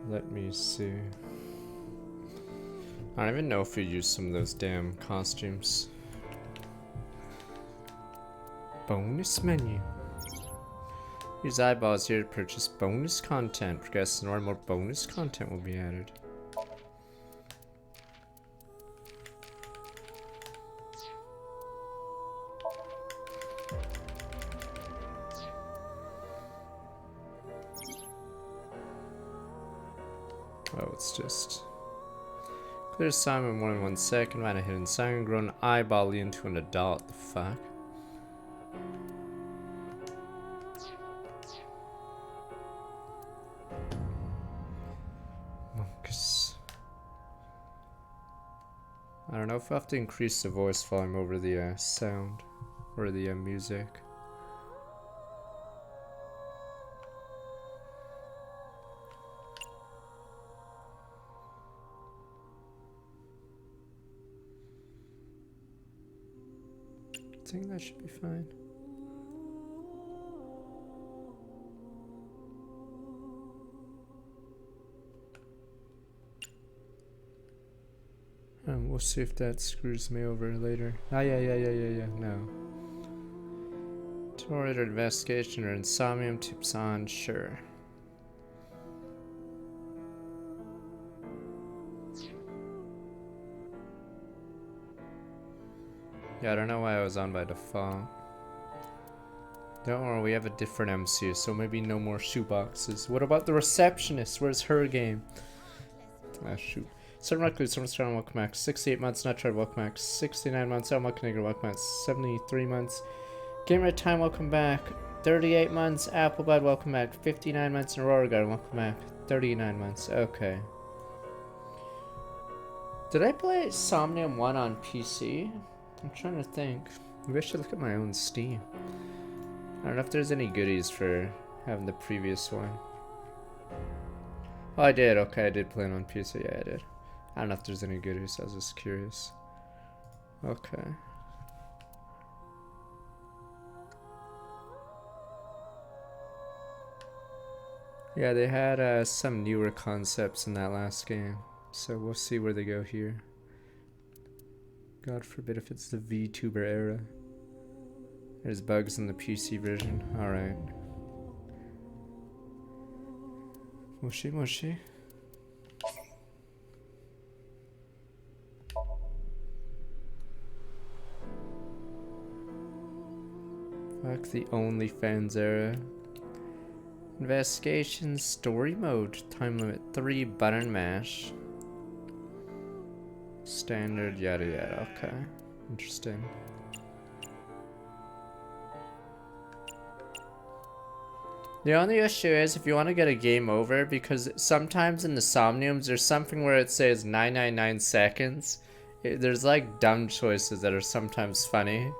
Let me see. I don't even know if we use some of those damn costumes. Bonus menu. Use eyeballs here to purchase bonus content. Progress and more bonus content will be added. Oh, it's just clear Simon in more than 1 second. Find a hidden Simon, grow an eyeball into an adult. The fuck? Monks. I don't know if I have to increase the voice volume over the sound or the music. I think that should be fine. We'll see if that screws me over later. Ah, yeah, no. Torrid investigation or Somnium tips on, sure. Yeah, I don't know why I was on by default. Don't worry, we have a different MC, so maybe no more shoeboxes. What about the receptionist? Where's her game? Ah, shoot. Certain recluse, someone's trying to welcome back. 68 months, not trying to welcome back. 69 months, I'm welcome to welcome back. 73 months. Gamer time, welcome back. 38 months, Applebud, welcome back. 59 months, Aurora Garden, welcome back. 39 months, okay. Did I play Somnium 1 on PC? I'm trying to think. Maybe I should look at my own Steam. I don't know if there's any goodies for having the previous one. Oh, I did. Okay, I did play it on PC. Yeah, I did. I don't know if there's any goodies. I was just curious. Okay. Yeah, they had some newer concepts in that last game. So we'll see where they go here. God forbid if it's the VTuber era. There's bugs in the PC version. Alright. Moshi Moshi. Fuck the OnlyFans era. Investigation story mode. Time limit 3 button mash. Standard yada yada. Okay. Interesting. The only issue is if you want to get a game over, because sometimes in the Somniums there's something where it says 999 seconds. There's like dumb choices that are sometimes funny.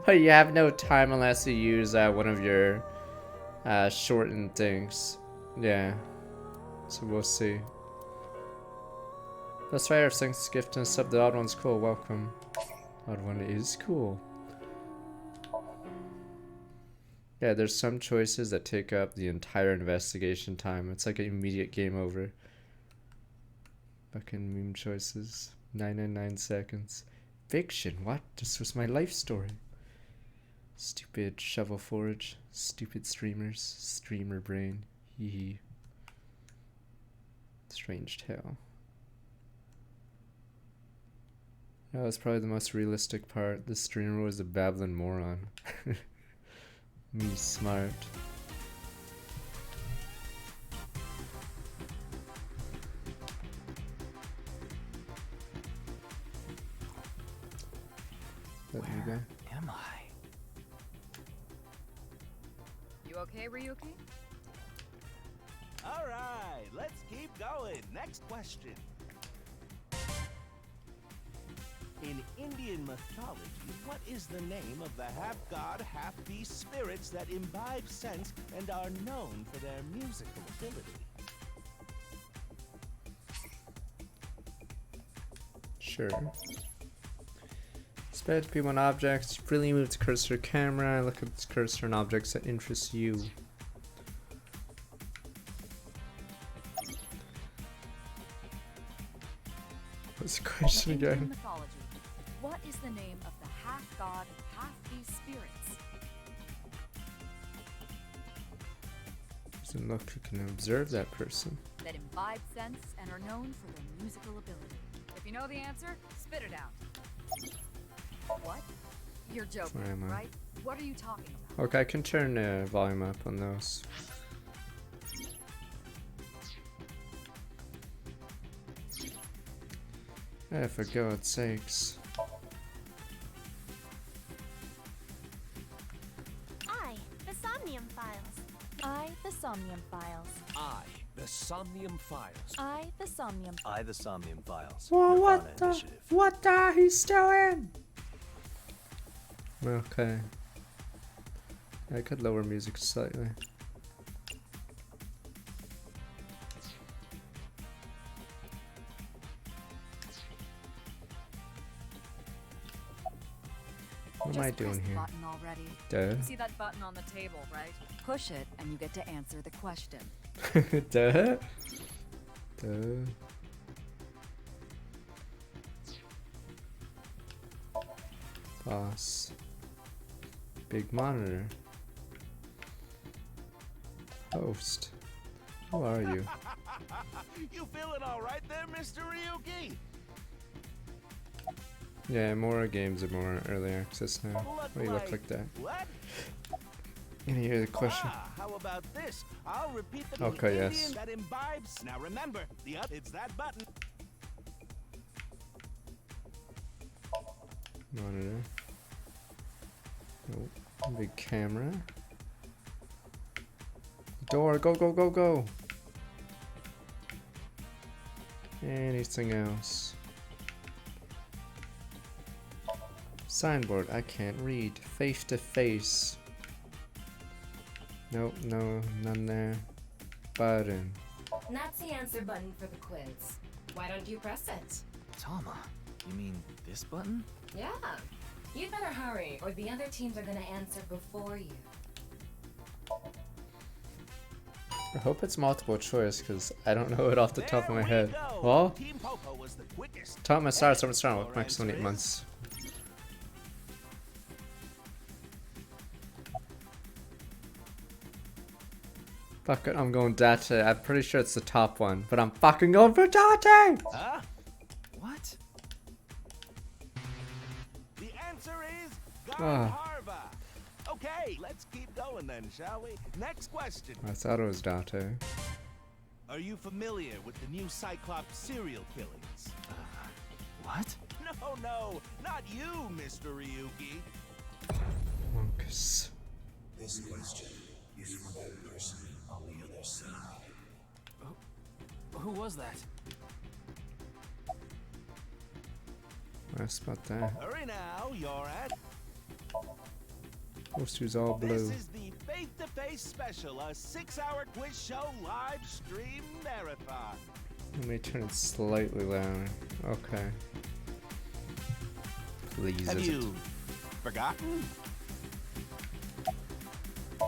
But you have no time unless you use one of your shortened things. Yeah. So we'll see. That's right, thanks gift and sub. The odd one's cool. Welcome. Odd one is cool. Yeah, there's some choices that take up the entire investigation time. It's like an immediate game over. Fucking meme choices. 999 seconds. Fiction? What? This was my life story. Stupid shovel forge. Stupid streamers. Streamer brain. Hee hee. Strange tale. That was probably the most realistic part. The streamer was a babbling moron. Me smart. Where am I? You okay, Ryuki? All right, let's keep going. Next question. In Indian mythology, what is the name of the half-god, half-beast spirits that imbibe sense and are known for their musical ability? Sure. Spread to people and objects. Freely move the cursor camera. Look at this cursor and objects that interest you. this question In Indian again? mythology, what is the name of the half-god, half-beast spirits? Doesn't look you can observe that person. That imbibe sense and are known for their musical ability. If you know the answer, spit it out. What? You're joking, Where am I? right? What are you talking about? Okay, I can turn the volume up on those. For God's sakes. I, the Somnium Files. I, the Somnium Files. I, the Somnium Files. I, the Somnium. I, the Somnium Files. Well, Nirvana what the? Initiative. What the? He's still in. Okay. I could lower music slightly. What am I Just press doing the here? button already. Duh. You see that button on the table, right? Push it, and you get to answer the question. Duh. Duh. Boss. Big monitor. Host. Who are you? You feeling all right there, Mr. Ryuki? Yeah, more games are more early access now. Why do you look like that? What? Can you hear the question? Ah, how about this? I'll repeat the Okay, Indian yes. that imbibes. Now remember, it's that button. Monitor. Nope. Big camera. Door, go, go, go, go. Anything else? Signboard, I can't read. Face to face. Nope, no, none there. Button. That's the answer button for the quiz. Why don't you press it? Tama, you mean this button? Yeah. You'd better hurry, or the other teams are gonna answer before you. I hope it's multiple choice because I don't know it off the top of my There we head. go. Well, Team Popo was the quickest. top of my stars, I'm starting with Your maximum answer 8 is- months. Fuck it, I'm going Date. I'm pretty sure it's the top one, but I'm fucking going for Date! Huh? What? The answer is Ah. Garharva. Okay, let's keep going then, shall we? Next question. I thought it was Date. Are you familiar with the new Cyclops serial killings? What? No, not you, Mr. Ryuki. Monkus. This question is for that person on the other side. Who was that? Ask about that. Hurry now, you're at. Poster's all blue. This is the Face-to-Face Special, a 6-hour quiz show live stream marathon. Let me turn it slightly louder. Okay. Please, Have is you forgotten?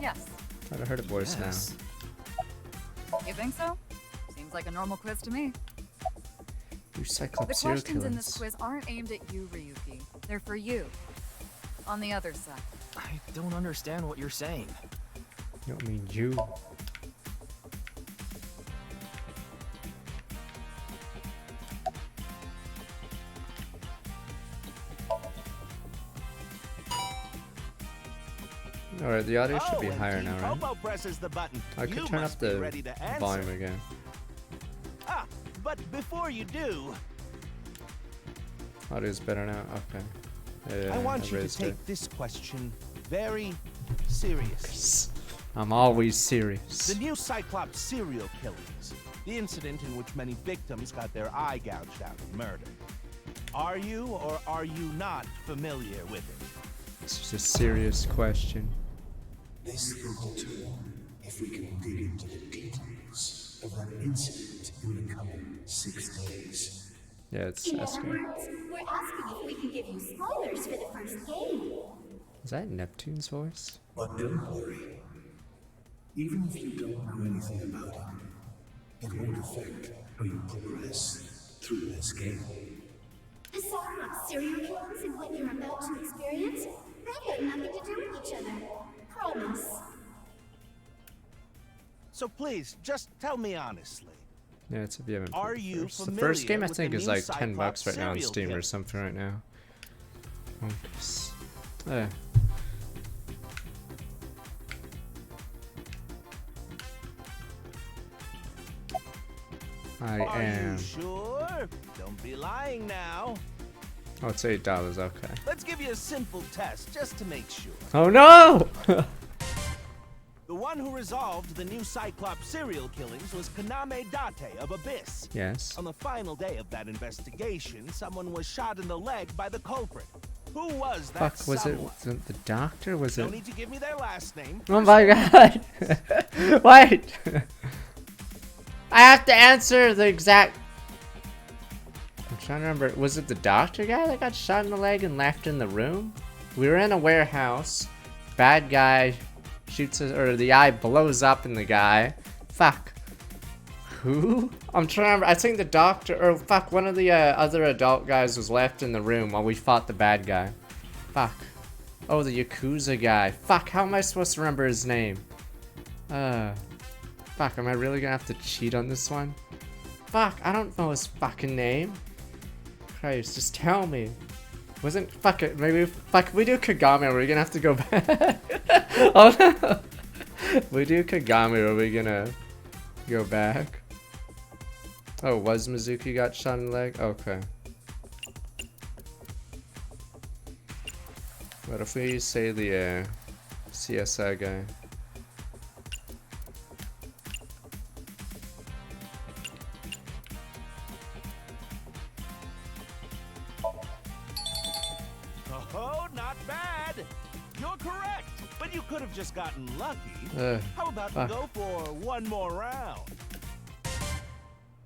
Yes. I heard a voice Yes. You think so? Seems like a normal quiz to me. now. You The Cyclops serial questions in this killers. quiz aren't aimed at you, Ryuki. They're for you. On the other side. I don't understand what you're saying. You don't mean you. Alright, the audio should be and higher Team now, right? Popo presses the button. I You could turn up must be the ready to answer. volume again. Ah, but before you do, Audio's better now? Okay. Yeah, I want you to raised take it. this question very serious. I'm always serious. The new Cyclops serial killings. The incident in which many victims got their eye gouged out and murdered. Are you or are you not familiar with it? This is a serious question. This can determine if we can dig into the details of that incident in the coming 6 days. Yeah, it's In other asking. words, we're asking if we can give you spoilers for the first game. Is that Neptune's voice? But don't worry. Even if you don't know anything about it, it won't affect how you progress through this game. Serial killers and what you're about to experience, they have nothing to do with each other. Promise. So please, just tell me honestly. Yeah, it's if you haven't Are played the you first. The first game I familiar with think the is new like $10 Cyclops right now on serial Steam or killer? something right now. Focus. I Are am. you sure? Don't be lying now. Oh, it's $8. Okay. Let's give you a simple test just to make sure. Oh no! The one who resolved the new Cyclops serial killings was Kaname Date of Abyss. Yes. On the final day of that investigation, someone was shot in the leg by the culprit. Who was that Fuck, was someone? it the doctor? Was No it? need to give me their last name. Oh my god! Wait! I have to answer the exact. I'm trying to remember. Was it the doctor guy that got shot in the leg and left in the room? We were in a warehouse. Bad guy shoots us, or the eye blows up in the guy. Fuck. Who? I'm trying to remember. I think the doctor, or fuck, one of the other adult guys was left in the room while we fought the bad guy. Fuck. Oh, the Yakuza guy. Fuck, how am I supposed to remember his name? Fuck, am I really gonna have to cheat on this one? Fuck, I don't know his fucking name. Christ, just tell me. Wasn't, fuck it, maybe, fuck, if we do Kagami, are we gonna have to go back? Oh no! If we do Kagami, are we gonna go back? Oh, was Mizuki got shot in the leg? Okay. What if we say the CSI guy? Oh, not bad. You're correct, but you could have just gotten lucky. How about we go for one more round?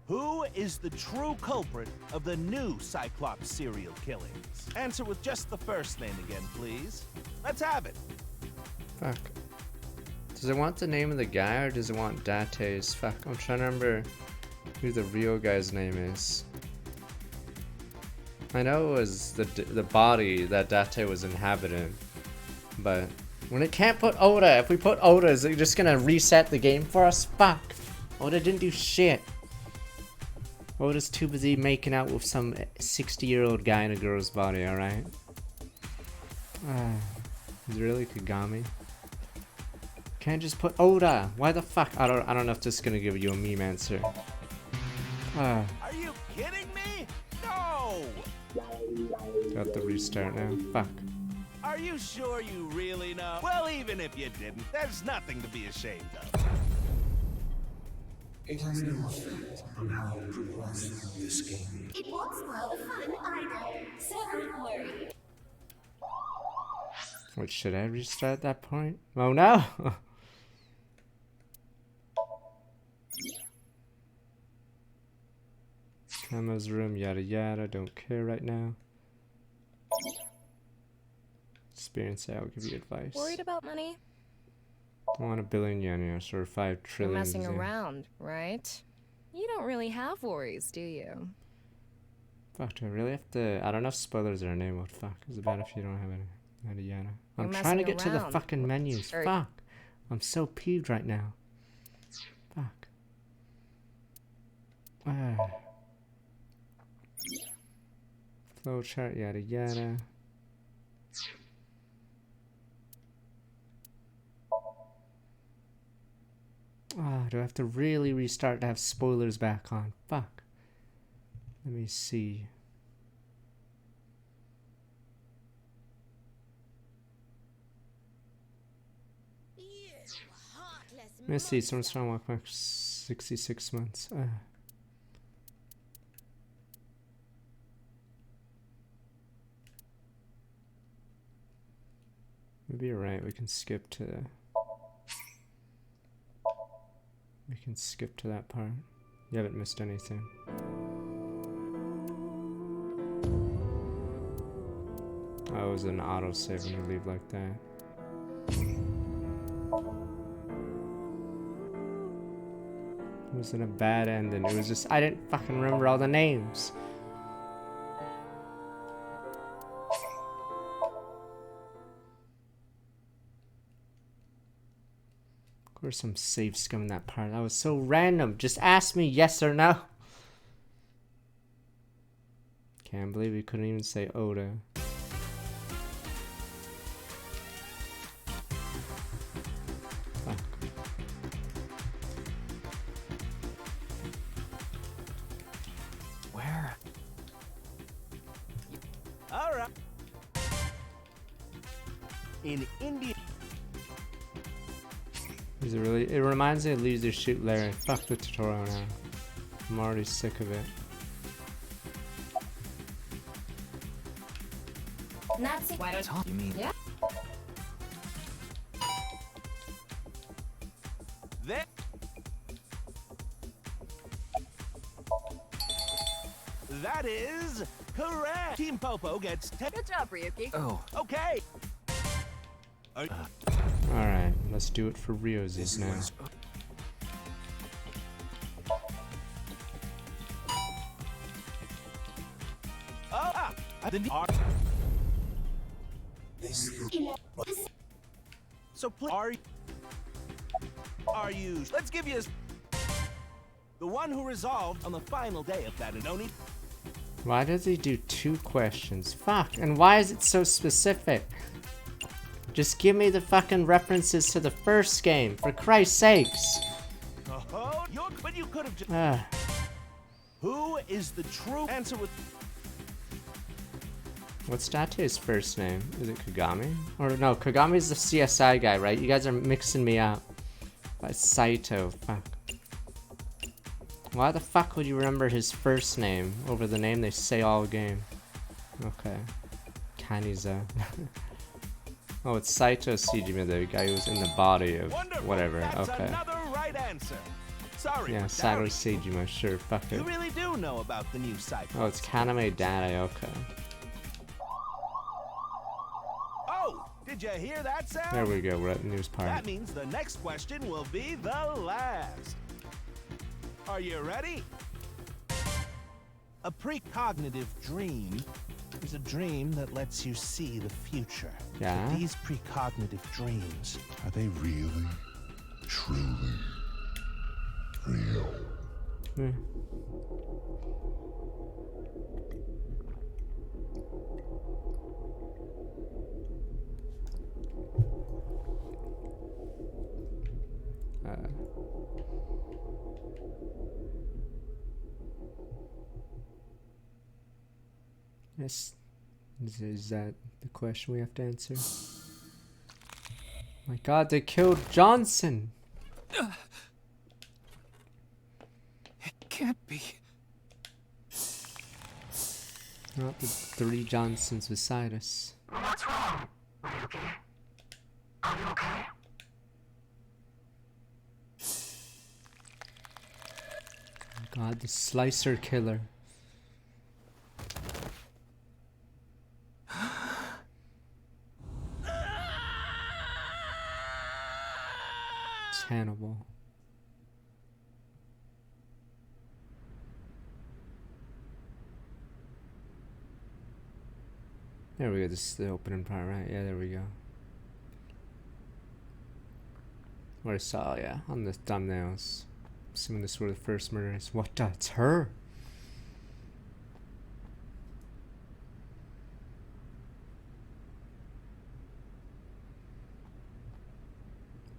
Who is the true culprit of the new Cyclops serial killings? Answer with just the first name again, please. Let's have it. Fuck. Does it want the name of the guy or does it want Date's? Fuck, I'm trying to remember who the real guy's name is. I know it was the body that Date was inhabiting, but when it can't put Oda, if we put Oda, is it just gonna reset the game for us? Fuck. Oda didn't do shit. Oda's too busy making out with some 60-year-old guy in a girl's body, alright? Is it really Kagami? Can't just put Oda. Why the fuck? I don't know if this is gonna give you a meme answer. Are you kidding me? No! Do I have to restart now? Fuck. Are you sure you really know? Well, even if you didn't, there's nothing to be ashamed of. It has no effect on how you progress through this game. It won't spoil the fun either, so don't worry. Wait, should I restart at that point? Oh no! Emma's room, yada yada, don't care right now. Experience, I'll give you advice. Worried about money? I want 1 billion yen, or 5 You're trillion. messing around, right? You don't really have worries, do you? Fuck, do I really have to? I don't know if spoilers are enabled. Fuck, it's bad if you don't have any. Yada yada. I'm You're trying to messing get to the around. fucking menus. Or- Fuck. I'm so peeved right now. Fuck. Flowchart, yada yada. Do I have to really restart to have spoilers back on? Fuck. Let me see. Let me see. Someone's trying to walk back 66 months. Maybe you're right. We can skip to. We can skip to that part. You haven't missed anything. Oh, it was an autosave when you leave like that. It wasn't a bad ending. It was just I didn't fucking remember all the names. Where's some safe scum in that part? That was so random. Just ask me yes or no. Can't believe we couldn't even say Oda. Fuck. Where? All right. In India. Is it really? It reminds me of Leisure Shoot Larry. Fuck the tutorial now. I'm already sick of it. Nazi. Why don't You mean? Yeah. There. That is correct. Team Popo gets 10. Good job, Ryuki. Oh, Okay. Alright, let's do it for Rio's now. So please, are you? Let's give you the one who resolved on the final day of that. No need. Why does he do 2 questions? Fuck, and why is it so specific? Just give me the fucking references to the first game, for Christ's sakes. Oh, but you could have just. Ah. Who is the true answer with? What's Date's first name? Is it Kagami? Or no, Kagami's the CSI guy, right? You guys are mixing me up. That's Saito. Fuck. Why the fuck would you remember his first name over the name they say all game? Okay. Kaniza. Oh, it's Saito Sejima, the guy who was in the body of Wonderful. whatever. That's Okay. another right answer. Sorry. Yeah, for Saito doubting Sejima, sure, fuck you. it. You really do know about the new cycle. Oh, it's Kaname Date, okay. Oh, did you hear that sound? There we go, we're at the news part. That means the next question will be the last. Are you ready? A precognitive dream is a dream that lets you see the future. Yeah? But these precognitive dreams, Are they really, truly real? Hmm. Yes. Is that the question we have to answer? My god, they killed Johnson! it can't be. Not the 3 Johnsons beside us. What's wrong, Ryuki? Are you okay? God, the Slicer Killer. It's Hannibal. There we go, this is the opening part, right? Yeah, there we go. What I saw, yeah, on the thumbnails. Assuming this were the first murders. What the? It's her!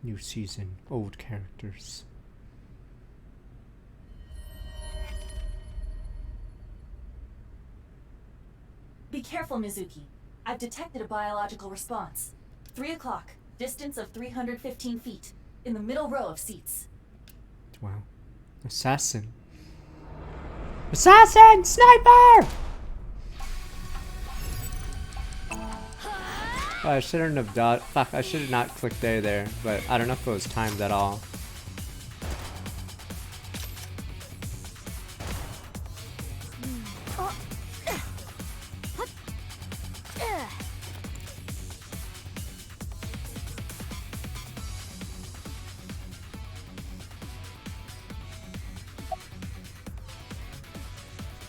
New season, old characters. Be careful, Mizuki. I've detected a biological response. 3 o'clock, distance of 315 feet, in the middle row of seats. Wow. Assassin. Assassin! Sniper! Oh, I shouldn't have done. Fuck, I should have not clicked A there, but I don't know if it was timed at all.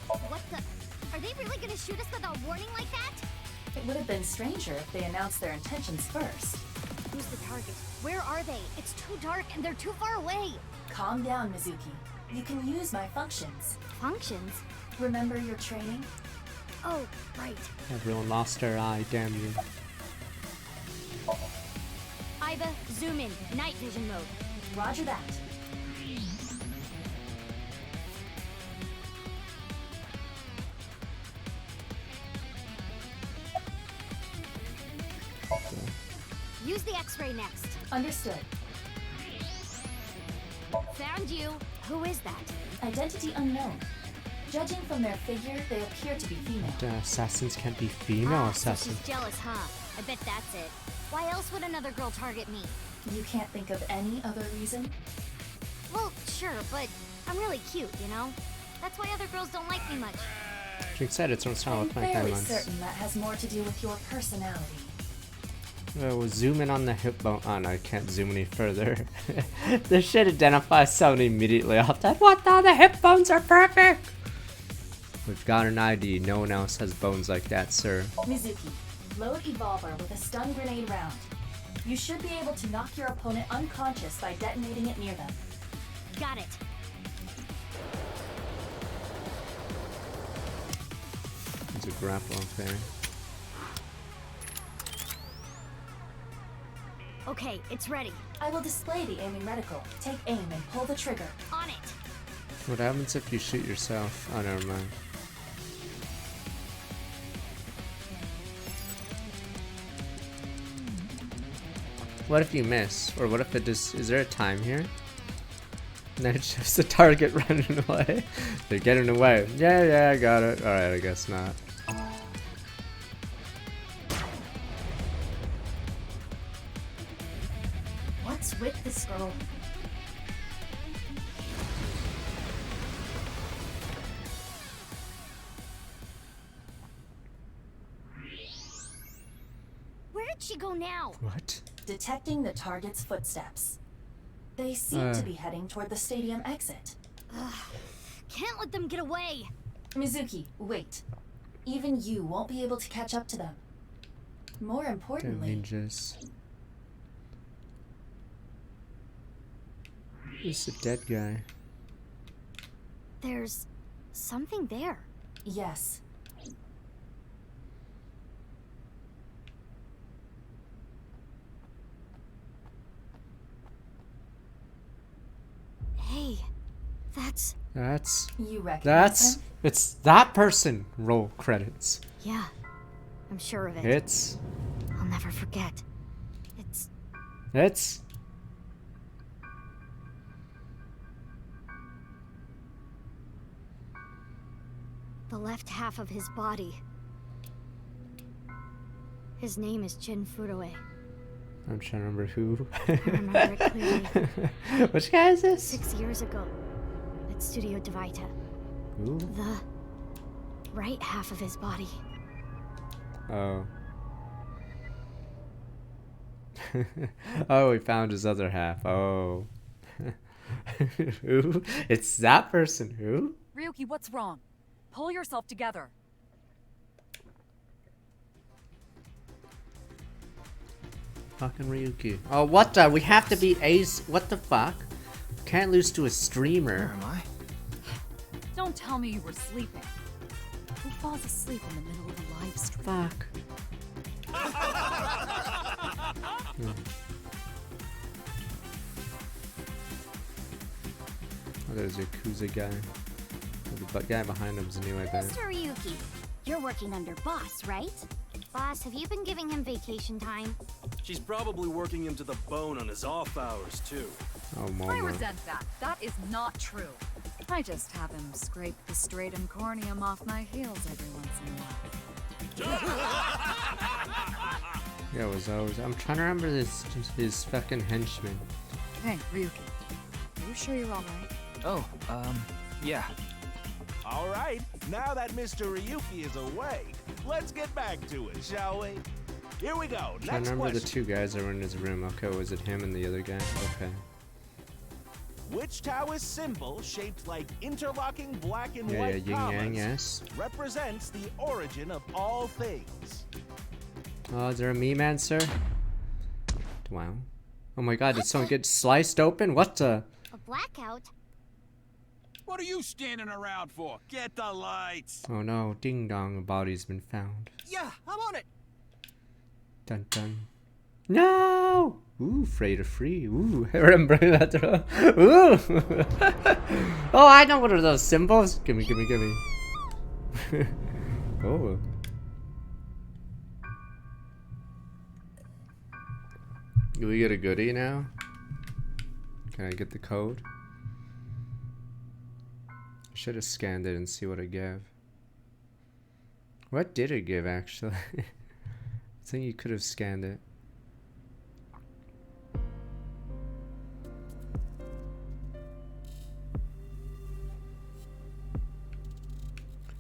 What the? Are they really gonna shoot us without warning like that? It would have been stranger if they announced their intentions first. Who's the target? Where are they? It's too dark and they're too far away. Calm down, Mizuki. You can use my functions. Functions? Remember your training? Oh, right. Everyone lost their eye, damn you. Iva, zoom in. Night vision mode. Roger that. Use the X-ray next. Understood. Found you. Who is that? Identity unknown. Judging from their figure, they appear to be female. The assassins can't be female So assassins. she's jealous, huh? I bet that's it. Why else would another girl target me? You can't think of any other reason? Well, sure, but I'm really cute, you know? That's why other girls don't like me much. She excited, so it's not I'm with my fairly timelines. certain that has more to do with your personality. We'll zoom in on the hip bone. Oh no, I can't zoom any further. This shit identifies someone immediately off that. What the hip bones are perfect! We've got an ID. No one else has bones like that, sir. Mizuki, load Evolver with a stun grenade round. You should be able to knock your opponent unconscious by detonating it near them. Got it. It's a grapple, okay. Okay, it's ready. I will display the aiming reticle. Take aim and pull the trigger. On it. What happens if you shoot yourself? Oh, never mind. What if you miss? Or what if it just... Is there a time here? No, it's just the target running away. They're getting away. Yeah, I got it. Alright, I guess not. What's with this girl? Where did she go now? What? Detecting the target's footsteps. They seem to be heading toward the stadium exit. Can't let them get away. Mizuki, wait. Even you won't be able to catch up to them. More Damn importantly, ninjas. Who's the dead guy? There's something there. yes. Hey, that's... You recognize him? It's that person. Roll credits. Yeah, I'm sure of it. It's I'll never forget. It's the left half of his body. His name is Jin Furue. I'm trying to remember who. I remember it clearly. Which guy is this? 6 years ago, at Studio Devita. Ooh. The right half of his body. Oh. Oh, we found his other half. Oh. Who? It's that person. Who? Ryuki, what's wrong? Pull yourself together. Fucking Ryuki. Oh, what the? We have to beat Ace. What the fuck? Can't lose to a streamer. Where am I? Don't tell me you were sleeping. Who falls asleep in the middle of a live stream? Fuck. Oh, there's a Yakuza guy. The guy behind him's new, I bet. Mr. Ryuki, you're working under Boss, right? Boss, have you been giving him vacation time? She's probably working him to the bone on his off hours, too. Oh, I Momo. resent that. That is not true. I just have him scrape the stratum corneum off my heels every once in a while. Yeah, it was always. I'm trying to remember his fucking henchman. Hey, Ryuki. Are you sure you're alright? Oh, yeah. All right, now that Mr. Ryuki is away, let's get back to it, shall we? Here we go. I Next remember the question. two guys that were in his room. Okay, was it him and the other guy? Okay. Which Taoist symbol, shaped like interlocking black and Yeah, white yin yang, commas, yes. represents the origin of all things? Oh, is there a meme answer? Wow. Oh my god, did someone get sliced open? What the? A blackout? What are you standing around for? Get the lights. Oh no, ding dong, a body's been found. Yeah, I'm on it. Dun dun. No! Ooh, Freighter free. Ooh, remember that? Ooh! Oh, I know what are those symbols. Gimme, gimme, gimme. Oh. Do we get a goodie now? Can I get the code? I should have scanned it and see what it gave. What did it give, actually? I think you could have scanned it.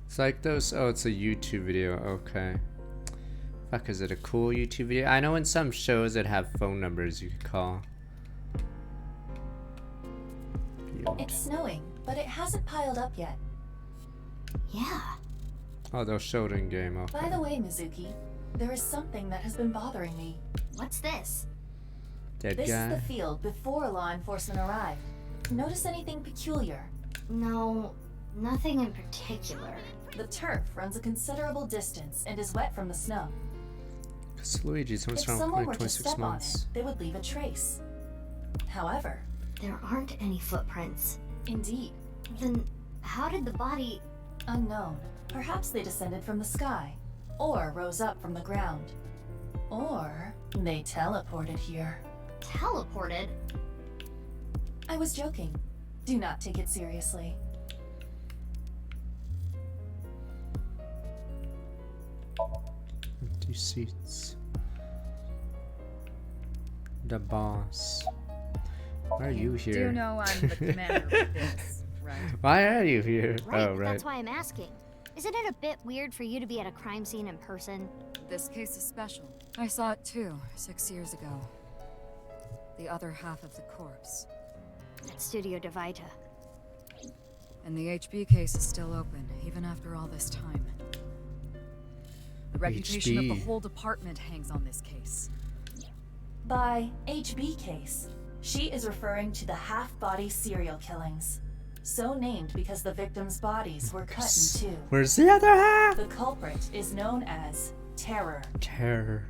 It's like those. Oh, it's a YouTube video. Okay. Fuck, is it a cool YouTube video? I know in some shows that have phone numbers you could call. It's snowing, but it hasn't piled up yet. Yeah. Oh, they'll show it in game. Okay. By the way, Mizuki, there is something that has been bothering me. What's this? Dead This guy. is the field before law enforcement arrived. Notice anything peculiar? No, nothing in particular. The turf runs a considerable distance and is wet from the snow. Because Luigi's once If around someone were to 26 step on months. it, they would leave a trace. However, There aren't any footprints. indeed, Then how did the body... unknown. Perhaps they descended from the sky, or rose up from the ground, or they teleported here. teleported? I was joking. Do not take it seriously. Empty seats. The boss. Why are you here? Do know I'm the commander of this, right? Why are you here? Right, Oh, right. that's why I'm asking. Isn't it a bit weird for you to be at a crime scene in person? This case is special. I saw it too, 6 years ago. The other half of the corpse. At Studio Devita. And the HB case is still open, even after all this time. The reputation of the HB. whole department hangs on this case. By HB case, she is referring to the half-body serial killings. So named because the victims' bodies were cut in two. Where's the other half? The culprit is known as Terror. Terror.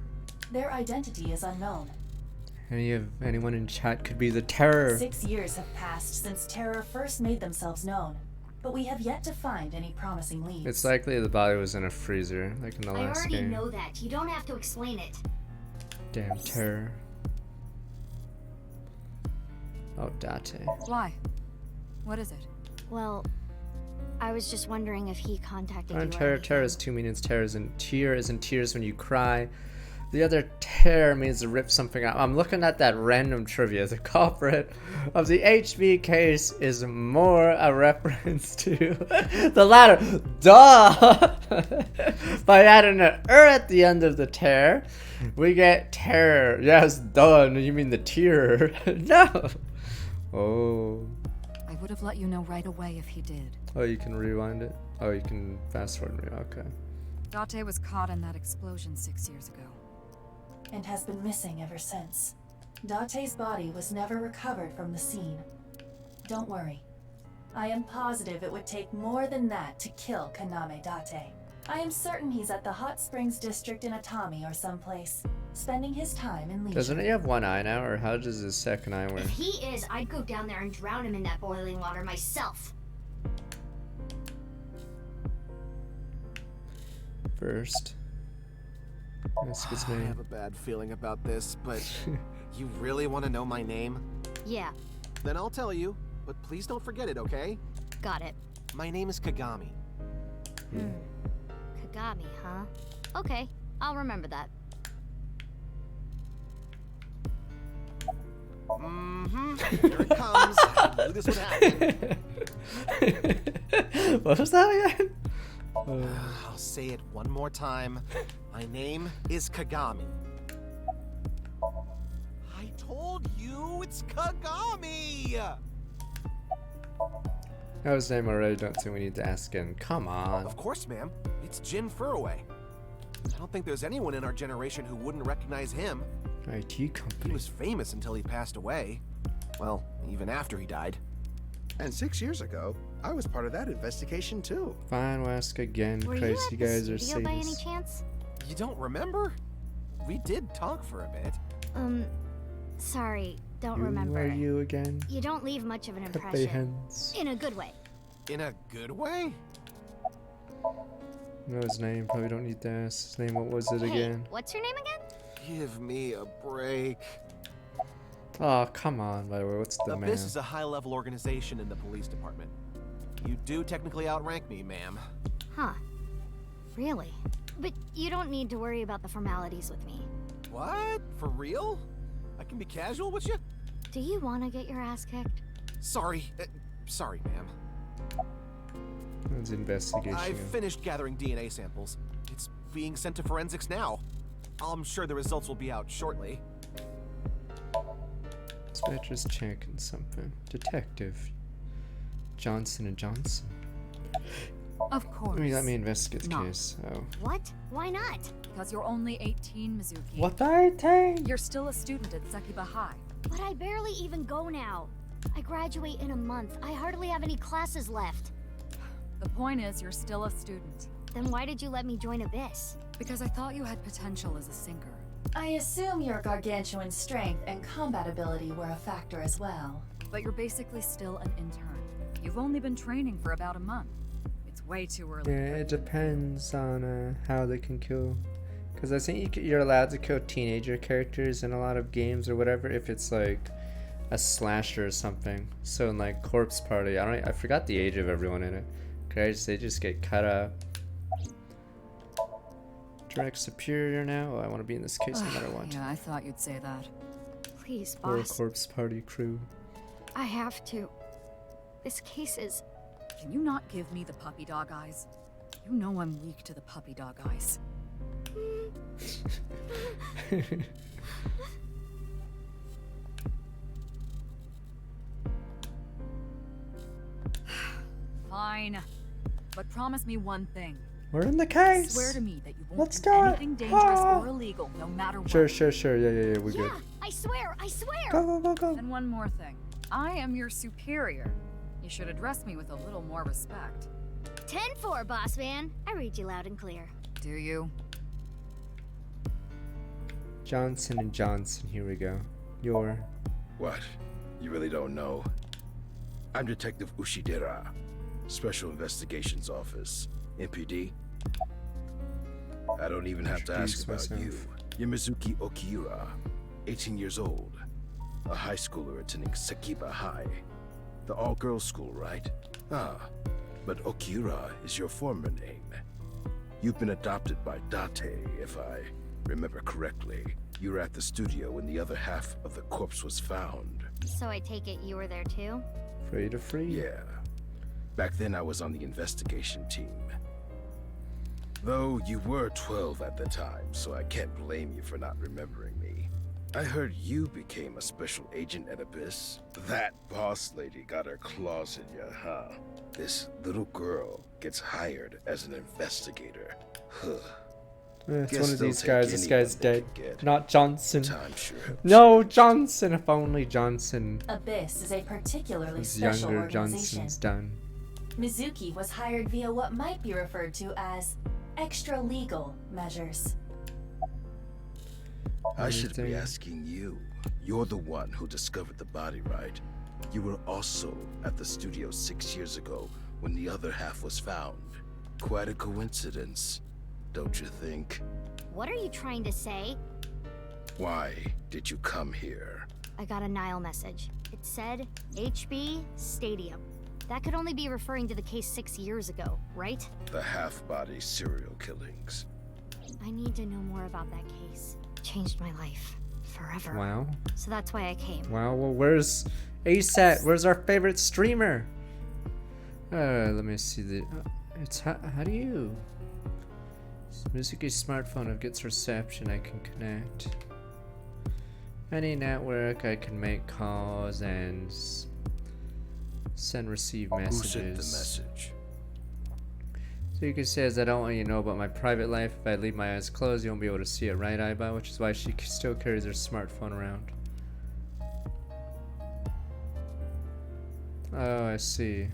Their identity is unknown. Anyone in chat could be the Terror. 6 years have passed since Terror first made themselves known, but we have yet to find any promising leads. It's likely the body was in a freezer, like in the I last already game. know that. You don't have to explain it. Damn Terror. Oh, Date. Why? What is it? Well, I was just wondering if he contacted you. or Terror. anything. Terror is two meanings. Terror is in tear, is in tears when you cry. The other tear means to rip something out. I'm looking at that random trivia. The culprit of the HB case is more a reference to the latter. Duh! By adding an at the end of the tear, we get terror. Yes, duh. You mean the tear? No. Oh. I would have let you know right away if he did. Oh, you can rewind it? Oh, you can fast forward. Okay. Date was caught in that explosion 6 years ago. And has been missing ever since. Date's body was never recovered from the scene. Don't worry. I am positive it would take more than that to kill Kaname Date. I am certain he's at the Hot Springs District in Atami or someplace, spending his time in leisure. Doesn't he have one eye now, or how does his second eye work? If he is, I'd go down there and drown him in that boiling water myself. First. Excuse I me. have a bad feeling about this, but you really want to know my name? Yeah, Then I'll tell you, but please don't forget it, okay? got it. My name is Kagami. Kagami, huh? Okay, I'll remember that. Here it comes. I knew this would happen. What was that again? I'll say it one more time. My name is Kagami. I told you it's Kagami! That was name already, don't think we need to ask again. Come on. Of course, ma'am. It's Jin Furroway. I don't think there's anyone in our generation who wouldn't recognize him. IT He company. was famous until he passed away. Well, even after he died. And 6 years ago, I was part of that investigation too. Fine, we'll ask again. Were you Christ, at you the guys are studio by any sadists. chance? You don't remember? We did talk for a bit. Sorry, don't Who remember. are you again? You don't leave much of an Cut impression. hands. In a good way. In a good way? Know his name. Probably don't need to ask his name. What was it Hey, again? what's your name again? Give me a break. Oh, come on. By the way, what's the man? Abyss is a high-level organization in the police department. You do technically outrank me, ma'am. Huh. Really? But you don't need to worry about the formalities with me. What? For real? I can be casual with you? Do you want to get your ass kicked? Sorry. Sorry, ma'am. It's investigation. I've finished gathering DNA samples. It's being sent to forensics now. I'm sure the results will be out shortly. Dispatcher's checking something. Detective Johnson and Johnson. Of course. Let me investigate the Not. case. Oh. What? Why not? Because you're only 18, Mizuki. What 18? You're still a student at Sekiba High. But I barely even go now. I graduate in a month. I hardly have any classes left. The point is, you're still a student. Then why did you let me join Abyss? Because I thought you had potential as a sinker. I assume your gargantuan strength and combat ability were a factor as well. But you're basically still an intern. You've only been training for about a month. It's way too early. Yeah, it depends on how they can kill. Because I think you're allowed to kill teenager characters in a lot of games or whatever if it's like a slasher or something. So in like Corpse Party, I forgot the age of everyone in it. Guys, they just get cut up. Direct superior now. Oh, I want to be in this case no matter what. Yeah, I thought you'd say that. Please, Or a boss. Corpse Party crew. I have to. This case is... Can you not give me the puppy dog eyes? You know I'm weak to the puppy dog eyes. Fine. But promise me one thing. We're in the case. Swear to me that you won't Let's do do it. anything dangerous Ah. or illegal, no matter what. Sure. Yeah, we're good. Yeah, I swear, I swear! Go. And one more thing. I am your superior. You should address me with a little more respect. 10-4, boss man. I read you loud and clear. Do you? Johnson and Johnson, here we go. Your... What? You really don't know? I'm Detective Ushidera, Special Investigations Office, MPD. I don't even have to ask Introduce about myself. you. Yamizuki Okiura, 18 years old, a high schooler attending Sekiba High, the all-girls school, right? Ah, but Okiura is your former name. You've been adopted by Date, if I remember correctly. You were at the studio when the other half of the corpse was found. So I take it you were there too? Free to free. Yeah. Back then I was on the investigation team. Though you were 12 at the time, so I can't blame you for not remembering me. I heard you became a special agent at Abyss. That boss lady got her claws in you, huh? This little girl gets hired as an investigator. Huh. It's Guess one of they'll these take guys. This anyone guy's they dead. can get. Not Johnson. Time sure helps. No, Johnson. If only Johnson Abyss is a particularly was special younger. organization. Johnson's done. Mizuki was hired via what might be referred to as extra-legal measures. I should be Everything. asking you. You're the one who discovered the body, right? You were also at the studio 6 years ago when the other half was found. Quite a coincidence, don't you think? What are you trying to say? Why did you come here? I got a Nile message. It said HB Stadium. That could only be referring to the case 6 years ago, right? The half-body serial killings. I need to know more about that case. Changed my life. Forever. Wow. So that's why I came. Wow. Well, where's ASAT? Where's our favorite streamer? Let me see the. It's how do you? Mizuki's smartphone. If it gets reception, I can connect. Any network, I can make calls and send receive Who messages. sent the message? So you can say, as I don't want you to know about my private life. If I leave my eyes closed, you won't be able to see it, right, Aiba? Which is why she still carries her smartphone around. Oh, I see.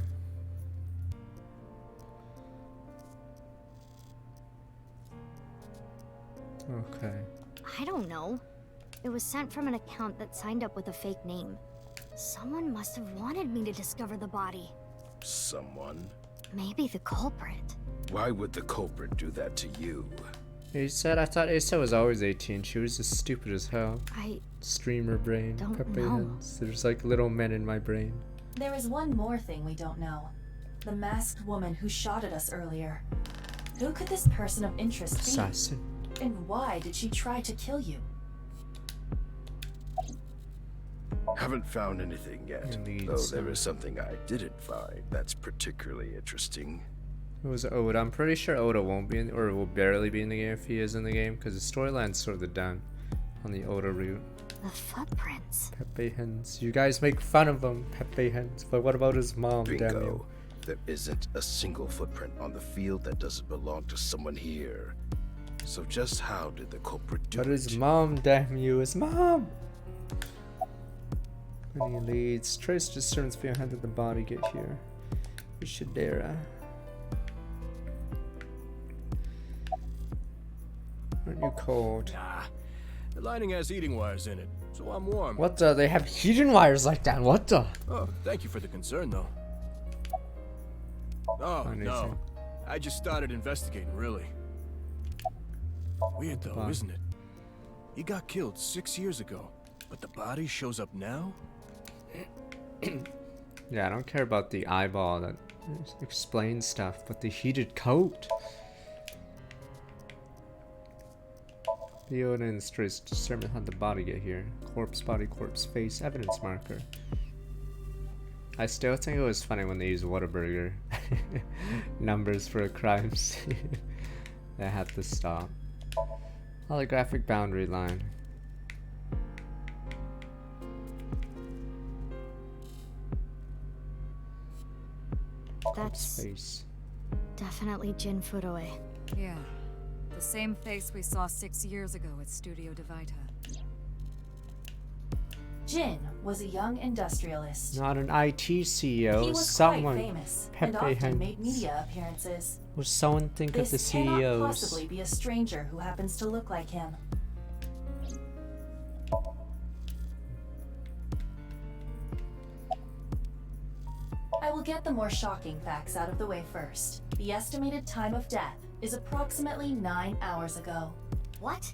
Okay. I don't know. It was sent from an account that signed up with a fake name. Someone must have wanted me to discover the body. Someone? Maybe the culprit. Why would the culprit do that to you? He said, I thought Asa was always 18. She was just stupid as hell. I Streamer brain. don't Pepe know. hands. There's like little men in my brain. There is one more thing we don't know. The masked woman who shot at us earlier. Who could this person of interest be? Assassin. And why did she try to kill you? Haven't found anything yet, though there is something I didn't find that's particularly interesting. It was Oda. I'm pretty sure Oda won't be in, or will barely be in the game if he is in the game, because the storyline's sort of done on the Oda route. The footprints. Pepe Hens. You guys make fun of him, Pepe Hens. But what about his mom, damn you? Bingo. There isn't a single footprint on the field that doesn't belong to someone here. So just how did the culprit do it? But his mom, damn you, his mom! Any leads? Trace disturbance behind did the body get here? Ishidera. Aren't you cold? Nah, the lining has heating wires in it, so I'm warm. What the? They have heating wires like that, what the? Oh, thank you for the concern, though. Oh, no. I just started investigating, really. Weird, though, isn't it? He got killed 6 years ago, but the body shows up now? Yeah, I don't care about the eyeball that explains stuff, but the heated coat. The evidence trace determine how the body get here. Corpse, body, corpse, face, evidence marker. I still think it was funny when they used Whataburger numbers for a crime scene. They had to stop. Holographic boundary line. That's face. Definitely Jin Furoe. Yeah. The same face we saw 6 years ago at Studio Devita. Jin was a young industrialist. Not an IT CEO. He was someone. quite famous Pepe and often Hens. made media appearances. Will someone think of the This cannot CEOs? possibly be a stranger who happens to look like him. I will get the more shocking facts out of the way first. The estimated time of death is approximately 9 hours ago. What?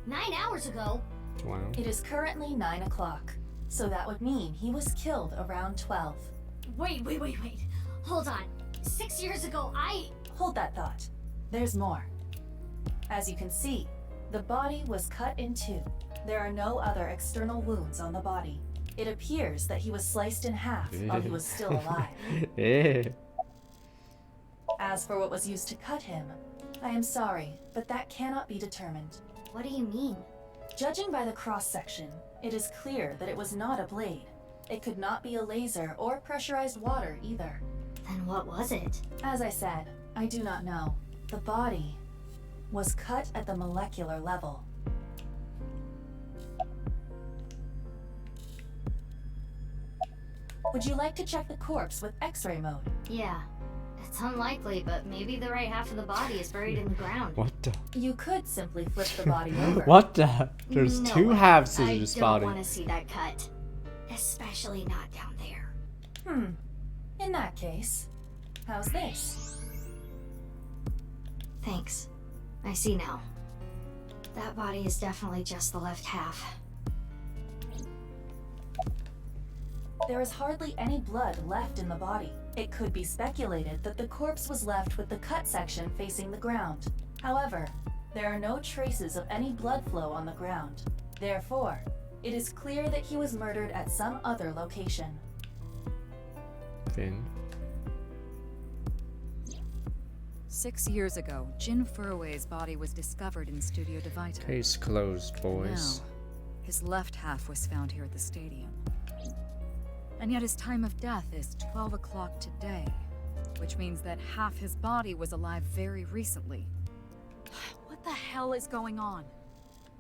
9 hours ago? Wow. It is currently 9 o'clock, so that would mean he was killed around 12. Wait. Hold on. 6 years ago, Hold that thought. There's more. As you can see, the body was cut in two. There are no other external wounds on the body. It appears that he was sliced in half while he was still alive. As for what was used to cut him, I am sorry, but that cannot be determined. What do you mean? Judging by the cross-section, it is clear that it was not a blade. It could not be a laser or pressurized water either. Then what was it? As I said, I do not know. The body was cut at the molecular level. Would you like to check the corpse with X-ray mode? Yeah. It's unlikely, but maybe the right half of the body is buried in the ground. What the? You could simply flip the body over. What the? There's No two way. halves of this I body. don't want to see that cut. Especially not down there. In that case, how's this? Thanks. I see now. That body is definitely just the left half. There is hardly any blood left in the body. It could be speculated that the corpse was left with the cut section facing the ground. However, there are no traces of any blood flow on the ground. Therefore, it is clear that he was murdered at some other location. Finn. 6 years ago, Jin Furue's body was discovered in Studio Devita. Case closed, boys. Now, his left half was found here at the stadium. And yet his time of death is 12 o'clock today. which means that half his body was alive very recently. What the hell is going on?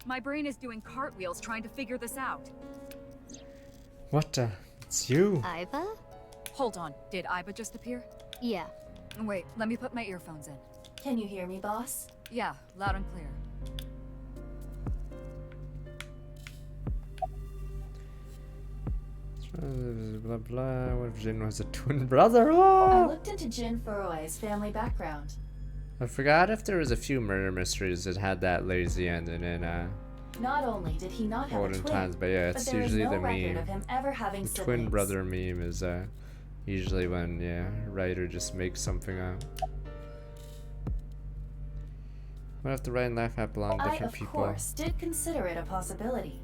My brain is doing cartwheels trying to figure this out. What the? It's you. Iba? Hold on, did Iba just appear? Yeah. Wait, let me put my earphones in. Can you hear me, boss? Yeah, loud and clear. Blah blah. What if Jin was a twin brother? I Oh! looked into Jin Furui's family background. I forgot if there was a few murder mysteries that had that lazy ending in Not only did he not have a olden twin, times, but yeah, but it's there is usually no the record meme. of him ever having The siblings. twin brother meme is usually when a writer just makes something up. What if the right and left half belong to I, different of people? course, did consider it a possibility.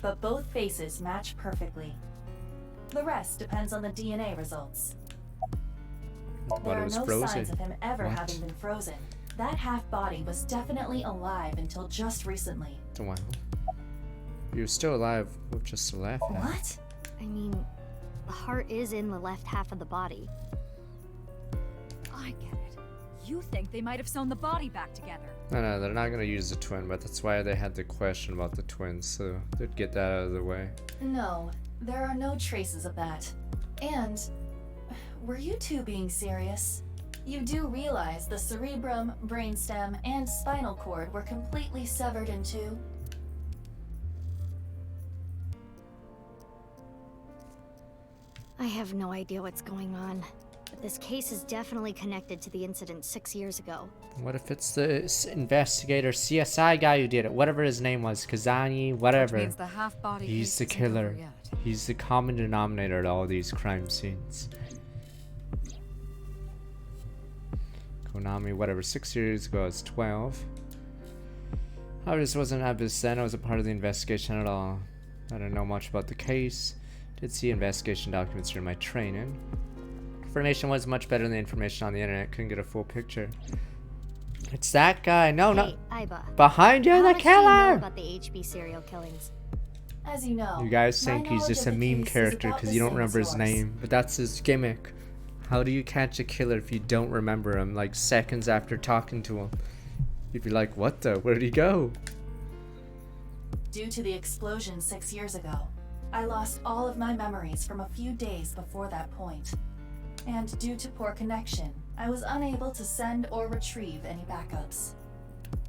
But both faces match perfectly. The rest depends on the DNA results. But There it are was no frozen. signs of him ever What? having been frozen. That half body was definitely alive until just recently. Wow. He was still alive with just the left half. What? I mean, the heart is in the left half of the body. I get it. You think they might have sewn the body back together. No, they're not gonna use the twin, but that's why they had the question about the twins, so they'd get that out of the way. No, there are no traces of that. And, were you two being serious? You do realize the cerebrum, brainstem, and spinal cord were completely severed in two? I have no idea what's going on, but this case is definitely connected to the incident 6 years ago. What if it's the investigator CSI guy who did it? Whatever his name was, Kazani, whatever. Which means the half-body He's the case isn't over killer. yet. He's the common denominator at all these crime scenes. Konami, whatever, 6 years ago, I was 12. I just wasn't at this then. I wasn't part of the investigation at all. I didn't know much about the case. Did see investigation documents during my training. Information was much better than the information on the internet. Couldn't get a full picture. It's that guy. No, Hey, not Iba. behind you, How the much do you know killer. about the HB serial killings? As you know, You guys my think he's knowledge just of a the meme case is character about because the you don't same remember as his yours. name, but that's his gimmick. How do you catch a killer if you don't remember him like seconds after talking to him? You'd be like, what the? Where'd he go? Due to the explosion 6 years ago, I lost all of my memories from a few days before that point. And due to poor connection, I was unable to send or retrieve any backups.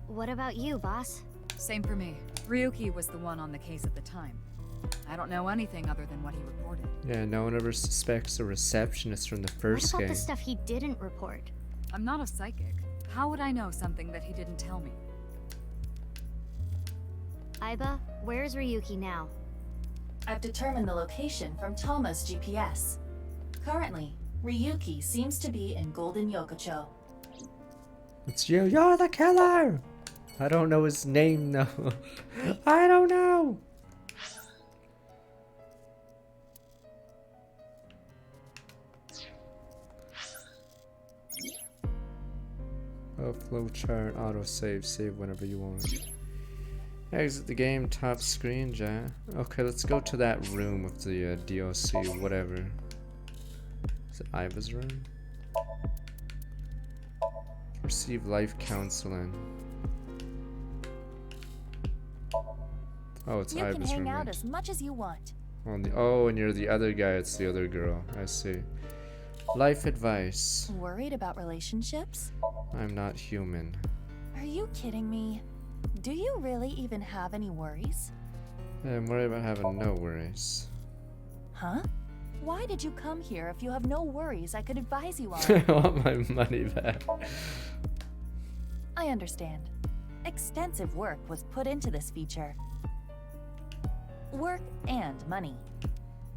What about you, boss? Same for me. Ryuki was the one on the case at the time. I don't know anything other than what he reported. Yeah, no one ever suspects a receptionist from the What first about game. the stuff he didn't report? I'm not a psychic. How would I know something that he didn't tell me? Iba, where's Ryuki now? I've determined the location from Tama's GPS. Currently, Ryuki seems to be in Golden Yokocho. It's you. You're the killer. I don't know his name though. I don't know. Oh, flowchart, autosave, save whenever you want. Exit the game, top screen, ja. Okay, let's go to that room with the DLC, whatever. Is it Iva's room? Receive life counseling. Oh, it's You can Iva's hang room. out right? as much as you want. Oh, and you're the other guy, it's the other girl. I see. Life advice. Worried about relationships? I'm not human. Are you kidding me? Do you really even have any worries? I'm worried about having no worries. Huh? Why did you come here if you have no worries I could advise you I on? want my money back. I understand. Extensive work was put into this feature. Work and money.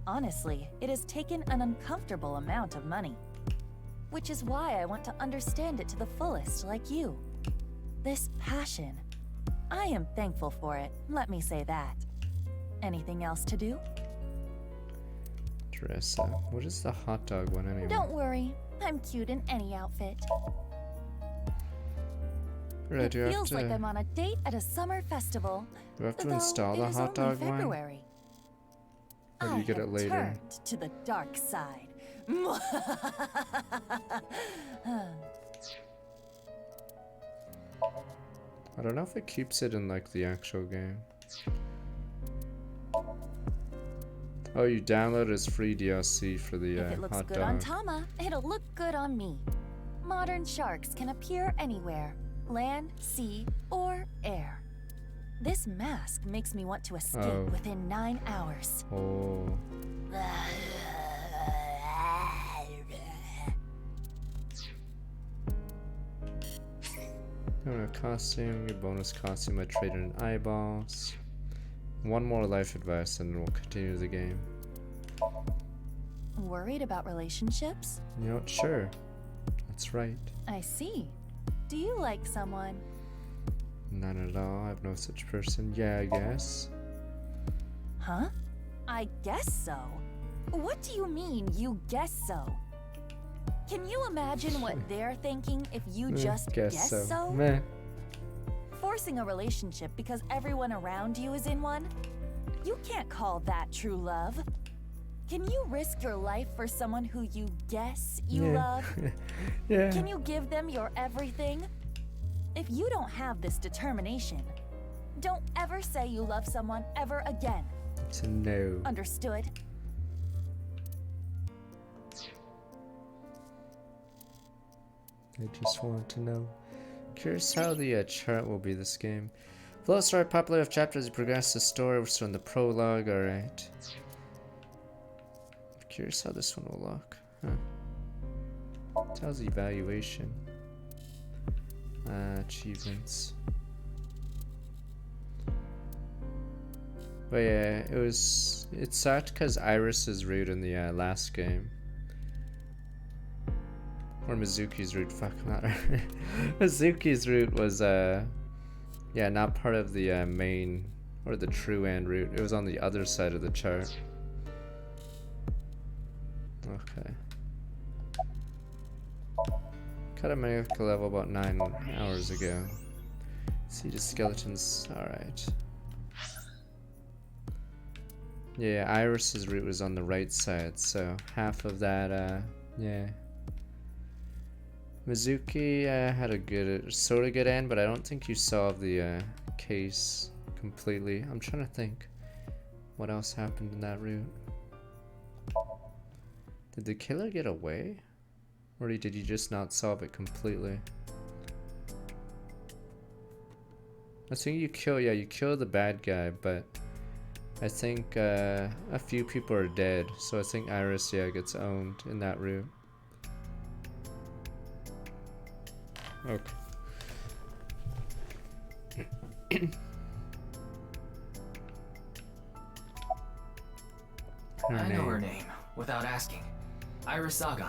Honestly, it has taken an uncomfortable amount of money. Which is why I want to understand it to the fullest, like you. This passion. I am thankful for it, let me say that. Anything else to do? Dress up. What is the hot dog one anyway? Don't worry, I'm cute in any outfit. Right, do you It have feels like to, I'm on a date at a summer festival. do I have to though install it the is hot only dog one? February. Or do you get it later? Turned to the dark side, I don't know if it keeps it in like the actual game. Oh, you download as free DLC for the If it looks hot good on dog. Tama, it'll look good on me. Modern sharks can appear anywhere, land, sea, or air. This mask makes me want to escape within 9 hours. Oh. A costume, your bonus costume, I traded in eyeballs. One more life advice and we'll continue the game. Worried about relationships? You know what? Sure. That's right. I see. Do you like someone? None at all. I have no such person. Yeah, I guess. Huh? I guess so? What do you mean, you guess so? Can you imagine what they're thinking if you just guess so? Meh. Forcing a relationship because everyone around you is in one? You can't call that true love. Can you risk your life for someone who you guess you love? Yeah. Can you give them your everything? If you don't have this determination, don't ever say you love someone ever again. It's a no. Understood? I just want to know. Curious how the chart will be this game. Flow story popular of chapters as you progress the story. We're still in the prologue, alright. Curious how this one will look. Huh. Tells evaluation. Achievements. But yeah, it sucked because Iris is root in the last game. Or Mizuki's route, fuck, not Mizuki's route was, yeah, not part of the main, or the true end route. It was on the other side of the chart. Okay. Cut a medical level about 9 hours ago. See the skeletons, alright. Yeah, Iris's route was on the right side, so half of that, yeah. Mizuki had a good, sort of good end, but I don't think you solved the case completely. I'm trying to think what else happened in that route. Did the killer get away? Or did you just not solve it completely? I think you kill, yeah, you kill the bad guy, but I think a few people are dead, so I think Iris, yeah, gets owned in that route. Okay. I know her name, without asking. Iris Sagan.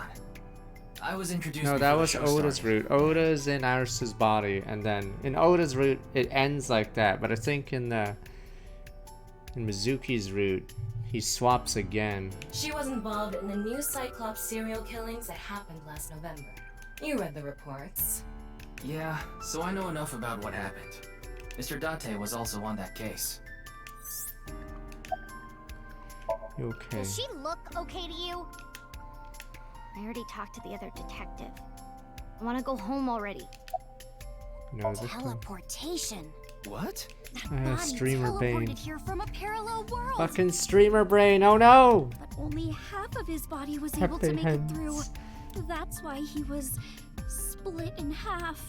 I was introduced. No, that was Oda's route. Oda's in Iris's body, and then in Oda's route it ends like that. But I think in Mizuki's route, he swaps again. She was involved in the new Cyclops serial killings that happened last November. You read the reports. Yeah, so I know enough about what happened. Mr. Date was also on that case. Okay. Does she look okay to you? I already talked to the other detective. I want to go home already. No, Teleportation. What? That body streamer teleported brain. here from a parallel world. Fucking streamer brain, oh no! But only half of his body was able to make it through. That's why he was split in half.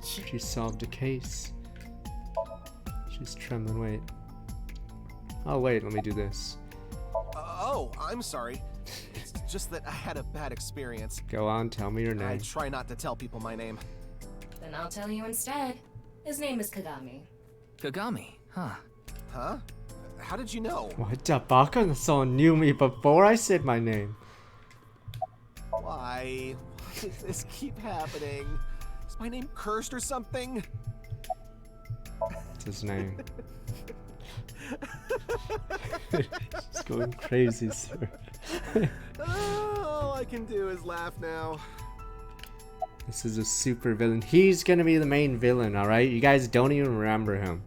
She solved a case. She's trembling, wait. Oh wait, let me do this. Oh, I'm sorry. It's just that I had a bad experience. Go on, tell me your name. I try not to tell people my name. Then I'll tell you instead. His name is Kagami. Kagami, huh? Huh? How did you know? What the fuck? Someone knew me before I said my name. Why? Why does this keep happening? Is my name cursed or something? What's his name? She's going crazy, sir. All I can do is laugh now. This is a super villain. He's gonna be the main villain, alright? You guys don't even remember him.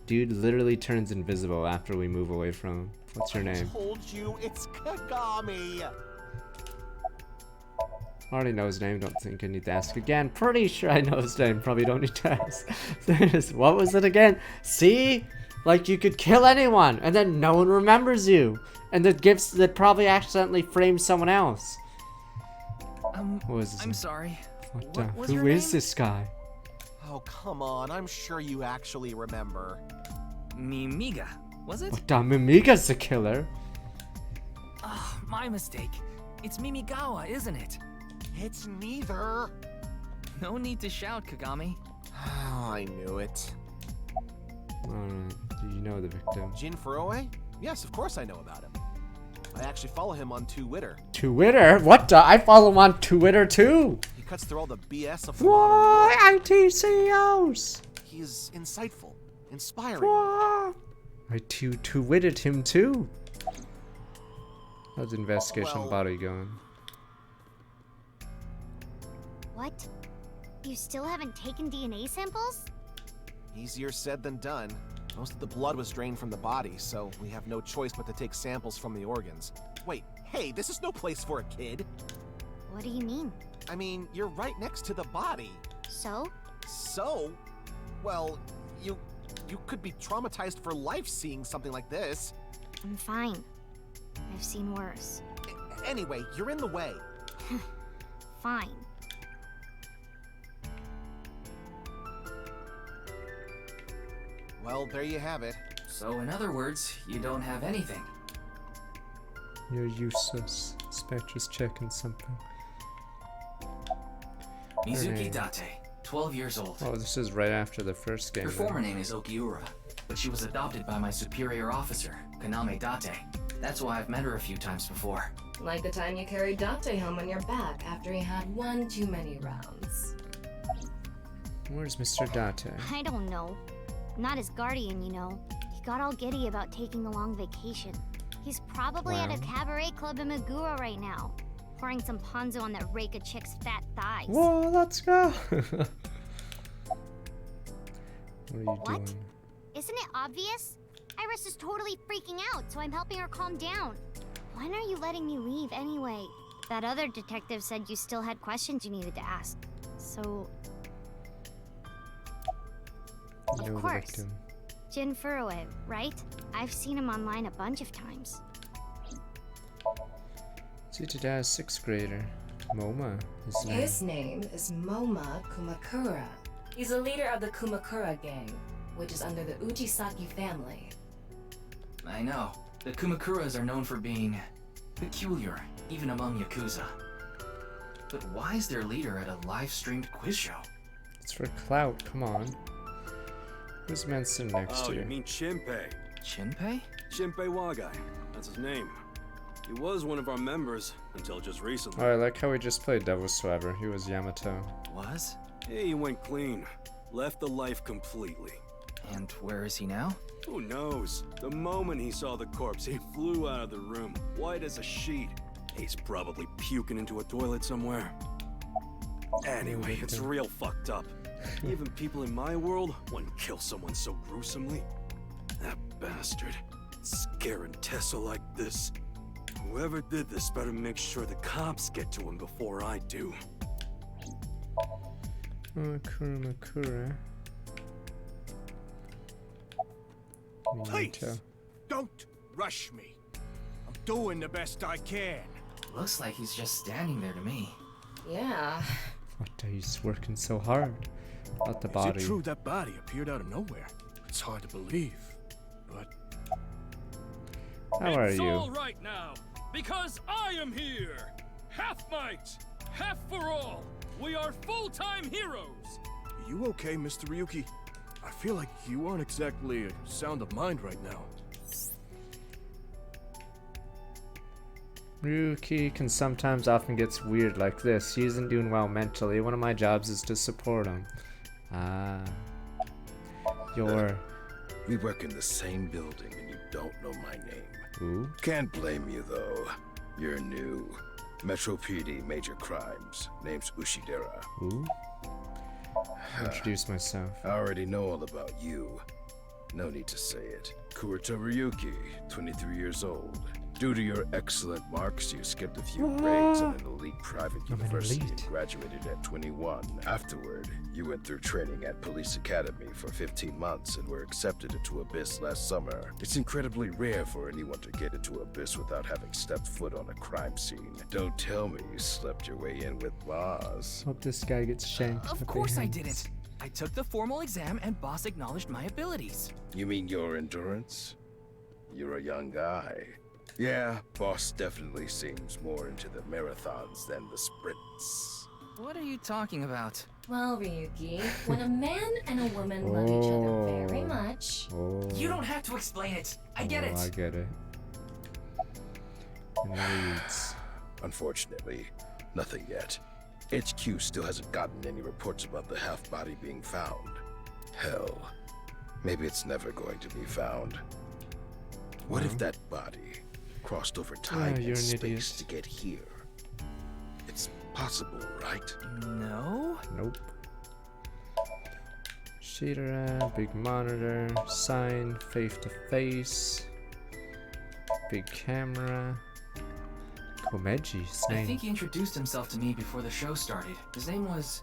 Dude literally turns invisible after we move away from him. What's your name? I told you, it's Kagami. I already know his name, don't think I need to ask again. Pretty sure I know his name, probably don't need to ask. What was it again? See? Like you could kill anyone and then no one remembers you. And that probably accidentally frames someone else. What was his I'm name? sorry. What was who your is name? this guy? Oh, come on. I'm sure you actually remember. Mimiga, was it? What the Mimiga's the killer? Oh, my mistake. It's Mimigawa, isn't it? It's neither. No need to shout, Kagami. I knew it. Alright, do you know the victim? Jin Furue? Yes, of course I know about him. I actually follow him on Twitter. Twitter? What the? I follow him on Twitter too! He cuts through all the BS of the modern world. Why ITCOs? He's insightful, inspiring. Why? I twitted him too. How's the investigation body going? What? You still haven't taken DNA samples? Easier said than done. Most of the blood was drained from the body, so we have no choice but to take samples from the organs. Wait, hey, this is no place for a kid. What do you mean? I mean, you're right next to the body. So? So? Well, you could be traumatized for life seeing something like this. I'm fine. I've seen worse. Anyway, you're in the way. Fine. Well, there you have it. So in other words, you don't have anything. You're useless. Spectre's checking something. Mizuki Date, 12 years old. Oh, this is right after the first game. Her former name is Okiura, but she was adopted by my superior officer, Kaname Date. That's why I've met her a few times before. Like the time you carried Date home on your back after he had one too many rounds. Where's Mr. Date? I don't know. Not his guardian, you know. He got all giddy about taking a long vacation. He's probably at a cabaret club in Meguro right now, pouring some ponzo on that rake of chick's fat thighs. Whoa, let's go! What are you doing? Isn't it obvious? Iris is totally freaking out, so I'm helping her calm down. When are you letting me leave anyway? That other detective said you still had questions you needed to ask. So... Of course. Jin Furue, right? I've seen him online a bunch of times. Seated as 6th grader. Moma. His name is Moma Kumakura. He's a leader of the Kumakura gang, which is under the Ujisaki family. I know. The Kumakuras are known for being peculiar, even among Yakuza. But why is their leader at a live-streamed quiz show? It's for clout, come on. Who's man sitting next to you? You mean Shinpei? Shinpei? Shinpei Wagai. That's his name. He was one of our members until just recently. Oh, I like how we just played Devil Swabber. He was Yamato. Was? Hey, he went clean. Left the life completely. And where is he now? Who knows? The moment he saw the corpse, he flew out of the room, white as a sheet. He's probably puking into a toilet somewhere. Anyway, it's real fucked up. Even people in my world wouldn't kill someone so gruesomely. That bastard. Scaring Tessa like this. Whoever did this better make sure the cops get to him before I do. Kumakura. Please, don't rush me. I'm doing the best I can. Looks like he's just standing there to me. Yeah. What, he's working so hard. Not the body. Is it true that body appeared out of nowhere? It's hard to believe, but... How are it's you? all right now, because I am here! Half might, half for all! We are full-time heroes! Are you okay, Mr. Ryuki? I feel like you aren't exactly sound of mind right now. Ryuki can sometimes often gets weird like this. He isn't doing well mentally. One of my jobs is to support him. Ah. We work in the same building and you don't know my name. Ooh. Can't blame you though. You're new. Metro PD, major crimes. Name's Ushidera. Ooh. Introduce myself. I already know all about you. No need to say it. Kurito Ryuki, 23 years old. Due to your excellent marks, you skipped a few grades in an elite private university and graduated at 21. Afterward, you went through training at Police Academy for 15 months and were accepted into Abyss last summer. It's incredibly rare for anyone to get into Abyss without having stepped foot on a crime scene. Don't tell me you slept your way in with Boss. Hope this guy gets shanked. Of course I didn't. I took the formal exam and Boss acknowledged my abilities. You mean your endurance? You're a young guy. Yeah, Boss definitely seems more into the marathons than the sprints. What are you talking about? Well, Ryuki, when a man and a woman love each other very much... You don't have to explain it. I get it. I get it. In Leeds. Unfortunately, nothing yet. HQ still hasn't gotten any reports about the half-body being found. Hell, maybe it's never going to be found. What if that body crossed over time and space to get here? It's possible, right? No? Nope. Sheeter, big monitor, sign, face to face, big camera. Komeji's name. I think he introduced himself to me before the show started. His name was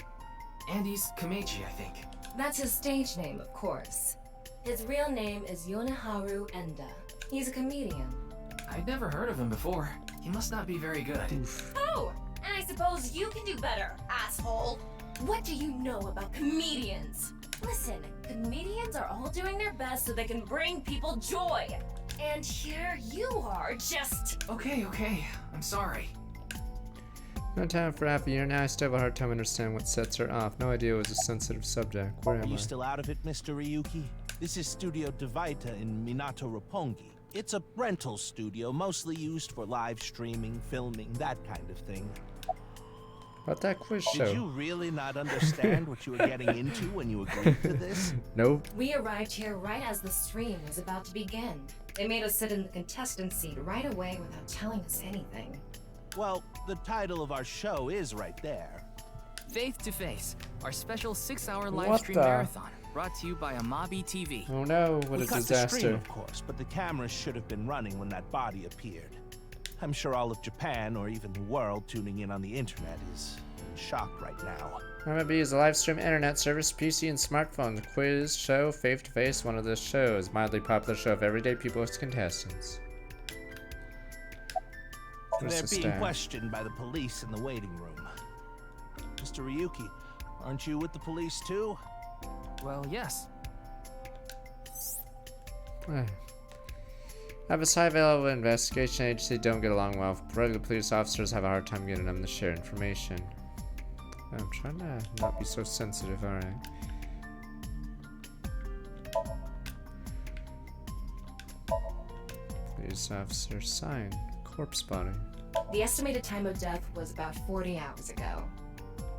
Andy's Komeji, I think. That's his stage name, of course. His real name is Yoneharu Enda. He's a comedian. I'd never heard of him before. He must not be very good. Oh, and I suppose you can do better, asshole. What do you know about comedians? Listen, comedians are all doing their best so they can bring people joy. And here you are, just... Okay. I'm sorry. No time for half a year now. I still have a hard time understanding what sets her off. No idea it was a sensitive subject. Where am I? Are you still out of it, Mr. Ryuki? This is Studio Devaita in Minato Roppongi. It's a rental studio, mostly used for live streaming, filming, that kind of thing. About that quiz show. Did you really not understand what you were getting into when you agreed to this? Nope. We arrived here right as the stream was about to begin. They made us sit in the contestant seat right away without telling us anything. Well, the title of our show is right there. Faith to Face, our special 6-hour live stream marathon, brought to you by Amabi TV. Oh no, what we a cut disaster. The stream, of course, but the cameras should have been running when that body appeared. I'm sure all of Japan, or even the world tuning in on the internet, is in shock right now. MLB is a live stream internet service, PC and smartphone. The quiz show, Face to Face, one of the shows. Mildly popular show of everyday people as contestants. They're being questioned by the police in the waiting room. Mr. Ryuki, aren't you with the police too? Well, yes. Have a high-level investigation agency don't get along well. Regular police officers have a hard time getting them to share information. I'm trying to not be so sensitive, alright. Police officer sign. Corpse body. The estimated time of death was about 40 hours ago.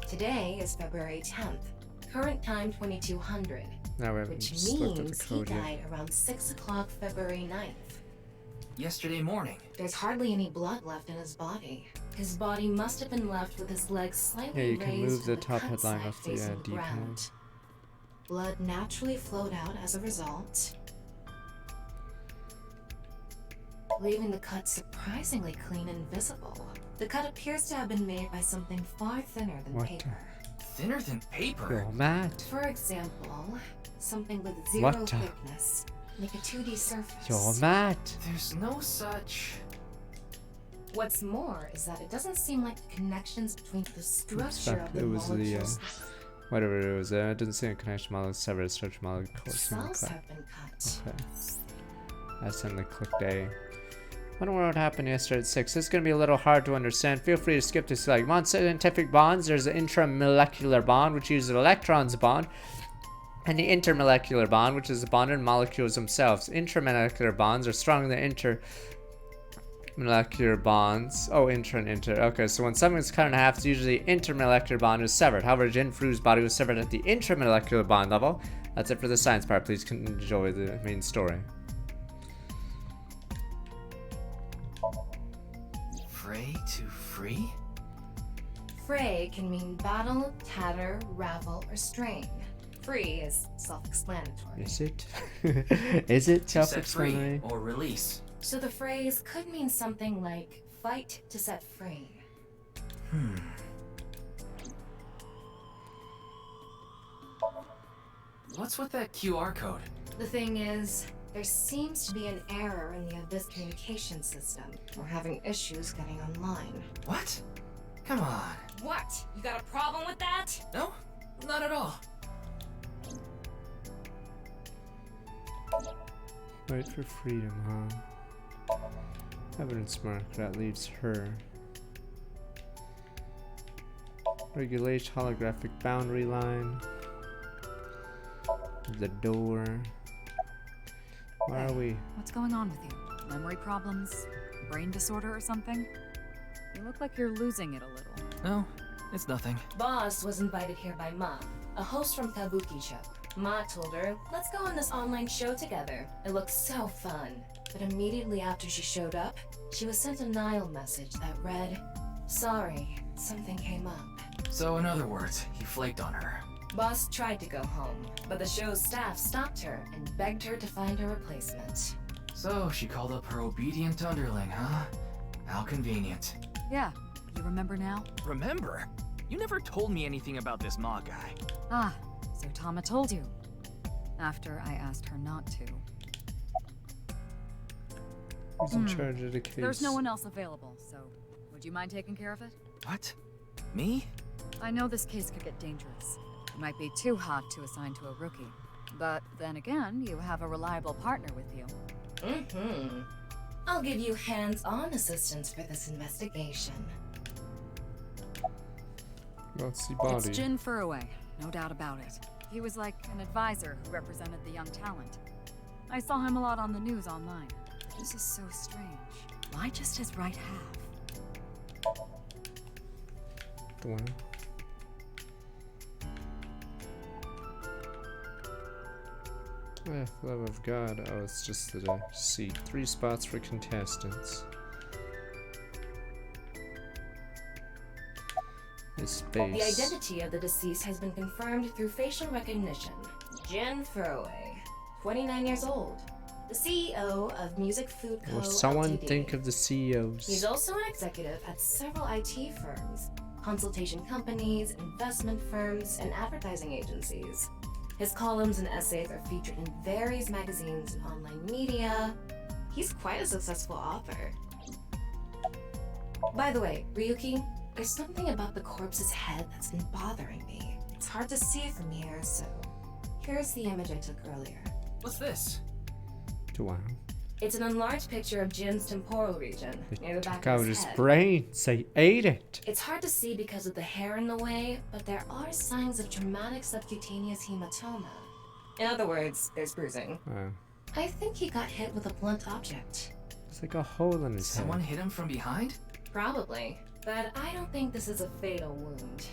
Today is February 10th. Current time 2200. Now we haven't which just looked at the means he code yet. died around 6 o'clock February 9th. Yesterday morning. There's hardly any blood left in his body. His body must have been left with his legs slightly Yeah, you can raised move the and top cut headline side off the facing D-pad. ground. Blood naturally flowed out as a result, leaving the cut surprisingly clean and visible. The cut appears to have been made by something far thinner than paper. Thinner than paper? Yo, Matt. For example, something with What zero the- thickness, like a 2D surface. Yo, Matt. There's no such... What's more is that it doesn't seem like the connections between the structure of the It was the, molecules whatever it was. It didn't seem a connection model, severed search model. themselves have been cut. Okay. That's in the click day. I don't know what happened yesterday at 6. This is going to be a little hard to understand. Feel free to skip this. Like, on scientific bonds, there's an intramolecular bond, which uses electrons bond, and the intermolecular bond, which is the bond in molecules themselves. Intramolecular bonds are stronger than intermolecular bonds. Oh, inter and inter. Okay, so when something's cut in half, it's usually the intermolecular bond is severed. However, Jin Fru's body was severed at the intramolecular bond level. That's it for the science part. Please enjoy the main story. Fray to free? Fray can mean battle, tatter, ravel, or strain. free is self-explanatory. Is it? Is it To set free self-explanatory? or release. So the phrase could mean something like fight to set free. What's with that QR code? The thing is, there seems to be an error in the Abyss communication system. We're having issues getting online. What? Come on. What? You got a problem with that? No, not at all. Fight for freedom, huh? Evidence marker, that leaves her. Regulate holographic boundary line. The door. Where are we? What's going on with you? Memory problems? Brain disorder or something? You look like you're losing it a little. No, it's nothing. Boss was invited here by Ma, a host from Kabuki Show. Ma told her, let's go on this online show together. It looks so fun. But immediately after she showed up, she was sent a Nile message that read, sorry, something came up. So in other words, he flaked on her. Boss tried to go home, but the show's staff stopped her and begged her to find a replacement. So she called up her obedient underling, huh? How convenient. Yeah, you remember now? Remember? You never told me anything about this Ma guy. Ah, so Tama told you. After I asked her not to. Who's in charge of the case? There's no one else available, so would you mind taking care of it? What? Me? I know this case could get dangerous. It might be too hot to assign to a rookie. But then again, you have a reliable partner with you. I'll give you hands-on assistance for this investigation. Let's see body. It's Jin Furue, no doubt about it. He was like an advisor who represented the young talent. I saw him a lot on the news online. This is so strange. Why just his right half? The one. For the love of God. Oh, it's just the seat. 3 spots for contestants. His face. The identity of the deceased has been confirmed through facial recognition. Jin Furue, 29 years old. The CEO of Music Food Co. Will someone Ltd. think of the CEOs? He's also an executive at several IT firms, consultation companies, investment firms, and advertising agencies. His columns and essays are featured in various magazines and online media. He's quite a successful author. By the way, Ryuki, there's something about the corpse's head that's been bothering me. It's hard to see from here, so here's the image I took earlier. What's this? Wow. It's an enlarged picture of Jin's temporal region, near the back Took out of his his head. brains. They ate it. It's hard to see because of the hair in the way, but there are signs of traumatic subcutaneous hematoma. In other words, there's bruising. Wow. I think he got hit with a blunt object. It's like a hole in his Someone head. hit him from behind? Probably, but I don't think this is a fatal wound.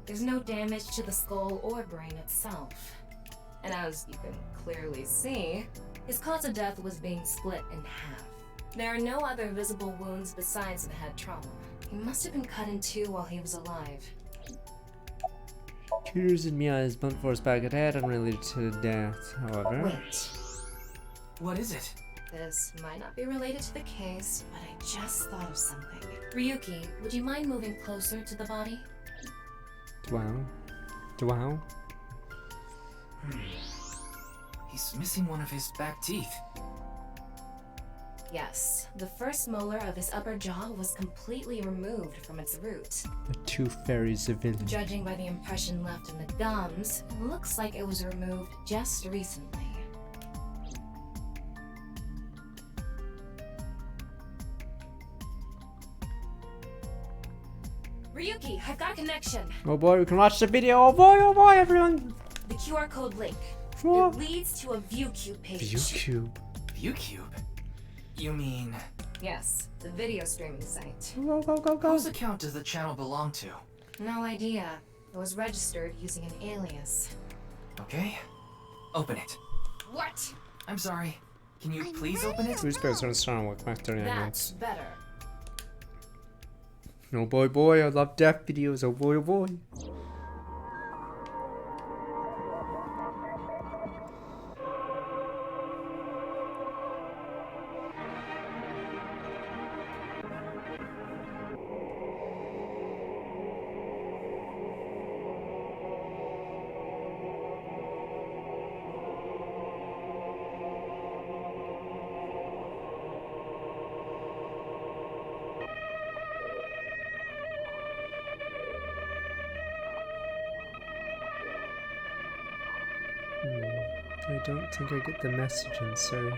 There's no damage to the skull or brain itself. And as you can clearly see, his cause of death was being split in half. There are no other visible wounds besides the head trauma. He must have been cut in two while he was alive. Tears in Mia's blunt force back at head unrelated to the death, however. Wait. What is it? This might not be related to the case, but I just thought of something. Ryuki, would you mind moving closer to the body? Wow. Wow. He's missing one of his back teeth. Yes, the first molar of his upper jaw was completely removed from its root. The two fairies of villain. Judging by the impression left in the gums, it looks like it was removed just recently. Ryuki, I've got a connection. Oh boy, we can watch the video. Oh boy, everyone. The QR code link. What? It leads to a ViewCube page. ViewCube. ViewCube? You mean... Yes, the video streaming site. Go, go, go, go. Whose account does the channel belong to? No idea. It was registered using an alias. Okay. Open it. What? I'm sorry. Can you please open it? Who's better than what That's better. Oh boy, I love death videos. Oh boy, oh boy. I don't think I get the messaging, sir.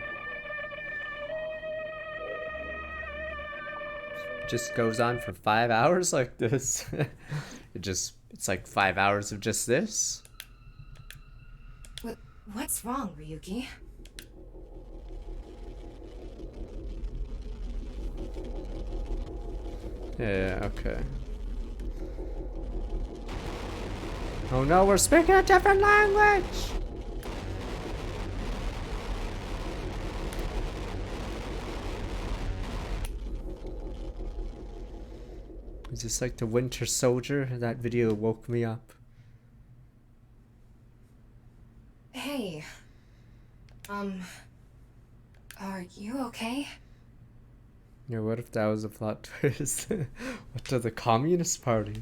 Just goes on for 5 hours like this. It's like 5 hours of just this. What's wrong, Ryuki? Yeah, okay. Oh no, we're speaking a different language! Is this like the Winter Soldier? That video woke me up. Hey. Are you okay? Yeah, what if that was a plot twist? What to the Communist Party?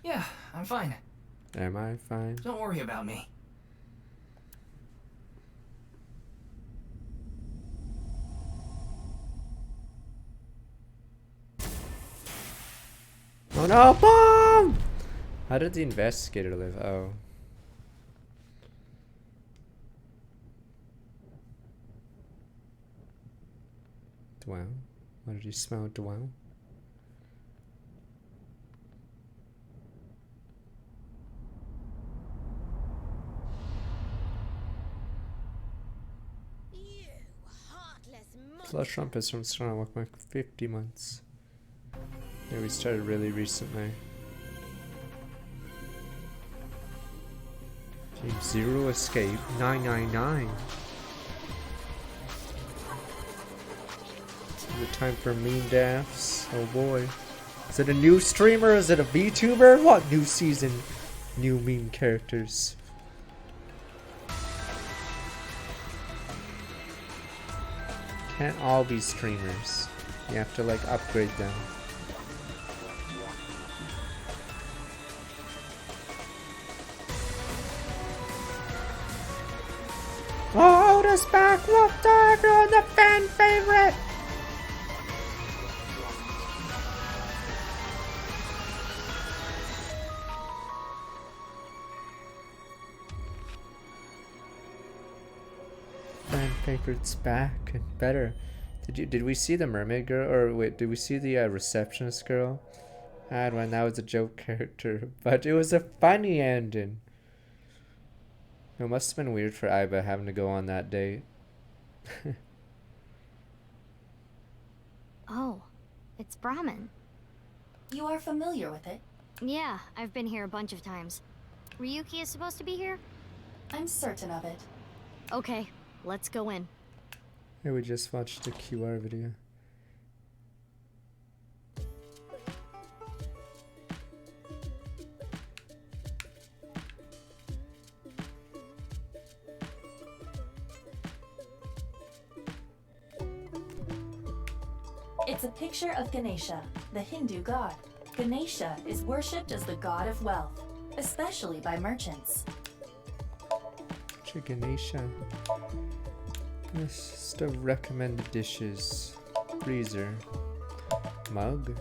Yeah, I'm fine. Am I fine? Don't worry about me. Oh no, bomb! How did the investigator live? Oh. Dwell? What did you smell? Dwell? Plush Rumpus from Strong Walk Mark 50 months. Yeah, we started really recently. Team Zero Escape 999. Is it time for meme deaths? Oh boy. Is it a new streamer? Is it a VTuber? What new season? New meme characters. Can't all be streamers. You have to like upgrade them. Oh, Otis back! What the everyone, the fan favorite! Fan favorite's back and better. Did we see the mermaid girl, or wait, did we see the receptionist girl? I had one that was a joke character, but it was a funny ending. It must have been weird for Aiba having to go on that date. Oh, it's Brahmin. You are familiar with it? Yeah, I've been here a bunch of times. Ryuki is supposed to be here? I'm certain of it. Okay, let's go in. Yeah, we just watched a QR video. It's a picture of Ganesha, the Hindu god. Ganesha is worshipped as the god of wealth, especially by merchants. Ganesha. List of recommended dishes. Freezer. Mug.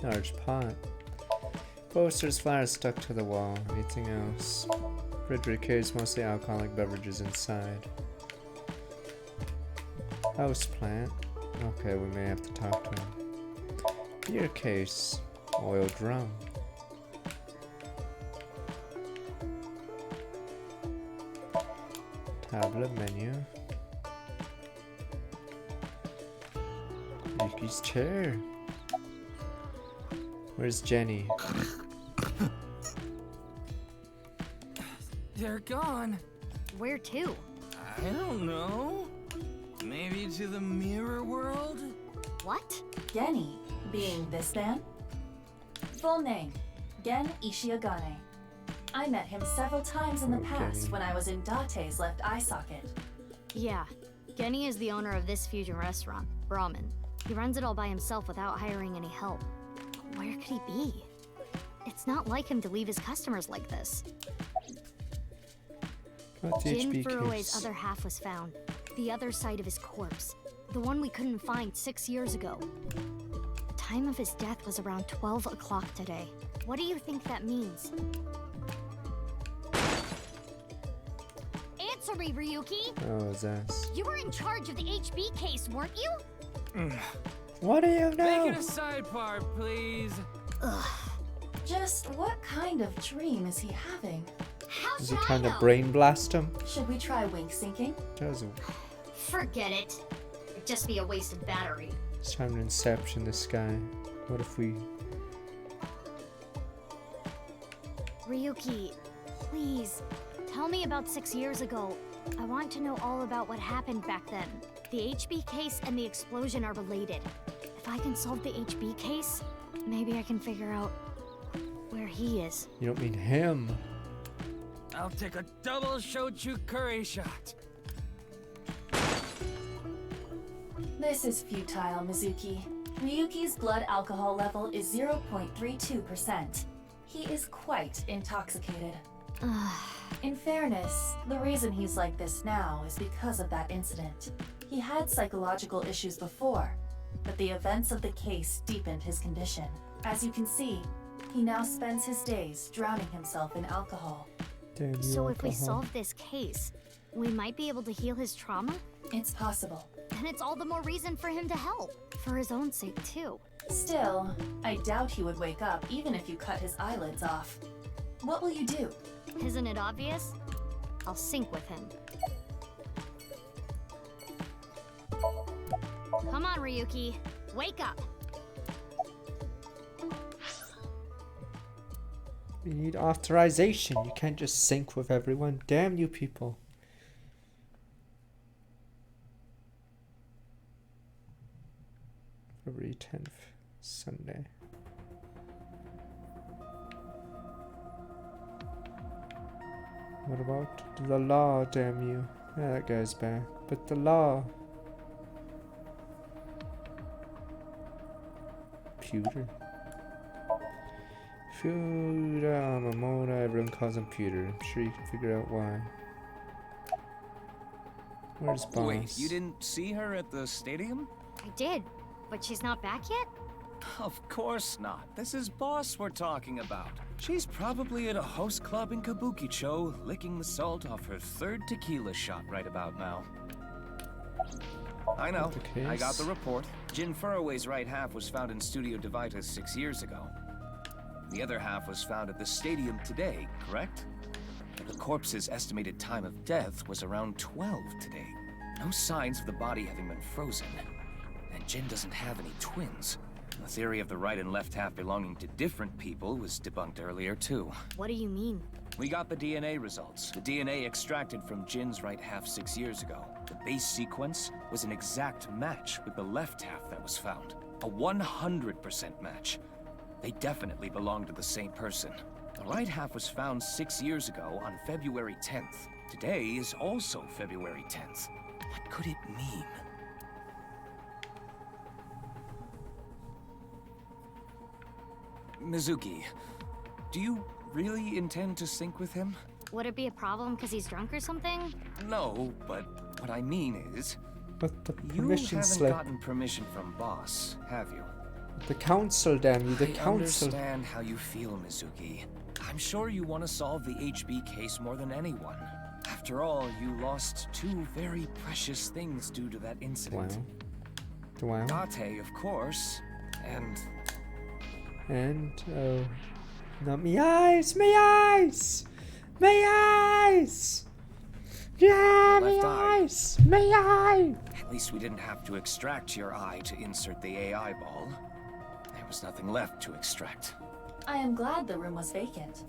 Large pot. Posters, flyers stuck to the wall. Anything else? Refrigerator carries mostly alcoholic beverages inside. House plant. Okay, we may have to talk to him. Beer case. Oil drum. Tablet menu. Yuki's chair. Where's Jenny? They're gone. Where to? I don't know. Maybe to the mirror world? What? Geni, being this man? Full name, Gen Ishiagane. I met him several times in the past when I was in Date's left eye socket. Yeah, Geni is the owner of this fusion restaurant, Brahmin. He runs it all by himself without hiring any help. Where could he be? It's not like him to leave his customers like this. Jin Furue's other half was found. The other side of his corpse. The one we couldn't find 6 years ago. The time of his death was around 12 o'clock today. What do you think that means? answer me, Ryuki. Oh, his ass. You were in charge of the HB case, weren't you? What do you know? Make it a sidebar, please. Ugh. Just what kind of dream is he having? How Is should he I trying to know? brain blast him? Should we try wink syncing? Doesn't. Forget it. It'd just be a waste of battery. It's time to inception this guy. What if we... Ryuki, please, tell me about 6 years ago. I want to know all about what happened back then. The HB case and the explosion are related. If I can solve the HB case, maybe I can figure out where he is. You don't mean him. I'll take a double shochu curry shot. This is futile, Mizuki. Ryuki's blood alcohol level is 0.32%. He is quite intoxicated. In fairness, the reason he's like this now is because of that incident. He had psychological issues before, but the events of the case deepened his condition. As you can see, he now spends his days drowning himself in alcohol. Damn you, So if we alcohol. solve this case, we might be able to heal his trauma? It's possible. And it's all the more reason for him to help. For his own sake, too. Still, I doubt he would wake up even if you cut his eyelids off. What will you do? Isn't it obvious? I'll sync with him. Come on, Ryuki. Wake up. You need authorization. You can't just sync with everyone. Damn you people. February 10th, Sunday. What about the law, damn you? Yeah, that guy's back. But the law. Pewter. Fuda, everyone calls him Pewter. I'm sure you can figure out why. Where's Boss? Wait, you didn't see her at the stadium? I did, but she's not back yet? Of course not. This is Boss we're talking about. She's probably at a host club in Kabukicho, licking the salt off her third tequila shot right about now. I know. I got the report. Jin Furroway's right half was found in Studio Devitas 6 years ago. The other half was found at the stadium today, correct? The corpse's estimated time of death was around 12 today. No signs of the body having been frozen. And Jin doesn't have any twins. The theory of the right and left half belonging to different people was debunked earlier, too. What do you mean? We got the DNA results. The DNA extracted from Jin's right half 6 years ago. The base sequence was an exact match with the left half that was found. A 100% match. They definitely belong to the same person. The right half was found 6 years ago on February 10th. Today is also February 10th. What could it mean? Mizuki, do you really intend to sync with him? Would it be a problem because he's drunk or something? No, but what I mean is... But the you permission haven't slip. gotten permission from Boss, have you? The council, damn you, the I council. understand how you feel, Mizuki. I'm sure you want to solve the HB case more than anyone. After all, you lost two very precious things due to that incident. Wow. Date, of course, and... And, oh. Not me eyes! Me eyes! Me eyes! Yeah, me Left eye. eyes! Me eye! At least we didn't have to extract your eye to insert the AI ball. There was nothing left to extract. I am glad the room was vacant.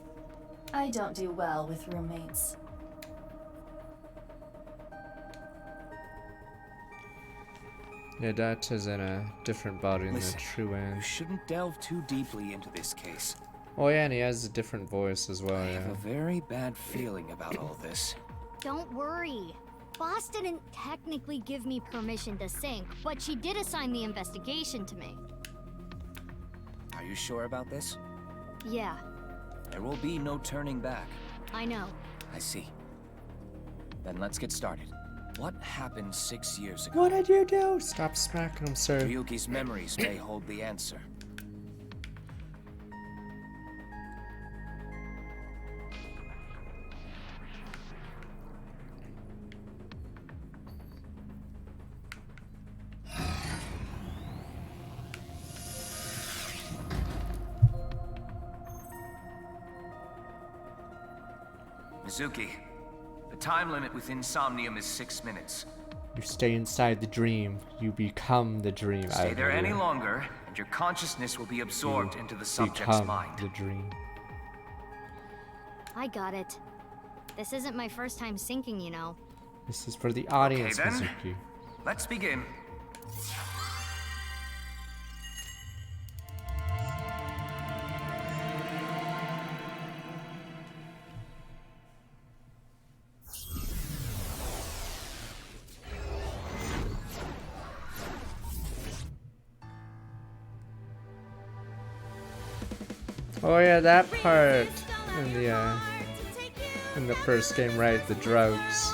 I don't do well with roommates. Yeah, that is in a different body than the Listen, true end. You shouldn't delve too deeply into this case. Oh yeah, and he has a different voice as well, I yeah. have a very bad feeling about all this. Don't worry. Boss didn't technically give me permission to sync, but she did assign the investigation to me. Are you sure about this? Yeah, There will be no turning back. I know. I see. Then let's get started. What happened 6 years ago? What did you do? Stop smacking him, sir. Ryuki's memories may hold the answer. Mizuki, the time limit within Somnium is 6 minutes. You stay inside the dream. You become the dream. Stay there any longer, and your consciousness will be absorbed into the subject's become mind. the dream. I got it. This isn't my first time sinking, you know. This is for the audience, Okay, then. Mizuki. Let's begin. Oh yeah, that part in the first game, right? The drugs.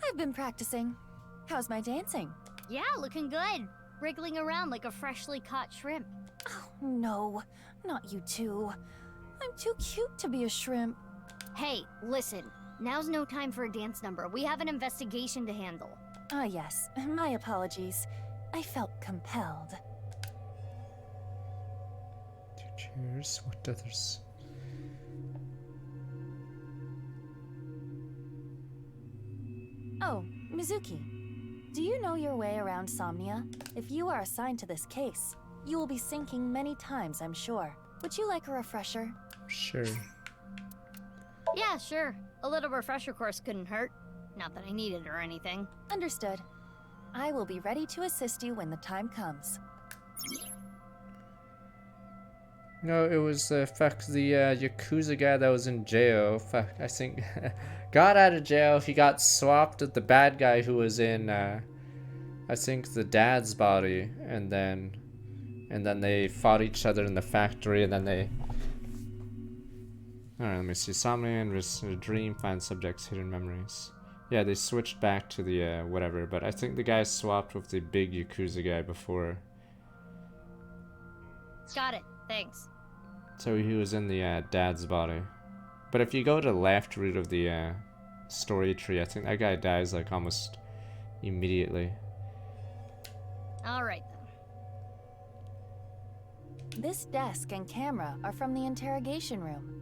I've been practicing. How's my dancing? Yeah, looking good. Wriggling around like a freshly caught shrimp. Oh, no. Not you two. I'm too cute to be a shrimp. Hey, listen. Now's no time for a dance number. We have an investigation to handle. Ah, yes. My apologies. I felt compelled. 2 chairs. What others? Oh, Mizuki. Do you know your way around Somnia? If you are assigned to this case, you will be sinking many times, I'm sure. Would you like a refresher? Sure. Yeah, sure. A little refresher course couldn't hurt. Not that I need it or anything. Understood. I will be ready to assist you when the time comes. No, it was fuck the Yakuza guy that was in jail. Fuck, I think got out of jail. He got swapped with the bad guy who was in I think the dad's body, and then they fought each other in the factory, and then they. Alright, let me see. Somnium was a dream, find subjects, hidden memories. Yeah, they switched back to the whatever, but I think the guy swapped with the big Yakuza guy before. Got it. Thanks. So he was in the dad's body. But if you go to the left route of the story tree, I think that guy dies like almost immediately. Alright then. This desk and camera are from the interrogation room.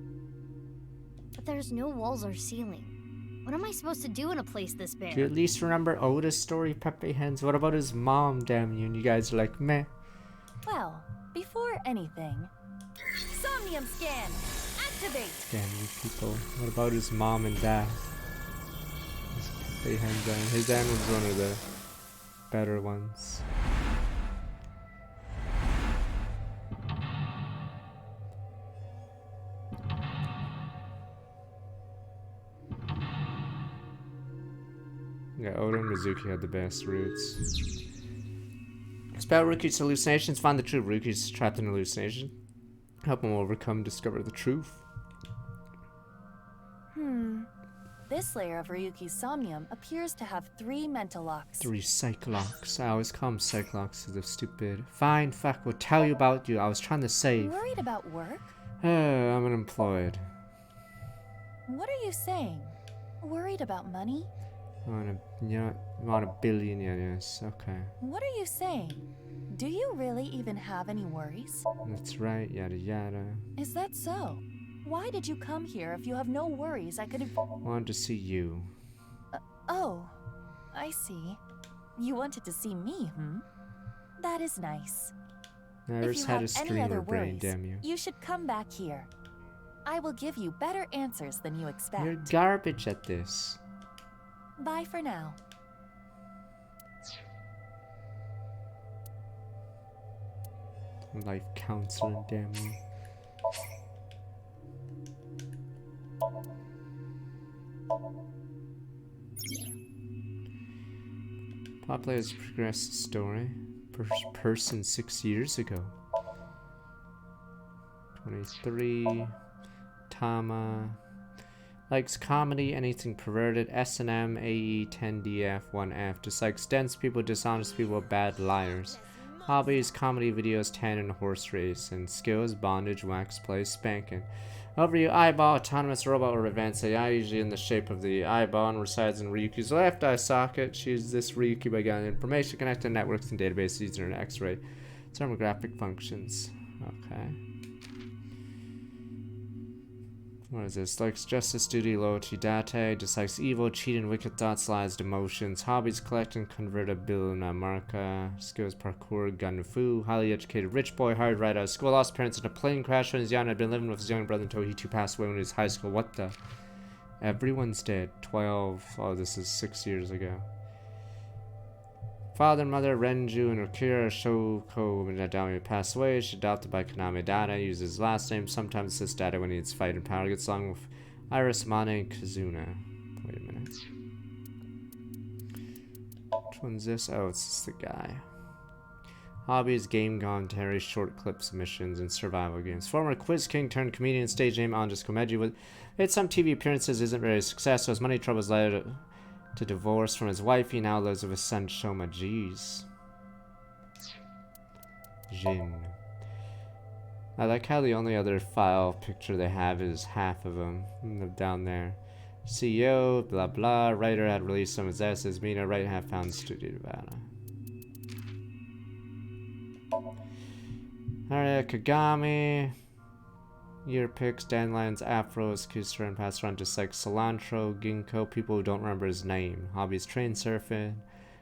But there's no walls or ceiling. What am I supposed to do in a place this big? Do you at least remember Oda's story, Pepe Hands? What about his mom, damn you? And you guys are like, meh. Well, before anything, Somnium scan! Activate! Damn you people. What about his mom and dad? Pepe Hands. His dad was one of the better ones. Yeah, Oda and Mizuki had the best roots. Spell Ruki's hallucinations. Find the truth. Ruki's trapped in hallucination. Help him overcome, discover the truth. This layer of Ryuki's Somnium appears to have 3 mental locks. 3 psych locks. I always call them psych locks because they're stupid. Fine, fuck, we'll tell you about you. I was trying to save. Worried about work? I'm unemployed. What are you saying? Worried about money? Want a billion, yes, okay. What are you saying? Do you really even have any worries? That's right, yada yada. Is that so? Why did you come here if you have no worries? I could have... Wanted to see you. Oh, I see. You wanted to see me, That is nice. I just had a streamer brain, damn you. You should come back here. I will give you better answers than you expect. You're garbage at this. Bye for now. Life counselor, damn you. Plot players progress the story. Person 6 years ago. 23. Tama. Likes comedy, anything perverted. S&M, AE, 10DF, 1F. Dislikes dense people, dishonest people, bad liars. Hobbies, comedy videos, 10 and horse race. And skills, bondage, wax play, spanking. Overview: eyeball, autonomous robot or advanced AI, usually in the shape of the eyeball, and resides in Ryuki's left eye socket. She uses this Ryuki by gathering information, connecting networks and databases using an X-ray thermographic functions. Okay. What is this? Likes justice, duty, loyalty, data. Dislikes evil, cheating, wicked thoughts, lies, emotions. Hobbies: collecting convertibility marca. Skills: parkour, gun fu. Highly educated, rich boy, hard right out of school. Lost parents in a plane crash when he was young. Had been living with his younger brother until he too passed away when he was high school. What the? Everyone's dead. 12. Oh, this is 6 years ago. Father and mother, Renju and Akira Shoko Minadami, passed away. She's adopted by Konami Data. Uses his last name. Sometimes says Data when he needs fight and power. Gets along with Iris, Mane, and Kazuna. Wait a minute. Which one's this? Oh, it's just the guy. Hobbies: game commentary, short clip submissions, and survival games. Former Quiz King turned comedian, stage name Andres Komeji. With some TV appearances, isn't very successful. His money troubles led to divorce from his wife. He now lives with his son Shoma. Jeez. Jin. I like how the only other file picture they have is half of him down there. CEO, blah blah. Writer had released some of his essays. Mina, right half found Studio Nevada. Alright, Kagami. Year picks, dandelions, afros, Kusra, and passed around just like cilantro, ginkgo. People who don't remember his name. Hobbies: train surfing,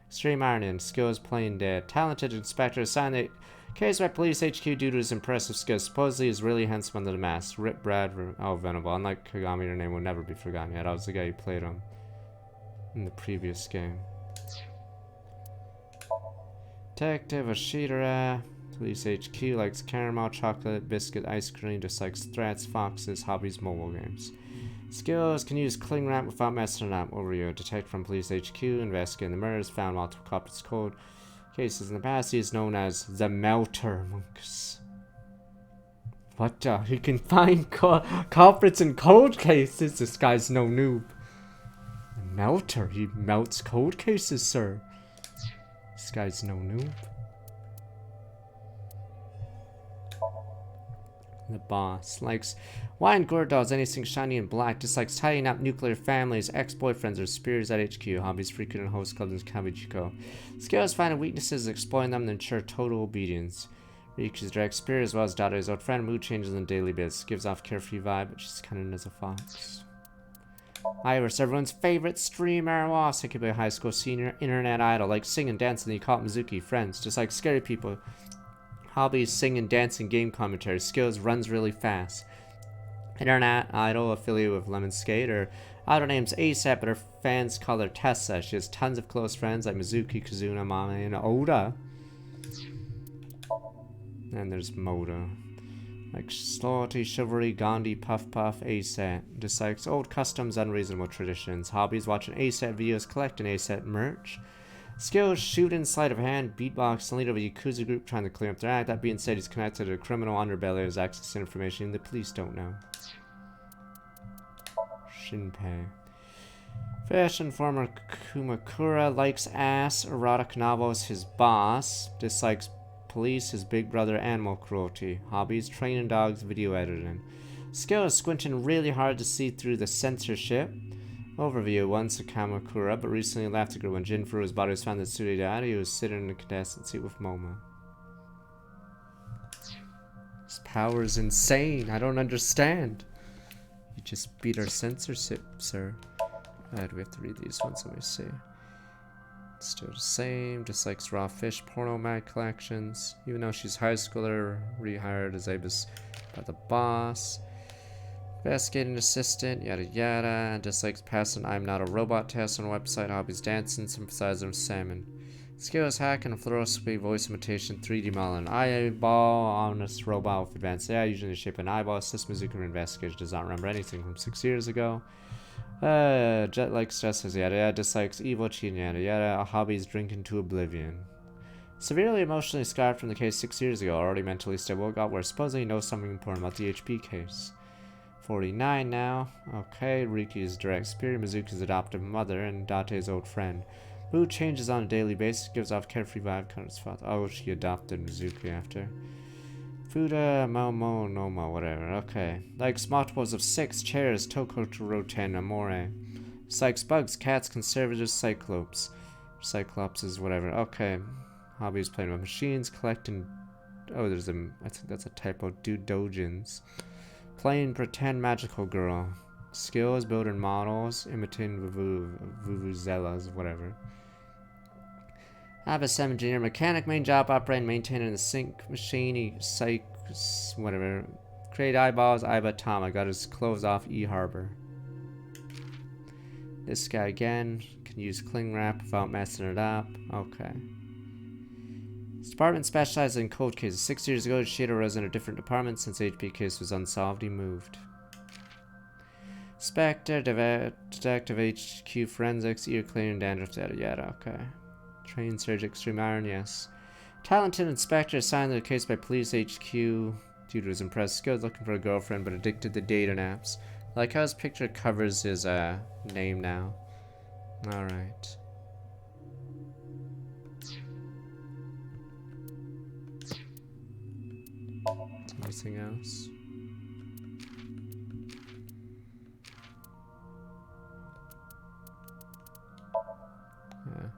extreme ironing, skills: playing dead. Talented inspector assigned that case by police HQ due to his impressive skills. Supposedly is really handsome under the mask. Rip Brad, oh Venable. Unlike Kagami, her name will never be forgotten yet. I was the guy who played him in the previous game. Detective Ashidara. Police HQ likes caramel, chocolate, biscuit, ice cream, dislikes threats, foxes, hobbies, mobile games. Skills: can use cling wrap without messing it up. Overview: detect from police HQ, investigating the murders, found multiple culprits, cold cases in the past. He is known as the Melter Monks. What the? He can find culprits in cold cases. This guy's no noob. The Melter, he melts cold cases, sir. This guy's no noob. The boss likes wine, gourd dolls, anything shiny and black. Dislikes tidying up nuclear families, ex-boyfriends, or spears at HQ. Hobbies: frequent and host clubs in Kabuchiko. Skills: finding weaknesses, exploiting them, and ensure total obedience. Ryuki's direct spirit as well as Dada's old friend. Mood changes on daily basis. Gives off carefree vibe, but she's cunning as a fox. Iris, everyone's favorite streamer. Wow, Sekibe high school senior, internet idol. Likes singing, dancing, he caught Mizuki. Friends: just like scary people. Hobbies: singing, dancing, game commentary. Skills: runs really fast. Internet idol, affiliate with Lemon Skate. Her idol name's ASAP, but her fans call her Tessa. She has tons of close friends like Mizuki, Kazuna, Mame, and Oda. And there's Moda. Like loyalty, chivalry, Gandhi, Puff Puff, ASAP. Dislikes old customs, unreasonable traditions. Hobbies: watching ASAP videos, collecting ASAP merch. Skills: shooting, sleight of hand, beatbox, and leader of a Yakuza group trying to clear up their act. That being said, he's connected to a criminal underbelly, has access to information the police don't know. Shinpei. Fashion: former Kumakura. Likes ass, erotic novels, his boss. Dislikes police, his big brother, animal cruelty. Hobbies: training dogs, video editing. Skills: squinting really hard to see through the censorship. Overview: once a Kamakura, but recently left the group when Jinfuru's body was found at Tsuridari. He was sitting in a contestant seat with Momo. His power is insane. I don't understand. You just beat our censorship, sir. Do we have to read these ones? Let me see. Still the same. Dislikes raw fish, porno mag collections. Even though she's high schooler, rehired as Abus by the boss. Investigating assistant, yada yada. Dislikes passing I'm not a robot test on a website. Hobbies: dancing, synthesizer, salmon. Skills: hacking, fluoroscopy, voice imitation, 3D modeling. Eyeball, honest robot with advanced AI, usually in the shape of an eyeball. Assist Mizuki investigation, does not remember anything from 6 years ago. Jet likes stresses, yada yada. Dislikes evil, cheating, yada yada. Hobbies: drinking to oblivion. Severely emotionally scarred from the case 6 years ago. Already mentally stable. Got where supposedly knows something important about the HP case. 49 now. Okay, Riki's direct spirit, Mizuki's adoptive mother, and Date's old friend. Mood changes on a daily basis, gives off carefree vibe, kind of father. Oh, she adopted Mizuki after. Fuda, Momo, Noma, whatever. Okay. Likes multiples of 6 chairs, Toko to Roten, Amore. Psychs bugs, cats, conservatives, cyclopes. Cyclops is whatever. Okay. Hobbies playing with machines, collecting. Oh, there's a. I think that's a typo. Do dojins. Playing pretend magical girl. Skills building models, imitating vuvuzelas, whatever. Have a 7 engineer mechanic, main job operating, maintaining the sync machine, psych, whatever. Create eyeballs, Iba Tom. I got his clothes off E Harbor. This guy again can use cling wrap without messing it up. Okay. This department specializes in cold cases. 6 years ago, Shida was in a different department. Since HP case was unsolved, he moved. Spectre, Detective HQ, Forensics, Ear Cleaning, Dandruff, yada yada, okay. Trained Surgeon, Extreme Iron, yes. Talented Inspector assigned to the case by Police HQ due to his impressive skills, looking for a girlfriend but addicted to data naps. I like how his picture covers his name now. Alright. Anything else? Yeah.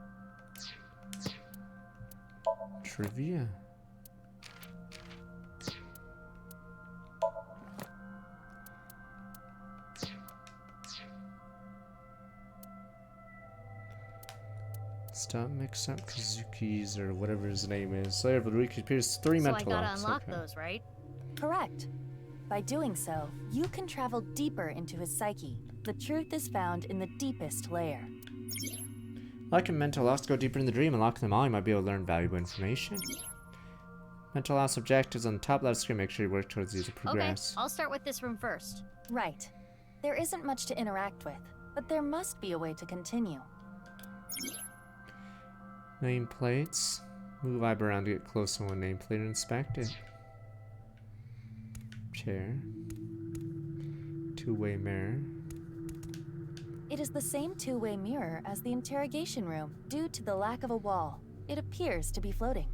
Trivia. Stop mix up Kazuki's or whatever his name is. Slayer of the Week appears 3 mental So I gotta locks. unlock Okay. those, right? Correct. By doing so, you can travel deeper into his psyche. The truth is found in the deepest layer. Locking mental locks, go deeper in the dream and lock them all. You might be able to learn valuable information. Mental loss objectives on the top left screen. Make sure you work towards these to progress. Okay, I'll start with this room first. Right. There isn't much to interact with, but there must be a way to continue. Nameplates. Move vibe around to get close to one nameplate and inspect it. Chair. Two-way mirror. It is the same two-way mirror as the interrogation room. Due to the lack of a wall, it appears to be floating.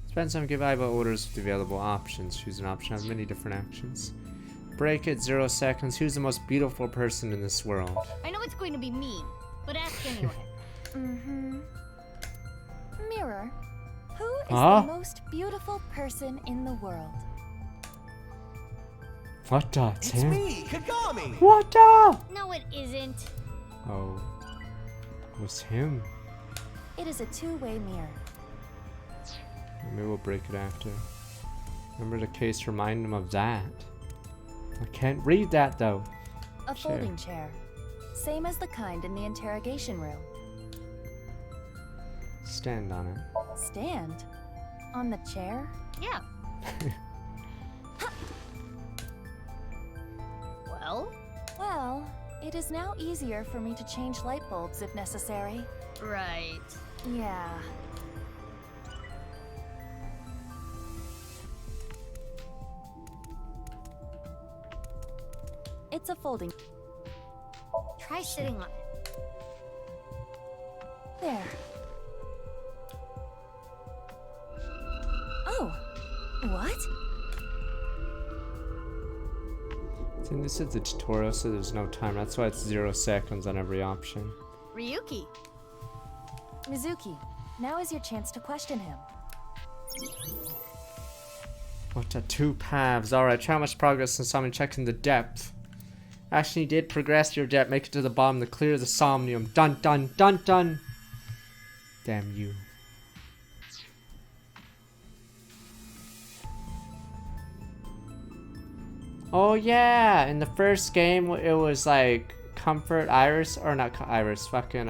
Spend some give Iba orders with available options. Choose an option, have many different actions. Break it, 0 seconds. Who's the most beautiful person in this world? I know it's going to be mean, but ask anyway. Mirror, who is Huh? the most beautiful person in the world? What the? It's Tim? me, Kagami! What the? No, it isn't. Oh. It was him. It is a two-way mirror. Maybe we'll break it after. Remember the case, remind him of that. I can't read that though. A folding chair. Same as the kind in the interrogation room. Stand on it. Stand? On the chair? Yeah. Well? Well, it is now easier for me to change light bulbs if necessary. Right. Yeah. It's a folding. Try sitting on it. There. Oh. What? See, this is the tutorial, so there's no time. That's why it's 0 seconds on every option. Ryuki. Mizuki, now is your chance to question him. What the 2 paths? Alright, try how much progress since Somnium checking the depth. Actually, you did progress your depth. Make it to the bottom to clear the Somnium. Dun dun dun dun. Damn you. Oh yeah, in the first game it was like comfort Iris, or not Iris, fucking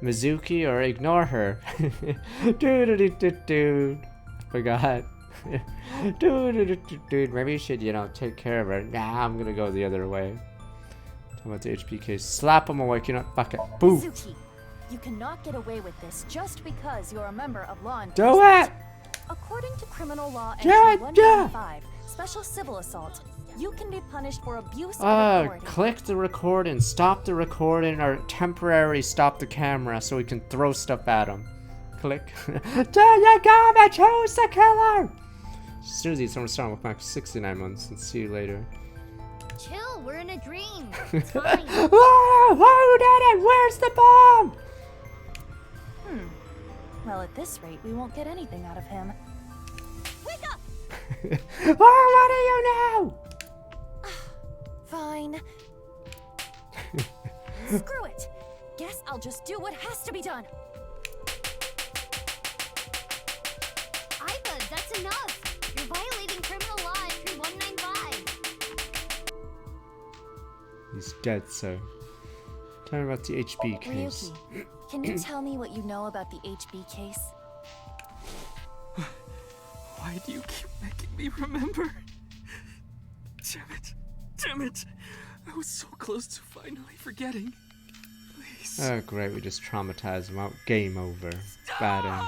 Mizuki, or ignore her. Dude. Forgot. Dude, maybe you should, you know, take care of her. Nah, I'm gonna go the other way. Talking about the HP case. Slap him awake, you know, fuck it. Boom. Mizuki, you cannot get away with this just because you're a member of law enforcement. Do it! According to criminal law entry Yeah. 195, special civil assault, you can be punished for abuse of authority. Click the recording, stop the recording, or temporarily stop the camera so we can throw stuff at him. Click. There you go, I chose the killer! As soon as he's summer star, look back 69 months and see you later. Chill, we're in a dream. It's fine. Who did it? Where's the bomb? Well, at this rate, we won't get anything out of him. Wake up! What do you know? Fine. Screw it. Guess I'll just do what has to be done. Iva, that's enough. You're violating criminal law entry 195. He's dead, sir. Tell me about the HB case. Ryuki, can you tell me what you know about the HB case? Why do you keep making me remember? Damn it. Damn it. I was so close to finally forgetting. Please. Oh, great. We just traumatized him out. Game over. Bad end.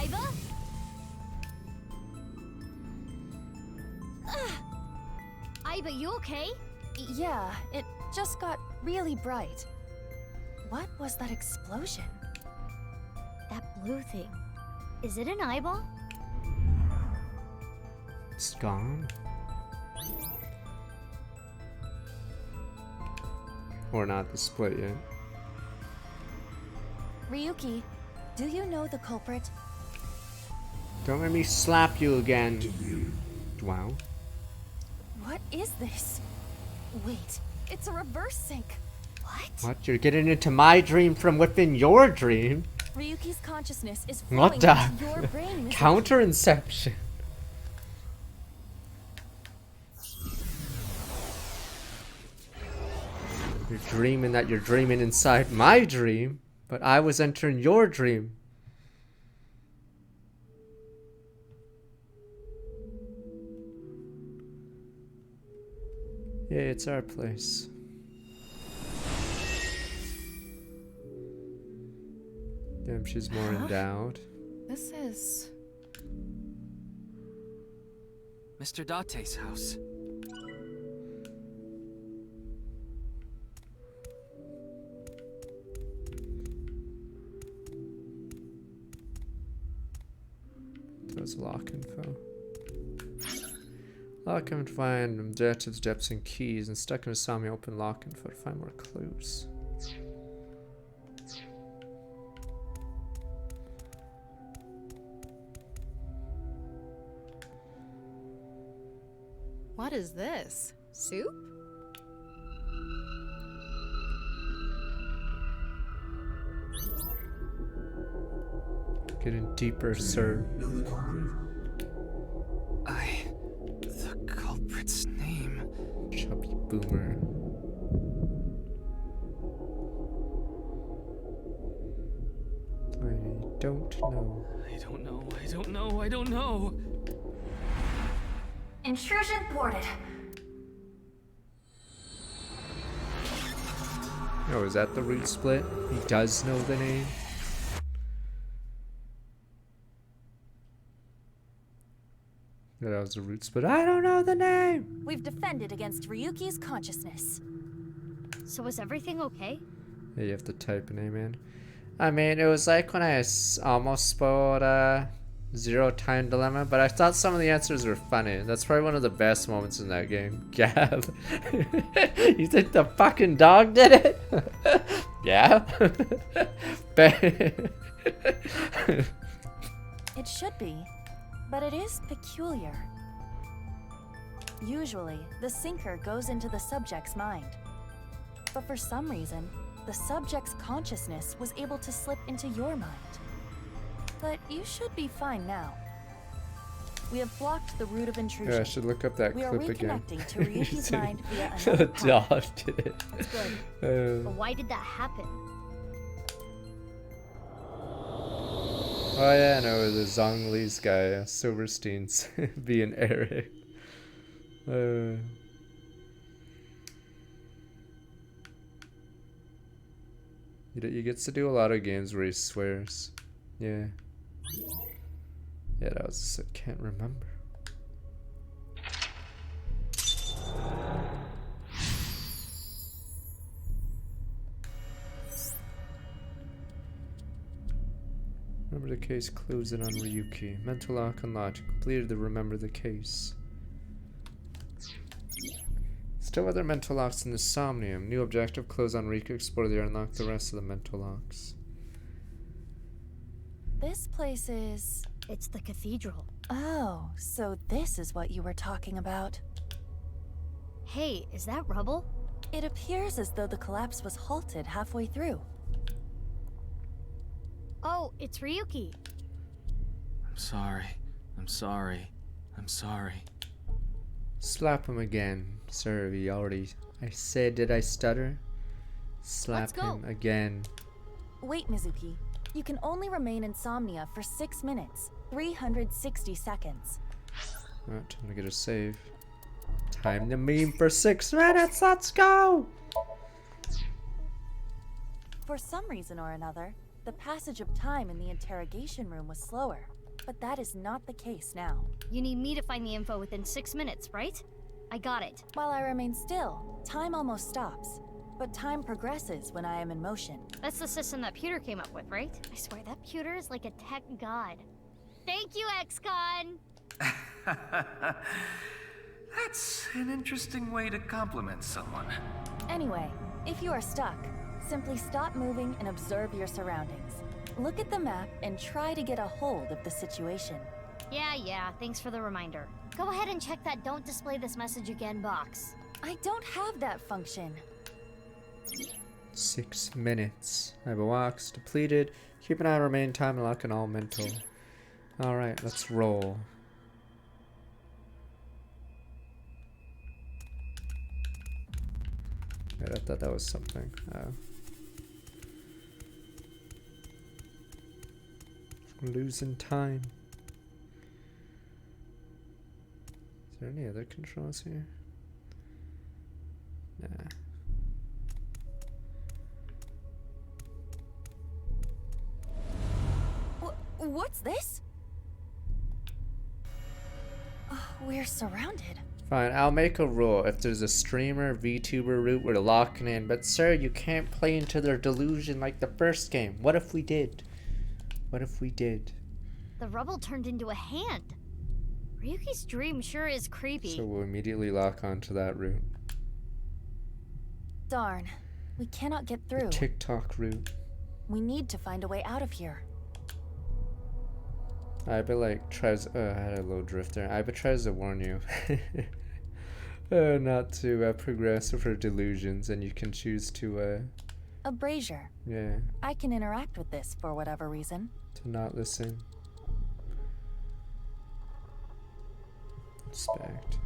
Iva? Iva, you okay? Yeah, it just got really bright. What was that explosion? That blue thing. Is it an eyeball? It's gone. Or not the split yet. Ryuki, do you know the culprit? Don't make me slap you again. Wow. What is this? Wait, it's a reverse sync. What? What? You're getting into my dream from within your dream? Ryuki's consciousness is What flowing the? into your brain, Mizuki. Counter inception. You're dreaming that you're dreaming inside my dream, but I was entering your dream. Yeah, it's our place. Damn, she's more endowed. This is... Mr. Date's house. There's lock info. Lock info to find objectives, depths, and keys, and stuck in a Somnium open lock info to find more clues. What is this? Soup? Getting deeper, sir. The culprit's name. Chubby boomer. I don't know. I don't know, I don't know, I don't know. Intrusion thwarted. Oh, is that the root split? He does know the name? Yeah, that was the root split. I don't know the name! We've defended against Ryuki's consciousness. So was everything okay? Yeah, you have to type a name in. I mean, it was like when I almost spoiled Zero Time Dilemma, but I thought some of the answers were funny. That's probably one of the best moments in that game. Gab. You think the fucking dog did it? Yeah. It should be, but it is peculiar. Usually, the sinker goes into the subject's mind. But for some reason, the subject's consciousness was able to slip into your mind. But you should be fine now. We have blocked the root of intrusion. Yeah, I should look up that we clip are again. reconnecting to Ryuki's mind via The another path. dog did it. It's good. But why did that happen? Oh yeah, no, the Zhongli's guy, Silverstein's being Eric. He gets to do a lot of games where he swears. Yeah. Yeah, that was, I can't remember. Remember the case, close it on Ryuki. Mental lock unlocked. Completed the remember the case. Still other mental locks in the Somnium. New objective, close on Ryuki, explore the unlock the rest of the mental locks. This place is... It's the cathedral. Oh, so this is what you were talking about. Hey, is that rubble? It appears as though the collapse was halted halfway through. Oh, it's Ryuki. I'm sorry. I'm sorry. I'm sorry. Slap him again. Sir, we already... I said, did I stutter? Slap him again. Wait, Mizuki. You can only remain insomnia for 6 minutes, 360 seconds. Alright, time to get a save. Time to meme for 6 minutes, let's go! For some reason or another, the passage of time in the interrogation room was slower. But that is not the case now. You need me to find the info within 6 minutes, right? I got it. While I remain still, time almost stops. But time progresses when I am in motion. That's the system that Pewter came up with, right? I swear that Pewter is like a tech god. Thank you, XCon! That's an interesting way to compliment someone. Anyway, if you are stuck, simply stop moving and observe your surroundings. Look at the map and try to get a hold of the situation. Yeah, thanks for the reminder. Go ahead and check that don't display this message again box. I don't have that function. 6 minutes. I have a walks depleted. Keep an eye on remaining time and lock in all mental. Alright, let's roll. Right, I thought that was something. Losing time. Is there any other controls here? Nah. What's this? We're surrounded. Fine, I'll make a rule. If there's a streamer, VTuber route, we're locking in. But sir, you can't play into their delusion like the first game. What if we did? What if we did? The rubble turned into a hand. Ryuki's dream sure is creepy. So we'll immediately lock onto that route. Darn. We cannot get through. The TikTok route. We need to find a way out of here. Iba like tries. I had a low drift there. Iba tries to warn you not to progress with her delusions, and you can choose to. A brazier. Yeah. I can interact with this for whatever reason. To not listen. Inspect.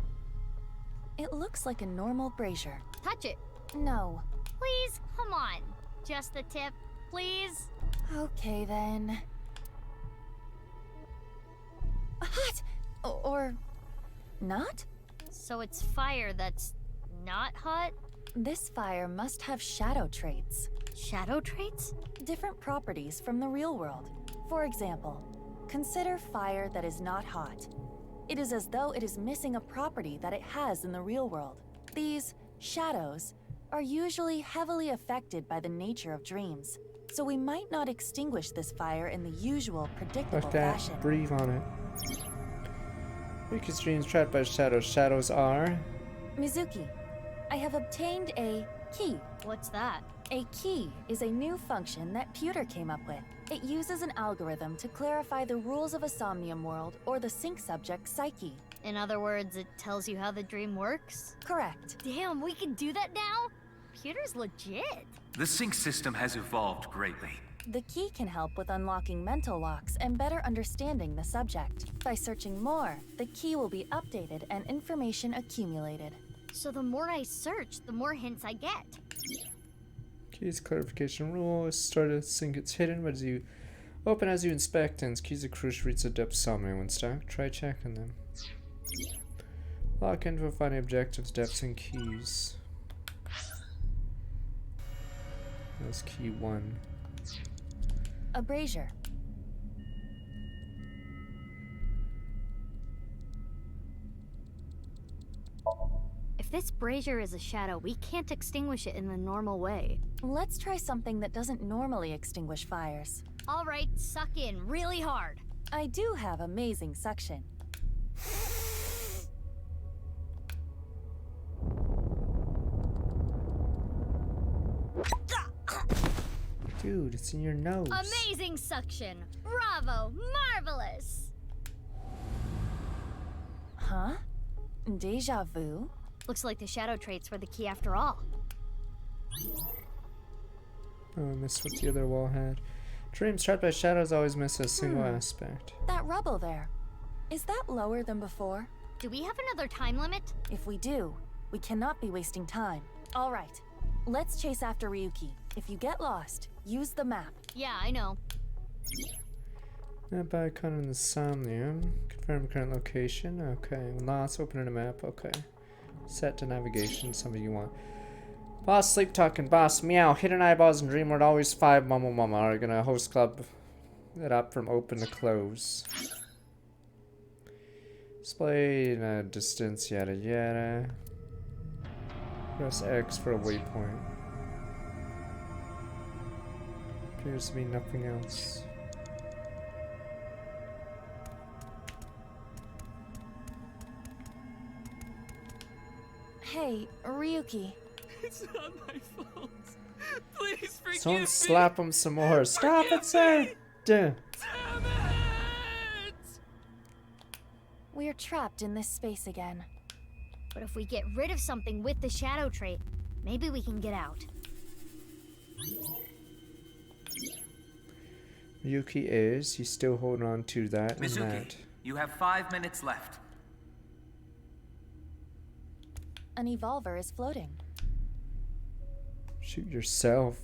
It looks like a normal brazier. Touch it. No. Please, come on. Just the tip, please. Okay then. Hot! Or not? So it's fire that's not hot? This fire must have shadow traits. Shadow traits? Different properties from the real world. For example, consider fire that is not hot. It is as though it is missing a property that it has in the real world. These shadows are usually heavily affected by the nature of dreams, so we might not extinguish this fire in the usual predictable fashion. Breathe on it. Ryuki's dreams trapped by shadows. Shadows are... Mizuki, I have obtained a key. What's that? A key is a new function that Pewter came up with. It uses an algorithm to clarify the rules of a Somnium world or the sync subject's psyche. In other words, it tells you how the dream works? Correct. Damn, we can do that now? Pewter's legit. The sync system has evolved greatly. The key can help with unlocking mental locks and better understanding the subject. By searching more, the key will be updated and information accumulated. So the more I search, the more hints I get. Keys clarification rule is started sync it's hidden, but as you open as you inspect, and keys are crucial reads the depth Somnium when stacked. Try checking them. Lock info, finding objectives, depths, and keys. That's key 1. A brazier. If this brazier is a shadow, we can't extinguish it in the normal way. Let's try something that doesn't normally extinguish fires. All right, suck in really hard. I do have amazing suction. Dude, it's in your nose. Amazing suction. Bravo. Marvelous. Huh? Deja vu? Looks like the shadow traits were the key after all. Oh, I missed what the other wall had. Dreams trapped by shadows always miss a single aspect. That rubble there. Is that lower than before? Do we have another time limit? If we do, we cannot be wasting time. All right, let's chase after Ryuki. If you get lost, use the map. Yeah, I know. Map icon in the Somnium. Confirm current location. Okay. Lost. Open in a map. Okay. Set to navigation. Something you want. Boss sleep talking. Boss meow. Hidden eyeballs and dream word always 5. Mama are gonna host club it up from open to close. Display distance. Yada yada. Press X for a waypoint. Appears to be nothing else. Hey, Ryuki. It's not my fault. Please forgive Someone me. slap him some more. Stop it, sir! Duh. Damn it! We're trapped in this space again. But if we get rid of something with the shadow trait, maybe we can get out. Ryuki is. He's still holding on to that and Mizuki, that. you have 5 minutes left. An evolver is floating. Shoot yourself.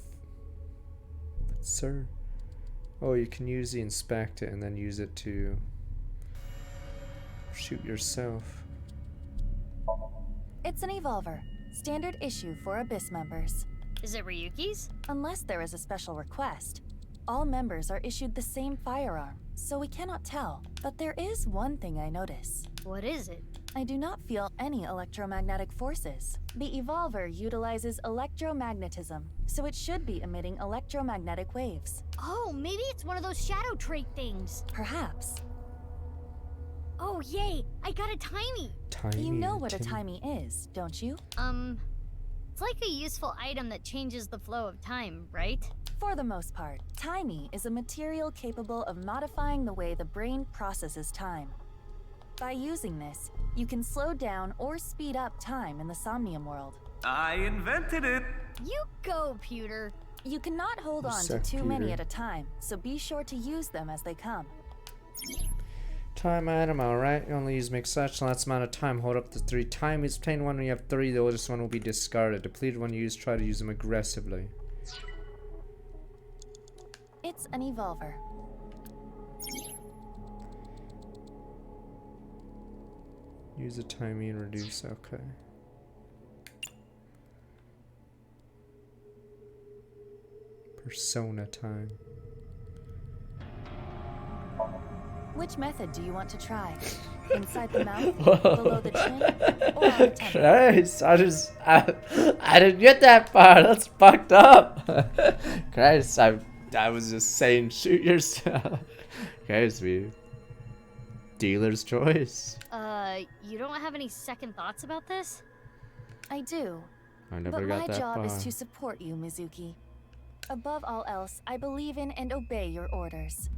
But sir. Oh, you can use the inspect it and then use it to shoot yourself. It's an evolver. Standard issue for Abyss members. Is it Ryuki's? Unless there is a special request. All members are issued the same firearm, so we cannot tell. But there is one thing I notice. What is it? I do not feel any electromagnetic forces. The evolver utilizes electromagnetism, so it should be emitting electromagnetic waves. Oh, maybe it's one of those shadow trait things. Perhaps. Oh, yay! I got a timey! You know what a timey is, don't you? It's like a useful item that changes the flow of time, right? For the most part, timey is a material capable of modifying the way the brain processes time. By using this, you can slow down or speed up time in the Somnium world. I invented it! You go, Pewter. You cannot hold on to too many at a time, so be sure to use them as they come. Time item, alright. You only use make such last amount of time. Hold up to 3 times. Obtain one when you have 3. The oldest one will be discarded. Depleted one you use, try to use them aggressively. It's an evolver. Use a timing and reduce, okay. Persona time. Which method do you want to try? Inside the mouth, below the chin, or on the temple? Christ, I didn't get that far. That's fucked up. Christ, I was just saying shoot yourself. Christ, we dealer's choice. You don't have any second thoughts about this? I do. I never but got my that job far. is to support you, Mizuki. Above all else, I believe in and obey your orders.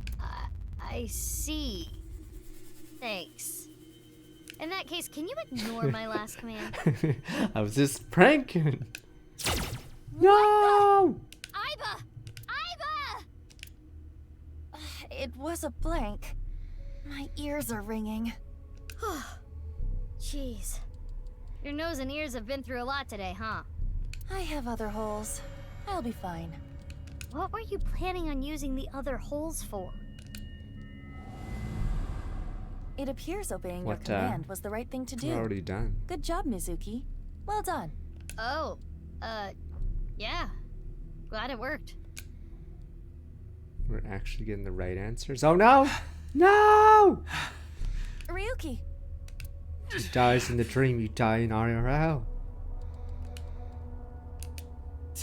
I see. Thanks. In that case, can you ignore my last command? I was just pranking. No! Aiba! Aiba! It was a blank. My ears are ringing. Jeez. Your nose and ears have been through a lot today, huh? I have other holes. I'll be fine. What were you planning on using the other holes for? It appears obeying your command was the right thing to do. Already done. Good job, Mizuki. Well done. Oh, yeah. Glad it worked. We're actually getting the right answers. Oh no! No! Ryuki! He dies in the dream, you die in IRL.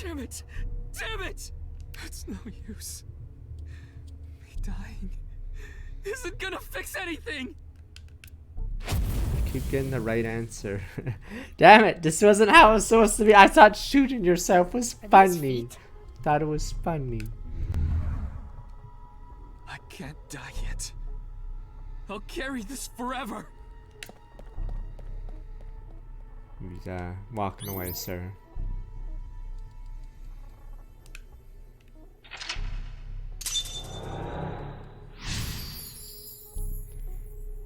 Damn it! Damn it! It's no use. dying isn't gonna fix anything. I keep getting the right answer. Damn it, this wasn't how it was supposed to be. I thought shooting yourself was funny. Thought it was funny. I can't die yet. I'll carry this forever. He's walking away, sir.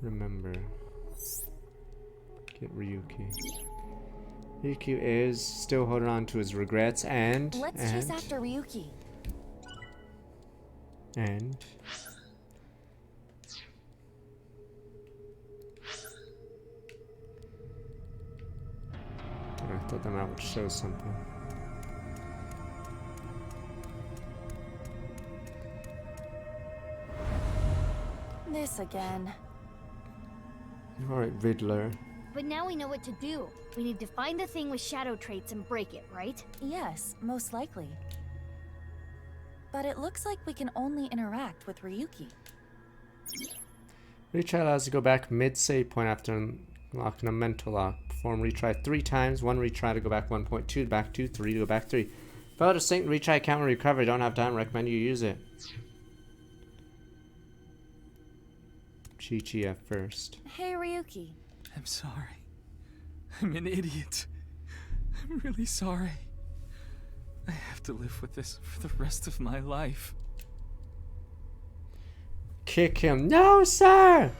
Remember, get Ryuki. Ryuki is still holding on to his regrets and Let's chase after Ryuki. And I thought that map would show something. This again. Alright, Riddler. But now we know what to do. We need to find the thing with shadow traits and break it, right? Yes, most likely. But it looks like we can only interact with Ryuki. Retry allows you to go back mid-save point after unlocking a mental lock. Perform retry 3 times. 1 retry to go back 1.2, back 2, 3 to go back 3. Fail to sync retry count and recover. Don't have time. Recommend you use it. Chi-Chi at first. Hey, Ryuki. I'm sorry. I'm an idiot. I'm really sorry. I have to live with this for the rest of my life. Kick him. No, sir!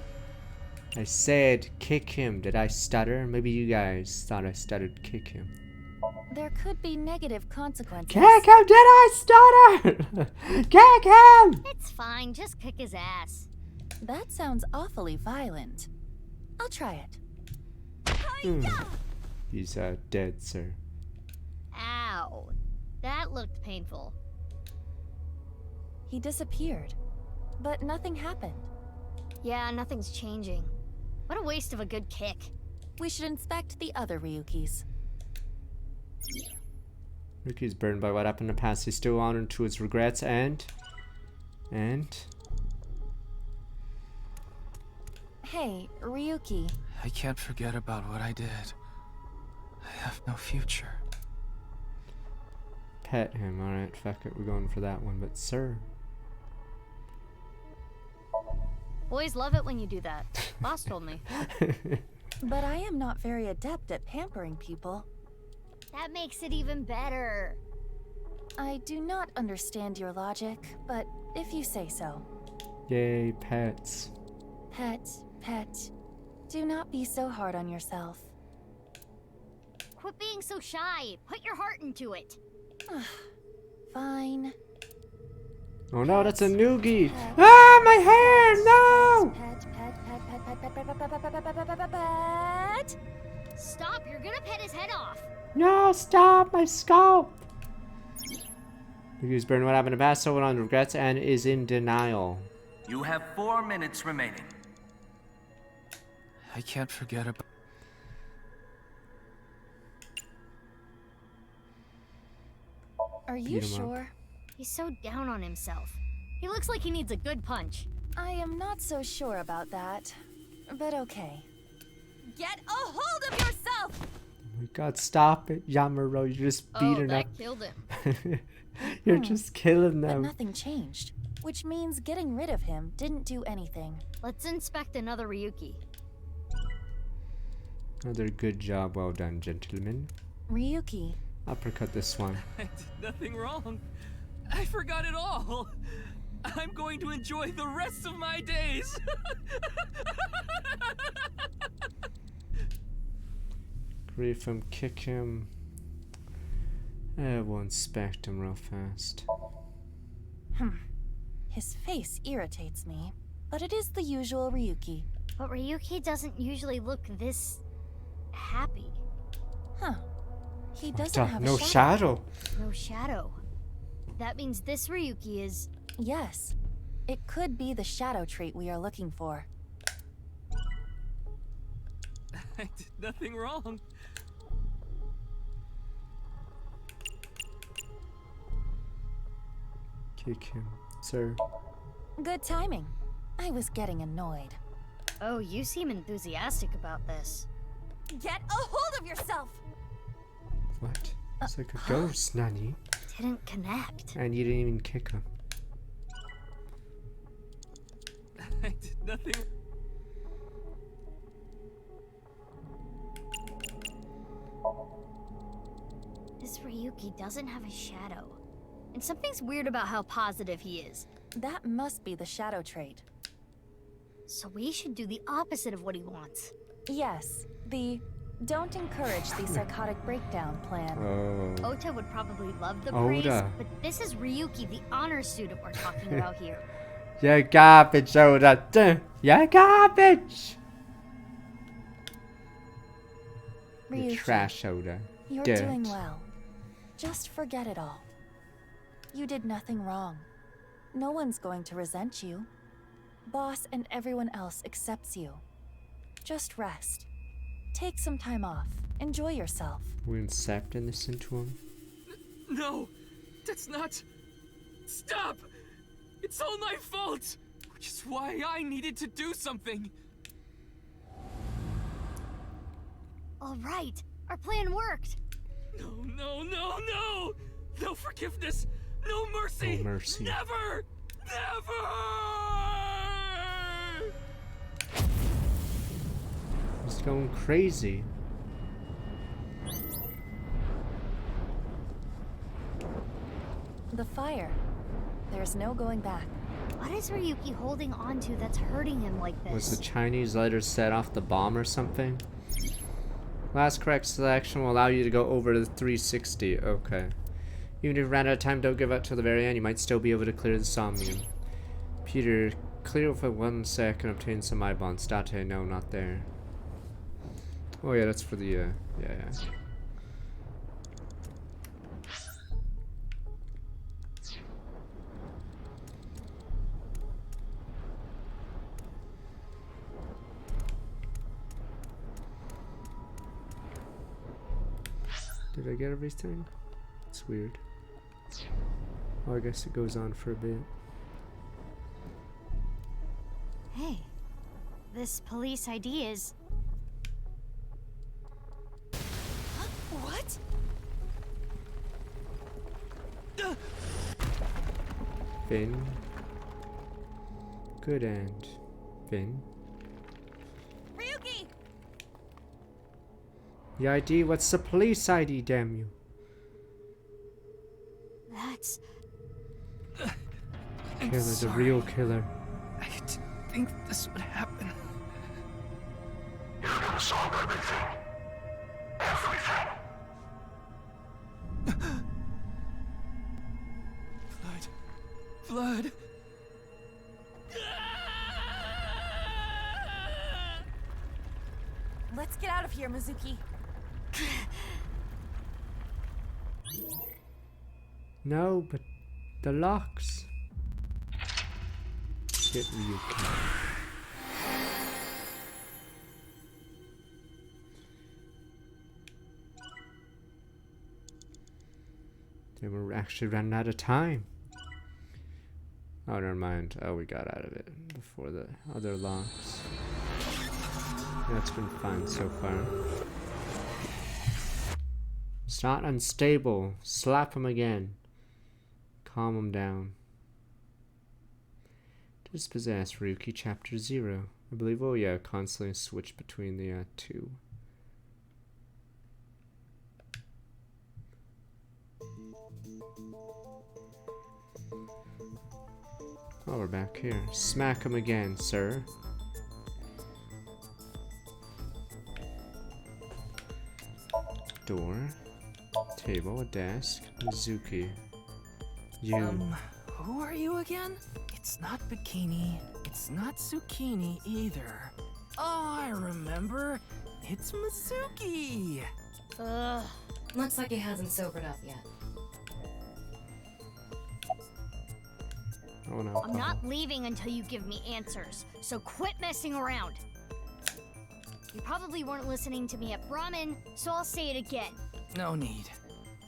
I said kick him. Did I stutter? Maybe you guys thought I stuttered. Kick him. There could be negative consequences. Kick him! Did I stutter? Kick him! It's fine. Just kick his ass. That sounds awfully violent. I'll try it. He's dead, sir. Ow. That looked painful. He disappeared, but nothing happened. Yeah, nothing's changing. What a waste of a good kick. We should inspect the other Ryukis. Ryuki's burned by what happened in the past. He's still on to his regrets and... Hey, Ryuki. I can't forget about what I did. I have no future. Pet him. Alright, fuck it. We're going for that one. But sir... Boys love it when you do that. Boss told me. But I am not very adept at pampering people. That makes it even better. I do not understand your logic, but if you say so. Yay, pets. Pet. Do not be so hard on yourself. Quit being so shy. Put your heart into it. Fine. Oh no, that's a noogie. Ah, my hair! No! Pet. Stop, you're gonna pet his head off. No, stop, my scalp! Ryuki's burned what happened in the past, so on regrets and is in denial. You have 4 minutes remaining. I can't forget about... Are you sure? He's so down on himself. He looks like he needs a good punch. I am not so sure about that, but okay. Get a hold of yourself! Oh my god, stop it, Yamaro. You're just beating that up. killed him. You're just killing But them. nothing changed, which means getting rid of him didn't do anything. Let's inspect another Ryuki. Another good job. Well done, gentlemen. Ryuki. Uppercut this one. I did nothing wrong. I forgot it all. I'm going to enjoy the rest of my days. Grief him, kick him. We'll inspect him real fast. His face irritates me, but it is the usual Ryuki. But Ryuki doesn't usually look this happy. Huh. He doesn't have no a shadow. shadow. No shadow. That means this Ryuki is... Yes. It could be the shadow trait we are looking for. I did nothing wrong. Kick him, sir. Good timing. I was getting annoyed. Oh, you seem enthusiastic about this. Get a hold of yourself! What? It's like a ghost, Nani. Didn't connect. And you didn't even kick him. I did nothing. This Ryuki doesn't have a shadow. And something's weird about how positive he is. That must be the shadow trait. So we should do the opposite of what he wants. Yes, the don't encourage the psychotic breakdown plan. Oh. Ota would probably love the Oda. praise, but this is Ryuki, the honor student we're talking about here. You're garbage, Oda. You're garbage. You're Ryuki, trash, Oda. You're Dirt. doing well. Just forget it all. You did nothing wrong. No one's going to resent you. Boss and everyone else accepts you. Just rest. Take some time off. Enjoy yourself. We're incepting this into him. No, that's not. Stop! It's all my fault! Which is why I needed to do something. All right, our plan worked. No, no, no, no! No forgiveness! No mercy! No mercy. Never! Never! He's going crazy. The fire. There's no going back. What is Ryuki holding on to that's hurting him like this? Was the Chinese letter set off the bomb or something? Last correct selection will allow you to go over the 360. Okay. Even if you ran out of time, don't give up till the very end. You might still be able to clear the Somnium. Peter, clear for 1 sec and obtain some eye bonds. Date, no, not there. Oh yeah, that's for the, yeah. Did I get everything? It's weird. Oh, I guess it goes on for a bit. Hey, this police ID is... What? Finn. Good end. Finn. Ryuki! The ID? What's the police ID, damn you? That's... Killer, the real killer. I didn't think this would happen. You're gonna solve everything. Everything. Blood. Let's get out of here, Mizuki. No, but the locks. Get Ryuki. Then we're actually running out of time. Oh, never mind. Oh, we got out of it before the other locks. That's been fine so far. It's not unstable. Slap him again. Calm him down. Dispossess Ryuki Chapter 0. I believe, oh yeah, constantly switch between the two. Oh, we're back here. Smack him again, sir. Door. Table, a desk. Mizuki. You. Who are you again? It's not Bikini. It's not Zucchini either. Oh, I remember. It's Mizuki. Ugh. Looks like he hasn't sobered up yet. Oh no. I'm not leaving until you give me answers, so quit messing around. You probably weren't listening to me at Brahmin, so I'll say it again. No need.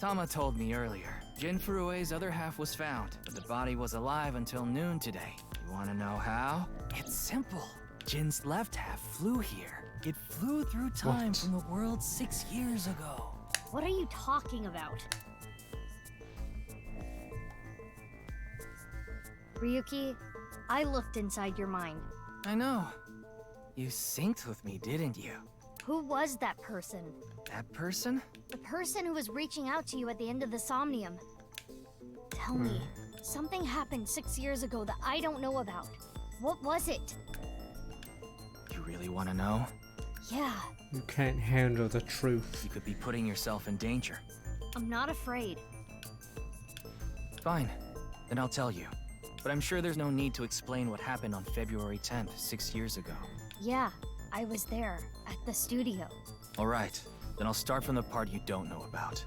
Tama told me earlier. Jin Furue's other half was found, but the body was alive until noon today. You Want to know how? It's simple. Jin's left half flew here. It flew through time from the world 6 years ago. What are you talking about? Ryuki, I looked inside your mind. I know. You synced with me, didn't you? Who was that person? That person? The person who was reaching out to you at the end of the Somnium. Tell me, something happened 6 years ago that I don't know about. What was it? You really want to know? Yeah. You can't handle the truth. You could be putting yourself in danger. I'm not afraid. Fine. Then I'll tell you. But I'm sure there's no need to explain what happened on February 10th, 6 years ago. Yeah, I was there, at the studio. Alright, then I'll start from the part you don't know about.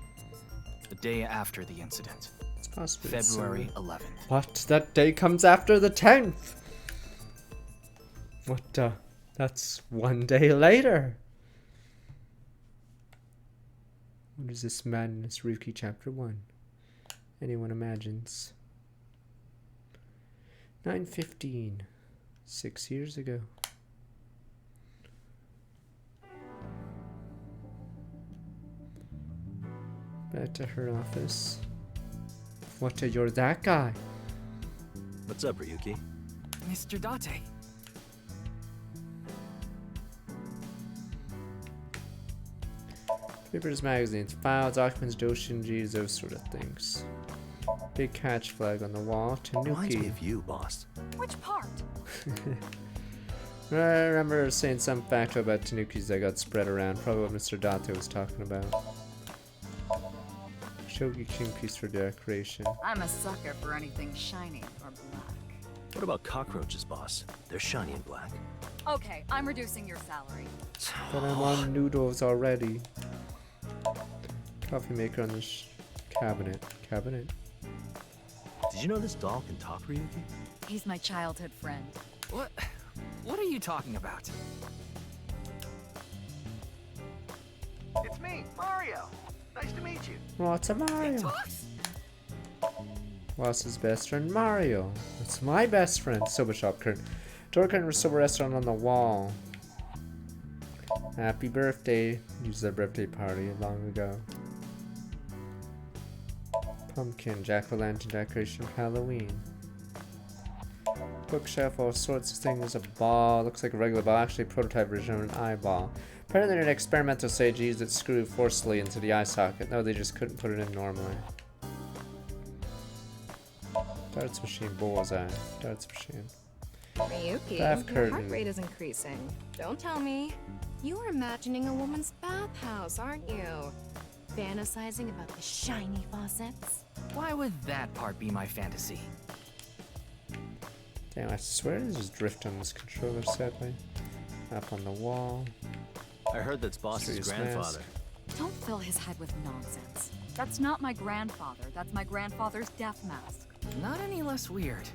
The day after the incident. It's possible. February 11th. What? That day comes after the 10th! What, that's 1 day later! What is this madness? Ryuki Chapter 1. Anyone imagines? 9:15. 6 years ago. Back to her office. What, you're that guy? What's up, Ryuki? Mr. Date. Papers, magazines, files, documents, doujinshis, those sort of things. Big catch flag on the wall. Reminds me Tanuki. of you, boss. Which part? I remember saying some facto about Tanukis that got spread around. Probably what Mr. Date was talking about. Shogi King piece for decoration. I'm a sucker for anything shiny or black. What about cockroaches, boss? They're shiny and black. Okay, I'm reducing your salary. But I'm on noodles already. Coffee maker on the cabinet. Cabinet? Did you know this doll can talk, Ryuki? He's my childhood friend. What? What are you talking about? It's me, Mario. Nice to meet you. What's a Mario? It talks? Ross's best friend Mario. It's my best friend. Soba shop curtain. Door curtain for soba restaurant on the wall. Happy birthday. Used their birthday party long ago. Pumpkin, jack-o'-lantern decoration for Halloween. Bookshelf, all sorts of things. A ball, looks like a regular ball, actually a prototype version of an eyeball. Apparently in an experimental stage used it screwed forcefully into the eye socket. No, they just couldn't put it in normally. Darts machine, bullseye. Darts machine. Ryuki, Bath your heart curtain. rate is increasing. Don't tell me. You are imagining a woman's bathhouse, aren't you? Fantasizing about the shiny faucets? Why would that part be my fantasy? Damn, I swear there's just drift on this controller, sadly. Up on the wall. I heard that's boss's Serious grandfather. mask. Don't fill his head with nonsense. That's not my grandfather. That's my grandfather's death mask. Not any less weird.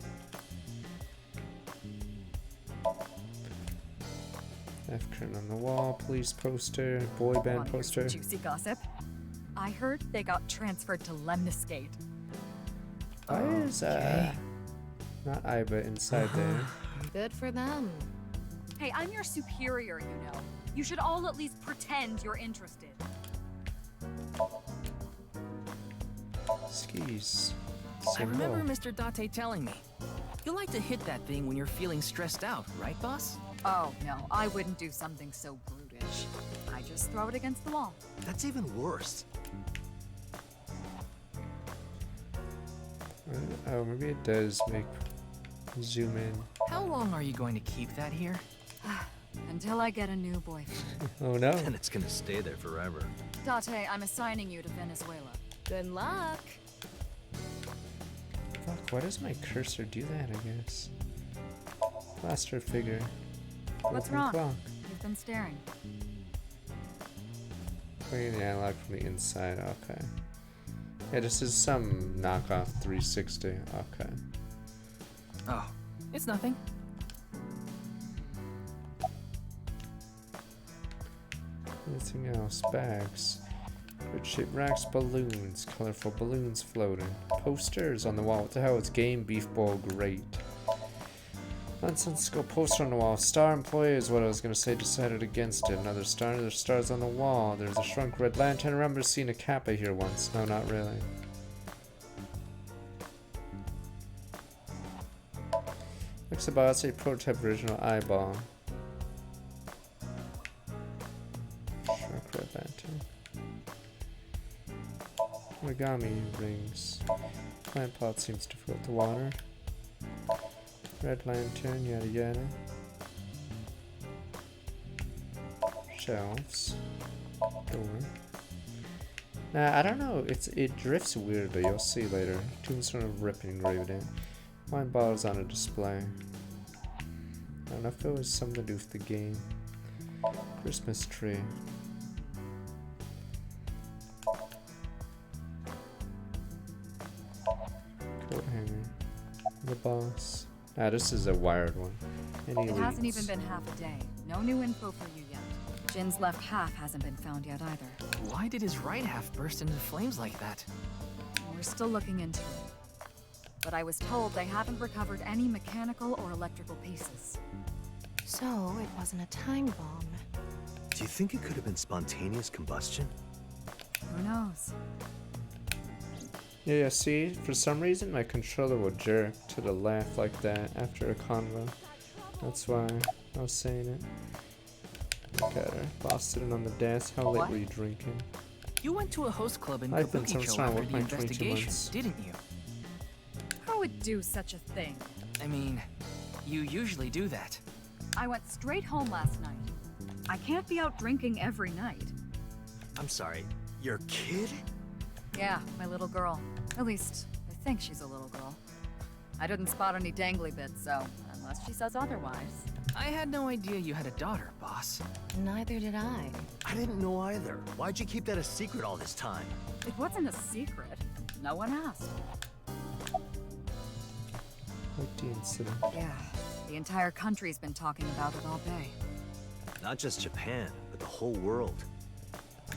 F curtain on the wall, police poster, boy band Want to hear some poster. juicy gossip? I heard they got transferred to Lemniscate. Why is not Iba inside there? Good for them. Hey, I'm your superior, you know. You should all at least pretend you're interested. Skis. I remember Mr. Date telling me. You like to hit that thing when you're feeling stressed out, right, boss? Oh, no, I wouldn't do something so brutish. I just throw it against the wall. That's even worse. Oh, maybe it does make zoom in. How long are you going to keep that here? Until I get a new boyfriend. Oh no. And it's gonna stay there forever. Date, I'm assigning you to Venezuela. Good luck. Fuck, why does my cursor do that, I guess? Plaster figure. What's Broken wrong? clock. You've been staring. Playing the analog from the inside, okay. Yeah, this is some knockoff 360, okay. Oh, it's nothing. Anything else? Bags. Good shit. Racks, balloons. Colorful balloons floating. Posters on the wall. What the hell? It's Game Beef Bowl Great. Nonsensical poster on the wall. Star employee is what I was gonna say. Decided against it. Another star. There's stars on the wall. There's a shrunk red lantern. I remember seeing a Kappa here once. No, not really. Looks about a prototype original eyeball. Shrunk red lantern. Origami rings. Plant pot seems to float the water. Red lantern, yada yada. Shelves. Door. Nah, I don't know. It drifts weirdly. You'll see later. Tombstone of Rip engraved in. Wine bottles on a display. I don't know if it was something to do with the game. Christmas tree. Coat hanger. The boss. Ah, this is a wired one. Any It hasn't leads? even been half a day. No new info for you yet. Jin's left half hasn't been found yet either. Why did his right half burst into flames like that? We're still looking into it. But I was told they haven't recovered any mechanical or electrical pieces. So, it wasn't a time bomb. Do you think it could have been spontaneous combustion? Who knows? Yeah, see, for some reason my controller will jerk to the left like that after a convo. That's why I was saying it. Look at her. Boss sitting on the desk. How late What? were you drinking? You went to a host club in I've been Kabukicho trying to after work the my 22 investigation, months. didn't you? Who would do such a thing? I mean, you usually do that. I went straight home last night. I can't be out drinking every night. I'm sorry, your kid? Yeah, my little girl. At least, I think she's a little girl. I didn't spot any dangly bits, so unless she says otherwise. I had no idea you had a daughter, boss. Neither did I. I didn't know either. Why'd you keep that a secret all this time? It wasn't a secret. No one asked. Like the incident. Yeah, the entire country's been talking about it all day. Not just Japan, but the whole world.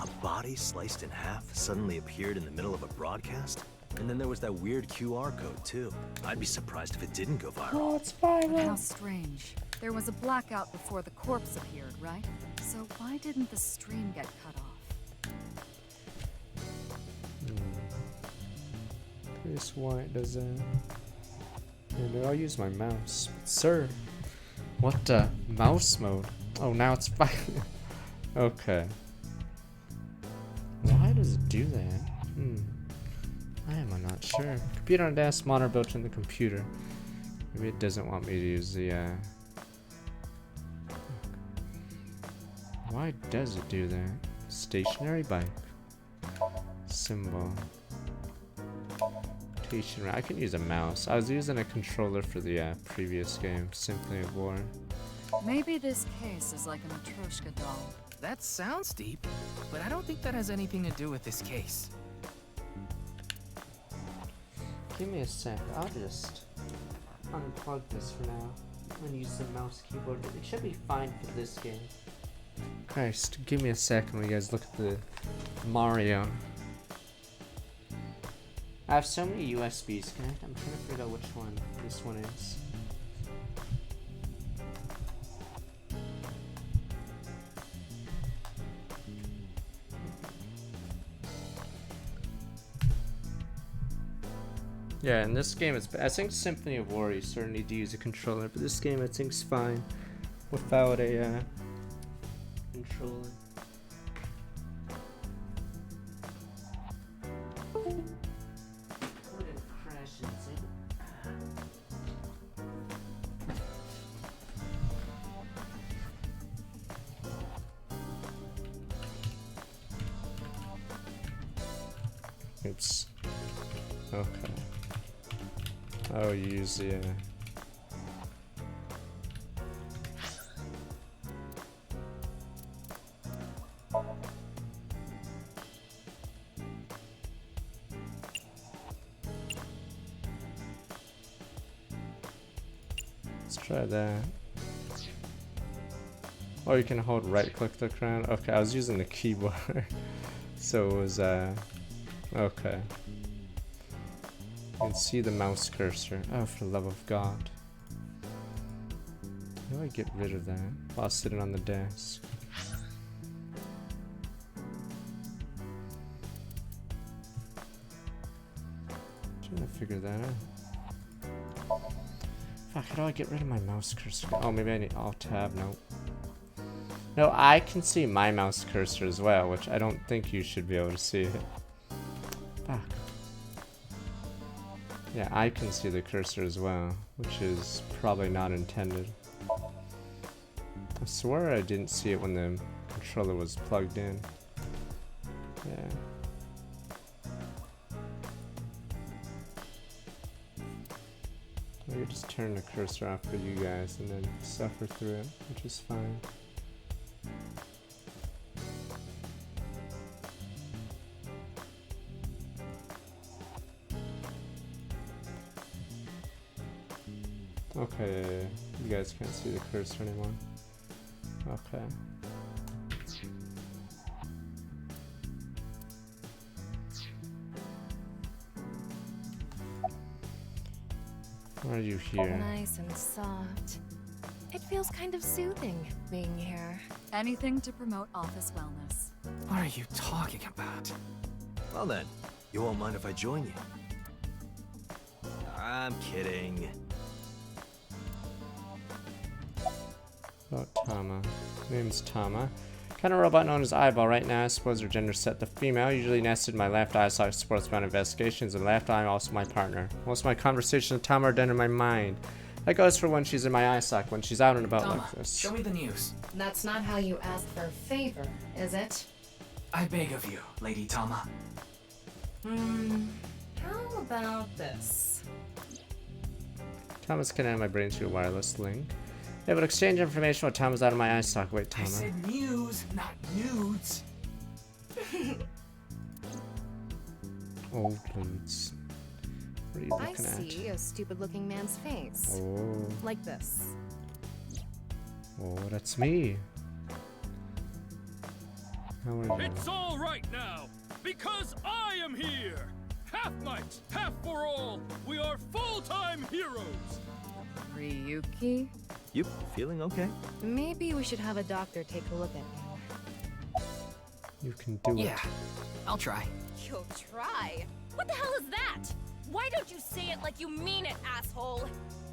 A body sliced in half suddenly appeared in the middle of a broadcast? And then there was that weird QR code, too. I'd be surprised if it didn't go viral. Oh, it's But viral. how strange. There was a blackout before the corpse appeared, right? So why didn't the stream get cut off? Chris White does that. And I'll use my mouse. Sir, what mouse mode? Oh, now it's fine. Okay. Why does it do that? I am not sure. Computer on desk, monitor built in the computer. Maybe it doesn't want me to use the Why does it do that? Stationary bike. Symbol. Stationary. I can use a mouse. I was using a controller for the previous game, Symphony of War. Maybe this case is like a Matryoshka doll. That sounds deep, but I don't think that has anything to do with this case. Give me a sec. I'll just unplug this for now and use the mouse keyboard. It should be fine for this game. Christ, give me a second when you guys look at the Mario. I have so many USBs. I'm trying to figure out which one this one is. Yeah, in this game, I think Symphony of War, you certainly need to use a controller, but this game I think is fine without a controller. Oops. Okay. Oh, you use the let's try that. Or you can hold right click the crown. Okay, I was using the keyboard. So it was okay. You can see the mouse cursor. Oh, for the love of God. do I get rid of that while sitting on the desk? Trying to figure that out. Fuck, how do I get rid of my mouse cursor? Oh, maybe I need Alt Tab. No. No, I can see my mouse cursor as well, which I don't think you should be able to see it. Fuck. Yeah, I can see the cursor as well, which is probably not intended. I swear I didn't see it when the controller was plugged in. Yeah. I could just turn the cursor off for you guys and then suffer through it, which is fine. Okay, you guys can't see the cursor anymore. Okay. Why are you here? Nice and soft. It feels kind of soothing being here. Anything to promote office wellness. What are you talking about? Well then, you won't mind if I join you? I'm kidding. About Tama. Name's Tama. Kind of robot known as Eyeball right now. I suppose her gender set the female. Usually nested in my left eye, so I supports my investigations, and left eye also my partner. Most of my conversations with Tama are done in my mind. That goes for when she's in my eye socket, when she's out and about Tama, like this. show me the news. That's not how you ask for a favor, is it? I beg of you, Lady Tama. How about this? Tama's connected my brain to a wireless link. It would exchange information while Tama's out of my eye socket. Wait, Tama. I said news, not nudes. Old leads. What are you I looking at? see a stupid-looking man's face. Oh. Like this. Oh, that's me. How are you? It's all right now, because I am here. Half might, half for all. We are full-time heroes. Ryuki? You feeling okay? Maybe we should have a doctor take a look at you. You can do it. Yeah, I'll try. You'll try? What the hell is that? Why don't you say it like you mean it, asshole?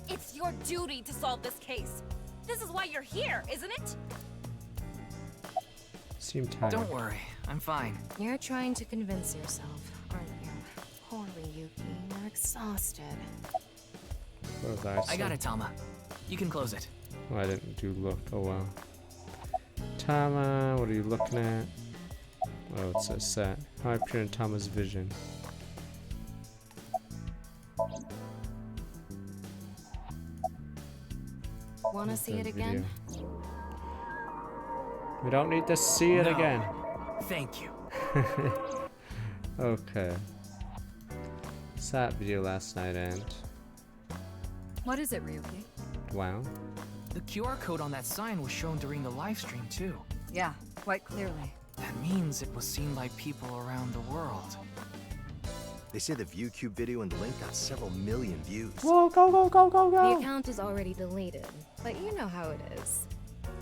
It's your duty to solve this case. This is why you're here, isn't it? Seem tired. Don't worry, I'm fine. You're trying to convince yourself, aren't you? Poor Ryuki, you're exhausted. What was I got it, Tama. You can close it. Oh, I didn't do look. Oh well. Tama, what are you looking at? Oh, it says set. How I appear in Tama's vision. Wanna see it again? We don't need to see it No. again. Thank you. Okay. Saw that video last night and What is it, Ryuki? wow. The QR code on that sign was shown during the live stream too. Yeah, quite clearly. That means it was seen by people around the world. They say the ViewCube video and the link got several million views. Whoa, go, go, go, go, The go! account is already deleted, but you know how it is.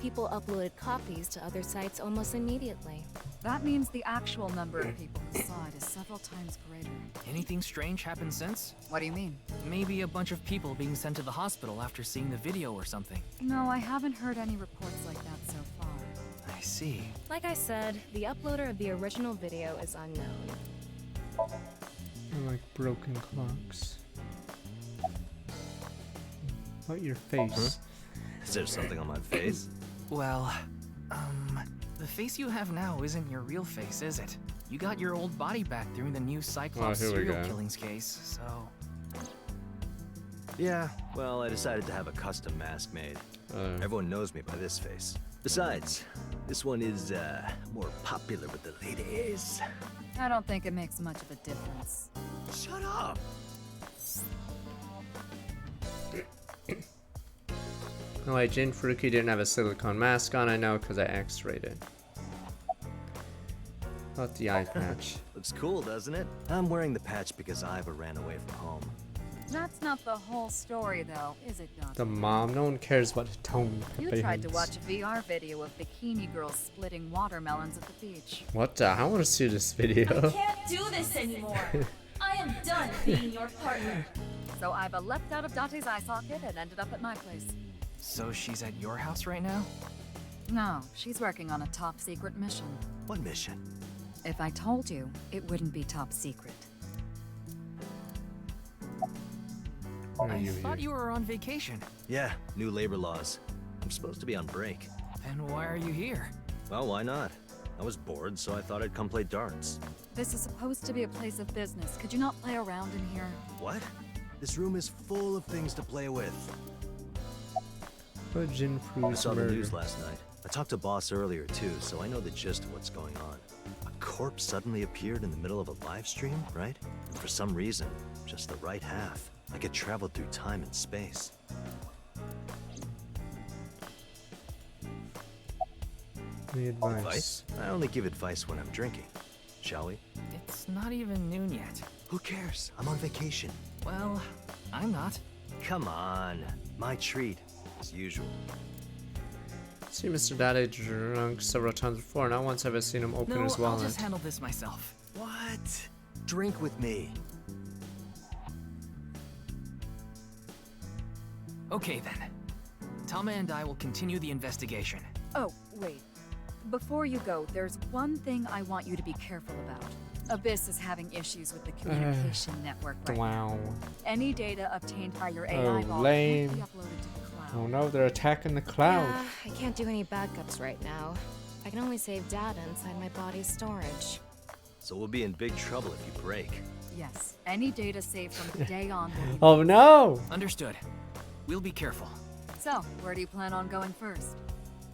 People uploaded copies to other sites almost immediately. That means the actual number of people who saw it is several times greater. Anything strange happened since? What do you mean? Maybe a bunch of people being sent to the hospital after seeing the video or something. No, I haven't heard any reports like that so far. I see. Like I said, the uploader of the original video is unknown. I like broken clocks. About your face. Is there something on my face? Well, the face you have now isn't your real face, is it? You got your old body back during the new Cyclops here we serial go. killings case, so... Yeah, well, I decided to have a custom mask made. Everyone knows me by this face. Besides, this one is, more popular with the ladies. I don't think it makes much of a difference. Shut up! Oh wait, Jin Furuki didn't have a silicone mask on, I know, because I x-rayed it. About the eye patch. Looks cool, doesn't it? I'm wearing the patch because Iva ran away from home. That's not the whole story, though, is it, Dante? The mom. No one cares about Hitomi. You tried to watch a VR video of bikini girls splitting watermelons at the beach. What the? I want to see this I video. can't do this anymore. I am done being your partner. So Iva leapt out of Dante's eye socket and ended up at my place. So she's at your house right now? No, she's working on a top secret mission. What mission? If I told you, it wouldn't be top secret. I thought you were on vacation. Yeah, new labor laws. I'm supposed to be on break. Then why are you here? Well, why not? I was bored, so I thought I'd come play darts. This is supposed to be a place of business. Could you not play around in here? What? This room is full of things to play with. I saw the news last night. I talked to Boss earlier too, so I know the gist of what's going on. A corpse suddenly appeared in the middle of a live stream, right? And for some reason, just the right half. Like it traveled through time and space. Any advice? I only give advice when I'm drinking. Shall we? It's not even noon yet. Who cares? I'm on vacation. Well, I'm not. Come on. My treat, as usual. See Mr. Daddy drunk several times before. Not once have I seen him open his wallet. I'll just handle this myself. What? Drink with me. Okay then. Tama and I will continue the investigation. Oh, wait. Before you go, there's one thing I want you to be careful about. Abyss is having issues with the communication network right now. Any data obtained by your AI vault lame. can't be uploaded to the cloud. Oh no, they're attacking the cloud. Yeah, I can't do any backups right now. I can only save data inside my body's storage. So we'll be in big trouble if you break. Yes, any data saved from today on will be... Oh no! Understood. We'll be careful. So, where do you plan on going first?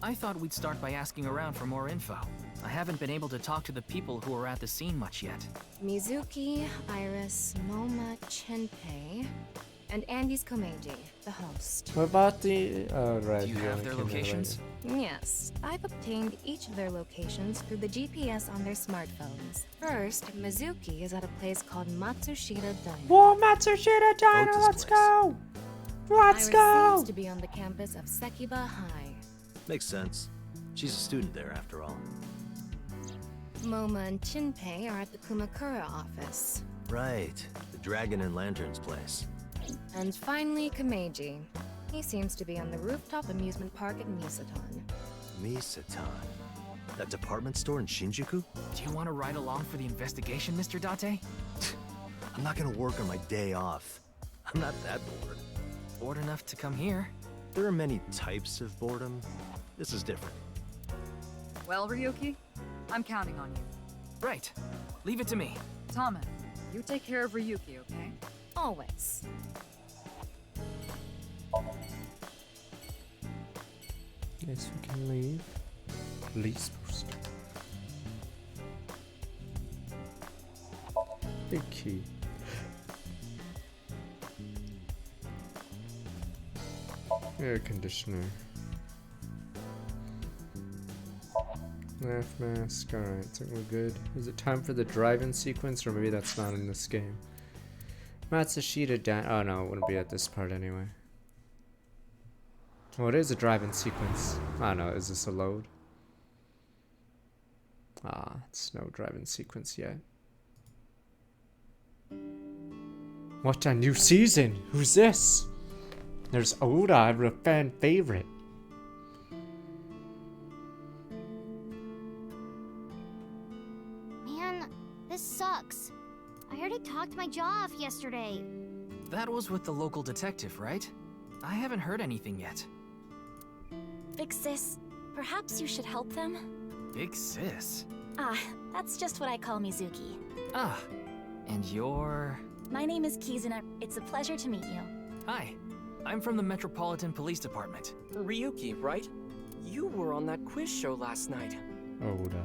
I thought we'd start by asking around for more info. I haven't been able to talk to the people who are at the scene much yet. Mizuki, Iris, Moma, Chenpei, and Andy's Komeiji, the host. What about the... Oh, right. Do you have their locations? Yes, I've obtained each of their locations through the GPS on their smartphones. First, Mizuki is at a place called Matsushita Diner. Whoa, Matsushita Diner, let's go! Let's Iris go! seems to be on the campus of Sekiba High. Makes sense. She's a student there, after all. Moma and Chinpei are at the Kumakura office. Right. The Dragon and Lanterns place. And finally, Komeiji. He seems to be on the rooftop amusement park at Misaton. Misaton? That department store in Shinjuku? Do you want to ride along for the investigation, Mr. Date? I'm not gonna work on my day off. I'm not that bored. Bored enough to come here? There are many types of boredom. This is different. Well, Ryuki, I'm counting on you. Right. Leave it to me. Tama, you take care of Ryuki, okay? Always. Yes, we can leave. Police post. Big key. Air conditioner. Laugh mask. Alright, I think we're good. Is it time for the drive-in sequence, or maybe that's not in this game? Matsushita Dan. Oh no, it wouldn't be at this part anyway. Oh, it is a drive-in sequence. I don't know, is this a load? Ah, it's no drive-in sequence yet. What a new season! Who's this? There's Oda, a fan favorite. Man, this sucks. I already talked my jaw off yesterday. That was with the local detective, right? I haven't heard anything yet. Big sis, perhaps you should help them? Big sis? Ah, that's just what I call Mizuki. Ah, and you're... My name is Kizuna. It's a pleasure to meet you. Hi, I'm from the Metropolitan Police Department. Ryuki, right? You were on that quiz show last night. Oda.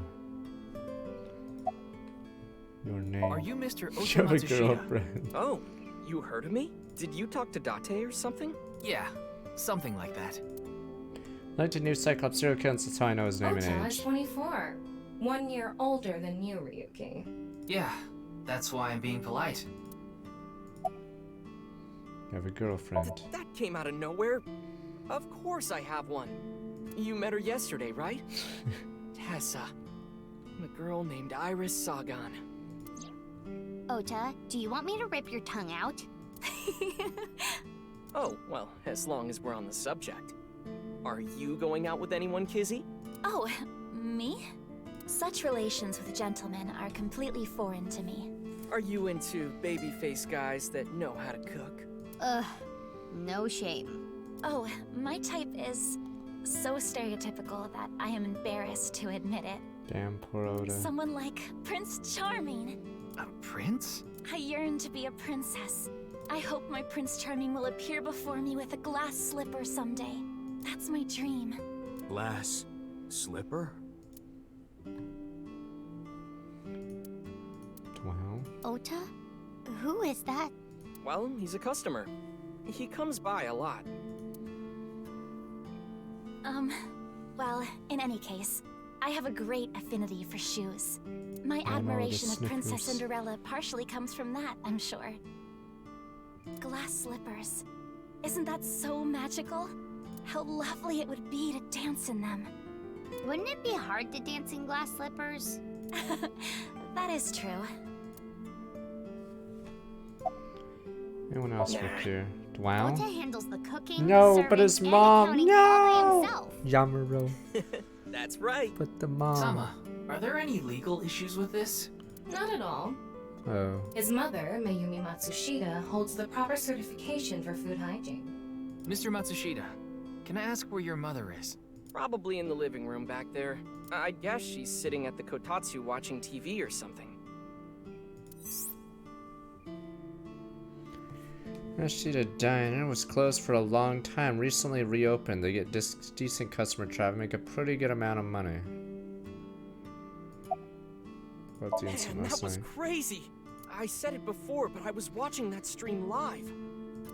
Your name. Are you Mr. You're a Otomatsushita? girlfriend. Oh, you heard of me? Did you talk to Date or something? Yeah, something like that. 19 new Cyclops serial killers, that's how I know his name and Ota age. is 24. 1 year older than you, Ryuki. Yeah, that's why I'm being polite. You have a girlfriend. That came out of nowhere. Of course I have one. You met her yesterday, right? Tessa. I'm a girl named Iris Sagan. Ota, do you want me to rip your tongue out? Oh, well, as long as we're on the subject. Are you going out with anyone, Kizzy? Oh, me? Such relations with gentlemen are completely foreign to me. Are you into baby-faced guys that know how to cook? Ugh, no shame. Oh, my type is so stereotypical that I am embarrassed to admit it. Damn, poor Oda. Someone like Prince Charming. A prince? I yearn to be a princess. I hope my Prince Charming will appear before me with a glass slipper someday. That's my dream. Glass slipper? Wow. Ota? Who is that? Well, he's a customer. He comes by a lot. Well, in any case, I have a great affinity for shoes. My all the admiration of Princess Snickers. Cinderella partially comes from that, I'm sure. Glass slippers. Isn't that so magical? How lovely it would be to dance in them. Wouldn't it be hard to dance in glass slippers? That is true. Anyone else Nah. up here? Wow. Ota handles the cooking, No, serving, but his and mom. accounting all by No. himself. Yamaro. That's right. But the mom. Sama, are there any legal issues with this? Not at all. Oh. His mother, Mayumi Matsushita, holds the proper certification for food hygiene. Mr. Matsushita, can I ask where your mother is? Probably in the living room back there. I guess she's sitting at the kotatsu watching TV or something. Rashida Diner was closed for a long time. Recently reopened. They get decent customer traffic, make a pretty good amount of money. About the incident Man, that last was night. crazy. I said it before, but I was watching that stream live.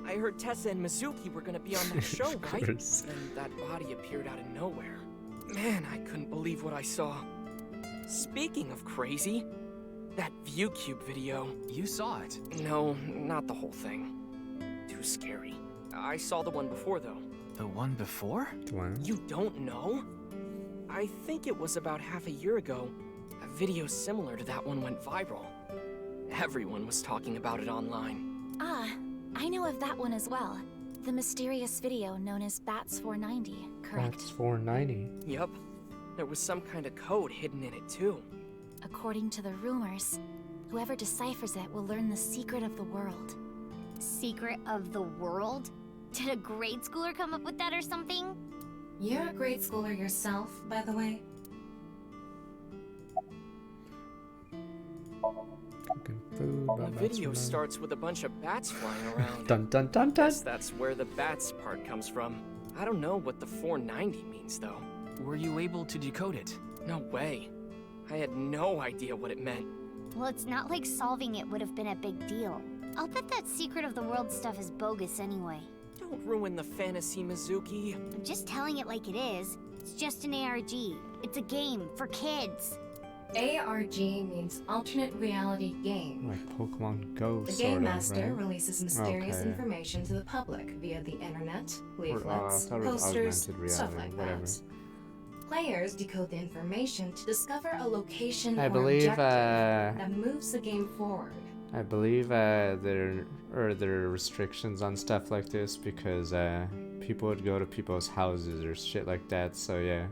I heard Tessa and Mizuki were gonna be on that show, right? course. And that body appeared out of nowhere. Man, I couldn't believe what I saw. Speaking of crazy, that ViewCube video. You saw it? No, not the whole thing. Too scary. I saw the one before, though. The one before? The one? You don't know? I think it was about half a year ago. A video similar to that one went viral. Everyone was talking about it online. Ah, I know of that one as well. The mysterious video known as Bats 490, correct? That's 490. Yup. There was some kind of code hidden in it, too. According to the rumors, whoever deciphers it will learn the secret of the world. Secret of the world? Did a grade schooler come up with that or something? You're a grade schooler yourself, by the way. Cooking food. The about video bats starts with a bunch of bats flying around. Dun dun dun dun. Guess that's where the bats part comes from. I don't know what the 490 means, though. Were you able to decode it? No way. I had no idea what it meant. Well, it's not like solving it would have been a big deal. I'll bet that secret of the world stuff is bogus anyway. Don't ruin the fantasy, Mizuki. I'm just telling it like it is. It's just an ARG. It's a game for kids. ARG means alternate reality game. Like Pokemon Go, The sort Game of, Master right? releases mysterious Okay. information to the public via the internet, Or, leaflets, I thought it was posters, augmented stuff reality, like whatever. that. Players decode the information to discover a location I or believe, objective that moves the game forward. I believe there are restrictions on stuff like this because people would go to people's houses or shit like that. So yeah,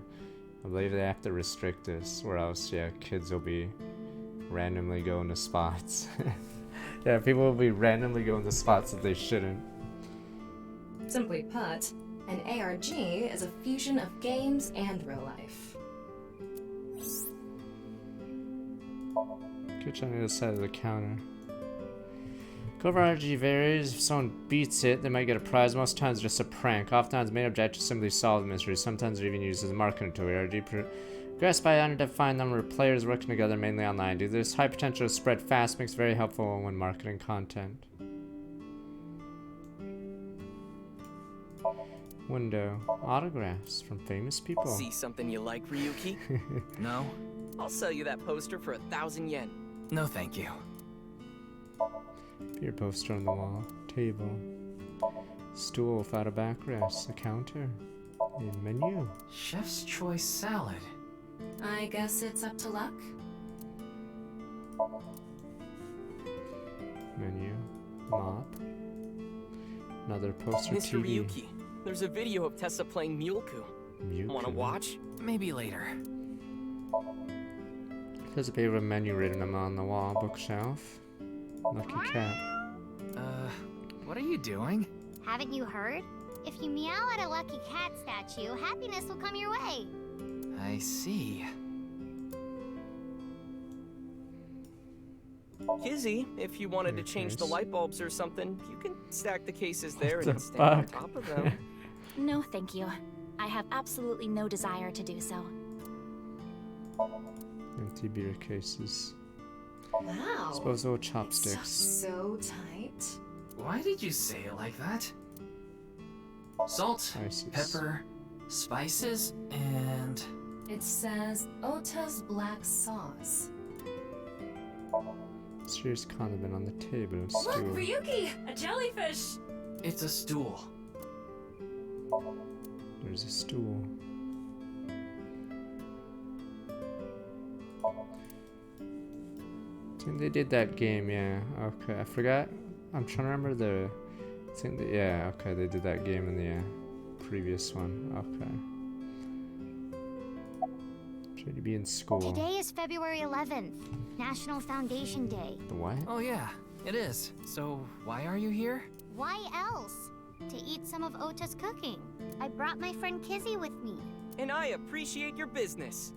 I believe they have to restrict this, or else yeah, kids will be randomly going to spots. Yeah, people will be randomly going to spots that they shouldn't. Simply put, an ARG is a fusion of games and real life. Catch on the other side of the counter. Cover RG varies. If someone beats it, they might get a prize. Most times, just a prank. Oftentimes, main objectives simply solve the mystery. Sometimes, they're even used as a marketing tool. RG progressed by an undefined number of players working together, mainly online. Due to this high potential to spread fast, makes it very helpful when marketing content. Window. Autographs from famous people. See something you like, Ryuki? No? I'll sell you that poster for 1,000 yen. No, thank you. Beer poster on the wall. Table. Stool without a backrest. A counter. A menu. Chef's choice salad. I guess it's up to luck. Menu. Mop. Another poster Mr. TV. Ryuki, there's a video of Tessa playing Muleku. Wanna watch? Maybe later. There's a bit of a menu written on the wall bookshelf. Lucky cat. What are you doing? Haven't you heard? If you meow at a lucky cat statue, happiness will come your way. I see. Kizzy, if you wanted to change the light bulbs or something, you can stack the cases there the and stand on fuck? top of them. No, thank you. I have absolutely no desire to do so. Empty beer cases. Wow. Disposable chopsticks. So tight. Why did you say it like that? Salt, Spices. pepper, spices, and... It says Ota's black sauce. Serious condiment on the table. Look, Stool. Ryuki! A jellyfish! It's a stool. There's a stool. I think they did that game, yeah. Okay, I forgot. I'm trying to remember the... I think that, yeah, okay, they did that game in the previous one. Okay. Try to be in school. Today is February 11th, National Foundation Day. What? Oh yeah, it is. So why are you here? Why else? To eat some of Ota's cooking. I brought my friend Kizzy with me. And I appreciate your business.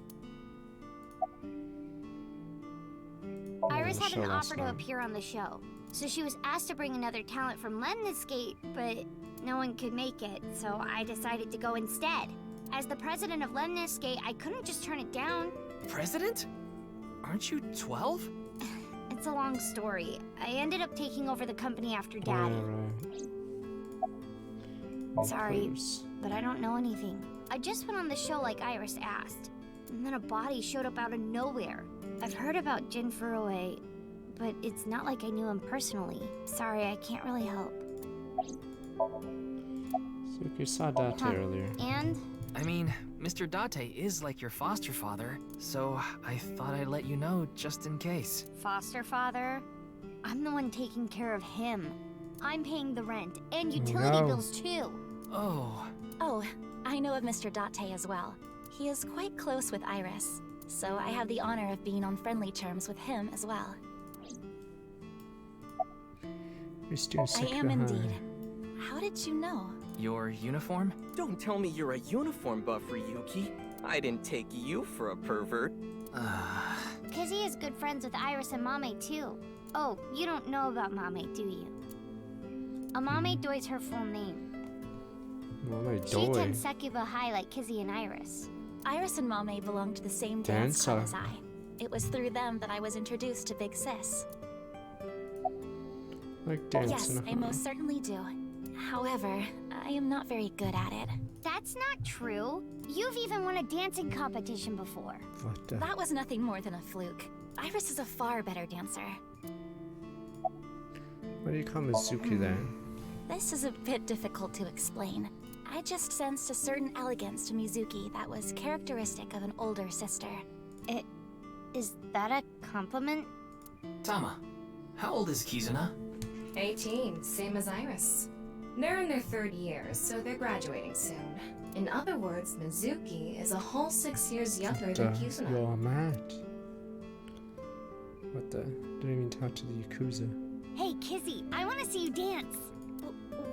Iris the had show an last offer to night. appear on the show, so she was asked to bring another talent from Lemniscate, but no one could make it, so I decided to go instead. As the president of Lemniscate, I couldn't just turn it down. President? Aren't you 12? It's a long story. I ended up taking over the company after Daddy. Sorry, but I don't know anything. I just went on the show like Iris asked, and then a body showed up out of nowhere. I've heard about Jin Furue, but it's not like I knew him personally. Sorry, I can't really help. So you saw Date earlier. And? I mean, Mr. Date is like your foster father, so I thought I'd let you know just in case. Foster father? I'm the one taking care of him. I'm paying the rent and utility no. bills too. Oh. Oh, I know of Mr. Date as well. He is quite close with Iris, so I have the honor of being on friendly terms with him as well. I am indeed. How did you know? Your uniform? Don't tell me you're a uniform buff, Ryuki. I didn't take you for a pervert. Kizzy is good friends with Iris and Mame too. Oh, you don't know about Mame, do you? Amame Doi's her full name. Mame She Doi. attends Sekiba High like Kizzy and Iris. Iris and Mame belonged to the same dance club Dancer. as I. It was through them that I was introduced to Big Sis. Like Yes, dancing. I most certainly do. However, I am not very good at it. That's not true. You've even won a dancing competition before. What the? That was nothing more than a fluke. Iris is a far better dancer. Why do you call Mizuki then? This is a bit difficult to explain. I just sensed a certain elegance to Mizuki that was characteristic of an older sister. Is that a compliment? Tama, how old is Kizuna? 18, same as Iris. They're in their third year, so they're graduating soon. In other words, Mizuki is a whole 6 years younger than Kizuna. You're mad. What the? Didn't even talk to the Yakuza. Hey, Kizzy, I want to see you dance.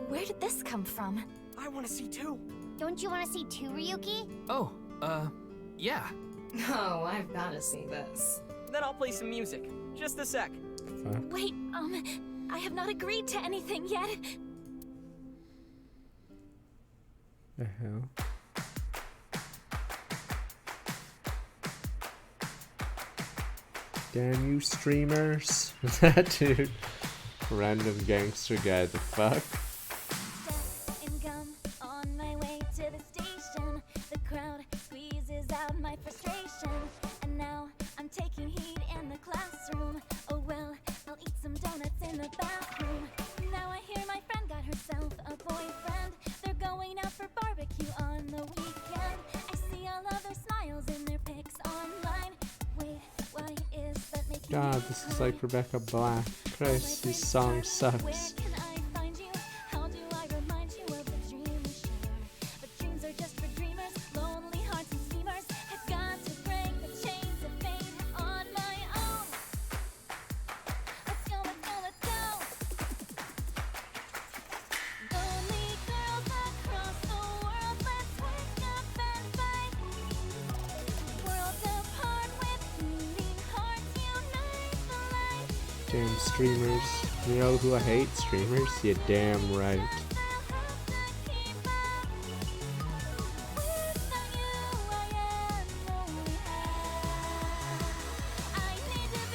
Where did this come from? I want to see too. Don't you want to see too, Ryuki? Oh, yeah. Oh, I've got to see this. Then I'll play some music. Just a sec. Wait, I have not agreed to anything yet. The hell? Damn you streamers. That dude. Random gangster guy, the fuck? And gum on my way to the station. The crowd squeezes out my frustration. And now I'm taking heat in the classroom. Oh well, I'll eat some donuts in the bathroom. Now I hear my friend got herself God, this is like Rebecca Black. Christ, this song sucks. Damn streamers. You know who I hate? Streamers? Yeah, damn right.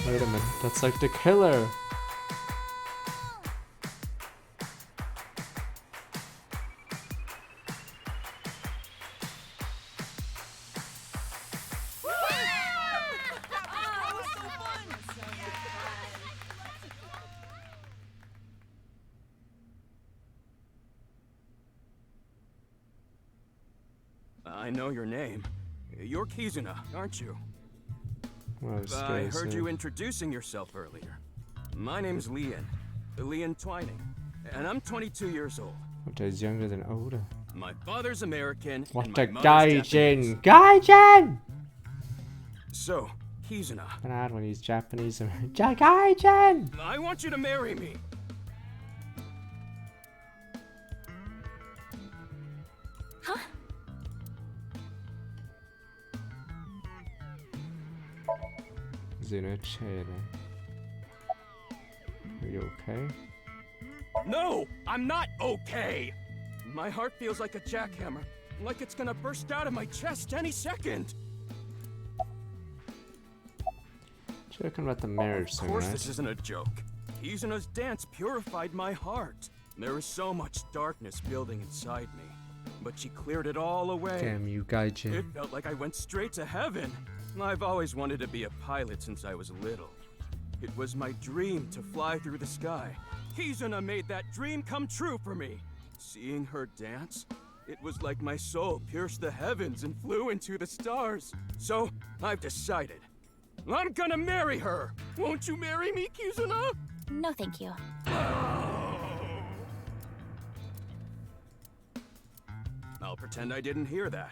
Wait a minute, that's like the killer. I know your name. You're Kizuna, aren't you? Well, I heard you introducing yourself earlier. My name's Leon Twining, and I'm 22 years old. What is younger than Oda? My father's American, What and a my mother's Japanese. gaijin! Gaijin! So, Kizuna. An odd when he's Japanese. Gaijin! I want you to marry me. Huh? Are you okay? No, I'm not okay. My heart feels like a jackhammer, like it's gonna burst out of my chest any second. Joking about the marriage thing, Of course right? this isn't a joke. Kizuna's dance purified my heart. There was so much darkness building inside me, but she cleared it all away. Damn you, gaijin. It felt like I went straight to heaven. I've always wanted to be a pilot since I was little. It was my dream to fly through the sky. Kizuna made that dream come true for me. Seeing her dance, it was like my soul pierced the heavens and flew into the stars. So, I've decided. I'm gonna marry her! Won't you marry me, Kizuna? No, thank you. I'll pretend I didn't hear that.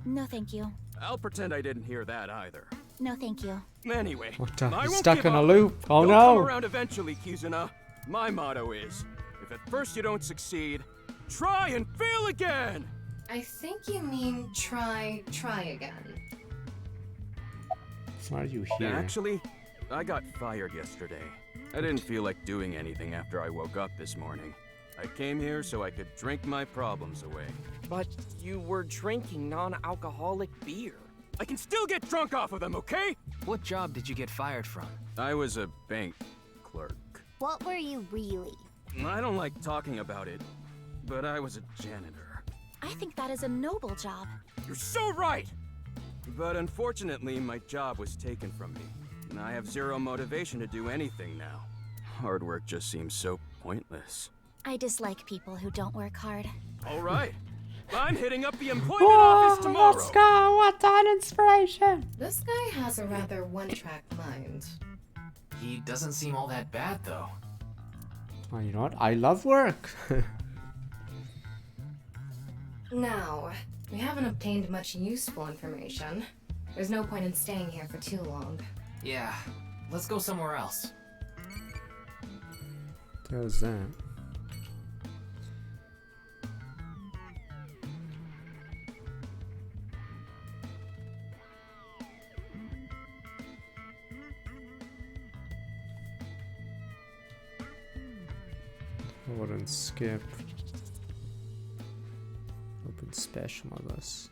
No, thank you. I'll pretend I didn't hear that either. No, thank you. Anyway, What the? I He's won't stuck give in a up. loop. Oh You'll no! come around eventually, Kizuna. My motto is, if at first you don't succeed, try and fail again! I think you mean try again. Why are you here? Actually, I got fired yesterday. I didn't feel like doing anything after I woke up this morning. I came here so I could drink my problems away. But you were drinking non-alcoholic beer. I can still get drunk off of them, okay? What job did you get fired from? I was a bank clerk. What were you really? I don't like talking about it, but I was a janitor. I think that is a noble job. You're so right! But unfortunately, my job was taken from me, and I have zero motivation to do anything now. Hard work just seems so pointless. I dislike people who don't work hard. All right. I'm hitting up the employment office tomorrow. Let's go! What an inspiration! This guy has a rather one-track mind. He doesn't seem all that bad, though. Oh, you know what? I love work. Now, we haven't obtained much useful information. There's no point in staying here for too long. Yeah, let's go somewhere else. What was that? Hold and skip. Open special on us.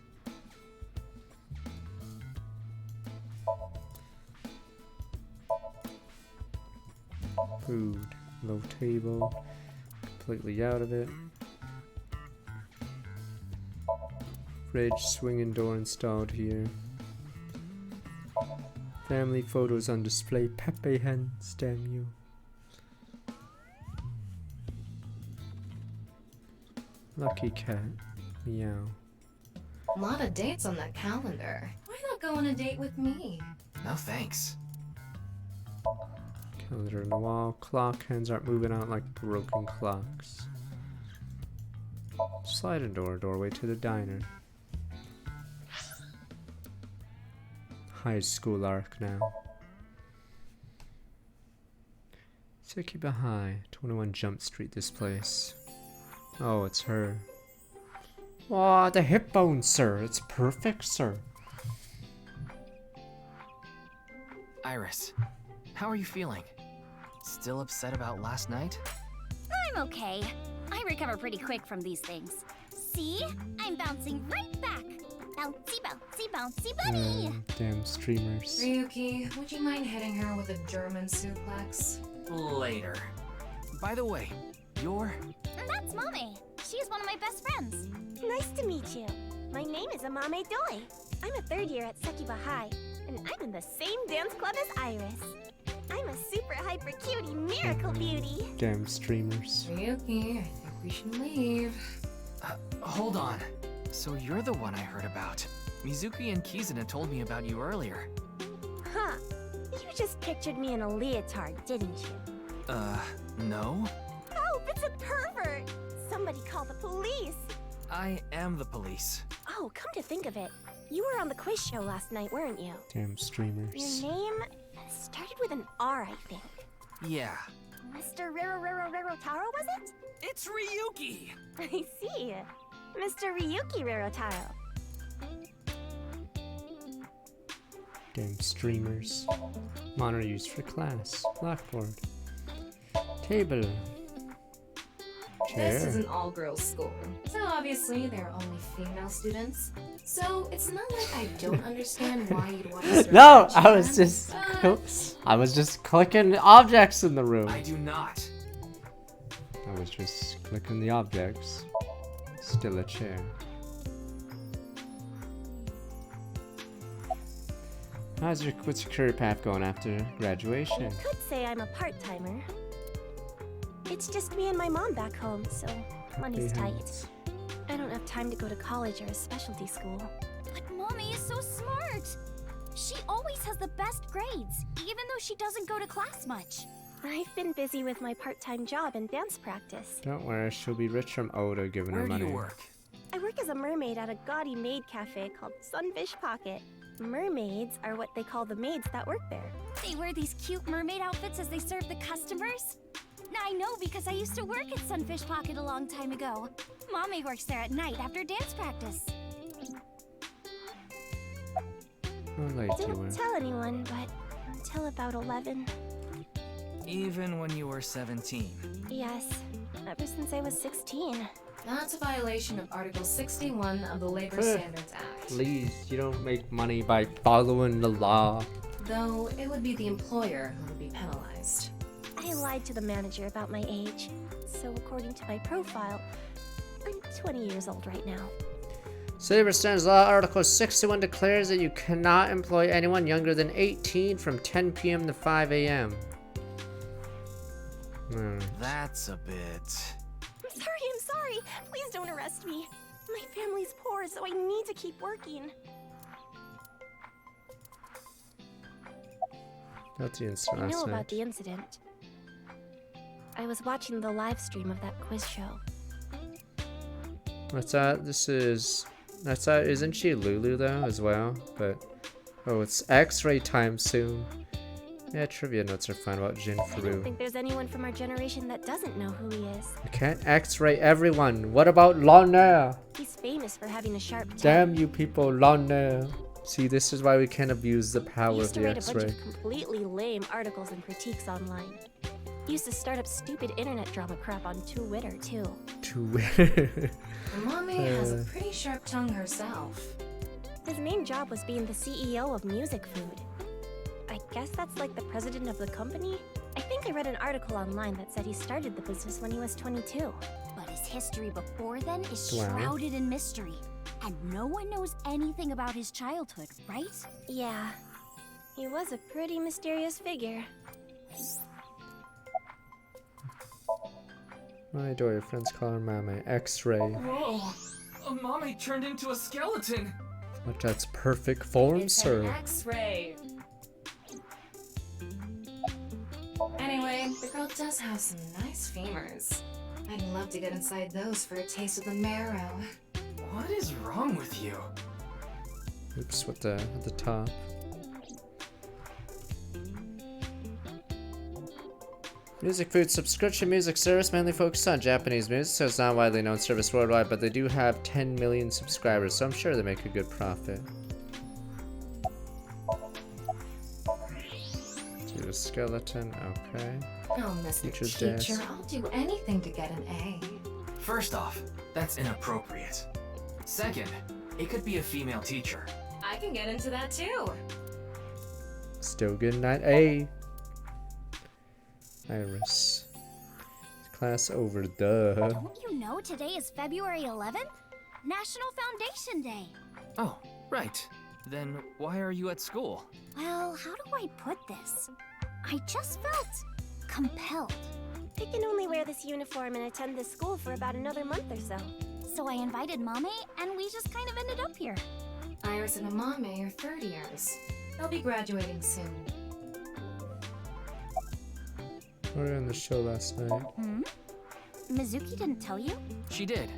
Food. Low table. Completely out of it. Fridge, swinging door installed here. Family photos on display. Pepe hands, damn you. Lucky cat. Meow. A lot of dates on that calendar. Why not go on a date with me? No thanks. Calendar on the wall. Clock hands aren't moving out like broken clocks. Sliding door. Doorway to the diner. High school arc now. Tsukiba High. 21 Jump Street, this place. Oh, it's her. Aw, the hip bone, sir. It's perfect, sir. Iris, how are you feeling? Still upset about last night? I'm okay. I recover pretty quick from these things. See? I'm bouncing right back. Bouncy, bouncy, bouncy bunny. Damn streamers. Ryuki, would you mind hitting her with a German suplex? Later. By the way, you're... That's Mame. She's one of my best friends. Nice to meet you. My name is Amame Doi. I'm a third year at Sekiba High, and I'm in the same dance club as Iris. I'm a super hyper cutie miracle beauty. Damn streamers. Ryuki, I think we should leave. Hold on. So you're the one I heard about. Mizuki and Kizuna told me about you earlier. Huh. You just pictured me in a leotard, didn't you? No? Help! It's a pervert! Somebody call the police! I am the police. Oh, come to think of it, you were on the quiz show last night, weren't you? Damn streamers. Your name started with an R, I think. Yeah. Mr. Rarotaro, was it? It's Ryuki! I see. Mr. Ryuki Rarotaro. Damn streamers. Monitor used for class. Blackboard. Table. Chair. This is an all-girls school, so obviously there are only female students. So it's not like I don't understand why you'd want to. No, I was just clicking objects in the room. I do not. I was just clicking the objects. Still a chair. What's your career path going after graduation? You could say I'm a part-timer. It's just me and my mom back home, so money's tight. I don't have time to go to college or a specialty school. But Mommy is so smart. She always has the best grades, even though she doesn't go to class much. I've been busy with my part-time job and dance practice. Don't worry, she'll be rich from Oda giving her money. Where do you work? I work as a mermaid at a gaudy maid cafe called Sunfish Pocket. Mermaids are what they call the maids that work there. They wear these cute mermaid outfits as they serve the customers? I know because I used to work at Sunfish Pocket a long time ago. Mommy works there at night after dance practice. Don't tell anyone, but until about 11. Even when you were 17? Yes, ever since I was 16. That's a violation of Article 61 of the Labor Standards Act. Please, you don't make money by following the law. Though it would be the employer who would be penalized. I lied to the manager about my age, so according to my profile, I'm 20 years old right now. Labor Standards Law Article 61 declares that you cannot employ anyone younger than 18 from 10 p.m. to 5 a.m. That's a bit... I'm sorry. Please don't arrest me. My family's poor, so I need to keep working. That's the incident. I know about the incident. I was watching the live stream of that quiz show. What's that? That's that. Isn't she Lulu though as well? But oh, it's X-ray time soon. Yeah, trivia notes are fine about Jin I don't Furu. think there's anyone from our generation that doesn't know who he is. I can't X-ray everyone. What about Lana? He's famous for having a sharp tongue. Damn you people, Lana. See, this is why we can't abuse the He power used of to the write a bunch X-ray. of completely lame articles and critiques online. He used to start up stupid internet drama crap on Twitter too. Mommy has a pretty sharp tongue herself. His main job was being the CEO of Music Food. I guess that's like the president of the company? I think I read an article online that said he started the business when he was 22. But his history before then is Wow. shrouded in mystery. And no one knows anything about his childhood, right? Yeah. He was a pretty mysterious figure. I adore your friends call her Mama. X-ray. Whoa! Mommy turned into a skeleton! But that's perfect form, It's sir. an X-ray. say, the girl does have some nice femurs. I'd love to get inside those for a taste of the marrow. What is wrong with you? Oops, what the at the top. Music Food subscription music service mainly focused on Japanese music, so it's not a widely known service worldwide, but they do have 10 million subscribers, so I'm sure they make a good profit. Do the skeleton, okay. Oh, Mr. Teacher's Teacher, desk. I'll do anything to get an A. First off, that's inappropriate. Second, it could be a female teacher. I can get into that too. Still good night. A. Iris. Class over, duh. Don't you know today is February 11th? National Foundation Day. Oh, right. Then why are you at school? Well, how do I put this? I just felt compelled. I can only wear this uniform and attend this school for about another month or so. So I invited Mame, and we just kind of ended up here. Iris and Amame are third years. They'll be graduating soon. We were on the show last night. Hmm? Mizuki didn't tell you? She did,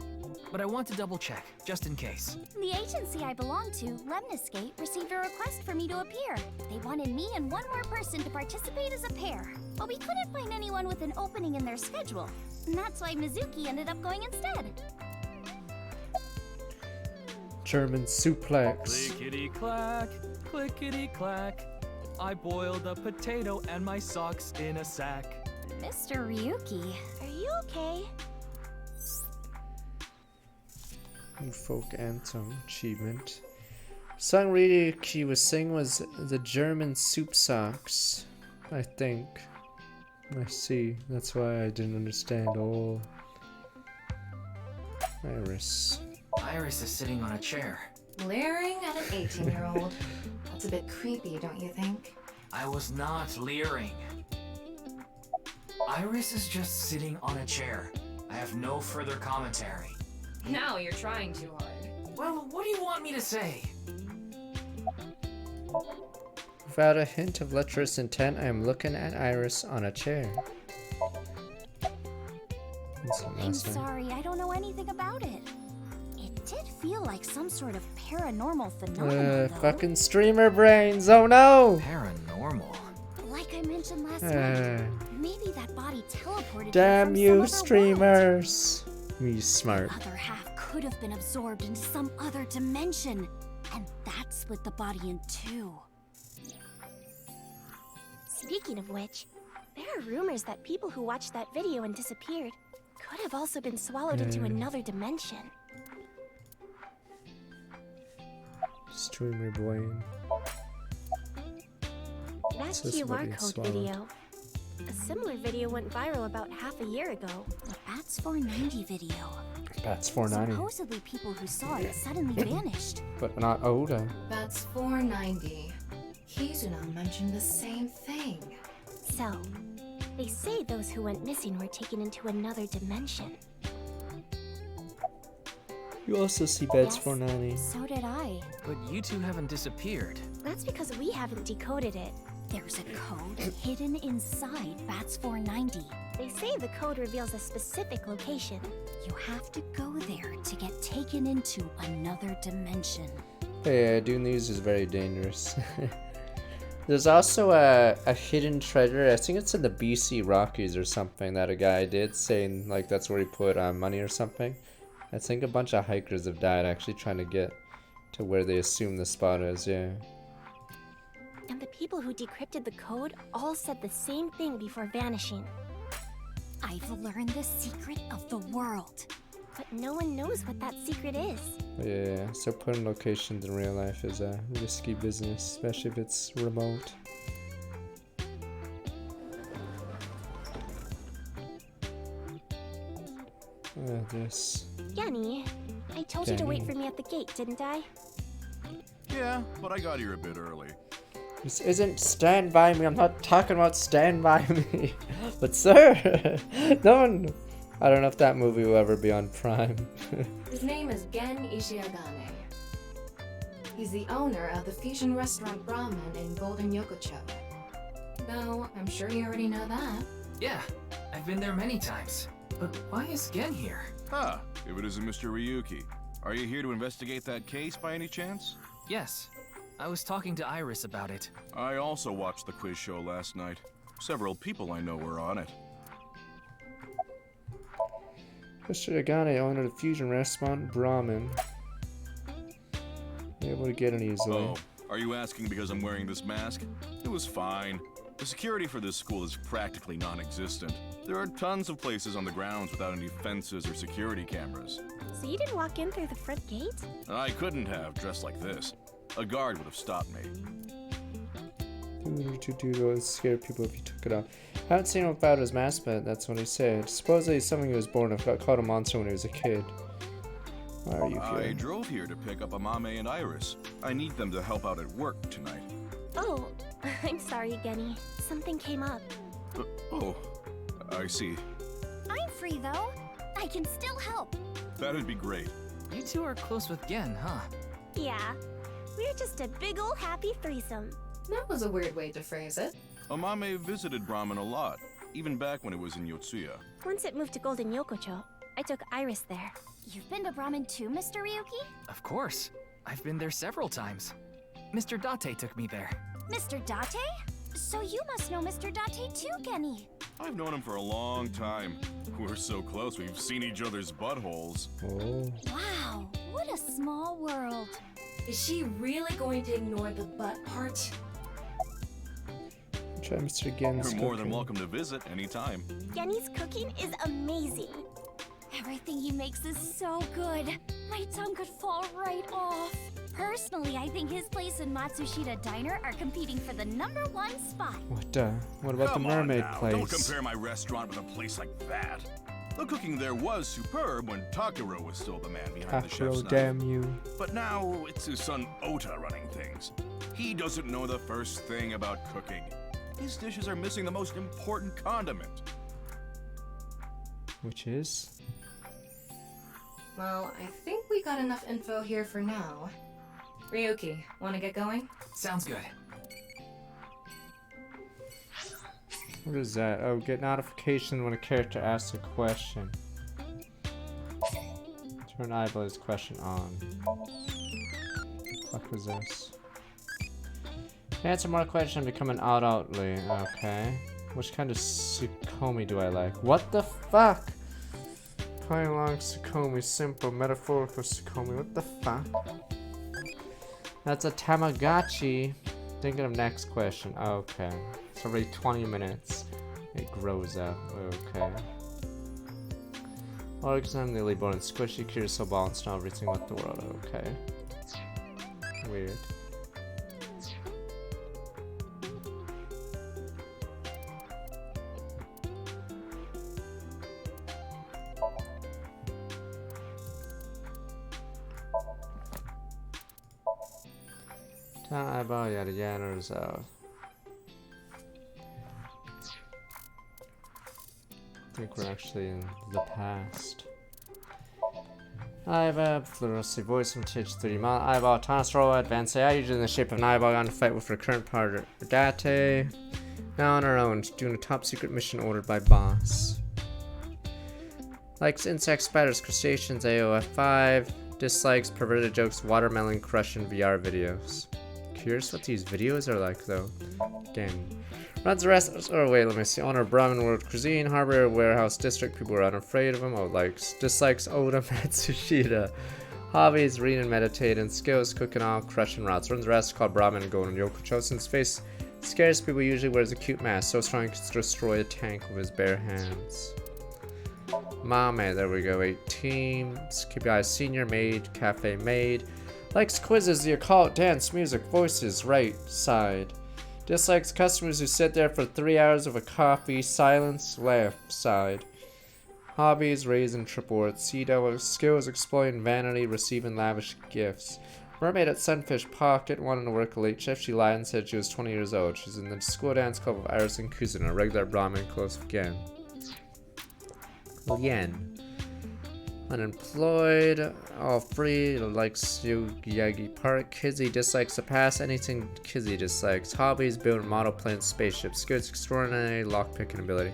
but I want to double check, just in case. The agency I belong to, Lemniscate, received a request for me to appear. They wanted me and one more person to participate as a pair, but we couldn't find anyone with an opening in their schedule. And that's why Mizuki ended up going instead. German suplex. Clickety-clack, clickety-clack. I boiled a potato and my socks in a sack. Mr. Ryuki. Are you okay? Folk anthem achievement. Song Ryuki was singing was the German soup socks, I think. I see. That's why I didn't understand all. Iris. Iris is sitting on a chair. Leering at an 18-year-old. That's a bit creepy, don't you think? I was not leering. Iris is just sitting on a chair. I have no further commentary. Now you're trying too hard. Well, what do you want me to say? Without a hint of lecherous intent, I am looking at Iris on a chair. I'm sorry, I don't know anything about it. It did feel like some sort of paranormal phenomenon, though. Fucking streamer brains, oh no! Paranormal? Like I mentioned last night, maybe that body teleported Damn here from you, some streamers! Me smart. other half could have been absorbed into some other dimension, and that split the body in two. Speaking of which, there are rumors that people who watched that video and disappeared could have also been swallowed into another dimension. Streamer brain. That This is what QR he code swallowed. video. A similar video went viral about half a year ago. The Bats 490 video. Bats 490. Supposedly people who saw it suddenly vanished. But not Oda. That's 490. Kizuna mentioned the same thing. So, they say those who went missing were taken into another dimension. You also see Bats Yes. 490. So did I. But you two haven't disappeared. That's because we haven't decoded it. There's a code hidden inside Bats 490. They say the code reveals a specific location. You have to go there to get taken into another dimension. Yeah, doing these is very dangerous. There's also a hidden treasure, I think it's in the BC Rockies or something, that a guy did, saying like that's where he put money or something. I think a bunch of hikers have died actually trying to get to where they assume the spot is, yeah. And the people who decrypted the code all said the same thing before vanishing. I've learned the secret of the world. But no one knows what that secret is. Yeah, so putting locations in real life is a risky business, especially if it's remote. This. Yanni, I told you to wait for me at the gate, didn't I? Yeah, but I got here a bit early. This isn't Stand By Me. I'm not talking about Stand By Me. But sir, no one. I don't know if that movie will ever be on Prime. His name is Gen Ishiagane. He's the owner of the fusion restaurant Ramen in Golden Yokocho. Though, I'm sure you already know that. Yeah, I've been there many times. But why is Gen here? Huh, if it isn't Mr. Ryuki. Are you here to investigate that case by any chance? Yes, I was talking to Iris about it. I also watched the quiz show last night. Several people I know were on it. Mr. Agane, owner of the fusion restaurant Brahmin. Able to get it easily. Oh, are you asking because I'm wearing this mask? It was fine. The security for this school is practically non-existent. There are tons of places on the grounds without any fences or security cameras. So you didn't walk in through the front gate? I couldn't have, dressed like this. A guard would have stopped me. It would scare people if you took it off. I haven't seen him without his mask, but that's what he said. Supposedly something he was born of, got called a monster when he was a kid. Why are you here? I drove here to pick up Amame and Iris. I need them to help out at work tonight. Oh, I'm sorry, Genny. Something came up. Oh, I see. I'm free though. I can still help. That'd be great. You two are close with Gen, huh? Yeah, we're just a big ol' happy threesome. That was a weird way to phrase it. Amame visited Brahmin a lot, even back when it was in Yotsuya. Once it moved to Golden Yokocho, I took Iris there. You've been to Brahmin too, Mr. Ryuki? Of course. I've been there several times. Mr. Date took me there. Mr. Date? So you must know Mr. Date too, Genny. I've known him for a long time. We're so close, we've seen each other's buttholes. Oh. Wow, what a small world. Is she really going to ignore the butt part? Try Mr. Gen's You're more than cooking. welcome to visit anytime. Genny's cooking is amazing. Everything he makes is so good. My tongue could fall right off. Personally, I think his place and Matsushita Diner are competing for the #1 spot. What about Come the mermaid on now. place? Don't compare my restaurant with a place like that. The cooking there was superb when Takuro was still the man behind the chef's Takuro, knife. damn you. But now it's his son Ota running things. He doesn't know the first thing about cooking. His dishes are missing the most important condiment. Which is? Well, I think we got enough info here for now. Ryuki, wanna get going? Sounds good. What is that? Oh, get notification when a character asks a question. Turn eyeballs question on. What was this? Answer more questions and become an adultly. Okay. Which kind of Tsukomi do I like? What the fuck? Playing along Tsukomi, simple, metaphorical Tsukomi. What the fuck? That's a Tamagotchi. Thinking of next question. Okay. It's already 20 minutes. It grows up. Okay. Organism, newly born, squishy, curious, so balanced, not everything with the world. Okay. Weird. Eyeball, yada yada's out. I think we're actually in the past. Eyeball, fluorescent voice from TH3 mile. Eyeball, Tonsoro, advance AI, usually in the shape of an eyeball, on to fight with her current partner, Date. Now on her own, doing a top secret mission ordered by boss. Likes insects, spiders, crustaceans, AOF5. Dislikes perverted jokes, watermelon crushing VR videos. Curious what these videos are like though. Again. Runs the rest, or wait, let me see. Owner of Brahmin World Cuisine, Harbor Warehouse District. People are unafraid of him. Oh, likes. Dislikes Oda Matsushita. Hobbies, read and meditate, and skills, cooking all, crushing routes. Runs the rest, called Brahmin and Golden Yokocho. Since face scares people, usually wears a cute mask. So strong he can destroy a tank with his bare hands. Mame, there we go. 18. KPI senior maid, cafe maid. Likes quizzes, the occult, dance, music, voices, right side. Dislikes customers who sit there for 3 hours of a coffee, silence, left side. Hobbies, raising triple sea devil, skills, exploiting vanity, receiving lavish gifts. Mermaid at Sunfish Pocket, wanting to work a late shift. She lied and said she was 20 years old. She's in the school dance club of Iris and Kuzuna, regular Brahmin close again. Yen. Unemployed, all free, likes Yagi Park. Kizzy dislikes the past, anything Kizzy dislikes. Hobbies, build model planes, spaceships. Skills, extraordinary lockpicking ability.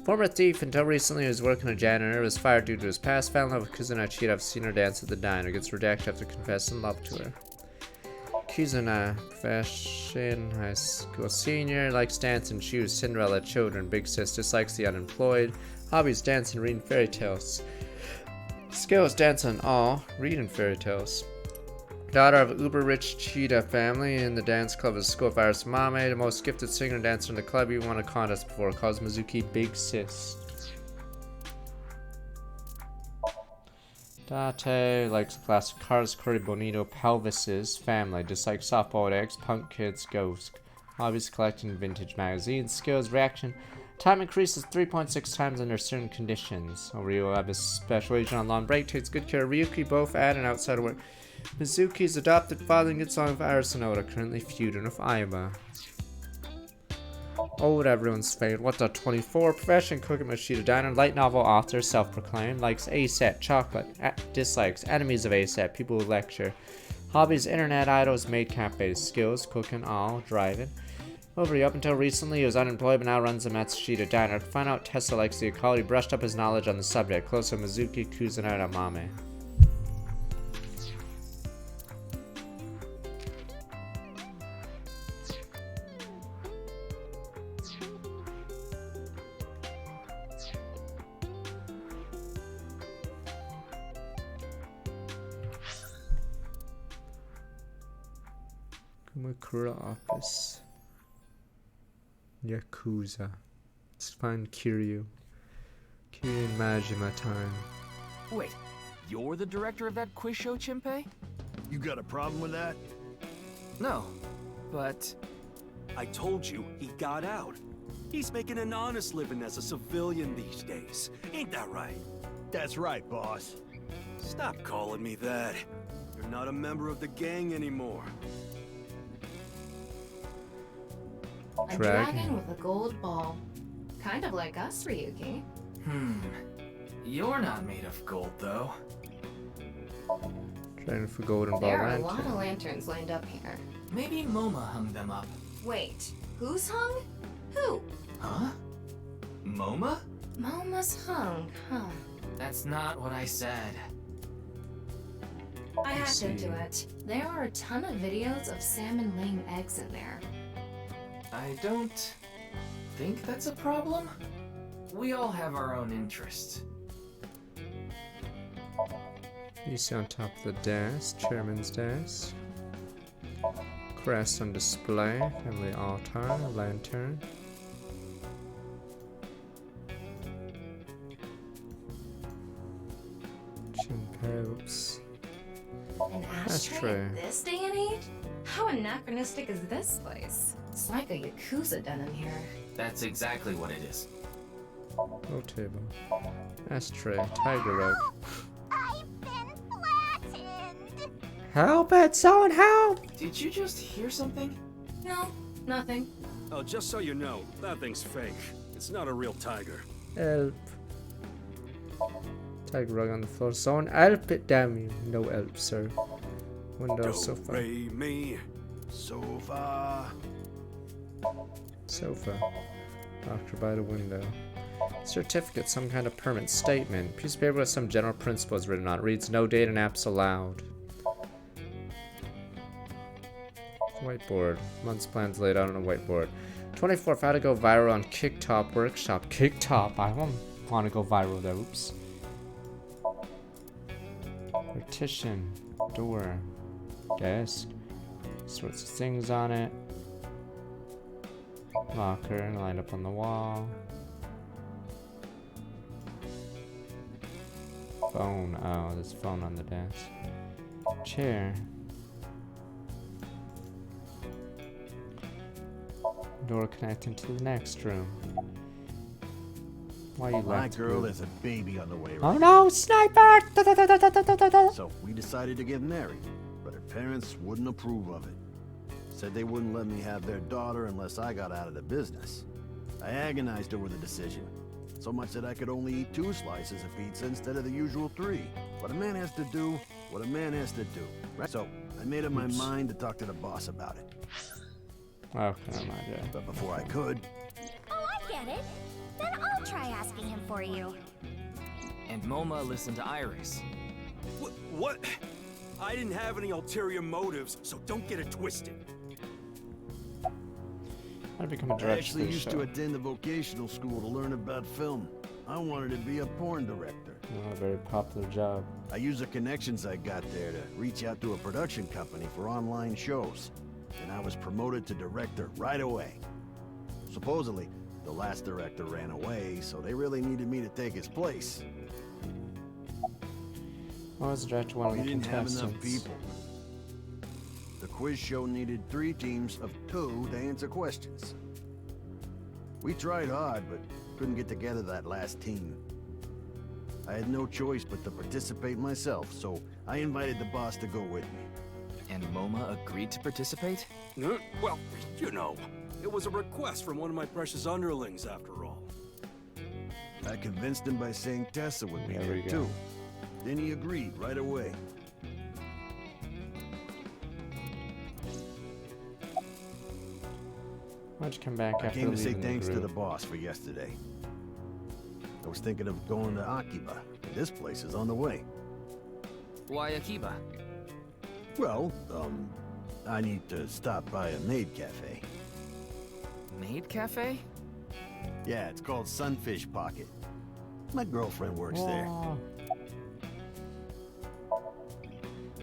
Former thief, until recently he was working a janitor, was fired due to his past. Fell in love with Kuzuna Chida, seen her dance at the diner, gets redacted after confessing love to her. Kuzuna, profession, high school senior, likes dancing, shoes, Cinderella, children, big sis, dislikes the unemployed. Hobbies, dancing, reading fairy tales. Skills, dancing, all, reading fairy tales. Daughter of uber-rich cheetah family in the dance club of school virus Mame, the most gifted singer and dancer in the club. You won a contest before, calls Mizuki Big Sis. Date likes classic cars, curry bonito, pelvises, family, dislikes soft-boiled eggs, punk kids, ghost. Hobbies, collecting vintage magazines. Skills, reaction. Time increases 3.6 times under certain conditions. Ryu will have a special agent on long break, takes good care of Ryuki, both at and outside of work. Mizuki's adopted father gets along with Iris and Oda, currently feuding with Aiba. Old everyone's favorite. What the 24? Profession, cook at Machida Diner. Light novel author, self-proclaimed. Likes ASAP, chocolate. Dislikes, enemies of ASAP, people who lecture. Hobbies, internet idols, maid cafes. Skills, cooking, all, driving. Over up until recently, he was unemployed, but now runs the Matsushita Diner. Find out Tessa likes the ecology, brushed up his knowledge on the subject. Close to Mizuki, Kuzuna, and Amame. Kumakura office. Yakuza. Let's find Kiryu. Kiryu and Majima time. Wait, you're the director of that quiz show, Chimpei? You got a problem with that? No, but... I told you, he got out. He's making an honest living as a civilian these days. Ain't that right? That's right, boss. Stop calling me that. You're not a member of the gang anymore. A dragon with a gold ball. Kind of like us, Ryuki. You're not made of gold, though. Trying for golden ball There are a lantern. lot of lanterns lined up here. Maybe MoMA hung them up. Wait, who's hung? Who? Huh? MoMA? Moma's hung, huh? That's not what I said. I hacked into it. There are a ton of videos of salmon laying eggs in there. I don't think that's a problem. We all have our own interests. You see on top of the desk, chairman's desk. Crest on display, family altar, lantern. Chimpelps. An ashtray in this day and age? How anachronistic is this place? It's like a Yakuza den in here. That's exactly what it is. Low table. Ashtray, tiger rug. I've been flattened. Help it! Someone help! Did you just hear something? No, nothing. Oh, just so you know, that thing's fake. It's not a real tiger. Help. Tiger rug on the floor. Someone help it, damn you. No help, sir. Window, sofa. Me. Sofa. Sofa. Doctor by the window. Certificate, some kind of permit statement. Piece of paper with some general principles written on it. Reads, no data apps allowed. Whiteboard. Month's plans laid out on a whiteboard. 24th, how to go viral on Kicktop workshop. Kicktop? I don't want to go viral there. Oops. Partition. Door. Desk. Sorts of things on it. Locker lined up on the wall. Phone. Oh, there's a phone on the desk. Chair. Door connecting to the next room. Why you My left? girl has a baby on the way right Oh no, sniper! So we decided to get married, but her parents wouldn't approve of it. Said they wouldn't let me have their daughter unless I got out of the business. I agonized over the decision, so much that I could only eat 2 slices of pizza instead of the usual 3. What a man has to do, what a man has to do. Right? So I made up my mind to talk to the boss about it. Oh, come on, Jay. But before I could, Oh, I get it. Then I'll try asking him for you. And Moma listened to Iris. What? I didn't have any ulterior motives, so don't get it twisted. I'd become a I director actually for the used show. to attend the vocational school to learn about film. I wanted to be a porn director. Oh, a very popular job. I used the connections I got there to reach out to a production company for online shows. And I was promoted to director right away. Supposedly, the last director ran away, so they really needed me to take his place. I was the director of one of We the didn't have enough contestants. people. The quiz show needed 3 teams of 2 to answer questions. We tried hard, but couldn't get together that last team. I had no choice but to participate myself, so I invited the boss to go with me. And Moma agreed to participate? Well, you know, it was a request from one of my precious underlings, after all. I convinced him by saying Tessa would be There there we go. too. Then he agreed right away. Why'd you come back I after came to say leaving thanks the to the group? boss for yesterday. I was thinking of going to Akiba, and this place is on the way. Why Akiba? Well, I need to stop by a maid cafe. Maid cafe? Yeah, it's called Sunfish Pocket. My girlfriend works there. Oh.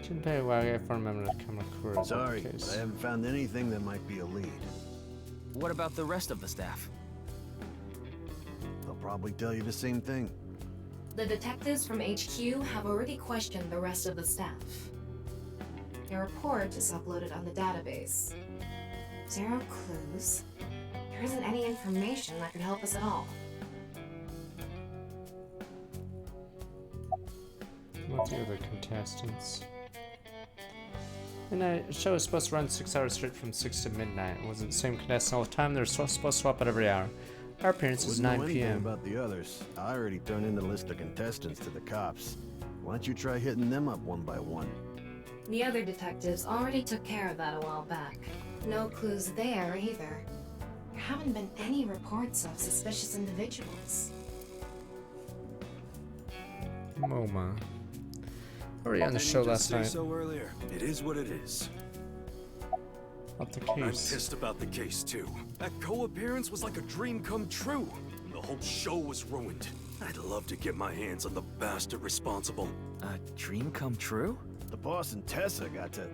Junpei Wage for a member of Kamakura. Sorry, but I haven't found anything that might be a lead. What about the rest of the staff? They'll probably tell you the same thing. The detectives from HQ have already questioned the rest of the staff. Your report is uploaded on the database. 0 clues. There isn't any information that could help us at all. What the other contestants? And the show was supposed to run 6 hours straight from 6 to midnight. It wasn't the same contestant all the time. They were supposed to swap it every hour. Our appearance is Wouldn't know 9 anything p.m. about the others. I already turned in the list of contestants to the cops. Why don't you try hitting them up one by one? The other detectives already took care of that a while back. No clues there either. There haven't been any reports of suspicious individuals. MoMA. Already on the Didn't show you just last say night. so earlier. It is what it is. Not the I'm case. pissed about the case too. That co-appearance was like a dream come true. And the whole show was ruined. I'd love to get my hands on the bastard responsible. A dream come true? The boss and Tessa got to...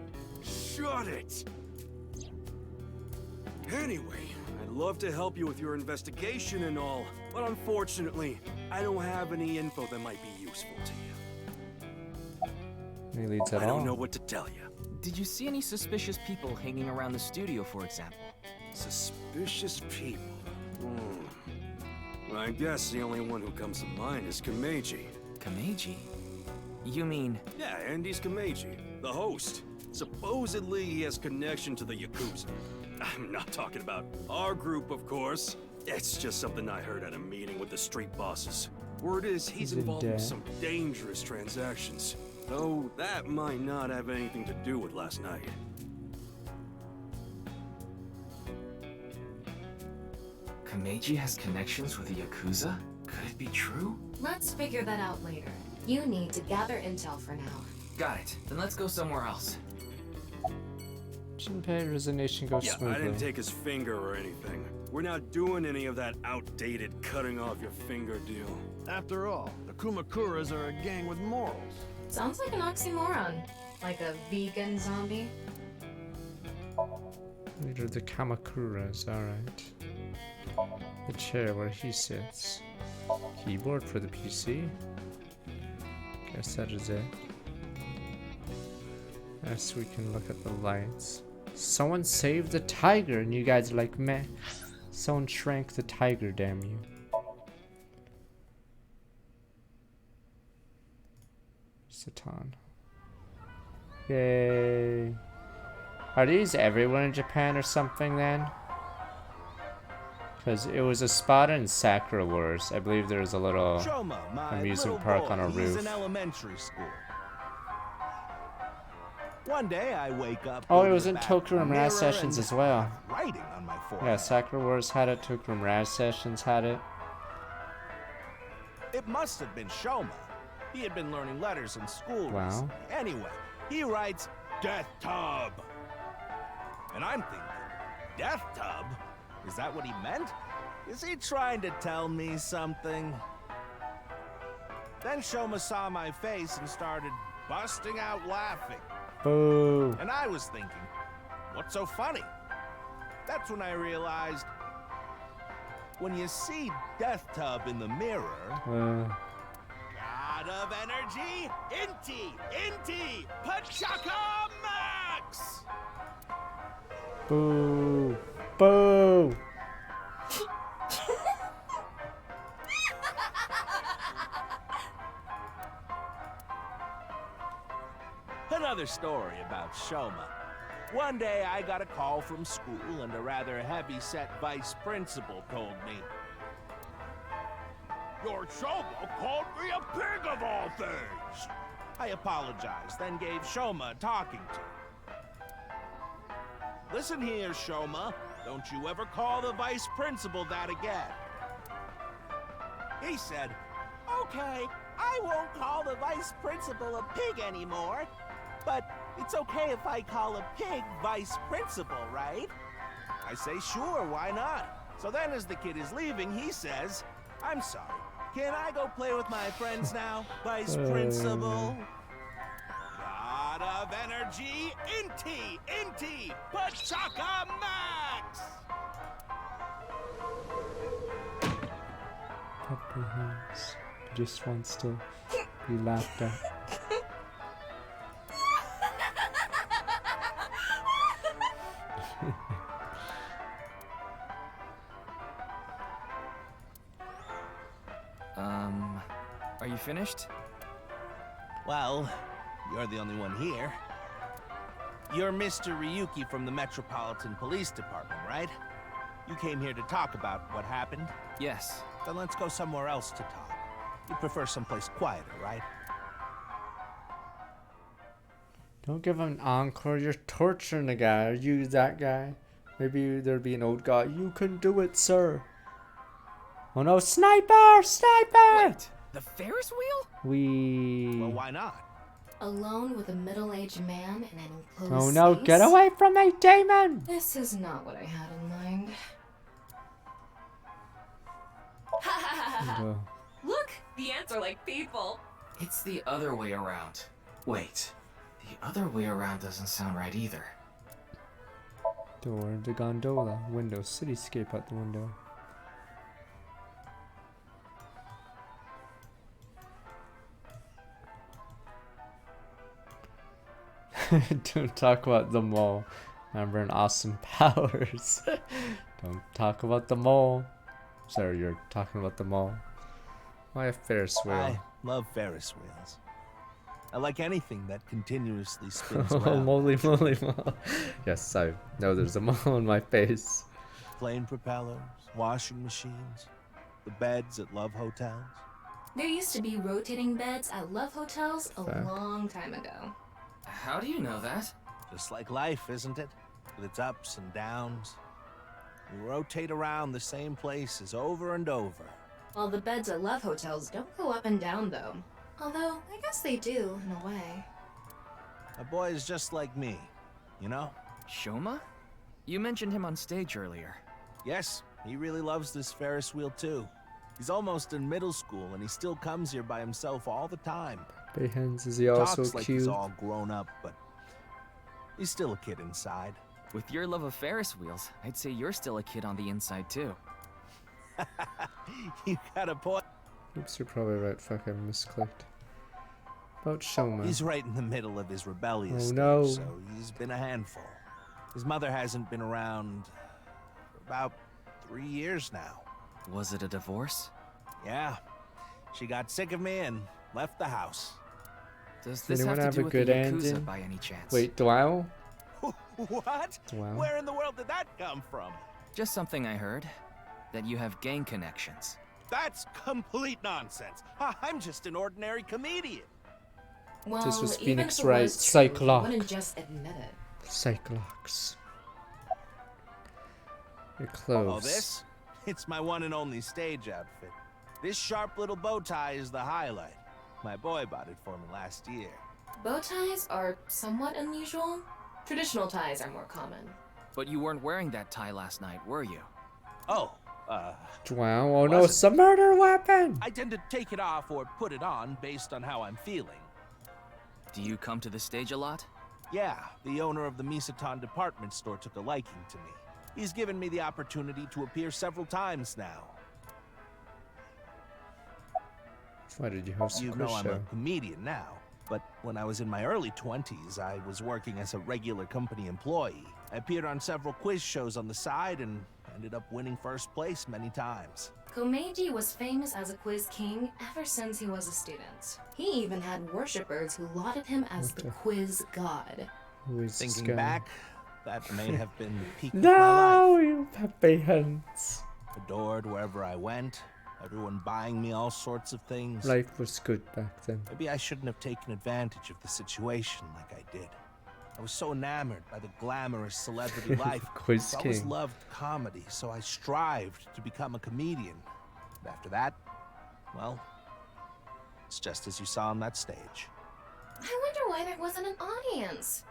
Shut it! Anyway, I'd love to help you with your investigation and all, but unfortunately, I don't have any info that might be useful to you. Any leads at I all? don't know what to tell you. Did you see any suspicious people hanging around the studio, for example? Suspicious people. I guess the only one who comes to mind is Kameji. Kameji? You mean... Yeah, Andy's Kameji, the host. Supposedly he has connection to the Yakuza. I'm not talking about our group, of course. It's just something I heard at a meeting with the street bosses. Word is he's involved in some dangerous transactions. Though that might not have anything to do with last night. Kameji has connections with the Yakuza? Could it be true? Let's figure that out later. You need to gather intel for now. Got it. Then let's go somewhere else. Junpei resignation goes Yeah, smoothly. I didn't take his finger or anything. We're not doing any of that outdated cutting off your finger deal. After all, the Kumakuras are a gang with morals. Sounds like an oxymoron. Like a vegan zombie. Leader of the Kamakuras, alright. The chair where he sits. Keyboard for the PC? Guess that is it. Yes, we can look at the lights. Someone saved the tiger, and you guys are like, meh. Someone shrank the tiger, damn you. Satan. Yay. Are these everywhere in Japan or something then? Because it was a spot in Sakura Wars. I believe there was a little Shoma, my amusement little park on a boy, he's roof. in elementary school. One day I wake up. Oh, go it to was the in back Tokyo Mirage mirror Sessions and as well. have writing on my forehead. Yeah, Sakura Wars had it, Tokyo Mirage Sessions had it. It must have been Shoma. He had been learning letters in school Wow. recently. Anyway, he writes, Death Tub. And I'm thinking, Death Tub? Is that what he meant? Is he trying to tell me something? Then Shoma saw my face and started busting out laughing. Boo. And I was thinking, what's so funny? That's when I realized, when you see Death Tub in the mirror, God of energy, Inti, Pachaka Max! Boo. Boo. Another story about Shoma. One day I got a call from school and a rather heavy-set vice principal told me, Your Shoma called me a pig of all things! I apologized, then gave Shoma a talking to. Listen here, Shoma. Don't you ever call the vice principal that again. He said, Okay, I won't call the vice principal a pig anymore. But it's okay if I call a pig vice principal, right? I say, sure, why not? So then as the kid is leaving, he says, I'm sorry, can I go play with my friends now, vice principal? God of energy, Inti, Pachaka Max! Puppy hands. He just wants to be laughed at. Are you finished? Well, you're the only one here. You're Mr. Ryuki from the Metropolitan Police Department, right? You came here to talk about what happened? Yes. Then let's go somewhere else to talk. You prefer someplace quieter, right? Don't give him an encore. You're torturing the guy. Are you that guy? Maybe there'll be an old guy. You can do it, sir. Oh no, sniper! Sniper! Wait, the Ferris wheel? Well, why not? Alone with a middle-aged man in an enclosed Oh no, space? get away from me, demon! This is not what I had in mind. Look, the ants are like people. It's the other way around. Wait, the other way around doesn't sound right either. Door, the gondola, window, cityscape out the window. Don't talk about the mole. Remember in Austin Powers. Don't talk about the mole. Sorry, you're talking about the mole. Why a Ferris wheel? I love Ferris wheels. I like anything that continuously spins Oh, around. moly, moly, mole. Yes, I know there's a mole in my face. Plane propellers, washing machines, the beds at love hotels. There used to be rotating beds at love hotels a Fact. long time ago. How do you know that? Just like life, isn't it? With its ups and downs. We rotate around the same places over and over. Well, the beds at love hotels don't go up and down, though. Although, I guess they do, in a way. A boy is just like me, you know? Shoma? You mentioned him on stage earlier. Yes, he really loves this Ferris wheel too. He's almost in middle school and he still comes here by himself all the time. Big hands, is he also Talks like cute? he's all grown up, but he's still a kid inside. With your love of Ferris wheels, I'd say you're still a kid on the inside too. You got a point. Oops, you're probably right. Fuck, I misclicked. About Shoma. He's right in the middle of his rebellious stage, no. so he's been a handful. His mother hasn't been around for about 3 years now. Was it a divorce? Yeah. She got sick of me and left the house. Does Does this anyone have have to a do with good the Yakuza ending? by any chance? Wait, Dwell? What? Wow. Where in the world did that come from? Just something I heard. That you have gang connections. That's complete nonsense. I'm just an ordinary comedian. Well, This was even Phoenix if it Wright, was true, Cyclops. you wouldn't just admit it. Cyclops. Your Oh, clothes. this? It's my one and only stage outfit. This sharp little bow tie is the highlight. My boy bought it for me last year. Bow ties are somewhat unusual. Traditional ties are more common. But you weren't wearing that tie last night, were you? Oh, Wow, oh no, it's a murder weapon! I tend to take it off or put it on based on how I'm feeling. Do you come to the stage a lot? Yeah, the owner of the Misaton department store took a liking to me. He's given me the opportunity to appear several times now. Why did you host a You quiz know I'm show? a comedian now, but when I was in my early 20s, I was working as a regular company employee. I appeared on several quiz shows on the side and ended up winning first place many times. Komeiji was famous as a quiz king ever since he was a student. He even had worshippers who lauded him as the quiz god. Who is this Thinking guy? back, that may have been the peak of my life. No, you Pepe Hunts. Adored wherever I went, everyone buying me all sorts of things. Life was good back then. Maybe I shouldn't have taken advantage of the situation like I did. I was so enamored by the glamorous celebrity life. Quiz I always king. loved comedy, so I strived to become a comedian. And after that, well, it's just as you saw on that stage. I wonder why there wasn't an audience.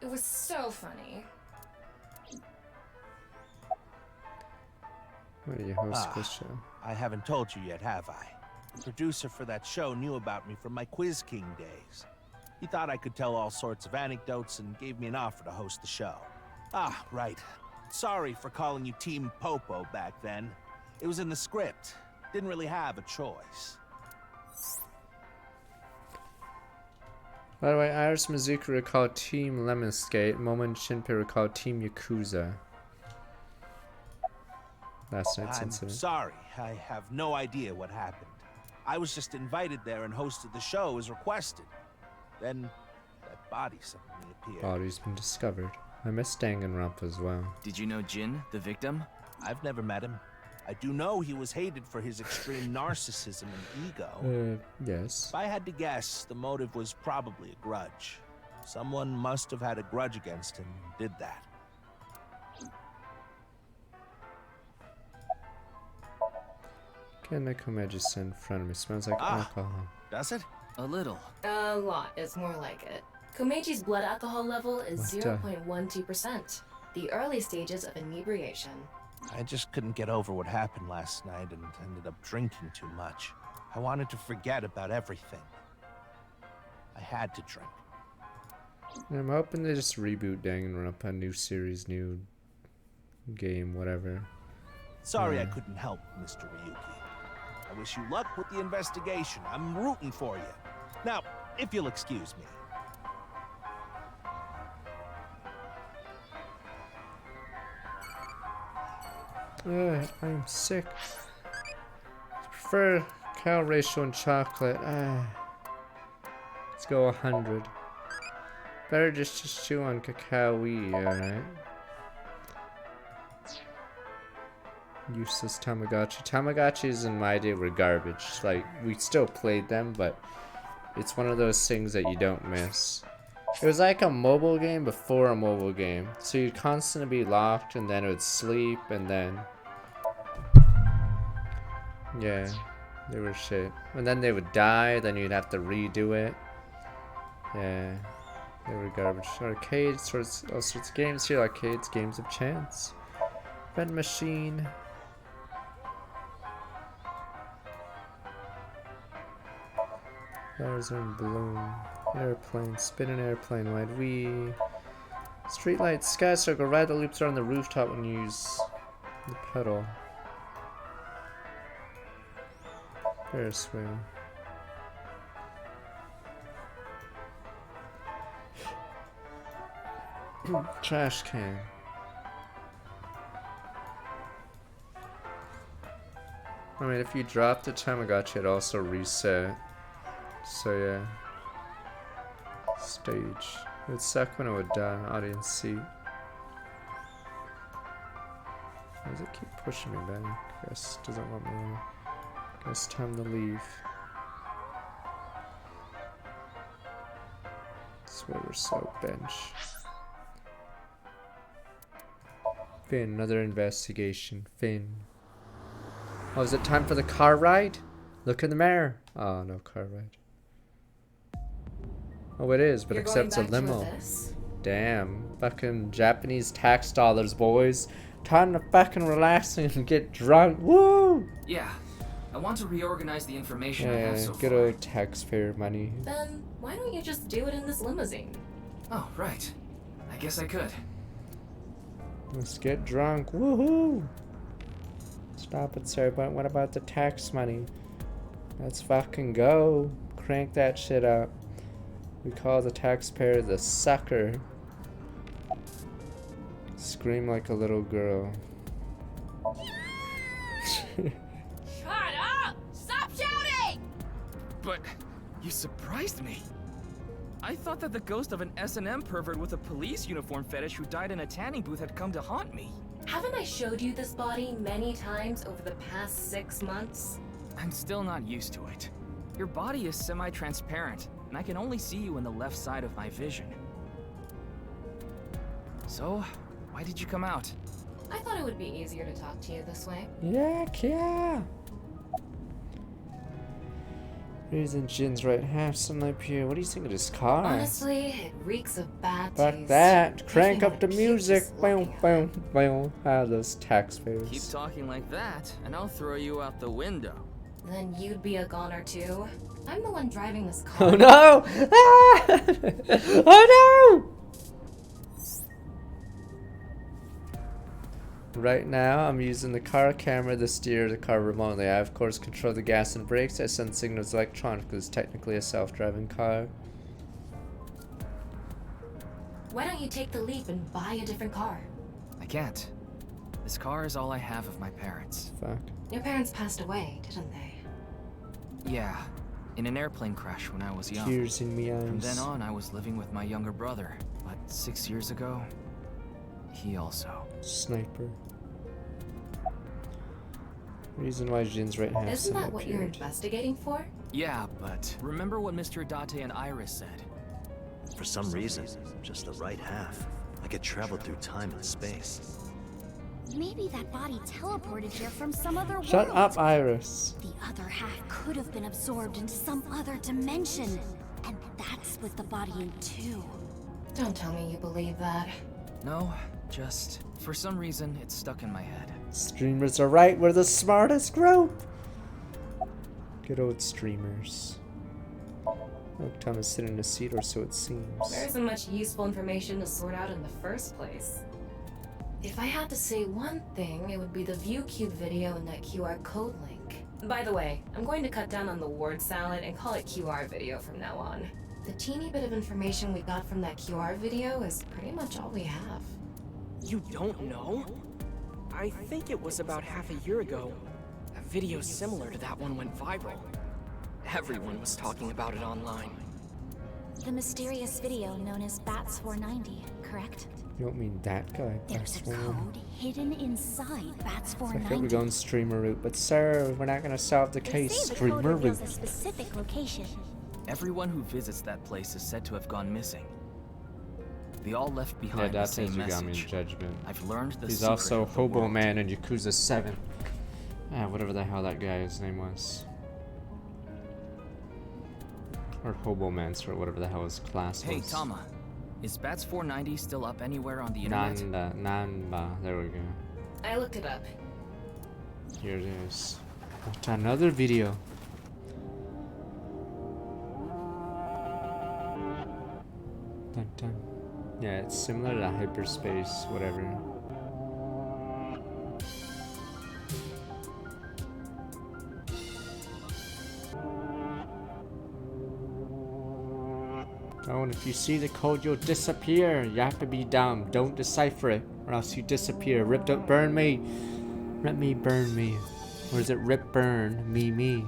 It was so funny. Why do you host a quiz show? I haven't told you yet, have I? The producer for that show knew about me from my Quiz King days. He thought I could tell all sorts of anecdotes and gave me an offer to host the show. Ah, right. Sorry for calling you Team Popo back then. It was in the script. Didn't really have a choice. By the way, Iris Mizuki recalled Team Lemon-Skate, Momo and Shinpei recalled Team Yakuza. Last night's I'm incident. sorry. I have no idea what happened. I was just invited there and hosted the show as requested. Then, that body suddenly appeared. Body's been discovered. I miss Danganronpa as well. Did you know Jin, the victim? I've never met him. I do know he was hated for his extreme narcissism and ego. Yes. If I had to guess, the motive was probably a grudge. Someone must have had a grudge against him and did that. Can I come just in front of me? Smells like alcohol. Does it? A little. A lot is more like it. Komeiji's blood alcohol level is What the- 0.12%, the early stages of inebriation. I just couldn't get over what happened last night and ended up drinking too much. I wanted to forget about everything. I had to drink. I'm hoping they just reboot Danganronpa, new series, new game, whatever. Sorry I couldn't help, Mr. Ryuki. I wish you luck with the investigation. I'm rooting for you. Now, if you'll excuse me. I'm sick. I prefer cal ratio and chocolate. Let's go 100. Better just chew on cacao-y, alright? Useless Tamagotchi. Tamagotchis in my day were garbage. Like, we still played them, but it's one of those things that you don't miss. It was like a mobile game before a mobile game. So you'd constantly be locked, and then it would sleep, and then... yeah, they were shit. And then they would die, then you'd have to redo it. Yeah, they were garbage. Arcades, all sorts of games here. Arcades, games of chance. Red Machine. Flowers in bloom. Airplane. Spin an airplane. Wide wee. Streetlight. Sky circle. Ride the loops around the rooftop when you use the pedal. Ferris wheel. Trash can. I mean, if you drop the Tamagotchi, it also reset. So yeah. Stage. It would suck when it would die. Audience seat. Why does it keep pushing me back? Guess it doesn't want me. Guess time to leave. Swear we're so bench. Finn, another investigation. Finn. Oh, is it time for the car ride? Look in the mirror. Oh, no car ride. Oh, it is, but You're except going it's a back to limo. Abyss? Damn. Fucking Japanese tax dollars, boys. Time to fucking relax and get drunk. Woo! Yeah, I want to reorganize the information I have Yeah, so good far. old taxpayer money. Then why don't you just do it in this limousine? Oh, right. I guess I could. Let's get drunk. Woohoo! Stop it, sir, but what about the tax money? Let's fucking go. Crank that shit up. We call the taxpayer the sucker. Scream like a little girl. Shut up! Stop shouting! But you surprised me. I thought that the ghost of an S&M pervert with a police uniform fetish who died in a tanning booth had come to haunt me. Haven't I showed you this body many times over the past 6 months? I'm still not used to it. Your body is semi-transparent, and I can only see you in the left side of my vision. So, why did you come out? I thought it would be easier to talk to you this way. Yeah. Reason Jin's right half sunlight pure. What do you think of this car? Honestly, it reeks of bad Fuck taste. that. Crank Makes me up the wanna puke music. just Boom, looking at boom, boom. Ah, those taxpayers. Keep talking like that, and I'll throw you out the window. Then you'd be a goner too. I'm the one driving this car. Oh no! Ah! Oh no! Right now, I'm using the car camera to steer the car remotely. I, of course, control the gas and brakes. I send signals electronically. It's technically a self-driving car. Why don't you take the leap and buy a different car? I can't. This car is all I have of my parents. Fuck. Your parents passed away, didn't they? Yeah, in an airplane crash when I was young. Tears in me From eyes. then on, I was living with my younger brother. But 6 years ago, he also. Sniper. Reason why Jin's right half Isn't that sunlight what you're pure. investigating for? Yeah, but remember what Mr. Date and Iris said? For some reason, just the right half. Like it traveled through time and space. Maybe that body teleported here from some other world. Shut up, Iris. The other half could have been absorbed into some other dimension. And that split the body in two. Don't tell me you believe that. No, just for some reason it's stuck in my head. Streamers are right. We're the smartest group. Good old streamers. Look, Tom is sitting in a seat, or so it seems. There isn't much useful information to sort out in the first place. If I had to say one thing, it would be the ViewCube video and that QR code link. By the way, I'm going to cut down on the word salad and call it QR video from now on. The teeny bit of information we got from that QR video is pretty much all we have. You don't know? I think it was about half a year ago. A video similar to that one went viral. Everyone was talking about it online. The mysterious video known as Bats 490, correct? You don't mean that guy. There's a code hidden inside Bats I 490. thought we're going streamer route, but sir, we're not gonna solve the They case. say the Streamer code reveals route. a specific location. Everyone who visits that place is said to have gone missing. They all left Yeah, behind the that's same Yugami's message. judgment. I've learned the He's secret also of the Hobo world. Man in Yakuza 7. Ah, whatever the hell that guy's name was. Or Hobo Mancer, whatever the hell his class Hey, was. Tama. Is Bats 490 still up anywhere on the internet? Namba. There we go. I looked it up. Here it is. What, another video. Dun, dun. Yeah, it's similar to hyperspace, whatever. Oh, and if you see the code, you'll disappear. You have to be dumb. Don't decipher it, or else you disappear. Rip, don't burn me. Let me burn me. Or is it rip, burn, me?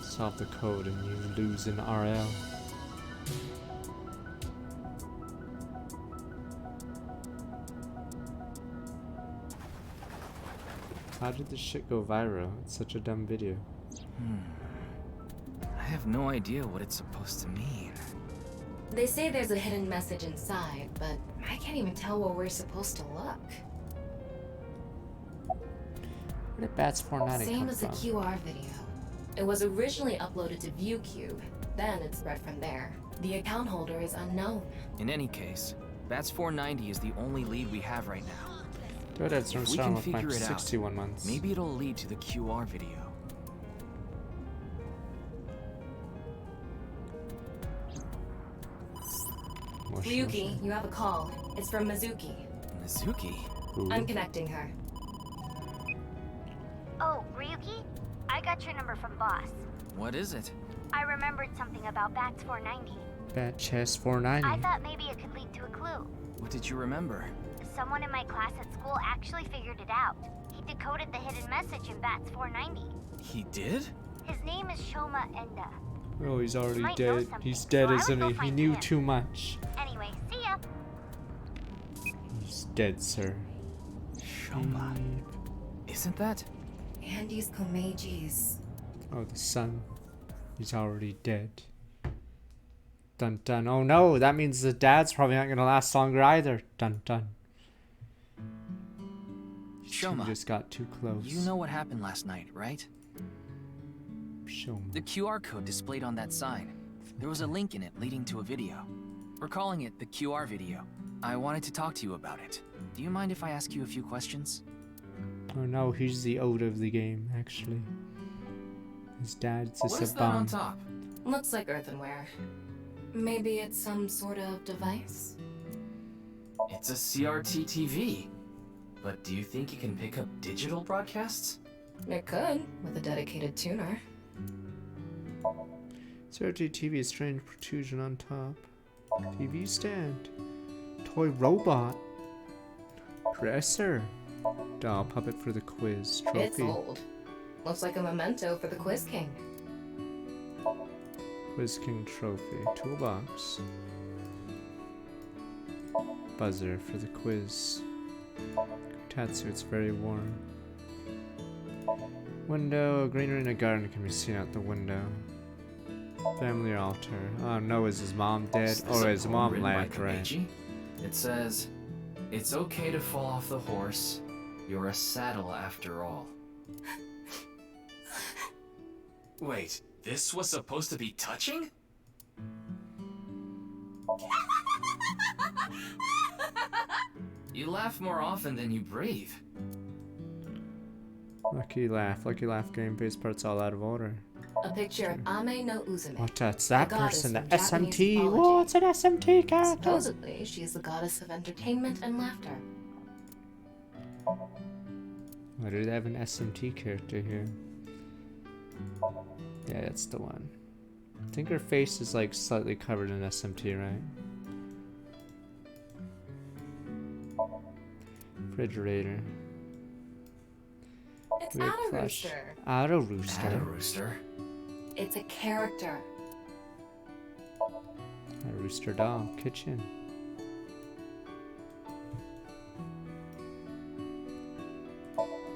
Solve the code and you lose an RL. How did this shit go viral? It's such a dumb video. I have no idea what it's supposed to mean. They say there's a hidden message inside, but I can't even tell where we're supposed to look. Where did Bats 490 Same come as the from? QR video. It was originally uploaded to ViewCube, then it spread from there. The account holder is unknown. In any case, Bats 490 is the only lead we have right now. Dude, it's from If we starting can with my figure it out, 61 months. maybe it'll lead to the QR video. Ryuki, you have a call. It's from Mizuki. Mizuki? I'm connecting her. Oh, Ryuki? I got your number from Boss. What is it? I remembered something about Bats 490. Bat Chess 490. I thought maybe it could lead to a clue. What did you remember? Someone in my class at school actually figured it out. He decoded the hidden message in Bats 490. He did? His name is Shoma Enda. Oh, he's already might know dead. something, He's dead, so I would isn't go he? He find knew him. too much. Anyway, see ya. He's dead, sir. Shoma. Isn't that? Andy's Komeji's. Oh, the son. He's already dead. Dun dun. Oh no, that means the dad's probably not gonna last longer either. Dun dun. Shoma. Just got too close. You know what happened last night, right? Shoma. The QR code displayed on that sign. There was a link in it leading to a video. We're calling it the QR video. I wanted to talk to you about it. Do you mind if I ask you a few questions? Oh no, he's the owner of the game, actually. His dad's just What is a that on bomb. top? Looks like earthenware. Maybe it's some sort of device? It's a CRT TV. But do you think it can pick up digital broadcasts? It could, with a dedicated tuner. CRT TV, strange protrusion on top. TV stand. Toy robot. Dresser. Doll puppet for the quiz. Trophy. It's old. Looks like a memento for the Quiz King. Quiz King trophy. Toolbox. Buzzer for the quiz. Tatsu, it's very warm. Window. A greenery in a garden can be seen out the window. Family altar. Oh no, is his mom dead? Is this Oh, a his poem mom written by left, right? Komeiji? It says, "It's okay to fall off the horse. You're a saddle after all." Wait, this was supposed to be touching? You laugh more often than you breathe. Lucky laugh gameplay part's all out of order. A picture of Ame no Uzume. What, that's that the goddess person, the from Japanese SMT. mythology. Whoa, it's an SMT character. Supposedly, she is the goddess of entertainment and laughter. Why do they have an SMT character here? Yeah, that's the one. I think her face is like slightly covered in SMT, right? Refrigerator. It's Weird Ada plush. Rooster. Ada Rooster. Ada Rooster. It's a character. A rooster doll. Kitchen.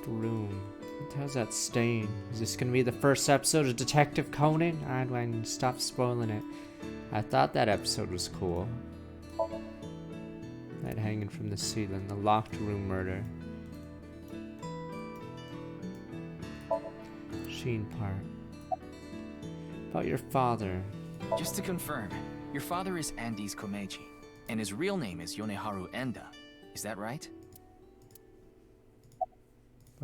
Broom. What the hell's that stain? Is this gonna be the first episode of Detective Conan? Alright, Wayne, stop spoiling it. I thought that episode was cool. That hanging from the ceiling. The locked room murder. Sheen part. About your father. Just to confirm, your father is Andy's Komeiji, and his real name is Yoneharu Enda. Is that right?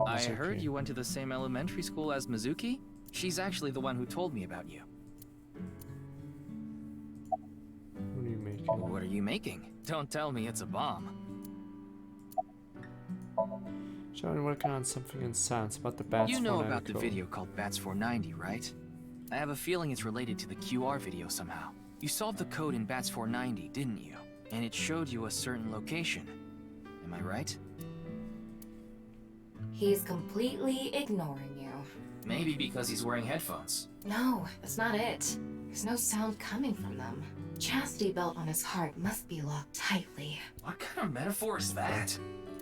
I heard you went to the same elementary school as Mizuki? She's actually the one who told me about you. What are you making? What are you making? Don't tell me it's a bomb. John working on something in science about the Bats. You know 490 about the code. video called Bats 490, right? I have a feeling it's related to the QR video somehow. You solved the code in Bats 490, didn't you? And it showed you a certain location. Am I right? He's completely ignoring you. Maybe because he's wearing headphones. No, that's not it. There's no sound coming from them. Chastity belt on his heart must be locked tightly. What kind of metaphor is that?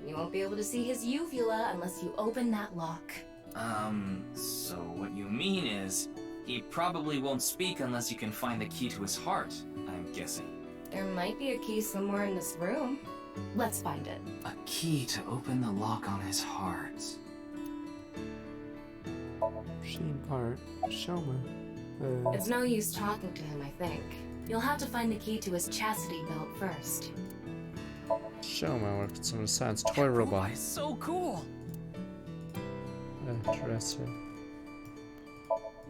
You won't be able to see his uvula unless you open that lock. So what you mean is, he probably won't speak unless you can find the key to his heart, I'm guessing. There might be a key somewhere in this room. Let's find it. A key to open the lock on his heart. Sheen part. Show me. It's no use talking to him, I think. You'll have to find the key to his chastity belt first. Show my work with some of the science toy robot. It's so cool. Dresser.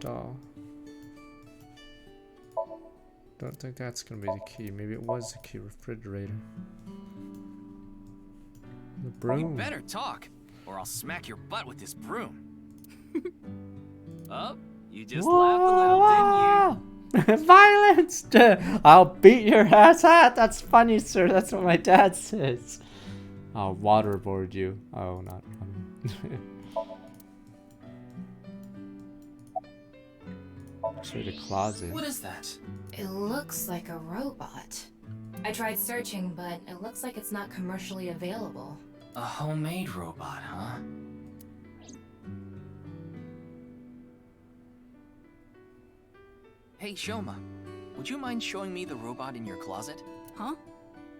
Doll. Don't think that's gonna be the key. Maybe it was the key. Refrigerator. The broom. You better talk, or I'll smack your butt with this broom. Oh, you just laughed a little, didn't you? Violence! I'll beat your ass. That's funny, sir. That's what my dad says. I'll waterboard you. Oh, not funny. Actually, the closet. What is that? It looks like a robot. I tried searching, but it looks like it's not commercially available. A homemade robot, huh? Hey, Shoma, would you mind showing me the robot in your closet? Huh?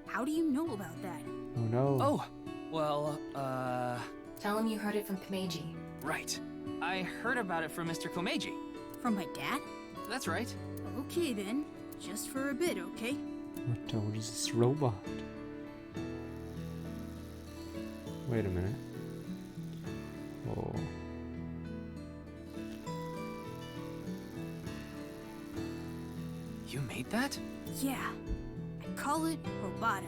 How do you know about that? Oh no. Oh, well, Tell him you heard it from Komeiji. Right. I heard about it from Mr. Komeiji. From my dad? That's right. Okay then. Just for a bit, okay? What is this robot? Wait a minute. Oh. You made that? Yeah. I call it Robota.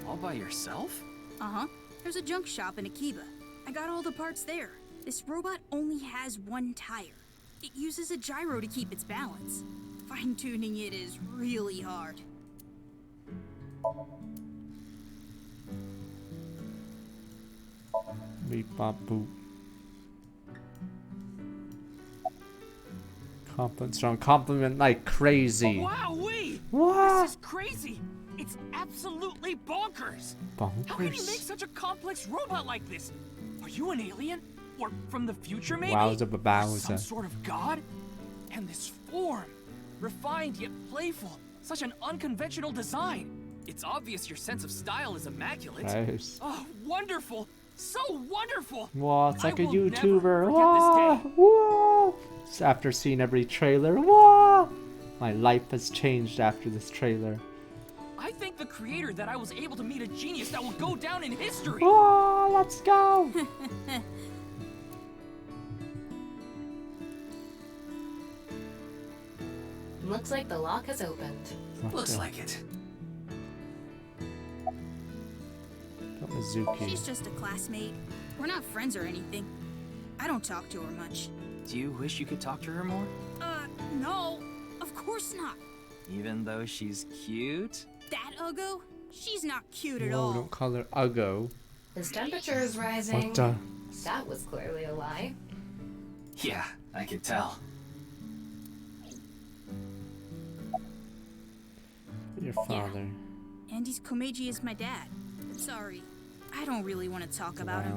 All by yourself? Uh-huh. There's a junk shop in Akiba. I got all the parts there. This robot only has one tire. It uses a gyro to keep its balance. Fine-tuning it is really hard. Beep bop boop. Compliment like crazy. Wowee! What? This is crazy! It's absolutely bonkers! How can you make Bonkers. such a complex robot like this? Are you an alien? Or from the future, maybe? Wowza Or babowza. some sort of god? And this form, refined yet playful, such an unconventional design. It's obvious your sense of style is immaculate. Nice. Oh, wonderful! So wonderful! Whoa, it's like a I will never YouTuber. forget Whoa, this day. whoa. After seeing every trailer, whoa. My life has changed after this trailer. I thank the creator that I was able to meet a genius that will go down in history. Whoa, let's go. Looks like the lock has opened. Looks like it. Got Mizuki. She's just a classmate. We're not friends or anything. I don't talk to her much. Do you wish you could talk to her more? No. Of course not. Even though she's cute? That Uggo? She's not cute at Whoa, all. don't call her Uggo. His temperature is rising. What the? That was clearly a lie. Yeah, I could tell. Your father. Andy's Komeiji is my dad. Sorry. I don't really want to talk about him.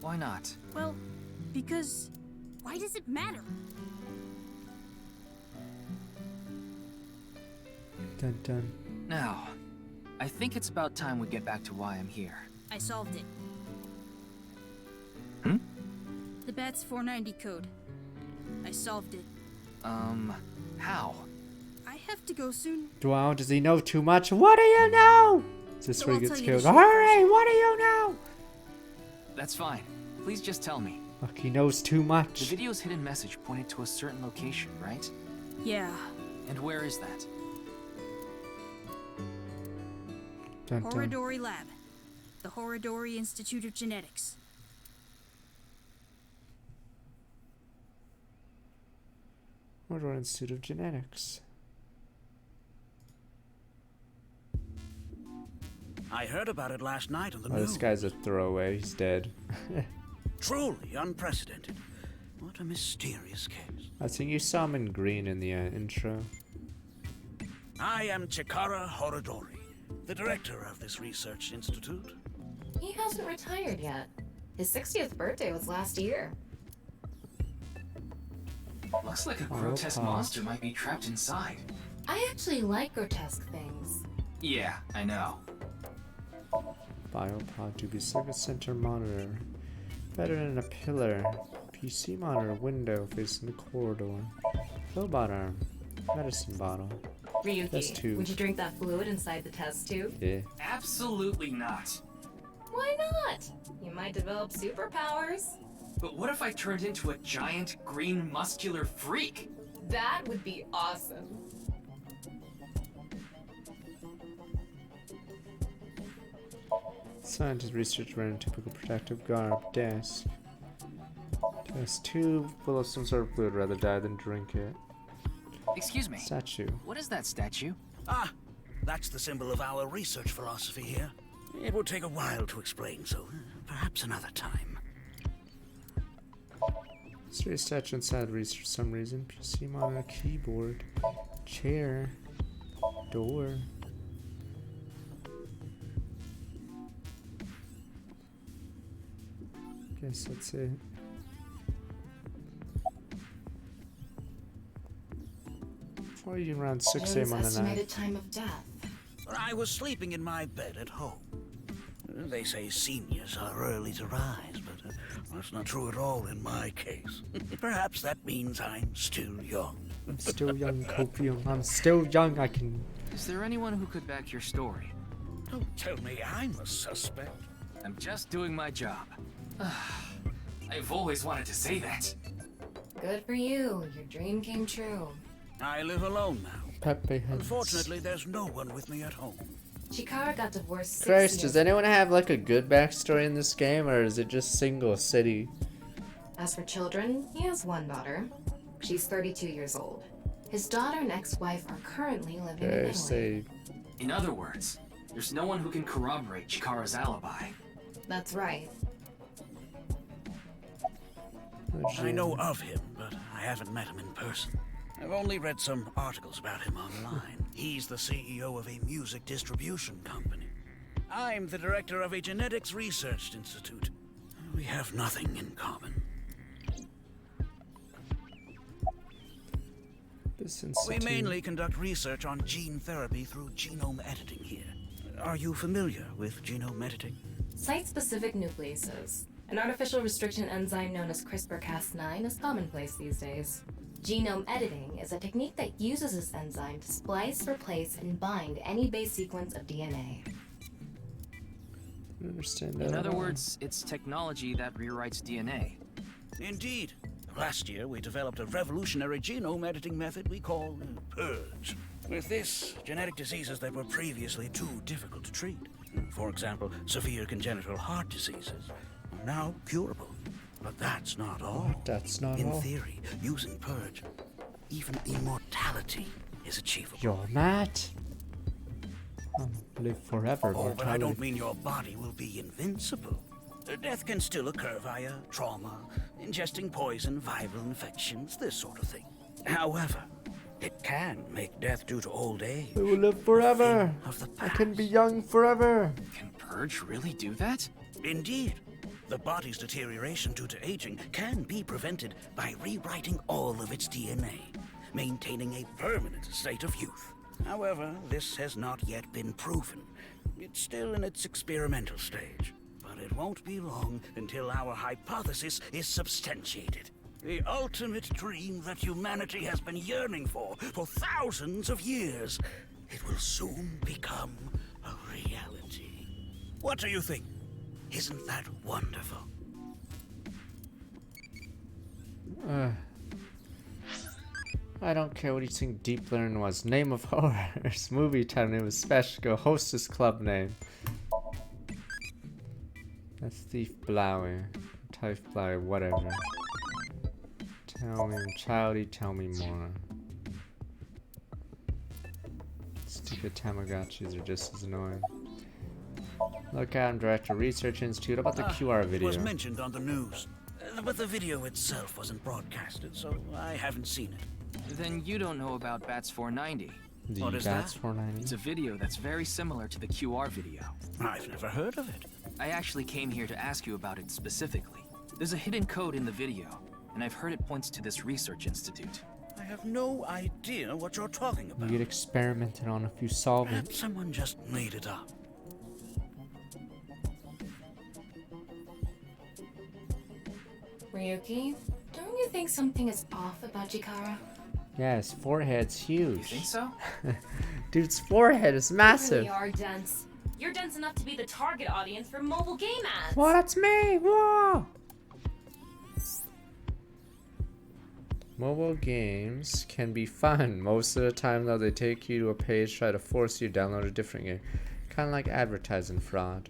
Why not? Well, because why does it matter? Dun dun. Now, I think it's about time we get back to why I'm here. I solved it. Hmm? The BATS 490 code. I solved it. How? I have to go soon. Wow, does he know too much? What do you know? Is this So where I'll he gets tell you the killed? short Hurry, what do you know? That's fine. Please just tell me. Look, he knows too The much. video's hidden message pointed to a certain location, right? Yeah. And where is that? Dun, dun. Horadori Lab. The Horadori Institute of Genetics. Mordor Institute of Genetics. I heard about it last night on the Oh, news. this guy's a throwaway. He's dead. Truly unprecedented. What a mysterious case. I think you saw him in green in the intro. I am Chikara Horadori, the director of this research institute. He hasn't retired yet. His 60th birthday was last year. Looks like a grotesque monster might be trapped inside. I actually like grotesque things. Yeah, I know. Biopod to be circuit center monitor. Better than a pillar. PC monitor window facing the corridor. Robot arm. Medicine bottle. Test Ryuki, tube. would you drink that fluid inside the test tube? Yeah. Absolutely not. Why not? You might develop superpowers. But what if I turned into a giant green muscular freak? That would be awesome. Scientist research wearing typical protective garb. Desk. Test tube full of some sort of fluid. Rather die than drink it. Excuse me. Statue. What is that statue? Ah, that's the symbol of our research philosophy here. It would take a while to explain, so perhaps another time. Mystery statue inside research for some reason. PC monitor, keyboard, chair, door. Guess that's it. Why are you around 6 a.m. on the night? Estimated time of death. I was sleeping in my bed at home. They say seniors are early to rise, but that's not true at all in my case. Perhaps that means I'm still young. I'm still young, Copium. I'm still young, I can... Is there anyone who could back your story? Don't tell me I'm a suspect. I'm just doing my job. I've always wanted to say that. Good for you. Your dream came true. I live alone now. Pepe heads. Unfortunately, there's no one with me at home. Chikara got divorced 6 Christ, years does anyone have like a good backstory in this game, or is it just single city? As for children, he has one daughter. She's 32 years old. His daughter and ex-wife are currently living in Italy. Say. In other words, there's no one who can corroborate Chikara's alibi. That's right. I know of him, but I haven't met him in person. I've only read some articles about him online. He's the CEO of a music distribution company. I'm the director of a genetics research institute. We have nothing in common. We mainly conduct research on gene therapy through genome editing here. Are you familiar with genome editing? Site-specific nucleases. An artificial restriction enzyme known as CRISPR-Cas9 is commonplace these days. Genome editing is a technique that uses this enzyme to splice, replace, and bind any base sequence of DNA. I understand that. In other words, it's technology that rewrites DNA. Indeed. Last year, we developed a revolutionary genome editing method we call Purge. With this, genetic diseases that were previously too difficult to treat, for example, severe congenital heart diseases, are now curable. But that's not all. That's not In all. theory, using Purge, even immortality is achievable. You're mad. Live forever. Oh, but I mortality. don't mean your body will be invincible. Death can still occur via trauma, ingesting poison, viral infections, this sort of thing. However, it can make death due to old age. I will live forever. Of the I can be young forever. Can Purge really do that? Indeed. The body's deterioration due to aging can be prevented by rewriting all of its DNA, maintaining a permanent state of youth. However, this has not yet been proven. It's still in its experimental stage. But it won't be long until our hypothesis is substantiated. The ultimate dream that humanity has been yearning for thousands of years. It will soon become a reality. What do you think? Isn't that wonderful? I don't care what you think Deep Learning was. Name of horrors. Movie title name was Special. Hostess club name. That's Thief Blower. Type Blower, whatever. Tell me, childy, tell me more. Stupid Tamagotchis are just as annoying. Look out, I'm Director Research Institute. About the QR video. It was mentioned on the news, but the video itself wasn't broadcasted, so I haven't seen it. Then you don't know about Bats 490. The What is Bats that? 490? It's a video that's very similar to the QR video. I've never heard of it. I actually came here to ask you about it specifically. There's a hidden code in the video, and I've heard it points to this research institute. I have no idea what you're talking You about. get experimented on if you Perhaps solvent. someone just made it up. Ryuki, don't you think something is off about Chikara? Yeah, his forehead's huge. You think so? Dude's forehead is You massive. really are dense. You're dense enough to be the target audience for mobile game ads. Well, that's me. Whoa. Mobile games can be fun. Most of the time, though, they take you to a page, try to force you to download a different game. Kind of like advertising fraud.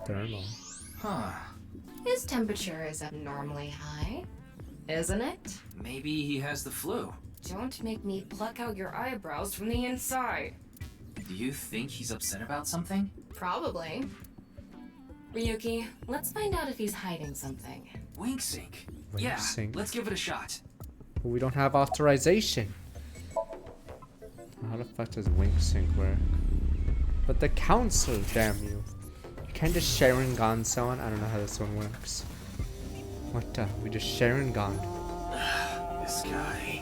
Thermal. Huh. His temperature is abnormally high, isn't it? Maybe he has the flu. Don't make me pluck out your eyebrows from the inside. Do you think he's upset about something? Probably. Ryuki, let's find out if he's hiding something. Wink sync. Wink Yeah, sync. let's give it a shot. But we don't have authorization. How the fuck does Wink Sync work? But the council, damn you. You can't just Sharingan someone. I don't know how this one works. What the? We just Sharingan. This guy.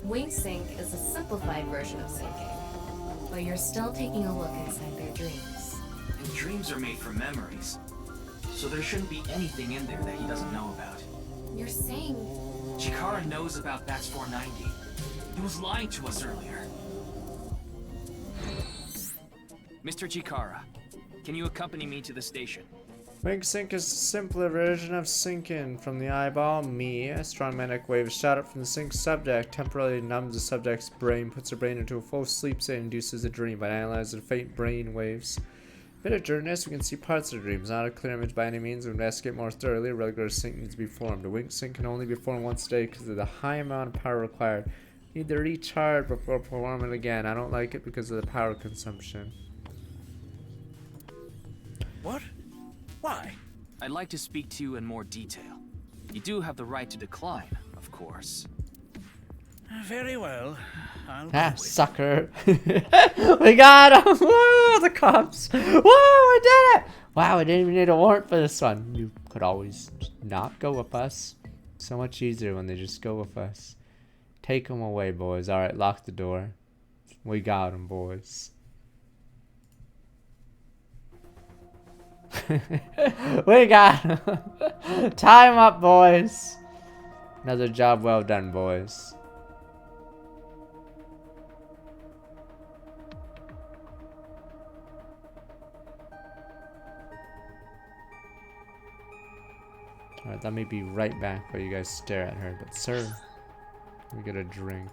Wing sync is a simplified version of syncing, but you're still taking a look inside their dreams. And dreams are made from memories. So there shouldn't be anything in there that he doesn't know about. You're saying... Chikara knows about Bats 490. He was lying to us earlier. Mr. Chikara, can you accompany me to the station? Wink Sync is a simpler version of syncing from the eyeball. Me, a strong magnetic wave is shot up from the sync subject, temporarily numbs the subject's brain, puts the brain into a full sleep state, and induces a dream by analyzing faint brain waves. Bit of journalist, we can see parts of the dreams, not a clear image by any means. We investigate more thoroughly. A regular sync needs to be formed. A Wink Sync can only be formed once a day because of the high amount of power required. You need to recharge before performing it again. I don't like it because of the power consumption. What? Why? I'd like to speak to you in more detail. You do have the right to decline, of course. Very well. I'll Ah, go with sucker. We got him! Woo, the cops! Woo, we did it! Wow, we didn't even need a warrant for this one. You could always not go with us. So much easier when they just go with us. Take them away, boys. Alright, lock the door. We got him, boys. We got him! Time up, boys! Another job well done, boys. Alright, let me be right back while you guys stare at her. But sir, we get a drink.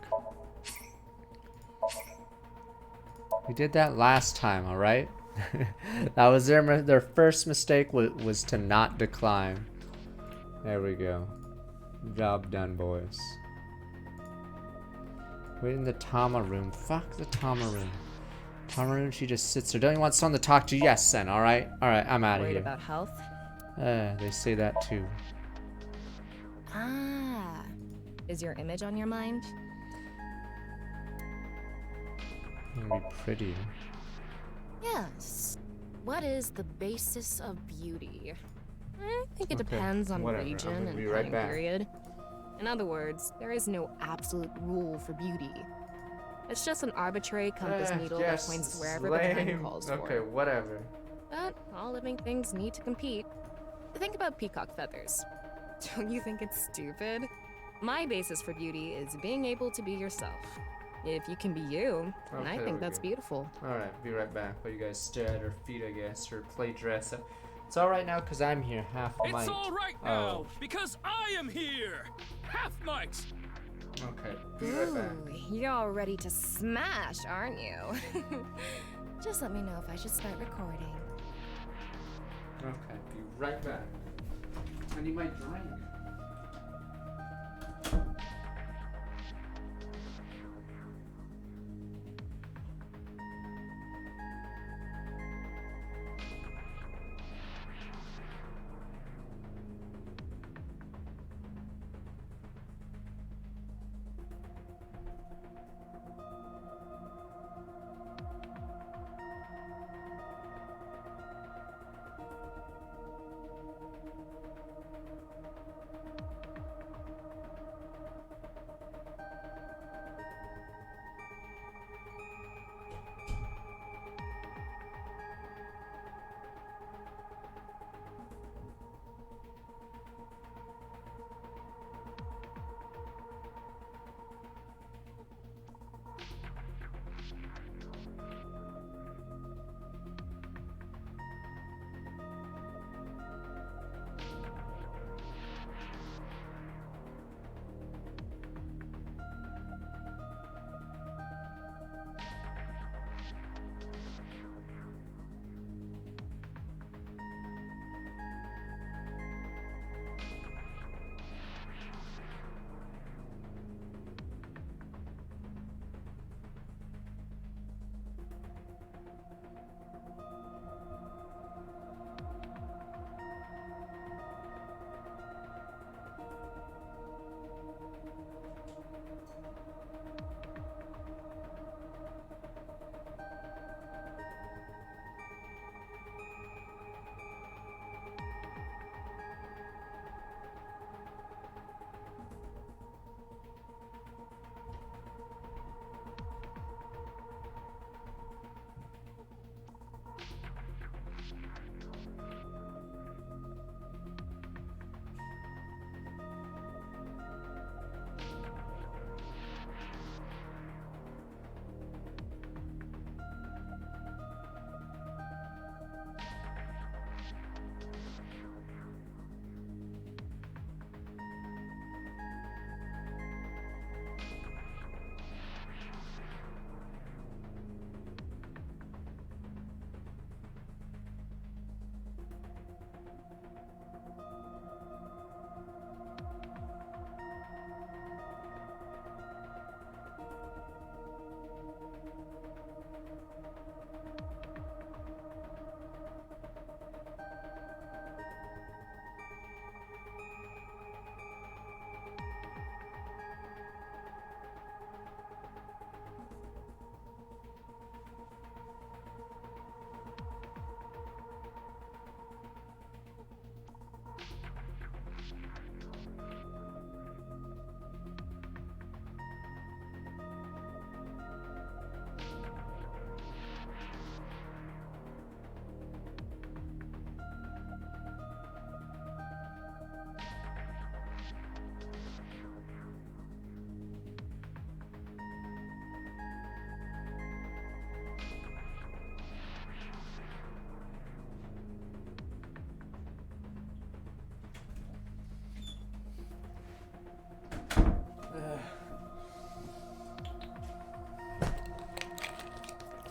We did that last time, alright? That was their first mistake was to not decline. There we go. Job done, boys. Wait in the Tama room. Fuck the Tama room. Tama room, she just sits there. Don't you want someone to talk to? Yes, then, alright? Alright, I'm out of Worried here. about health? They say that too. Ah. Is your image on your mind? Gonna be pretty. Yes. What is the basis of beauty? I think it Okay, depends on whatever, I'm region gonna and be right time back. period. In other words, there is no absolute rule for beauty. It's just an arbitrary compass needle that points to wherever the time lame. calls Okay, for. whatever. But all living things need to compete. Think about peacock feathers. Don't you think it's stupid? My basis for beauty is being able to be yourself. If you can be you, then I Okay, think that's okay. beautiful. Alright, be right back while you guys stare at her feet, I guess, her play dress. It's alright now because I'm here, half mic. It's all right Oh. now, because I am here! Half mics! Okay, be right back. Ooh, you're all ready to smash, aren't you? Just let me know if I should start recording. Okay, be right back. I need my drink.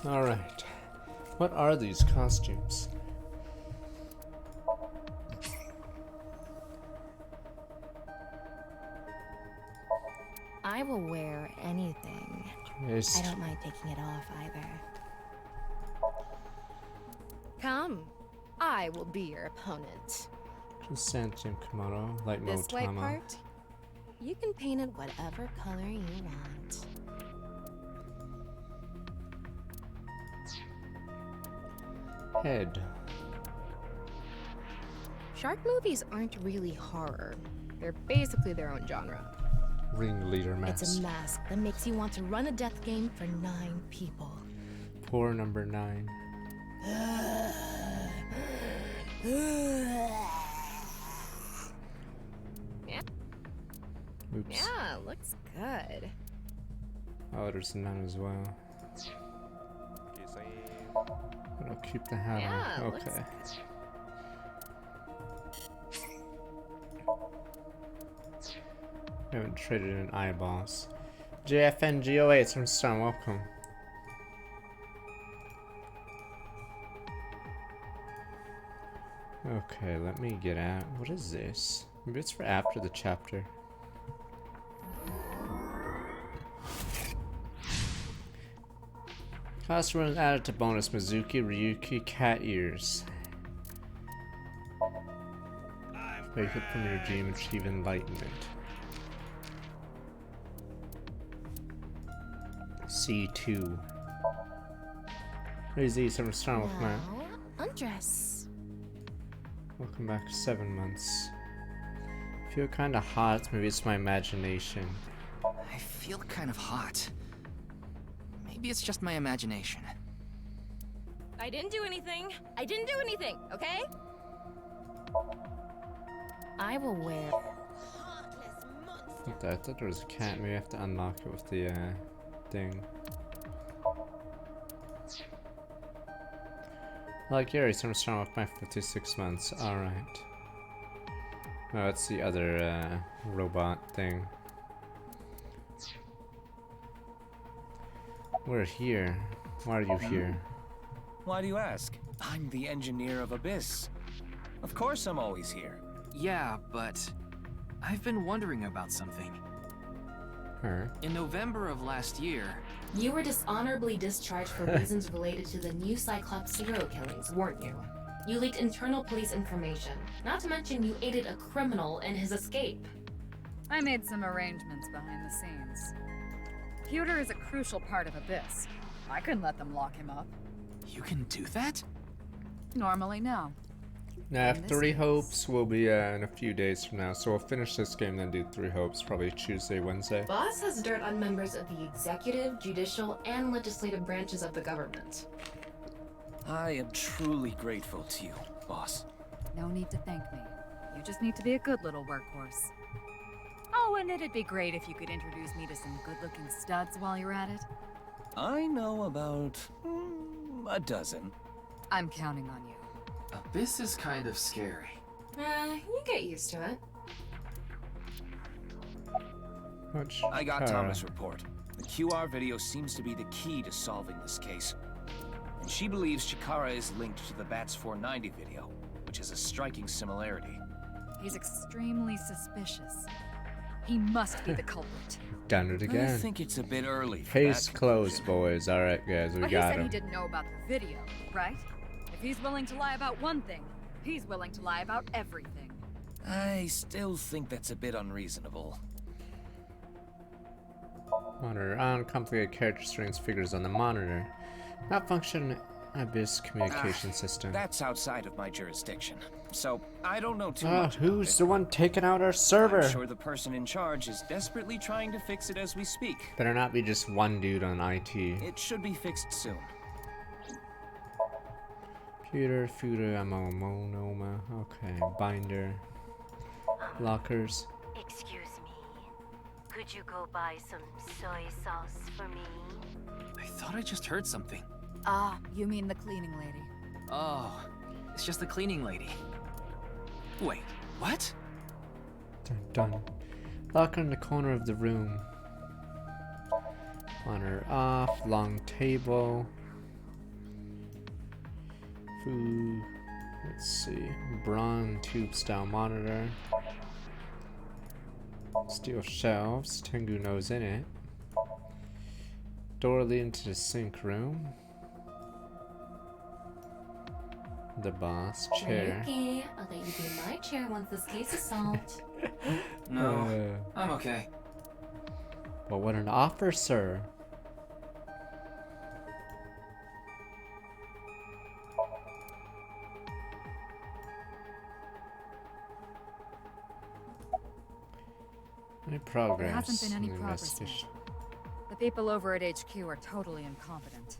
Alright. What are these costumes? I will wear anything. Yes. I don't mind taking it off either. Come, I will be your opponent. Chrysanthemum kimono, light mode This white tama. part, you can paint it whatever color you want. Head. Shark movies aren't really horror. They're basically their own genre. Ringleader mask. It's a mask that makes you want to run a death game for 9 people. Poor number 9. Yeah. Oops. Yeah, looks good. Oh, there's none as well. I'll keep the hat Yeah, on. looks Okay. I haven't traded in eyeballs. JFNGO8 from Star, welcome. Okay, let me get out. What is this? Maybe it's for after the chapter. Costume was added to bonus Mizuki Ryuki cat ears. Wake up from your dream and achieve enlightenment. C2. Crazy summer star with my Undress. welcome back 7 months. Feel kinda hot, maybe it's my imagination. I feel kind of hot. Maybe it's just my imagination. I didn't do anything. I didn't do anything, okay? I will wear. What the- I thought there was a cat, maybe I have to unlock it with the thing. Like Gary, summer star with my 56 months, alright. Oh, that's the other robot thing. We're here. Why are you here? Why do you ask? I'm the engineer of Abyss. Of course I'm always here. Yeah, but I've been wondering about something. Her? In November of last year, You were dishonorably discharged for reasons related to the new Cyclops serial killings, weren't you? You leaked internal police information, not to mention you aided a criminal in his escape. I made some arrangements behind the scenes. Pewter is a crucial part of Abyss. I couldn't let them lock him up. you can do that? Normally, no. Now, In this 3 case- Hopes will be in a few days from now, so we'll finish this game, then do 3 Hopes, probably Tuesday, Wednesday. Boss has dirt on members of the executive, judicial, and legislative branches of the government. I am truly grateful to you, boss. No need to thank me. You just need to be a good little workhorse. Oh, and it'd be great if you could introduce me to some good-looking studs while you're at it. I know about a dozen. I'm counting on you. This is kind of scary. You get used to it. I got Thomas' report. The QR video seems to be the key to solving this case. And she believes Chikara is linked to the Bats 490 video, which is a striking similarity. He's extremely suspicious. He must be the culprit. Done it I again. think it's a bit early for Case that closed, boys. Alright, guys, we But he got said he him. didn't know about the video, right? If he's willing to lie about one thing, he's willing to lie about everything. I still think that's a bit unreasonable. Monitor on. Complicated character strings figures on the monitor. Malfunction Abyss communication system. That's outside of my jurisdiction, so I don't know too Ah, much. who's the one taking out our server? I'm sure the person in charge is desperately trying to fix it as we speak. Better not be just one dude on IT. It should be fixed soon. Computer, Fuda, ammo, monoma. Okay, binder. Lockers. Excuse me. Could you go buy some soy sauce for me? I thought I just heard something. Ah, you mean the cleaning lady. Oh, it's just the cleaning lady. Wait, what? Done. Locker in the corner of the room. Monitor off. Long table. Food. Let's see. Bronze tube style monitor. Steel shelves. Tengu knows in it. Door leading to the sink room. The boss chair. Ryuki, I'll let you be my chair once this case is solved. No, I'm okay. Well, what an offer, sir. Any progress? There hasn't been any in the progress investigation? yet. The people over at HQ are totally incompetent.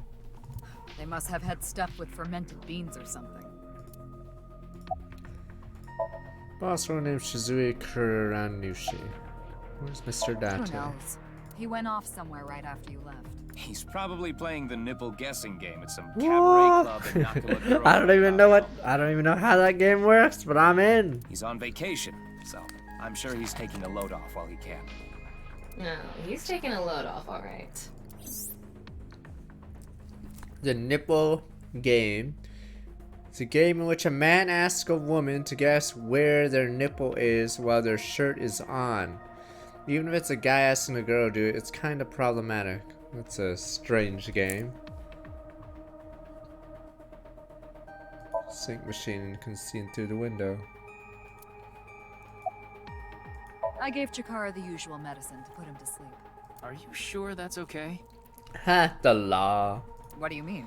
They must have had stuff with fermented beans or something. Boss one named Shizue Kuranushi. Where's Mr. Who Date? knows? He went off somewhere right after you left. He's probably playing the nipple guessing game at some What? cabaret club in Nakamura. I don't even know how that game works, but I'm in. He's on vacation, so I'm sure he's taking a load off while he can. No, he's taking a load off, alright. The nipple game. It's a game in which a man asks a woman to guess where their nipple is while their shirt is on. Even if it's a guy asking a girl to do it, it's kind of problematic. It's a strange game. Sink machine can see in through the window. I gave Chikara the usual medicine to put him to sleep. Are you sure that's okay? Ha, the law. What do you mean?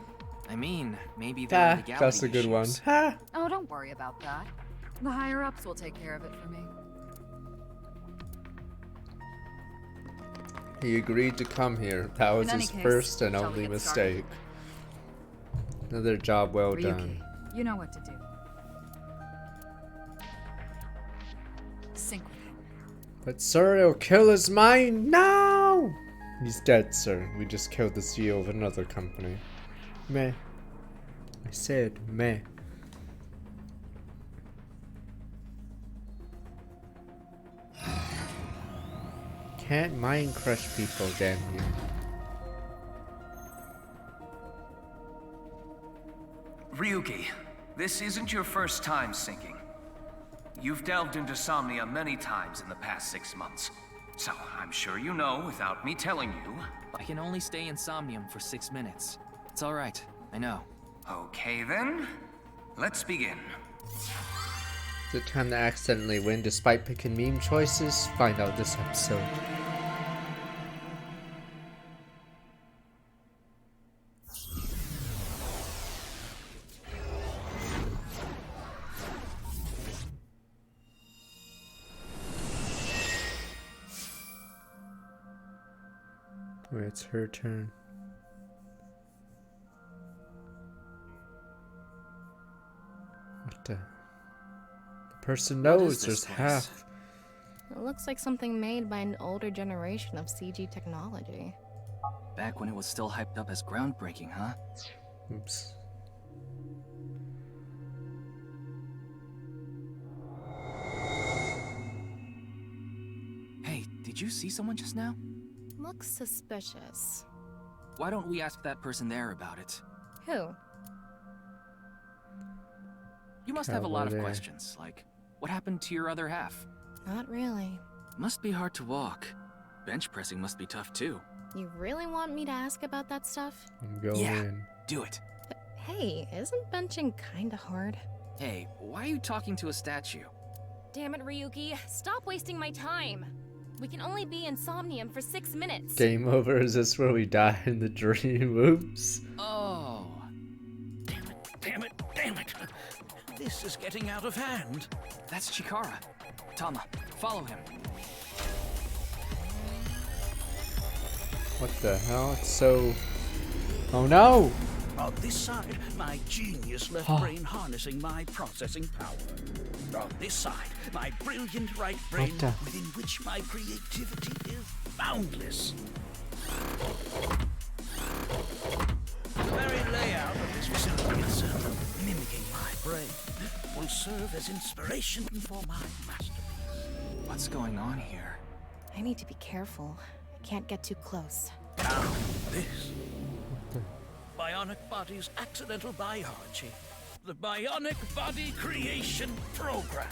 I mean, maybe there are legality That's a good one. issues. Ha! Oh, don't worry about that. The higher-ups will take care of it for me. He agreed to come here. That was In any his case, first and shall we only get mistake. started? Another job well Ryuki, done. you know what to do. Sync with him. But sir, it'll kill his mind. No! He's dead, sir. We just killed the CEO of another company. Meh. I said meh. Can't mind crush people, damn you. Ryuki, this isn't your first time sinking. You've delved into Somnium many times in the past 6 months. So I'm sure you know without me telling you. I can only stay in Somnium for 6 minutes. It's alright, I know. Okay then, let's begin. Is it time to accidentally win despite picking meme choices? Find out this episode. Wait, it's her turn. What the? The person knows there's half. It looks like something made by an older generation of CG technology. Back when it was still hyped up as groundbreaking, huh? Oops. Hey, did you see someone just now? Looks suspicious. Why don't we ask that person there about it? Who? You must have a lot of Cowboy. questions, like, what happened to your other half? Not really. Must be hard to walk. Bench pressing must be tough too. You really want me to ask about that stuff? Go Yeah. in. Do it. But hey, isn't benching kinda hard? Hey, why are you talking to a statue? Damn it, Ryuki. Stop wasting my time. We can only be in Somnium for 6 minutes. Game over. Is this where we die in the dream? Oops. Oh. Damn it, damn it. This is getting out of hand. That's Chikara. Tama, follow him. What the hell? It's so... Oh no! On this side, my genius left brain harnessing my processing power. On this side, my brilliant right brain What the- within which my creativity is boundless. The very layout of this facility itself, mimicking my brain, will serve as inspiration for my masterpiece. What's going on here? I need to be careful. I can't get too close. Now, this. Bionic body's accidental biology. the Bionic Body Creation Program.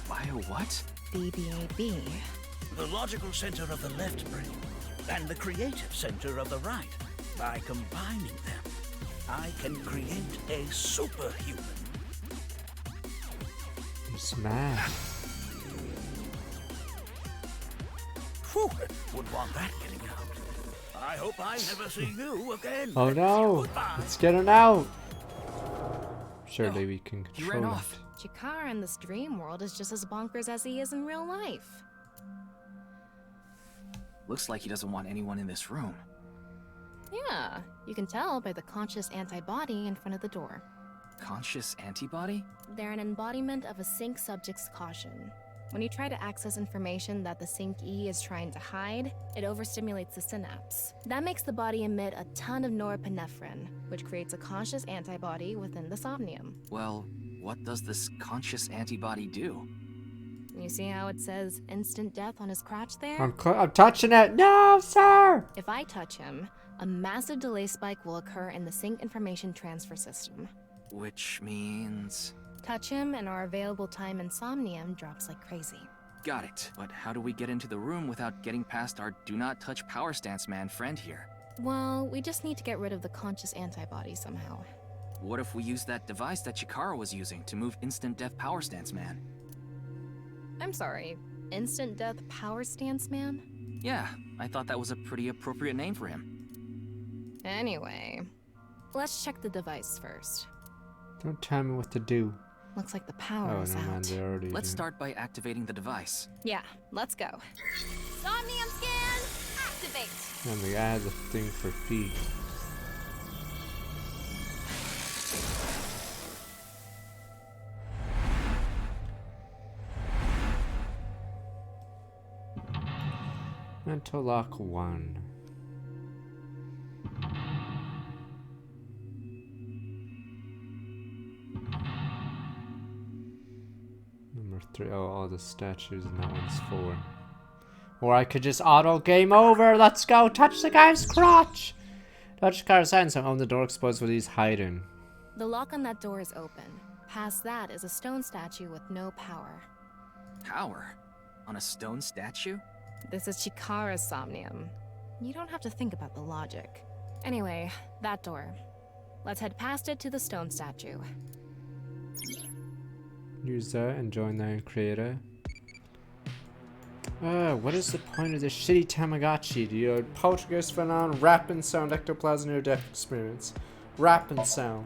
Bio what? BBAB. The logical center of the left brain and the creative center of the right. By combining them, I can create a superhuman. You smash. Whew, would want that getting out. I hope I never see you again. Oh no! Let's get it out! Surely we can control it. Chikara in this dream world is just as bonkers as he is in real life. Looks like he doesn't want anyone in this room. Yeah, you can tell by the conscious antibody in front of the door. Conscious antibody? They're an embodiment of a sync subject's caution. When you try to access information that the sync E is trying to hide, it overstimulates the synapse. That makes the body emit a ton of norepinephrine, which creates a conscious antibody within the Somnium. Well, what does this conscious antibody do? You see how it says instant death on his crotch there? I'm touching it! No, sir! If I touch him, a massive delay spike will occur in the sync information transfer system. Which means... Touch him and our available time in Somnium drops like crazy. Got it. But how do we get into the room without getting past our do not touch power stance man friend here? Well, we just need to get rid of the conscious antibody somehow. What if we use that device that Chikara was using to move instant death power stance man? I'm sorry, instant death power stance man? Yeah, I thought that was a pretty appropriate name for him. Anyway, let's check the device first. Don't tell me what to do. Looks like the power is no, out. Man, they already Let's do. start by activating the device. Yeah, let's go. Somnium scan, activate. And the guy has a thing for feet. Mental lock 1. Number 3. Oh, all the statues, and that one's 4. Or I could just auto game over. Let's go. Touch the guy's crotch. Touch Chikara's hands and own the door exposed where he's hiding. The lock on that door is open. Past that is a stone statue with no power. Power? On a stone statue? This is Chikara's Somnium. You don't have to think about the logic. Anyway, that door. Let's head past it to the stone statue. Use that and join the creator. What is the point of this shitty Tamagotchi? Do you poltergeist phenomenon, rapping sound, ectoplasm, near death experience? Rapping sound.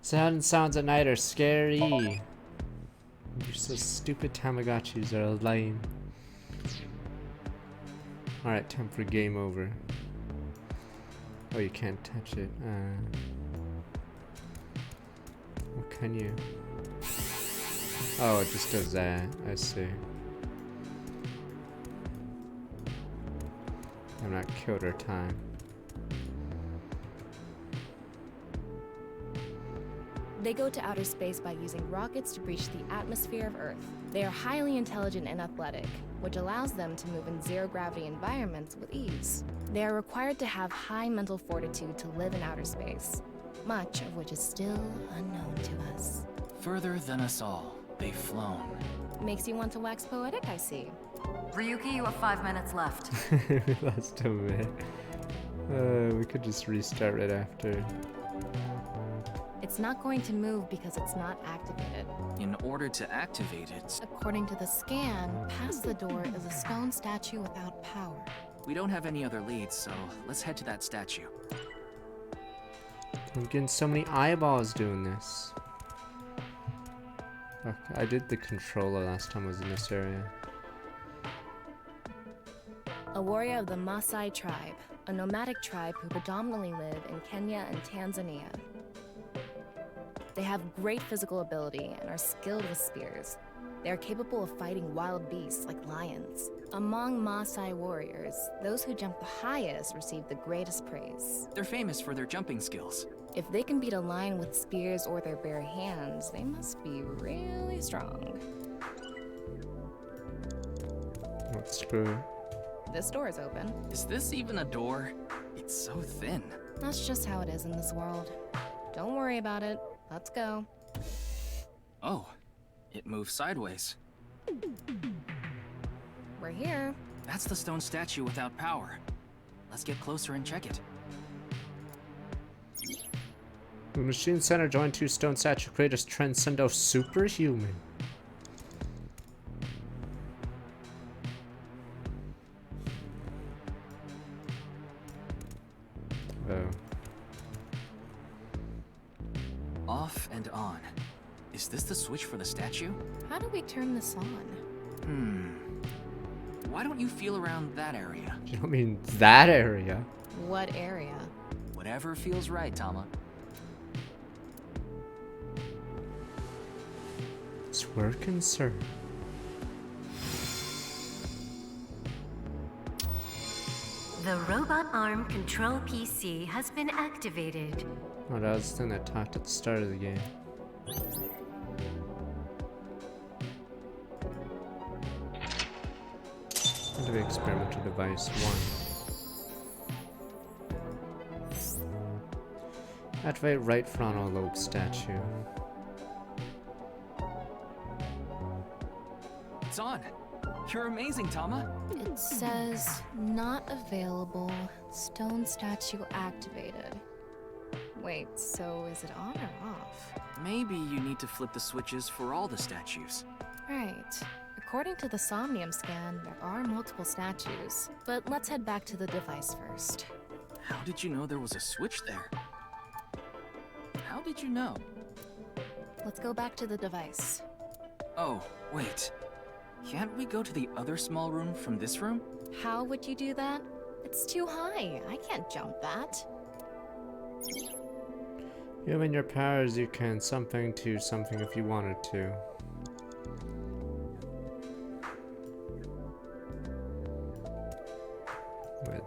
Sound sounds at night are scary. You're so stupid. Tamagotchis are lame. Alright, time for game over. Oh, you can't touch it. What can you? Oh, it just does that. I see. I'm not killed her time. They go to outer space by using rockets to breach the atmosphere of Earth. They are highly intelligent and athletic, which allows them to move in zero-gravity environments with ease. They are required to have high mental fortitude to live in outer space, much of which is still unknown to us. Further than us all, they've flown. Makes you want to wax poetic, I see. Ryuki, you have 5 minutes left. We lost a bit. We could just restart right after. It's not going to move because it's not activated. In order to activate it... According to the scan, past the door is a stone statue without power. We don't have any other leads, so let's head to that statue. I'm getting so many eyeballs doing this. Look, I did the controller last time I was in this area. A warrior of the Maasai tribe, a nomadic tribe who predominantly live in Kenya and Tanzania. They have great physical ability and are skilled with spears. They are capable of fighting wild beasts like lions. Among Maasai warriors, those who jump the highest receive the greatest praise. They're famous for their jumping skills. If they can beat a lion with spears or their bare hands, they must be really strong. Let's screw. This door is open. Is this even a door? It's so thin. That's just how it is in this world. Don't worry about it. Let's go. Oh, it moves sideways. We're here. That's the stone statue without power. Let's get closer and check it. The machine center joined two stone statue creators transcendo superhuman. Oh. Off and on. Is this the switch for the statue? How do we turn this on? Why don't you feel around that area? You don't mean that area? What area? Whatever feels right, Tama. It's working, sir. The robot arm control PC has been activated. Oh, that was the thing that talked at the start of the game. Into the experimental device 1. Activate right frontal lobe statue. It's on. You're amazing, Tama. It says not available. Stone statue activated. Wait, so is it on or off? Maybe you need to flip the switches for all the statues. Right. According to the Somnium scan, there are multiple statues. But let's head back to the device first. How did you know there was a switch there? How did you know? Let's go back to the device. Oh, wait. Can't we go to the other small room from this room? How would you do that? It's too high. I can't jump that. Given your powers, you can something to something if you wanted to.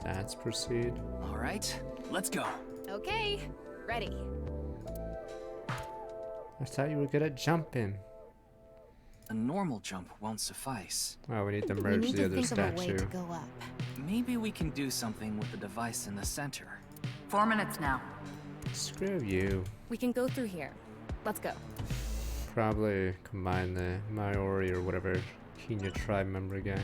Let's proceed. All right, let's go. Okay, ready. I thought you were good at jumping. A normal jump won't suffice. Oh, we need to merge the other statue. Of a way to go up. Maybe we can do something with the device in the center. 4 minutes now. Screw you. We can go through here. Let's go. Probably combine the Maori or whatever Kenya tribe member guy.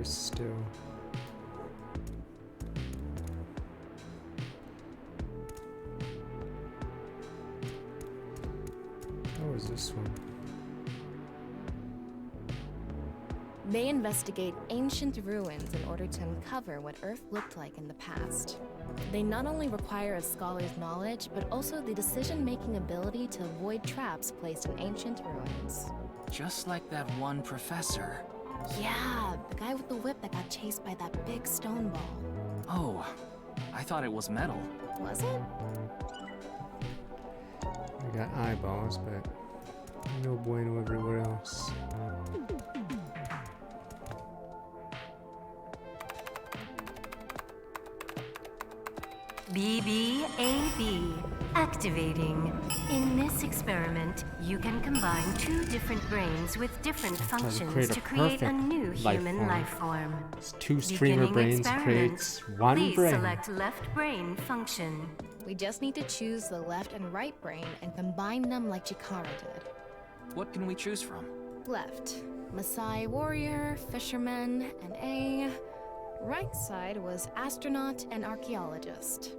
Still. What was this one? They investigate ancient ruins in order to uncover what Earth looked like in the past. They not only require a scholar's knowledge, but also the decision-making ability to avoid traps placed in ancient ruins. Just like that one professor. Yeah, the guy with the whip that got chased by that big stone ball. Oh, I thought it was metal. Was it? I got eyeballs, but no bueno everywhere else. BBAB. Activating. In this experiment, you can combine two different brains with different functions to create a new human life form. Two streamer brains creates one Please brain. select left brain function. We just need to choose the left and right brain and combine them like Chikara did. What can we choose from? Left, Maasai warrior, fisherman, and A. Right side was astronaut and archaeologist.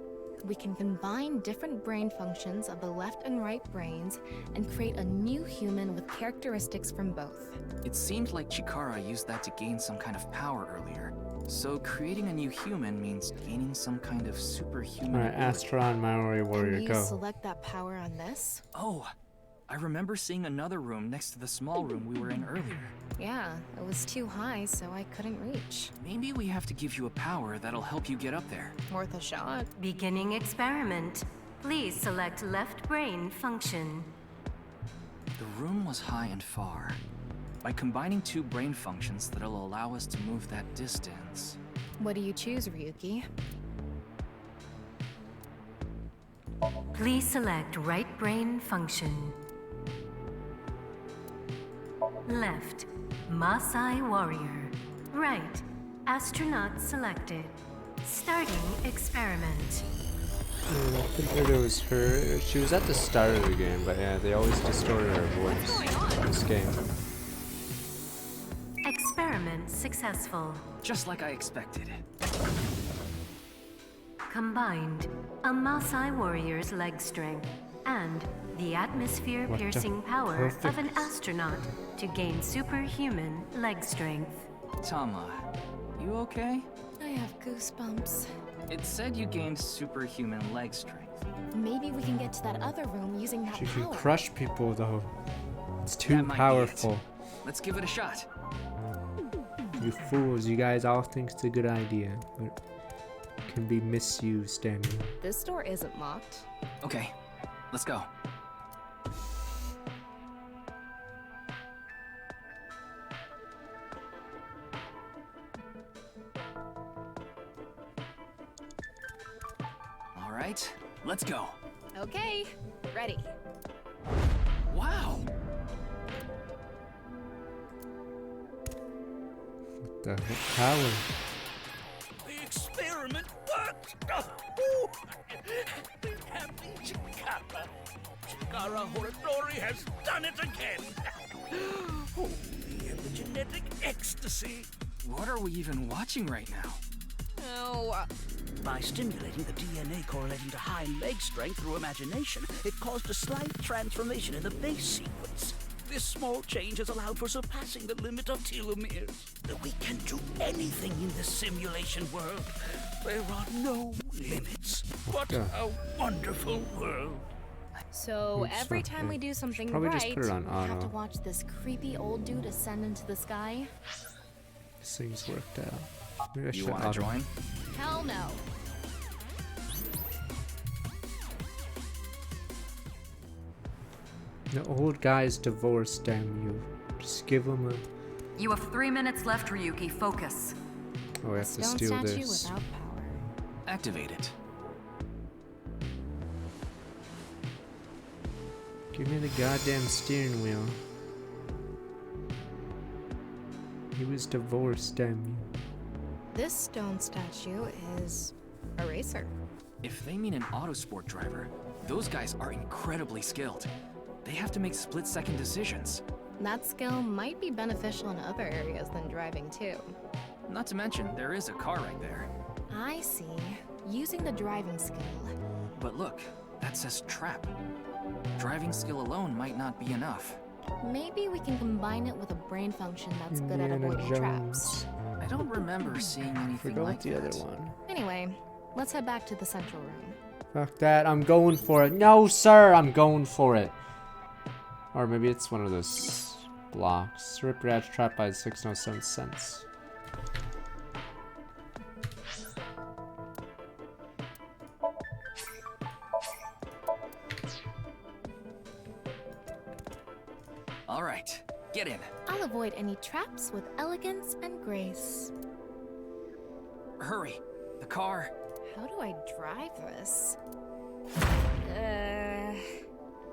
We can combine different brain functions of the left and right brains and create a new human with characteristics from both. It seemed like Chikara used that to gain some kind of power earlier. So creating a new human means gaining some kind of superhuman Alright, Astron, Maori warrior, Can you go. select that power on this? Oh, I remember seeing another room next to the small room we were in earlier. Yeah, it was too high, so I couldn't reach. Maybe we have to give you a power that'll help you get up there. Worth a shot. Beginning experiment. Please select left brain function. The room was high and far. By combining two brain functions that'll allow us to move that distance. What do you choose, Ryuki? Please select right brain function. Left, Maasai warrior. Right, astronaut selected. Starting experiment. I figured it was her. She was at the start of the game, but yeah, they always distorted her voice in this game. Experiment successful. Just like I expected. Combined, a Maasai warrior's leg strength and the atmosphere-piercing power of an astronaut to gain superhuman leg strength. Tama, you okay? I have goosebumps. It said you gained superhuman leg strength. Maybe we can get to that other room using that She can power. crush people though. It's too That might be powerful. it. Let's give it a shot. You fools, you guys all think it's a good idea, but it can be misused, Daniel. This door isn't locked. Okay, let's go. All right, let's go. Okay, ready. Wow. What the heck? Power. The experiment worked! Captain Chikara. Chikara Horadori has done it again! Oh, the epigenetic ecstasy! What are we even watching right now? Oh, By stimulating the DNA correlating to high leg strength through imagination, it caused a slight transformation in the base sequence. This small change has allowed for surpassing the limit of telomeres. We can do anything in this simulation world. There are no limits. What a wonderful world. So every time we do something Probably right, just put it on we have to auto. watch this creepy old dude ascend into the sky? This thing's worked out. Maybe I You should wanna auto. join? Hell no. The old guy's divorced, damn you. Just give him a... You have 3 minutes left, Ryuki. Focus. Oh, we have to Stone steal statue this. without power. Activate it. Give me the goddamn steering wheel. He was divorced, damn you. This stone statue is a racer. If they mean an autosport driver, those guys are incredibly skilled. They have to make split-second decisions. That skill might be beneficial in other areas than driving too. Not to mention, there is a car right there. I see. Using the driving skill. But look, that says trap. Driving skill alone might not be enough. Maybe we can combine it with a brain function that's good at Indiana avoiding traps. Jones. I don't remember seeing anything Forgot like the that. other one. Anyway, let's head back to the central room. Fuck that, I'm going for it. No, sir, I'm going for it. Or maybe it's one of those blocks. Rip Rat's trapped by 607 cents. All right, get in. I'll avoid any traps with elegance and grace. Hurry, the car. How do I drive this?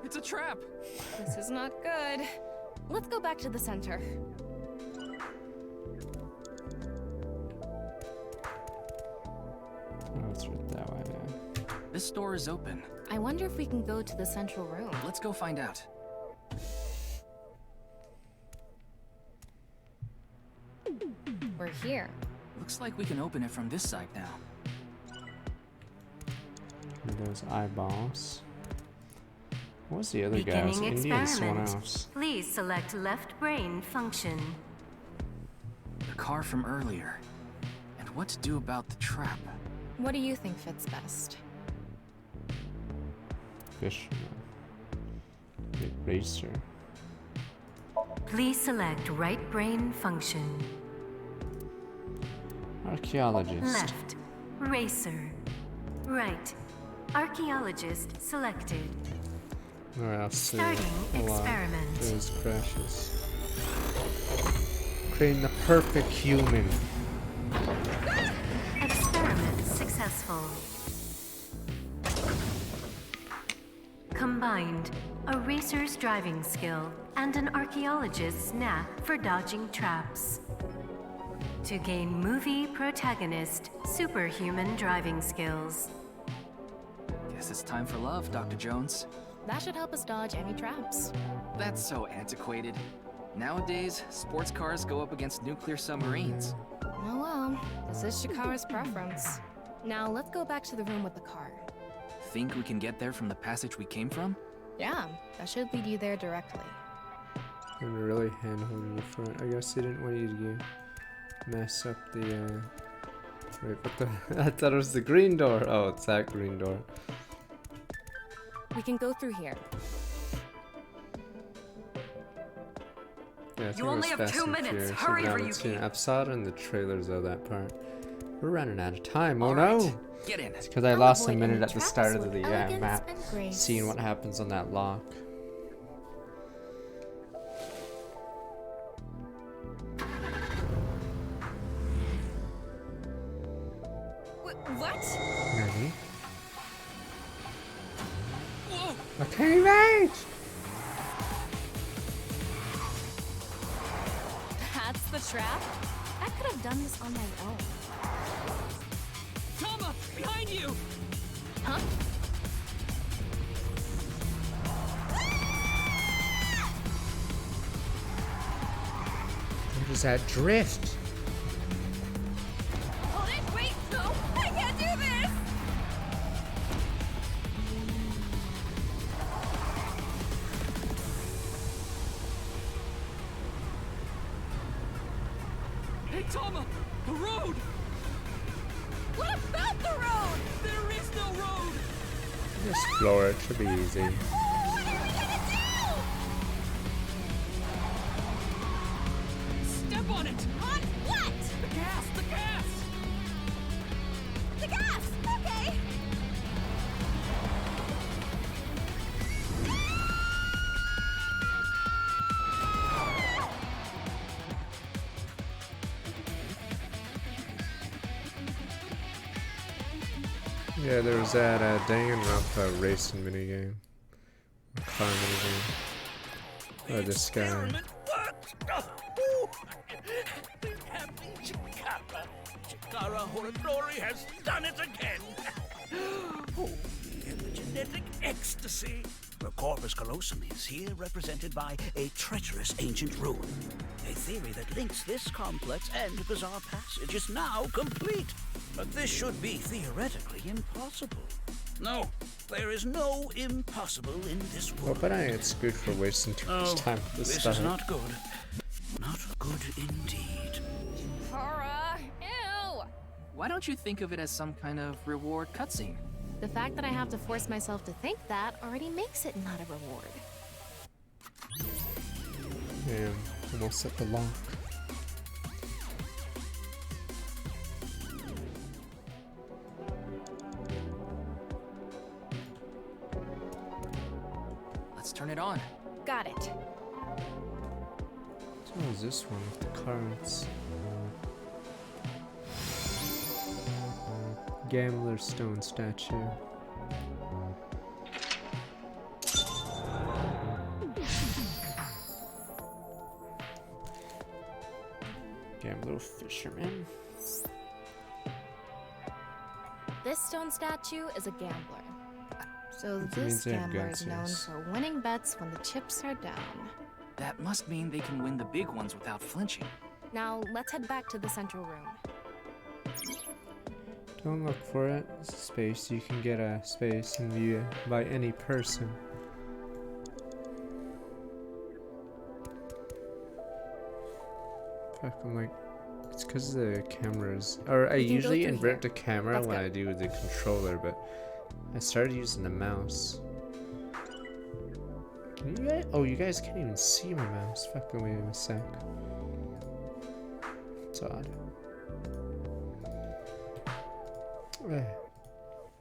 It's a trap. This is not good. Let's go back to the center. Oh, it's right that way. This door is open. I wonder if we can go to the central room. Let's go find out. We're here. Looks like we can open it from this side now. And those eyeballs. What was the other guy? Beginning Indian and someone experiment. else. Please select left brain function. The car from earlier. And what to do about the trap. What do you think fits best? Fisherman. Big racer. Please select right brain function. Archaeologist. Left, racer. Right, archaeologist selected. Alright, I'll see. Starting a lot. experiment. Those crashes. Creating the perfect human. Experiment successful. combined a racer's driving skill and an archaeologist's knack for dodging traps. To gain movie protagonist superhuman driving skills. Guess it's time for love, Dr. Jones. That should help us dodge any traps. That's so antiquated. Nowadays, sports cars go up against nuclear submarines. Oh well, this is Shikara's preference. Now let's go back to the room with the car. Think we can get there from the passage we came from? Yeah, that should lead you there directly. I'm really hand-holding you for it. I guess they didn't want you to mess up the, Wait, what the... I thought it was the green door. Oh, it's that green door. We can go through here. Yeah, I think You it was only have Fast 2 and minutes. Furious. Hurry, I haven't seen it. I've saw it in the trailers of that part. We're running out of time. Oh no! Get in. It's because I lost a minute at the start of the map, seeing what happens on that lock. What? Ready? Whoa! Okay, right! That's the trap? I could have done this on my own. Tama! Behind you! Huh? What is that drift? Hold it! Wait! No! I can't do this! Hey, Tama! The road! What about the road? There is no road! Just explore it, should be easy. What are we gonna do? Step on it! On what? The gas! The gas! The gas! Okay! Yeah, there was that Danganronpa racing minigame. Car minigame. Oh, this guy. Chikara Horadori has done it again. Oh, the genetic ecstasy. The corpus callosum is here represented by a treacherous ancient rune. A theory that links this complex and bizarre passage is now complete. But this should be theoretically impossible. No, there is no impossible in this world. Well, but I get screwed for wasting too much time with this This stuff. is not good. Not good indeed. Kara! Ew! Why don't you think of it as some kind of reward cutscene? The fact that I have to force myself to think that already makes it not a reward. Damn, almost at the lock. Let's turn it on. Got it. So what is this one with the cards? Gambler stone statue. Gambler fisherman. This stone statue is a gambler. So That this means they have gambler guns, is known yes. for winning bets when the chips are down. That must mean they can win the big ones without flinching. Now let's head back to the central room. Don't look for it. It's a space. You can get a space and view it by any person. Fuck, I'm like, it's because the cameras. Or I We can go usually through invert here. the camera Let's when go. I do the controller, but I started using the mouse. Can you guys? Oh, you guys can't even see my mouse. Fuck, wait a sec. It's odd.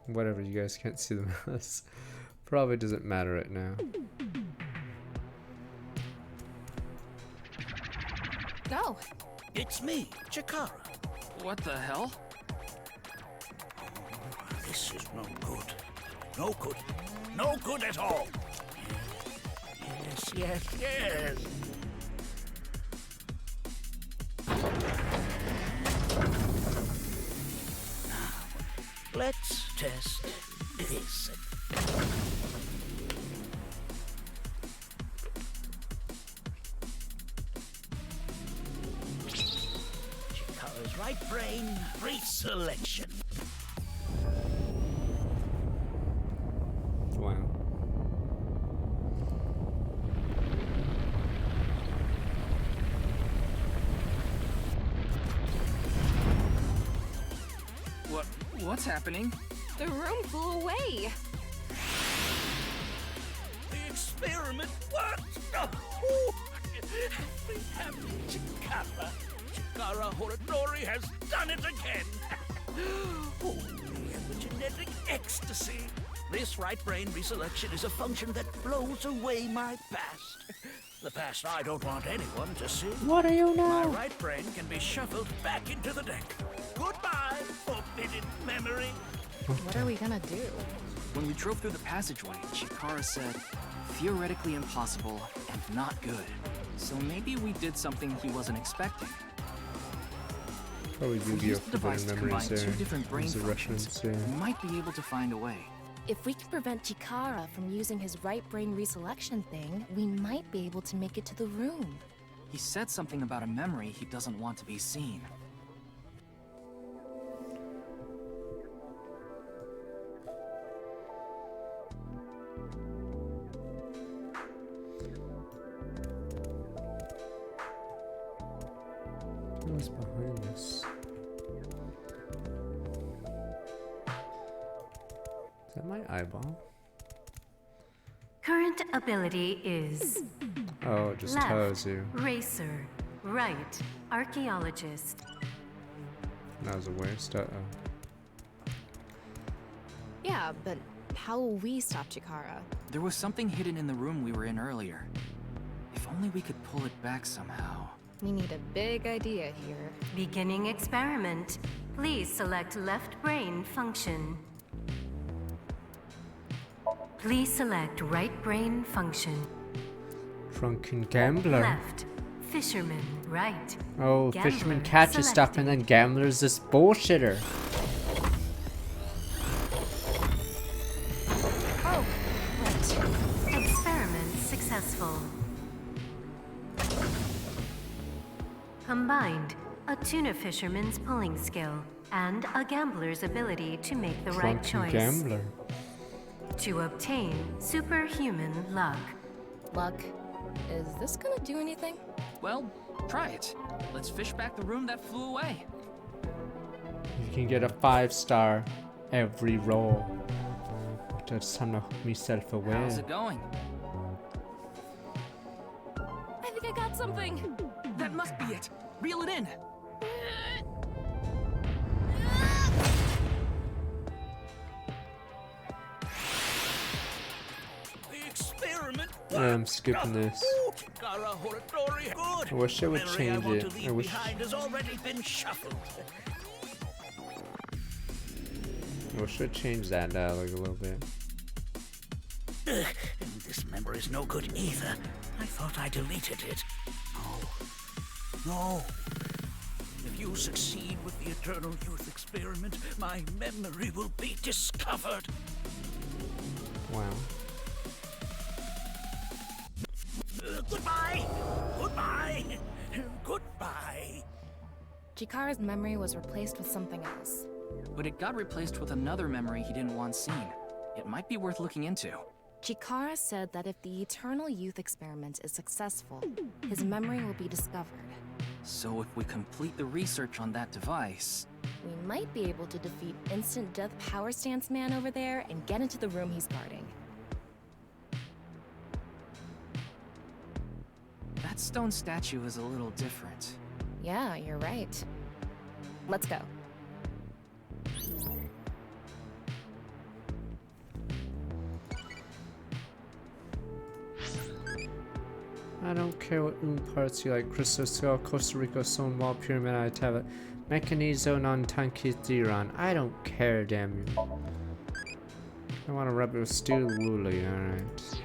Whatever, you guys can't see the mouse. Probably doesn't matter right now. Go! It's me, Chikara. What the hell? This is no good. No good. no good at all. Yes, yes, yes. Now, let's test this. Chikara's right brain reselection. Wow. What's happening? The room flew away. The experiment worked! Oh, we have Chikara. Chikara Horadori has done it again! Oh, the epigenetic ecstasy! This right brain reselection is a function that blows away my past. The past I don't want anyone to see. What are you now? My right brain can be shuffled back into the deck. Goodbye, forbidden memory. What are we gonna do? When we drove through the passageway, Chikara said, theoretically impossible and not good. So maybe we did something he wasn't expecting. Probably If we Yu-Gi-Oh! use the device to Forbidden combine Memories two there. different brain There's a functions, reference, yeah. we might be able to find a way. If we can prevent Chikara from using his right brain reselection thing, we might be able to make it to the room. He said something about a memory he doesn't want to be seen. What's behind this? Is that my eyeball? Current ability is Oh, it just left, tells you. racer, right, archaeologist. That was a waste. Uh-oh. Yeah, but how will we stop Chikara? There was something hidden in the room we were in earlier. If only we could pull it back somehow. We need a big idea here. Beginning experiment. Please select left brain function. Please select right brain function. Drunken gambler. Left, fisherman, right. Oh, Gambler fisherman catches stuff and then gambler's this bullshitter. Oh, right. Experiment successful. Combined, a tuna fisherman's pulling skill and a gambler's ability to make the right Drunken choice. gambler. To obtain superhuman luck. Luck? Is this gonna do anything? Well, try it. Let's fish back the room that flew away. You can get a 5-star every roll. Just time to hook myself away. How's it going? I think I got something. That must be it. Reel it in. The experiment I'm skipping this. Chikara Horadori. Good. I wish I would Memory change want it. to leave I wish. behind has already been shuffled. I wish I'd change that dialogue a little bit. Ugh, this memory's no good either. I thought I deleted it. No. No. If you succeed with the Eternal Youth experiment, my memory will be discovered. Wow. Goodbye! Goodbye! Goodbye! Chikara's memory was replaced with something else. But it got replaced with another memory he didn't want seen. It might be worth looking into. Chikara said that if the Eternal Youth experiment is successful, his memory will be discovered. So if we complete the research on that device... We might be able to defeat Instant Death Power Stance Man over there and get into the room he's guarding. That stone statue is a little different. Yeah, you're right. Let's go. I don't care what parts you like. Crystal Skull, Costa Rica, Stonewall, Pyramid, I have it. Mechanizo, non-tanky, Theron. I don't care, damn you. I want to rub it with steel woolly, alright.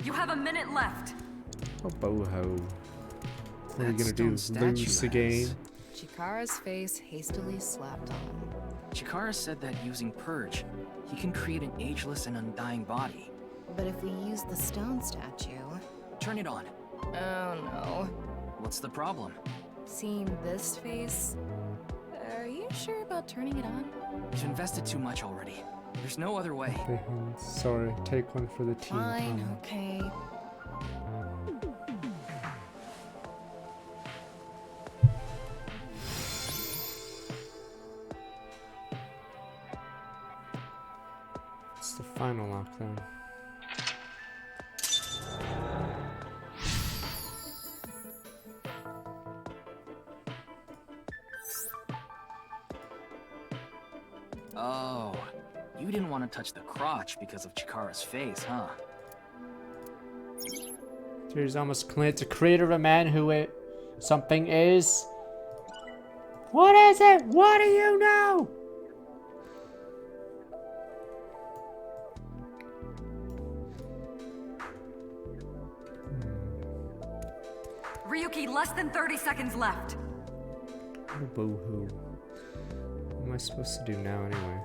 You have a minute left. Oh, boho. What are you gonna do? Lose again? Chikara's face hastily slapped on. Chikara said that using Purge, he can create an ageless and undying body. But if we use the stone statue... Turn it on. Oh no. What's the problem? Seeing this face... Are you sure about turning it on? You've invested too much already. There's no other way. Sorry, take one for the team. Fine, okay. It's the final lockdown. Oh, you didn't want to touch the crotch because of Chikara's face, huh? There's almost clear to creator of a man who it something is. What is it? What do you know? Ryuki, less than 30 seconds left. Oh, boo-hoo. What am I supposed to do now anyway?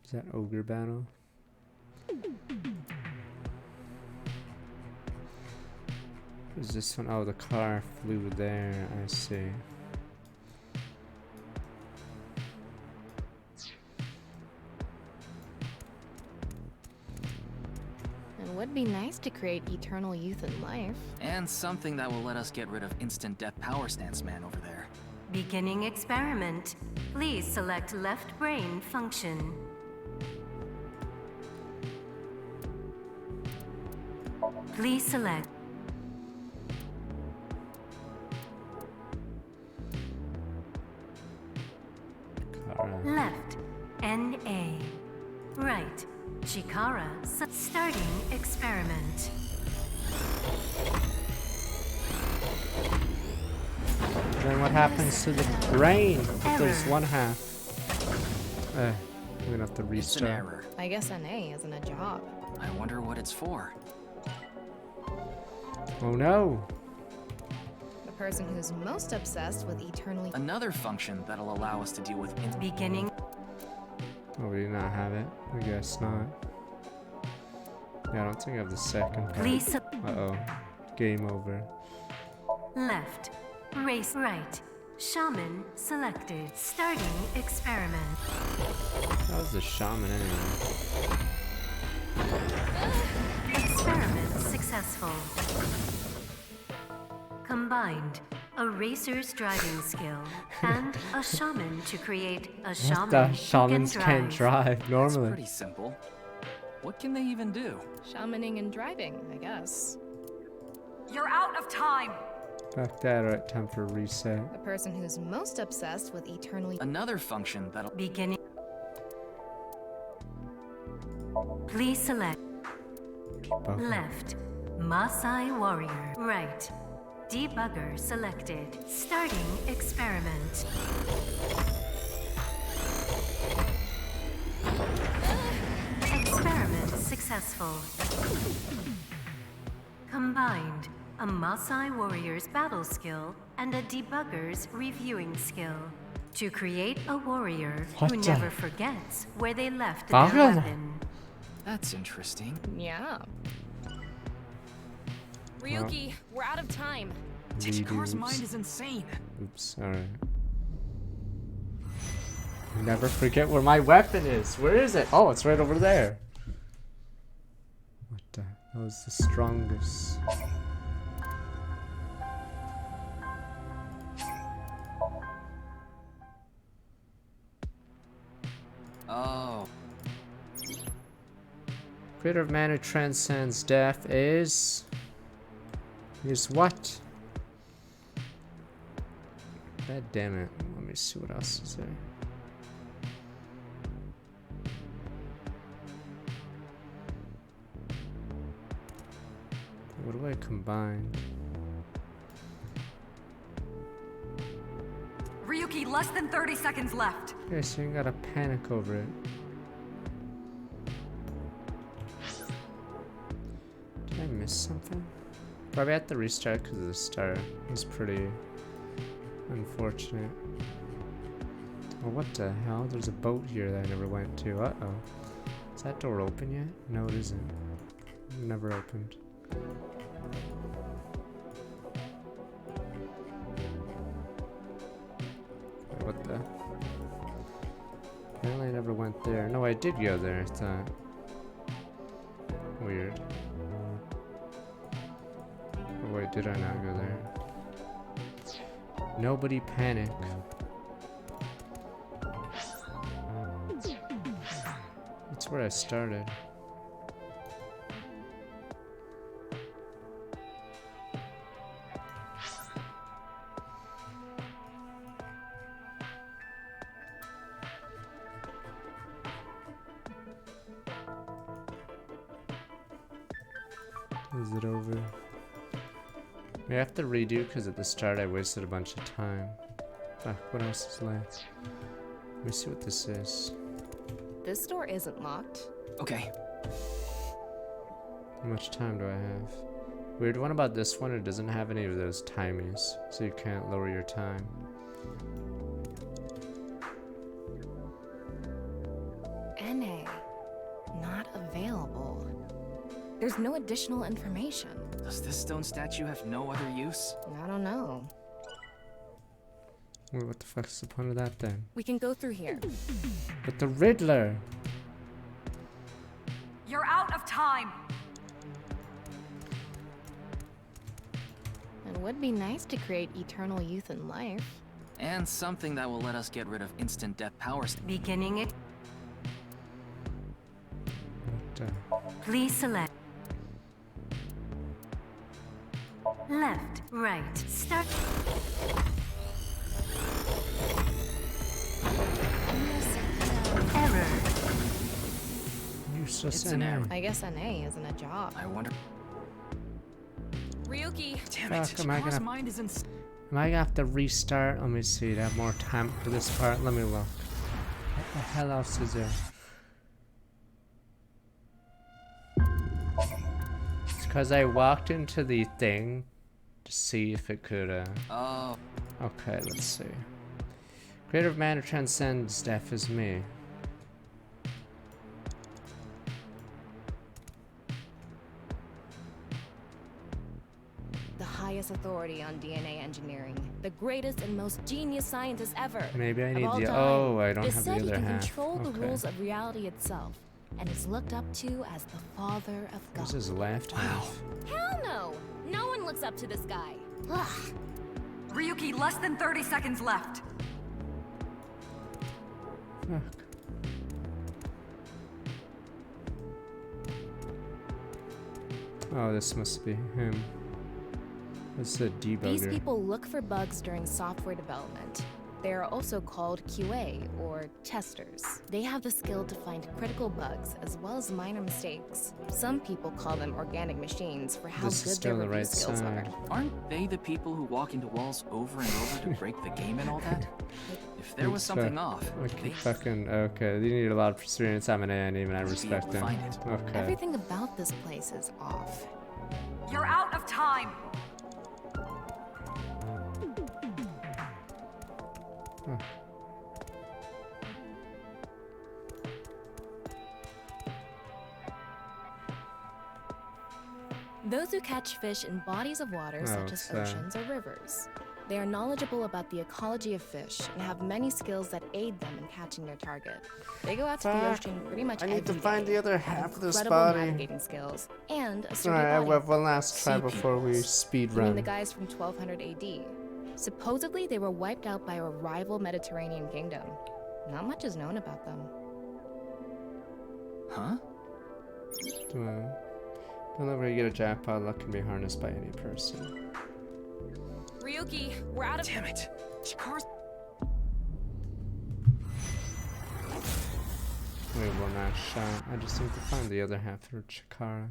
Is that ogre battle? Is this one? Oh, the car flew there. I see. It would be nice to create eternal youth and life. And something that will let us get rid of instant death power stance man over there. Beginning experiment. Please select left brain function. Please select. Left. NA. Right. Chikara. Starting experiment. Then what happens to the brain if there's one half? We're gonna have to It's an restart. error. I guess NA isn't a job. I wonder what it's for. Oh no! The person who's most obsessed with eternally... Another function that'll allow us to deal with Beginning. Oh, we do not have it. I guess not. Yeah, I don't think I have the second part. Please. Uh-oh. Game over. Left. Race. Right. Shaman selected. Starting experiment. That was the shaman anyway. Experiment successful. Combined a racer's driving skill and a shaman to create a shaman The who shamans can can't drive normally. Pretty simple. What can they even do? Shamaning and driving, I guess. You're out of time. Back that right, time for a reset. The person who's most obsessed with eternally... Another function that'll... Beginning. Please select. Okay. Left. Maasai warrior. Right. Debugger selected. Starting experiment. Experiment successful. Combined a Maasai warrior's battle skill and a debugger's reviewing skill to create a warrior who What the- never forgets where they left Bugger. their weapon. That's interesting. Yeah. Ryuki, we're out of time. Chikara's mind is insane. Oops, alright. Never forget where my weapon is. Where is it? Oh, it's right over there. What the? That was the strongest. Oh. Creator of man who transcends death is what? God damn it. Let me see what else is there. What do I combine? Ryuki, less than 30 seconds left. Okay, so you gotta panic over it. Did I miss something? Probably have to restart because of the start. It's pretty unfortunate. Oh, what the hell? There's a boat here that I never went to. Uh-oh. Is that door open yet? No, it isn't. Never opened. What the? Apparently I never went there. No, I did go there, I thought. Weird. Oh wait, did I not go there? Nobody panic. That's where I started. Is it over? I have to redo because at the start I wasted a bunch of time. Ah, what else is left? Let me see what this is. This door isn't locked. Okay. How much time do I have? Weird one about this one, it doesn't have any of those timies, so you can't lower your time. NA. Not available. There's no additional information. Does this stone statue have no other use? I don't know. Wait, what the fuck's the point of that then? We can go through here. But the Riddler! You're out of time. It would be nice to create eternal youth and life. And something that will let us get rid of instant death powers. Beginning it. What Please select. Left, right, start. Error. Useless It's an error. I guess NA isn't a job. I wonder. Ryuki! Damn Fuck, it, am I Chikara's gonna- mind is in. Am I gonna have to restart? Let me see, to have more time for this part. Let me look. What the hell else is there? It's because I walked into the thing to see if it could, Oh. Okay, let's see. Creative man who transcends death is me. The highest authority on DNA engineering. The greatest and most genius scientist ever. Maybe I of need all the. time. Oh, I don't It is have the said he other can half. control the Okay. rules of reality itself, and is looked up to as the father of God. This is left half. Hell no! No one looks up to this guy. Ryuki, less than 30 seconds left. Fuck. Oh, this must be him. It's a debugger. These people look for bugs during software development. They are also called QA, or testers. They have the skill to find critical bugs as well as minor mistakes. Some people call them organic machines for how This is good still their the review right skills side. are. Aren't they the people who walk into walls over and over to break the game and all that? If there was Thanks, something fuck. off, I keep fucking. Okay, you need a lot of experience. I'm an A, and even I respect them. find it. Okay. Everything about this place is off. You're out of time. Huh. Those who catch fish in bodies of water Oh, such it's, as oceans or rivers. They are knowledgeable about the ecology of fish and have many skills that aid them in catching their target. They go out to the Fuck. ocean pretty much I need every to find day, the other have half of this incredible body. navigating skills and a sturdy Alright, I body. have one last try before we speed You mean run. the guys from 1200 AD? Supposedly, they were wiped out by a rival Mediterranean kingdom. Not much is known about them. Huh? Don't ever get a jackpot. Luck can be harnessed by any person. Ryuki, we're out of. Damn it! Chikara's. Wait, one last shot. I just need to find the other half for Chikara.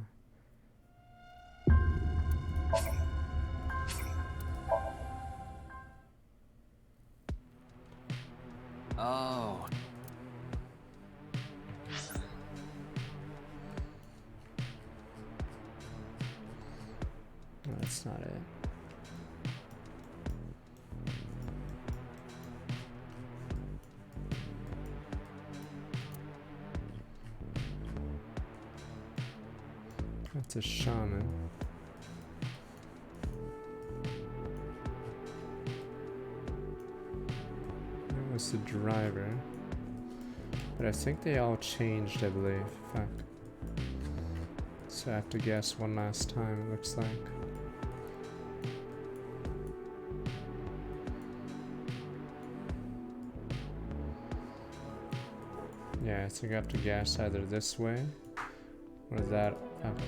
Oh. No, that's not it. That's a shaman. That was the driver. But I think they all changed, I believe. Fuck. So I have to guess one last time, it looks like. Yeah, I think I have to guess either this way or that. Okay.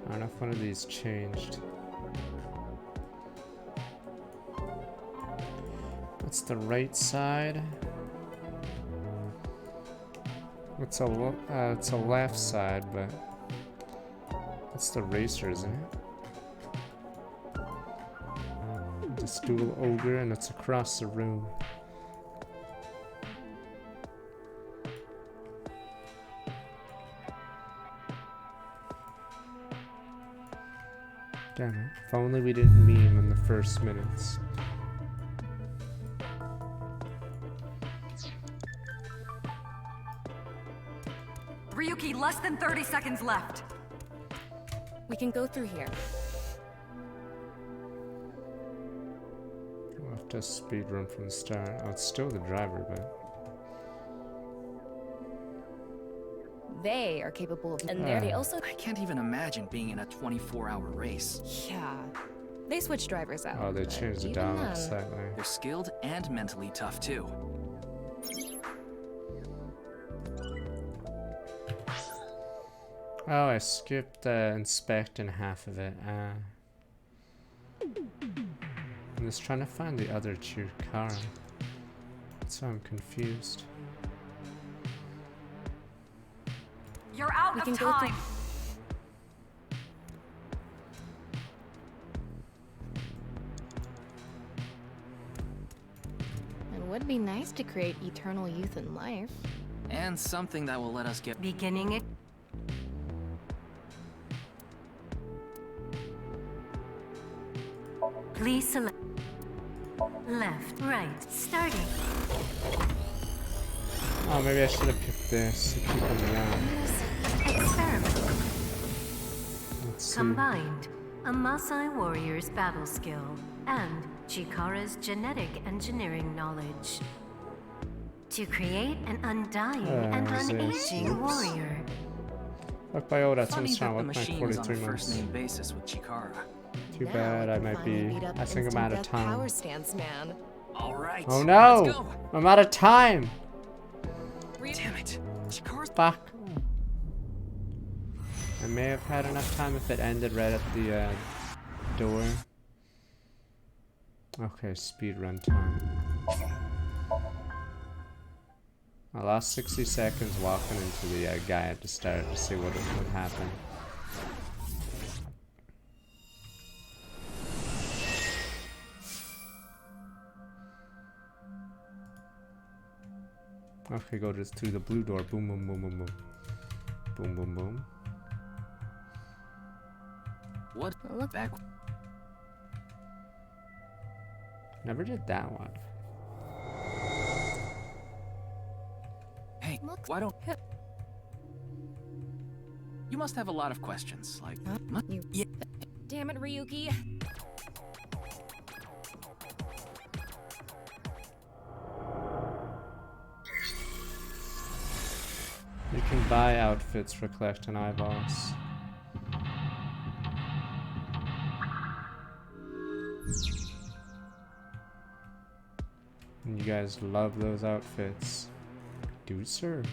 I don't know if one of these changed. What's the right side? It's a left side, but it's the racer, isn't it? The stool ogre, and it's across the room. Damn it. If only we didn't meme in the first minutes. Ryuki, less than 30 seconds left. We can go through here. We'll have to speedrun from the start. Oh, it's still the driver, but... They are capable of... And they also... I can't even imagine being in a 24-hour race. Yeah. They switch drivers out. Oh, they changed the dialogue slightly. They're skilled and mentally tough, too. Oh, I skipped inspecting half of it. I'm just trying to find the other Chikara. So I'm confused. You're out of time. It would be nice to create eternal youth in life. And something that will let us get... Beginning it. Please select left, right, starting. Oh, maybe I should have picked this to keep on the out. Experiment. Let's see. Combined, a Maasai warrior's battle skill and Chikara's genetic engineering knowledge to create an undying and unaging warrior. Look by all that Funny since that the with my machine is 43 on a months. first-name basis with Chikara. Too bad, I might be. I think I'm out of time. Power stance, man. All right. Oh no! Let's go. I'm out of time! Damn it. Chikara's... Fuck. I may have had enough time if it ended right at the door. Okay, speedrun time. I lost 60 seconds walking into the guy at the start to see what would happen. Okay, go just through the blue door. Boom, boom, boom, boom, boom. Boom, boom, boom. What? Look back. Never did that one. Hey, why don't... You must have a lot of questions, like... Yeah. Damn it, Ryuki. You can buy outfits for collecting eyeballs. And you guys love those outfits. Do sir.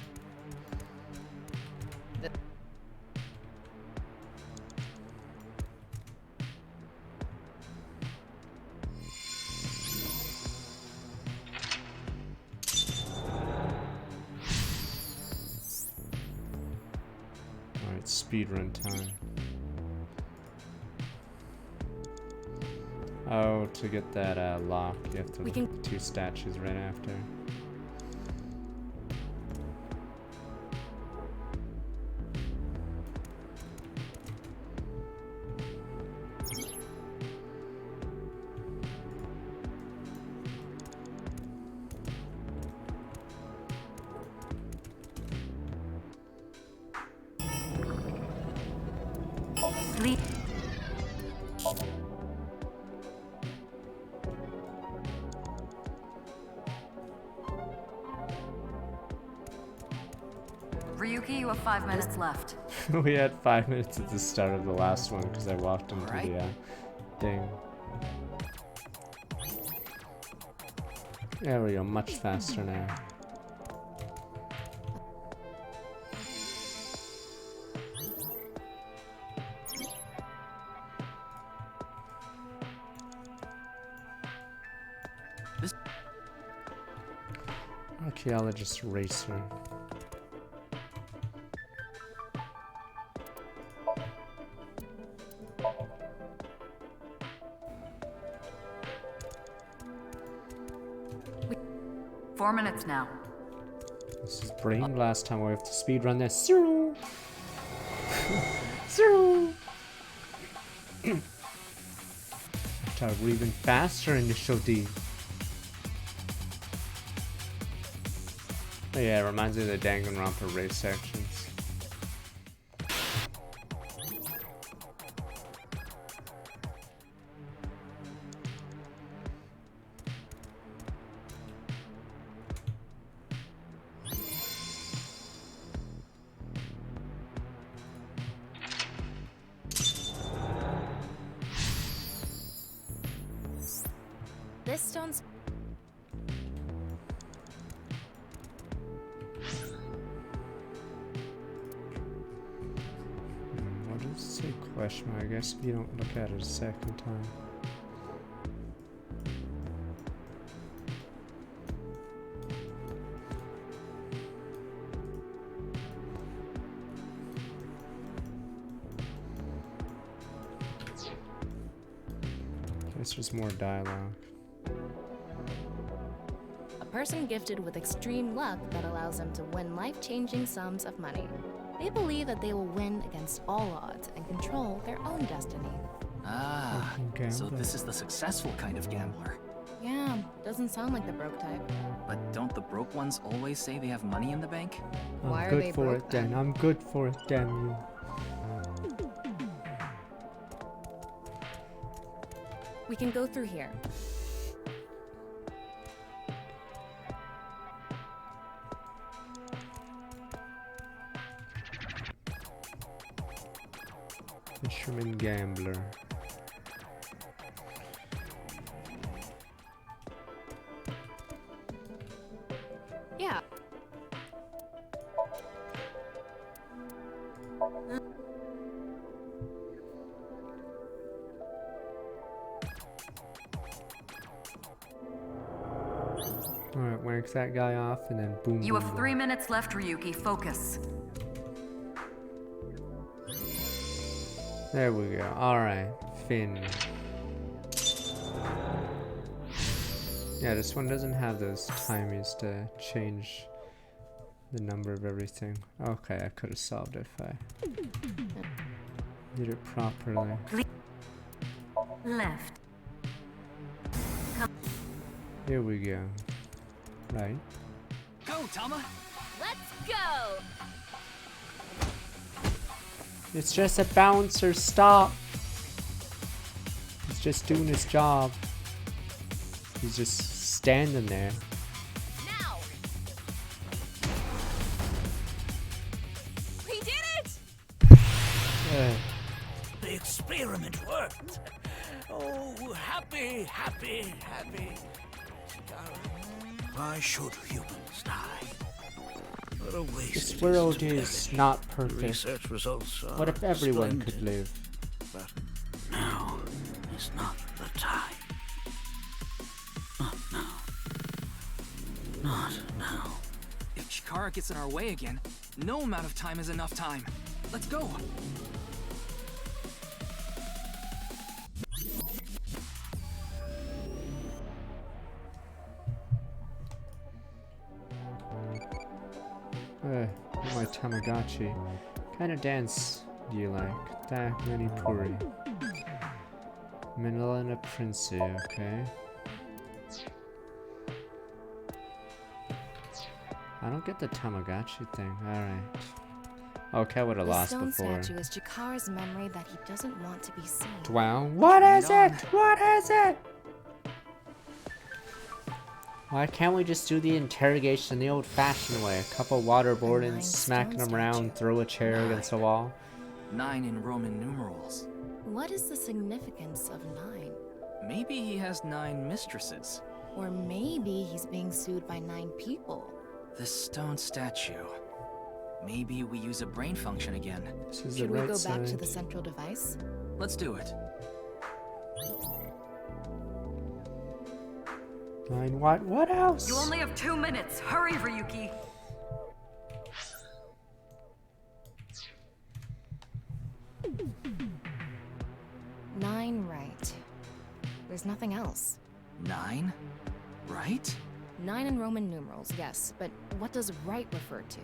Speedrun time. Oh, to get that lock, you have to look at the 2 statues right after. Ryuki, you have 5 minutes left. We had 5 minutes at the start of the last one because I walked into the thing. There we go, much faster now. Archaeologist racer. Four minutes now. This is brain last time we have to speedrun this. Zero. Zero. We're even faster initial D. Oh yeah, it reminds me of the Danganronpa race sections. This stone's... What does it say question mark? I guess if you don't look at it a second time. It's just more dialogue. A person gifted with extreme luck that allows them to win life-changing sums of money. They believe that they will win against all odds and control their own destiny. Ah, so this is the successful kind of gambler. Yeah, doesn't sound like the broke type. But don't the broke ones always say they have money in the bank? Why I'm are good they for broke it then. I'm good for it, damn you. We can go through here. Fisherman gambler. Yeah. Alright, wanks that guy off and then boom. You boom, have boom. 3 minutes left, Ryuki. Focus. There we go. Alright, Finn. Yeah, this one doesn't have those timies to change the number of everything. Okay, I could have solved it if I did it properly. Left. Here we go. Right. Go, Tama! Let's go! It's just a bouncer, stop! He's just doing his job. He's just standing there. Now! We did it! The experiment worked. Oh, happy, happy, happy. Why should humans die? What a waste. This world is not perfect. Research results are What if everyone splendid, could live? But now is not the time. Not now. Not now. If Chikara gets in our way again, no amount of time is enough time. Let's go! Tamagotchi. What kind of dance do you like? Da Mini Puri. Manila Prince, okay. I don't get the Tamagotchi thing. Alright. Okay, I would have lost The before. stone statue is Chikara's memory that he doesn't want to be seen. Wow. What is it? What is it? Why can't we just do the interrogation the old-fashioned way? A couple waterboarding, smacking them around, throw a chair against a wall? 9 in Roman numerals. What is the significance of 9? Maybe he has 9 mistresses. Or maybe he's being sued by 9 people. This stone statue. Maybe we use a brain function again. Should we go back to the central device? Let's do it. 9 what? What else? You only have 2 minutes. Hurry, Ryuki. Nine, right. There's nothing else. 9? Right? 9 in Roman numerals, yes, but what does right refer to?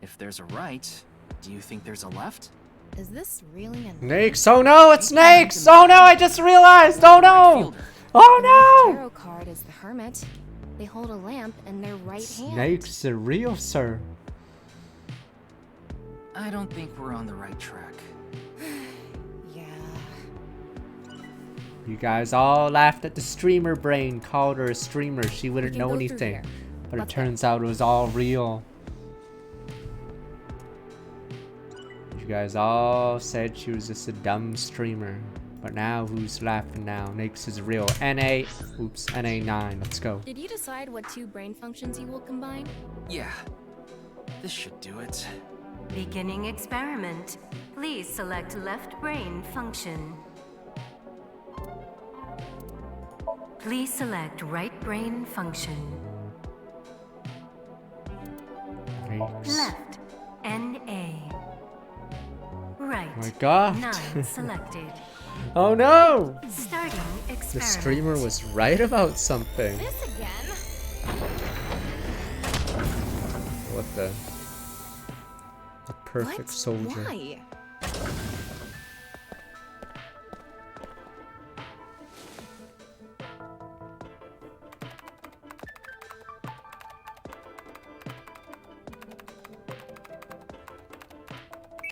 If there's a right, do you think there's a left? Is this really a Snakes! Oh no, it's snakes! Oh no, I just realized! Oh no! Oh no! The tarot card is the hermit. They hold a lamp in their right hand. Snakes are real, sir. I don't think we're on the right track. Yeah. You guys all laughed at the streamer brain, called her a streamer. She wouldn't can know go through anything. here. But it Let's turns out it was all real. You guys all said she was just a dumb streamer. But now who's laughing now? Nix is real. NA9. Let's go. Did you decide what 2 brain functions you will combine? Yeah. This should do it. Beginning experiment. Please select left brain function. Please select right brain function. Nix. Left. NA. Right. Oh my god. 9 selected. Oh no! Starting experiment. The streamer was right about something. This again? What the perfect soldier. Why?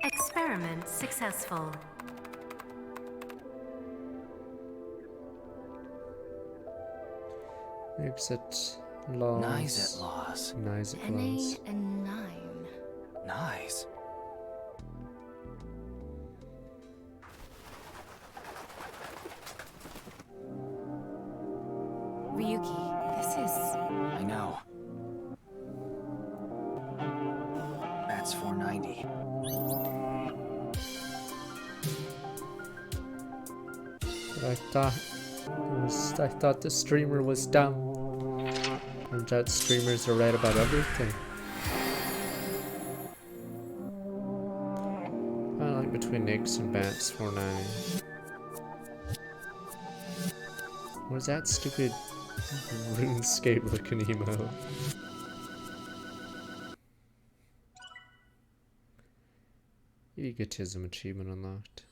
Experiment successful. Exit laws. Nice at laws. Nice at NA laws. and 9. Nice. Ryuki, this is... I know. That's 490. I thought the streamer was dumb. Turns out streamers are right about everything. I like between Nix and Bats 490. What is that stupid RuneScape looking emo? Egotism achievement unlocked.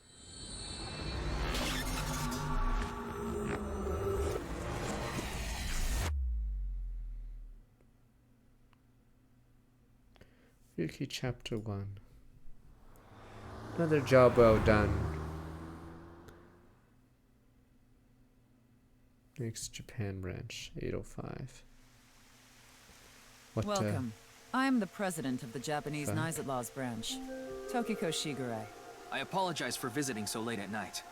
Yuki Chapter 1. Another job well done. Next Japan branch, 805. What, Welcome. I'm the president of the Japanese Fuck. Knives at Laws branch, Tokiko Shigure. I apologize for visiting so late at night.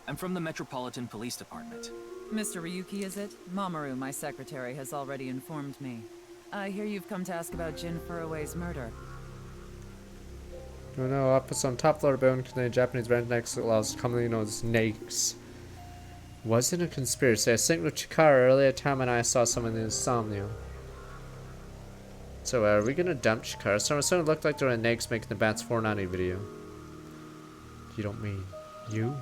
I'm from the Metropolitan Police Department. Mr. Ryuki, is it? Mamoru, my secretary, has already informed me. I hear you've come to ask about Jin Furue's murder. No, no, office on top floor bone contained Japanese brand next laws commonly known as NAKES. Wasn't a conspiracy. I synced with Chikara earlier time and I saw someone in the Somnium. So are we gonna dump Chikara? Someone looked like they were in NAKES making the Bats 490 video. You don't mean you?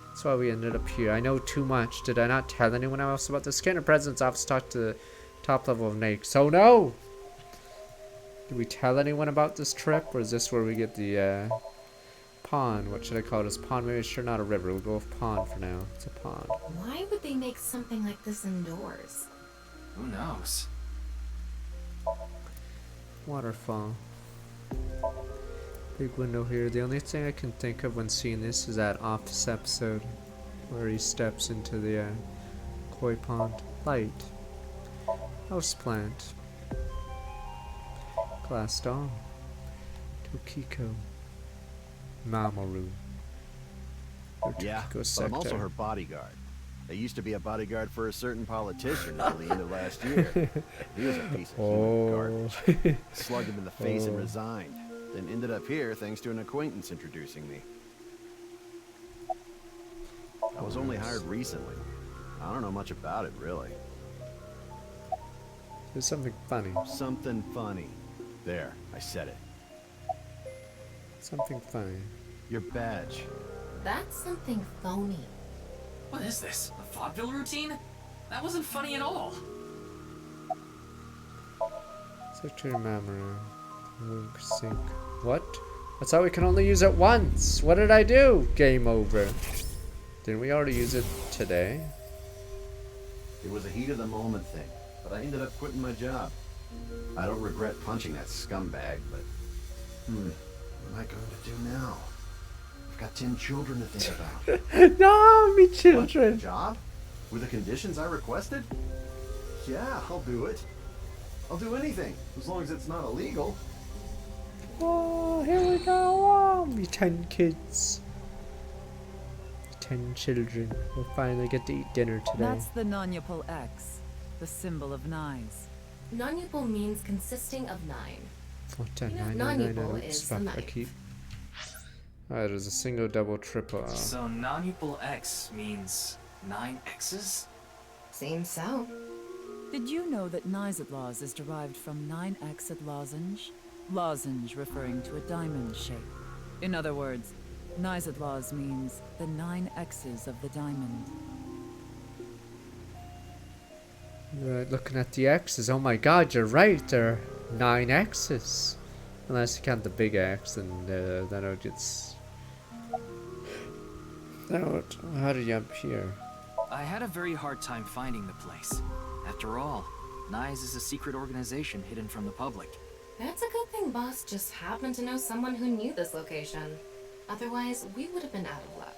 That's why we ended up here. I know too much. Did I not tell anyone else about this? Scanner President's office talked to the top level of NAKES. Oh no! Did we tell anyone about this trip, or is this where we get the pond? What should I call this? Pond? Maybe it's sure not a river. We'll go with pond for now. It's a pond. Why would they make something like this indoors? Who knows? Waterfall. Big window here. The only thing I can think of when seeing this is that Office episode where he steps into the koi pond. Light. Houseplant. Glass doll. Tokiko. Mamoru. Yeah, but I'm also her bodyguard. I used to be a bodyguard for a certain politician until the end of last year. He was a piece of human garbage. Slugged him in the face and resigned. Then ended up here thanks to an acquaintance introducing me. I was only hired recently. I don't know much about it, really. There's something funny. Something funny. There, I said it. Something funny. Your badge. That's something phony. What is this? A vaudeville routine? That wasn't funny at all. Secretary Mamoru. Link sync. What? I thought we can only use it once. What did I do? Game over. Didn't we already use it today? It was a heat of the moment thing, but I ended up quitting my job. I don't regret punching that scumbag, but what am I going to do now? I've got 10 children to think about. No, me children. What, job? With the conditions I requested? Yeah, I'll do it. I'll do anything, as long as it's not illegal. Oh, here we go. Oh, me 10 kids. 10 children. We'll finally get to eat dinner today. That's the non-Yupal X, the symbol of Nyes. Non-Yupal means consisting of 9. What? You know, 9, non-Yupal 9, is fuck, the I knife. keep. Alright, there's a single, double, triple. So non-Yupal X means 9 X's? Seems so. Did you know that Nyes is derived from 9-exed lozenge? Lozenge referring to a diamond shape. In other words, Nyes means the 9 X's of the diamond. Right, looking at the X's. Oh my god, you're right. There are 9 X's. Unless you count the big X, and then it gets. How did you jump here? I had a very hard time finding the place. After all, Nyes is a secret organization hidden from the public. That's a good thing Boss just happened to know someone who knew this location. Otherwise, we would have been out of luck.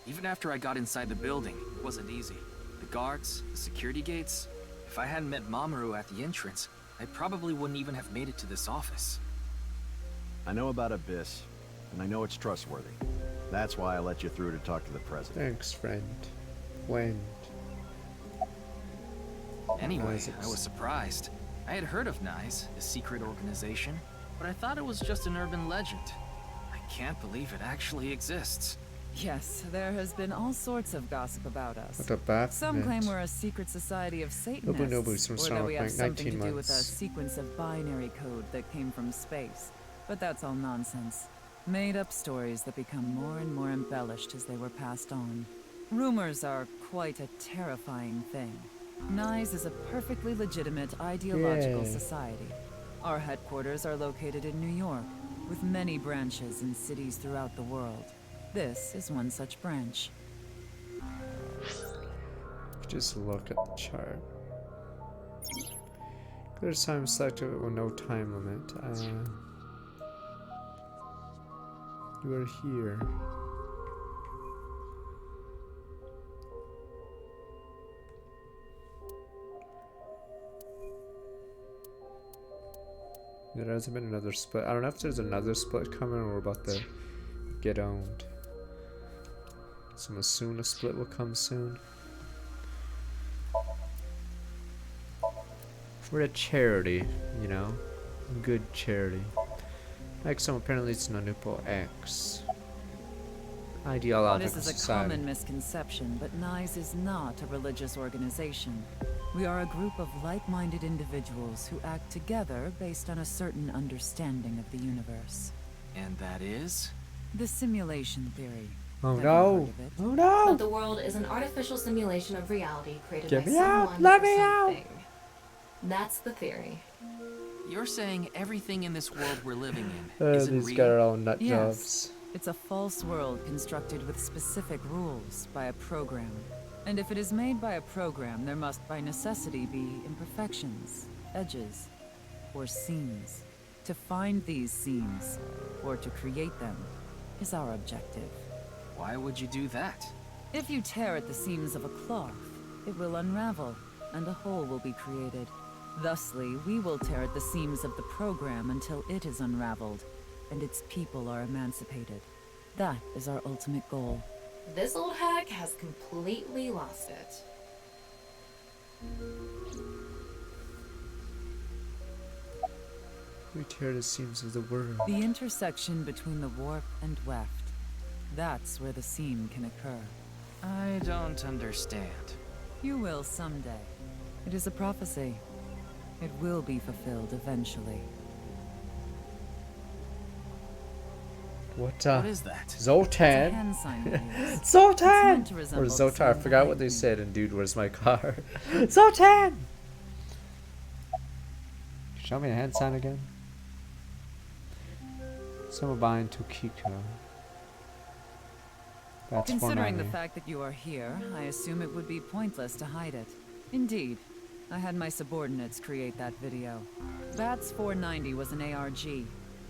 Even after I got inside the building, it wasn't easy. The guards, the security gates. If I hadn't met Mamoru at the entrance, I probably wouldn't even have made it to this office. I know about Abyss, and I know it's trustworthy. That's why I let you through to talk to the president. Thanks, friend. When? Anyway, I was surprised. I had heard of Nyes, a secret organization, but I thought it was just an urban legend. I can't believe it actually exists. Yes, there has been all sorts of gossip about us. What a Baphomet. Some claim we're a secret society of Satanists, from or that we have Cyberpunk, something to 19 do with a months. sequence of binary code that came from space. But that's all nonsense. Made-up stories that become more and more embellished as they were passed on. Rumors are quite a terrifying thing. Nyes is a perfectly legitimate ideological Yeah. society. Our headquarters are located in New York, with many branches in cities throughout the world. This is one such branch. Just look at the chart. Clear time selected with no time limit. You are here. There hasn't been another split. I don't know if there's another split coming or we're about to get owned. So I'm assuming a split will come soon. We're a charity, you know? Good charity. Like some apparently it's non-Yupal X. Ideological This is a society. common misconception, but Nyes is not a religious organization. We are a group of like-minded individuals who act together based on a certain understanding of the universe. And that is? The simulation theory. Oh Have you no! heard of it? Oh no! But the world is an artificial simulation of reality created Get by me out! someone Let or me out! something. That's the theory. You're saying everything in this world we're living in isn't These real? got our own nut Yes. jobs. It's a false world constructed with specific rules by a program. And if it is made by a program, there must by necessity be imperfections, edges, or seams. To find these seams, or to create them, is our objective. Why would you do that? If you tear at the seams of a cloth, it will unravel, and a hole will be created. Thusly, we will tear at the seams of the program until it is unraveled, and its people are emancipated. That is our ultimate goal. This old hack has completely lost it. We tear the seams of the world. The intersection between the warp and weft. That's where the seam can occur. I don't understand. You will someday. It is a prophecy. It will be fulfilled eventually. What is that? Zoltan. It's a hand sign we use. Zoltan! It's meant to Or resemble the Zotar, I sign forgot what behind they me. said in Dude, Where's My Car? Zoltan! Show me a hand sign again. Someone buying Tokiko. That's Considering the 490. fact that you are here, I assume it would be pointless to hide it. Indeed. I had my subordinates create that video. Bats 490 was an ARG,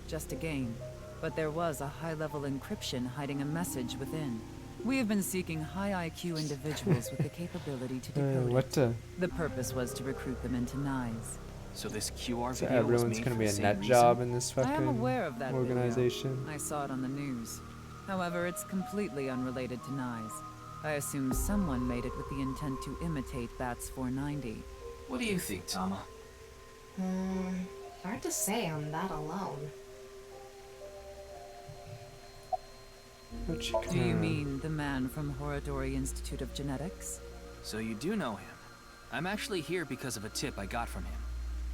just a game. But there was a high-level encryption hiding a message within. We have been seeking high IQ individuals with the capability to decode what it. the? The purpose was to recruit them into NICE. So this QR So video was everyone's made gonna for be the a same net reason? job in this I am fucking aware of that organization. video. I saw it on the news. However, it's completely unrelated to NICE. I assume someone made it with the intent to imitate Bats 490. What do you think, Tama? Hard to say on that alone. Do you mean the man from Horadori Institute of Genetics? So you do know him. I'm actually here because of a tip I got from him.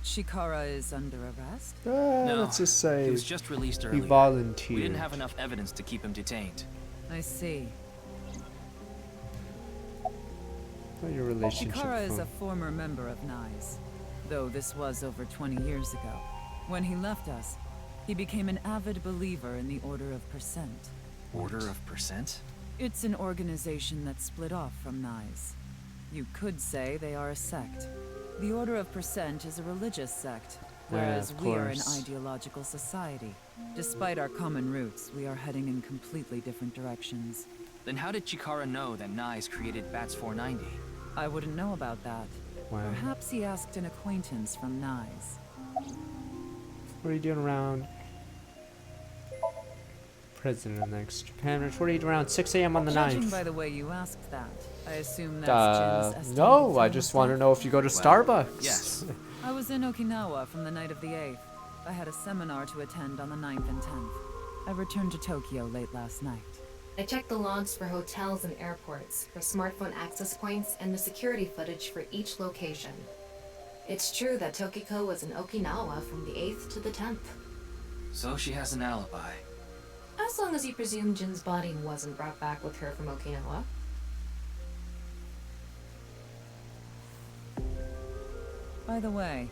Shikara is under arrest? No, let's just say he was just released he earlier. volunteered. We didn't have enough evidence to keep him detained. I see. What your relationship Shikara is from? a former member of NICE, though this was over 20 years ago. When he left us, he became an avid believer in the Order of Percent. Order of Percent? It's an organization that split off from NICE. You could say they are a sect. The Order of Percent is a religious sect, whereas of we are an course. ideological society. Despite our common roots, we are heading in completely different directions. Then how did Chikara know that NICE created Bats 490? I wouldn't know about that. Wow. Perhaps he asked an acquaintance from NICE. What are you doing around? President of the next Japan. What are you doing around 6 a.m. on the 9th? Judging by the way you asked that, I assume that's Jin's estimated No, I time just of want to death? know if you go to Starbucks. Yes. I was in Okinawa from the night of the 8th. I had a seminar to attend on the 9th and 10th. I returned to Tokyo late last night. I checked the logs for hotels and airports, for smartphone access points, and the security footage for each location. It's true that Tokiko was in Okinawa from the 8th to the 10th. So she has an alibi. As long as you presume Jin's body wasn't brought back with her from Okinawa. By the way,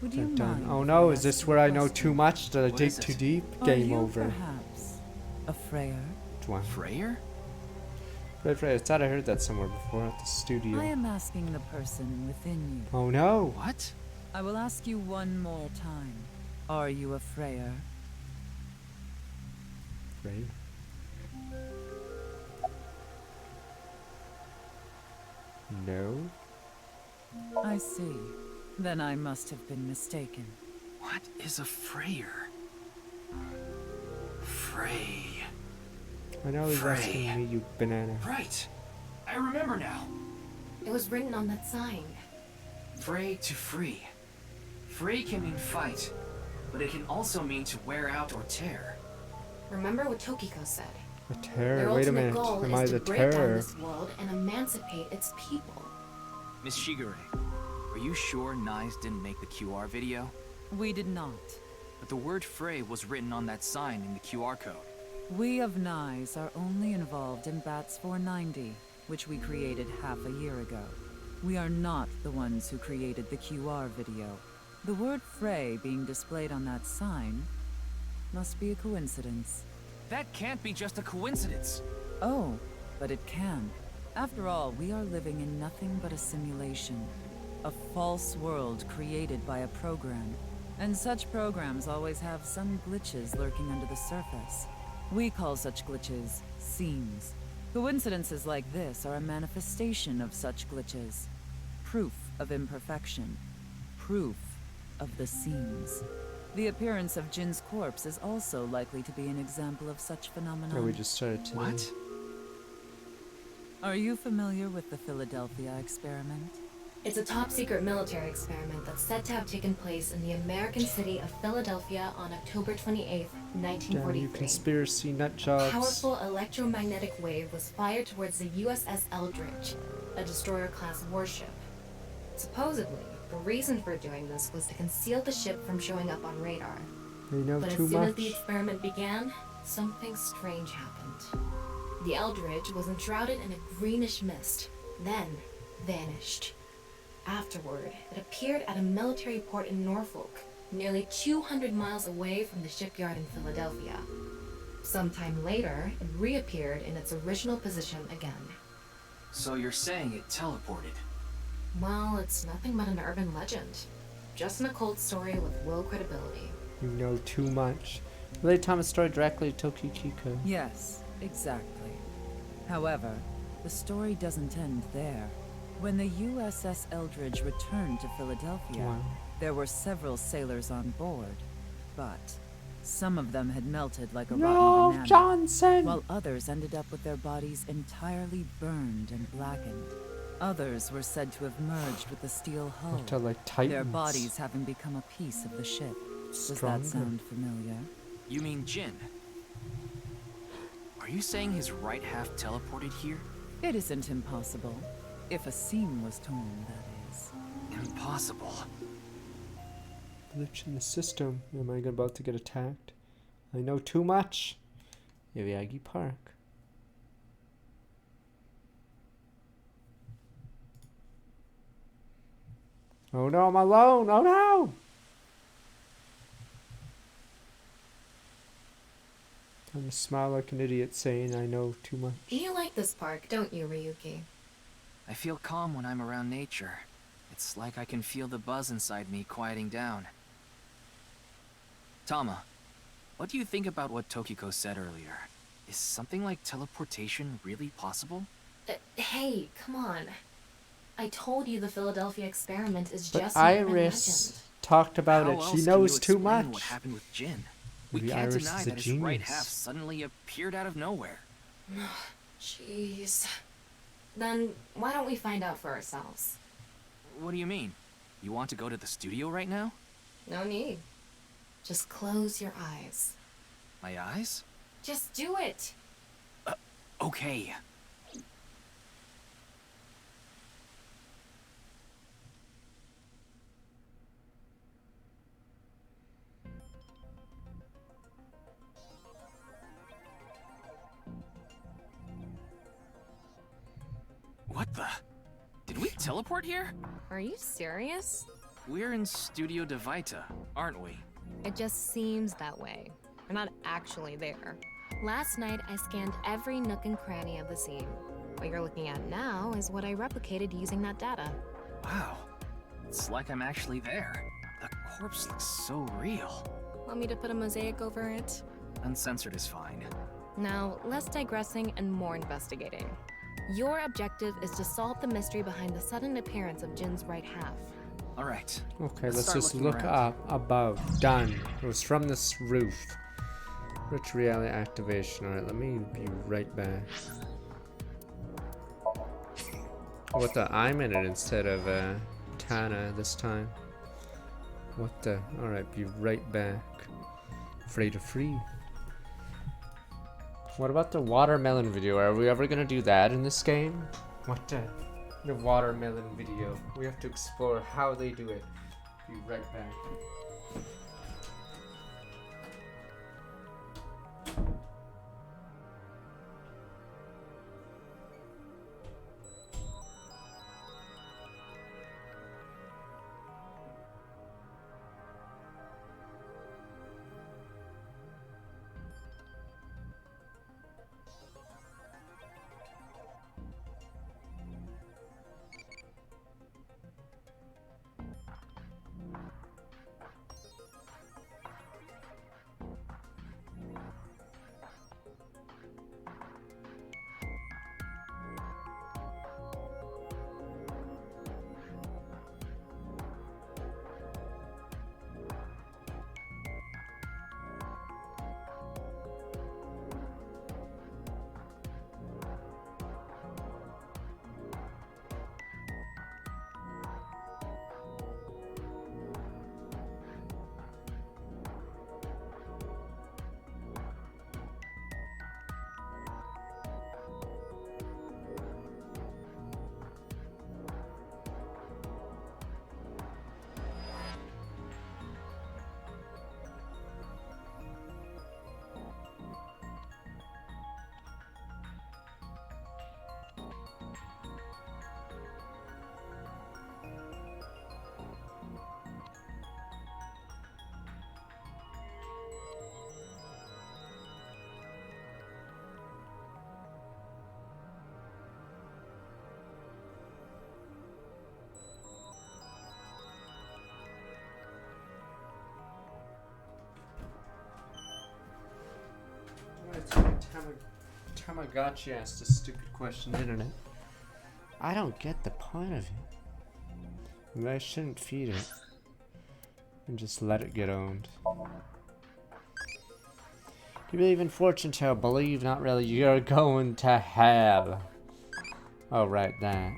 would you Dun, dun. mind? Oh if no, I is asked this you where a I know question? too much? Did I What dig is too it? deep? Are Game you over. perhaps a Freyer? Dwan. Freyer? Right, I thought I heard that somewhere before at the studio. I am asking the person within you. Oh no. What? I will ask you one more time. Are you a Freyer? Right. No. I see. Then I must have been mistaken. What is a Freyer? Frey. I know he's Frey. asking me, you banana. Right. I remember now. It was written on that sign. Frey to free. Frey can mean fight, but it can also mean to wear out or tear. Remember what Tokiko said. A Their terror. Wait a ultimate minute. goal Am I is to the break down terror? this world and emancipate its people. Miss Shigure, are you sure NICE didn't make the QR video? We did not. But the word Frey was written on that sign in the QR code. We of NICE are only involved in Bats 490, which we created half a year ago. We are not the ones who created the QR video. The word Frey being displayed on that sign must be a coincidence. That can't be just a coincidence. Oh, but it can. After all, we are living in nothing but a simulation. A false world created by a program. And such programs always have some glitches lurking under the surface. We call such glitches seams. Coincidences like this are a manifestation of such glitches. Proof of imperfection. Proof of the seams. The appearance of Jin's corpse is also likely to be an example of such phenomenon. Oh, we just started today. What? Are you familiar with the Philadelphia experiment? It's a top-secret military experiment that's said to have taken place in the American city of Philadelphia on October 28, Damn 1943. you conspiracy nut A jobs. powerful electromagnetic wave was fired towards the USS Eldridge, a destroyer-class warship. Supposedly, the reason for doing this was to conceal the ship from showing up on radar. They know But too as soon much. as the experiment began, something strange happened. The Eldridge was enshrouded in a greenish mist, then vanished. Afterward, it appeared at a military port in Norfolk, nearly 200 miles away from the shipyard in Philadelphia. Sometime later, it reappeared in its original position again. So you're saying it teleported? Well, it's nothing but an urban legend. Just an occult story with low credibility. You know too much. Relate Thomas' story directly to Tokikiko. Yes, exactly. However, the story doesn't end there. When the USS Eldridge returned to Philadelphia, Wow. there were several sailors on board, but some of them had melted like a No, rotten banana, Johnson! while others ended up with their bodies entirely burned and blackened. Others were said to have merged with the steel hull, What, like their Titans? bodies having become a piece of the ship. Does Stronger. that sound familiar? You mean Jin? Are you saying his right half teleported here? It isn't impossible. If a seam was torn, that is. Impossible. Glitch in the system. Am I about to get attacked? I know too much. Yagi Park. Oh no, I'm alone. Oh no! I'm to smile like an idiot saying I know too much. You like this park, don't you, Ryuki? I feel calm when I'm around nature. It's like I can feel the buzz inside me quieting down. Tama, what do you think about what Tokiko said earlier? Is something like teleportation really possible? Hey, come on. I told you the Philadelphia experiment is But just an urban legend. Iris talked about How it. else She can knows you too explain much. What happened with Jin? We Maybe can't Iris deny is a that his right genius. half suddenly appeared out of nowhere. Jeez. Then why don't we find out for ourselves? What do you mean? You want to go to the studio right now? No need. Just close your eyes. My eyes? Just do it. Okay. What the? Did we teleport here? Are you serious? We're in Studio Devita, aren't we? It just seems that way. We're not actually there. Last night, I scanned every nook and cranny of the scene. What you're looking at now is what I replicated using that data. Wow. It's like I'm actually there. The corpse looks so real. Want me to put a mosaic over it? Uncensored is fine. Now, less digressing and more investigating. Your objective is to solve the mystery behind the sudden appearance of Jin's right half. Alright. Okay, let's start just looking look around. up above. Done. It was from this roof. Virtual reality activation. Alright, let me be right back. What the? I'm in it instead of Tana this time. What the? Alright, be right back. Free to free. What about the watermelon video? Are we ever gonna do that in this game? What the? The watermelon video. We have to explore how they do it. Be right back. Tamagotchi asked a stupid question, didn't it? I don't get the point of it. Maybe I shouldn't feed it. And just let it get owned. You believe in fortune tell, believe not really, you're going to hell. Oh, right, that.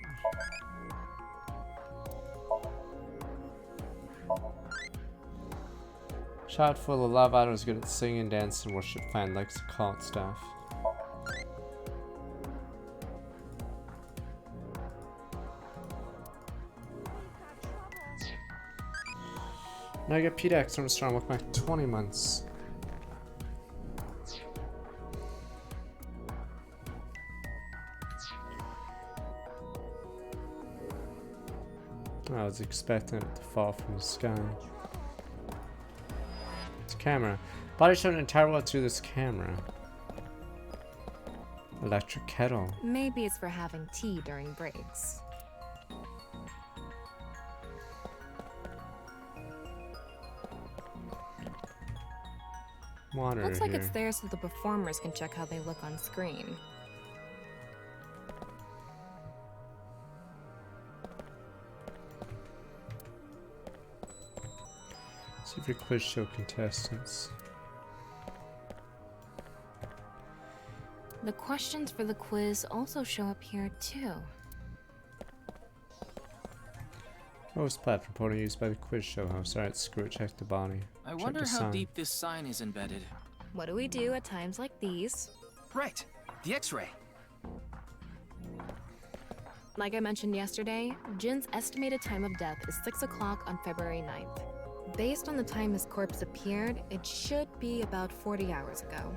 Child full of love, I was good at singing, dancing, worship, fine, likes occult stuff. Now I get PDX, I'm strong with my 20 months. I was expecting it to fall from the sky. It's a camera. Body showed an entire world through this camera. Electric kettle. Maybe it's for having tea during breaks. Monitor Looks like here. it's there so the performers can check how they look on screen. See if your quiz show contestants. The questions for the quiz also show up here too. Most platform portal used by the quiz show host. Alright, screw it, check the body. I Check wonder the how sign. deep this sign is embedded. What do we do at times like these? Right, the X-ray. Like I mentioned yesterday, Jin's estimated time of death is 6 o'clock on February 9th. Based on the time his corpse appeared, it should be about 40 hours ago.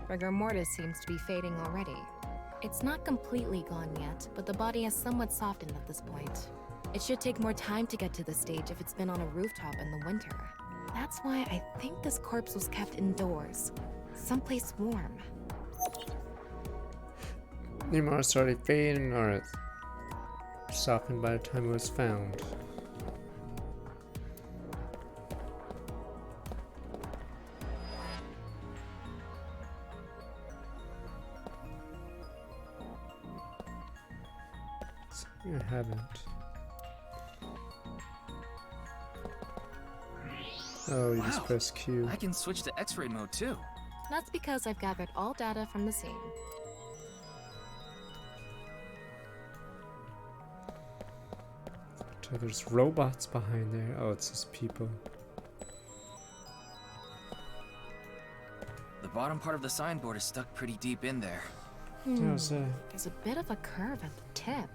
Rigor mortis seems to be fading already. It's not completely gone yet, but the body has somewhat softened at this point. It should take more time to get to this stage if it's been on a rooftop in the winter. That's why I think this corpse was kept indoors, someplace warm. The mortis already fading or it softened by the time it was found. I haven't. Oh, you just press Q. I can switch to X-ray mode too. That's because I've gathered all data from the scene. So there's robots behind there. Oh, it's just people. The bottom part of the signboard is stuck pretty deep in there. How's that? There's a bit of a curve at the tip.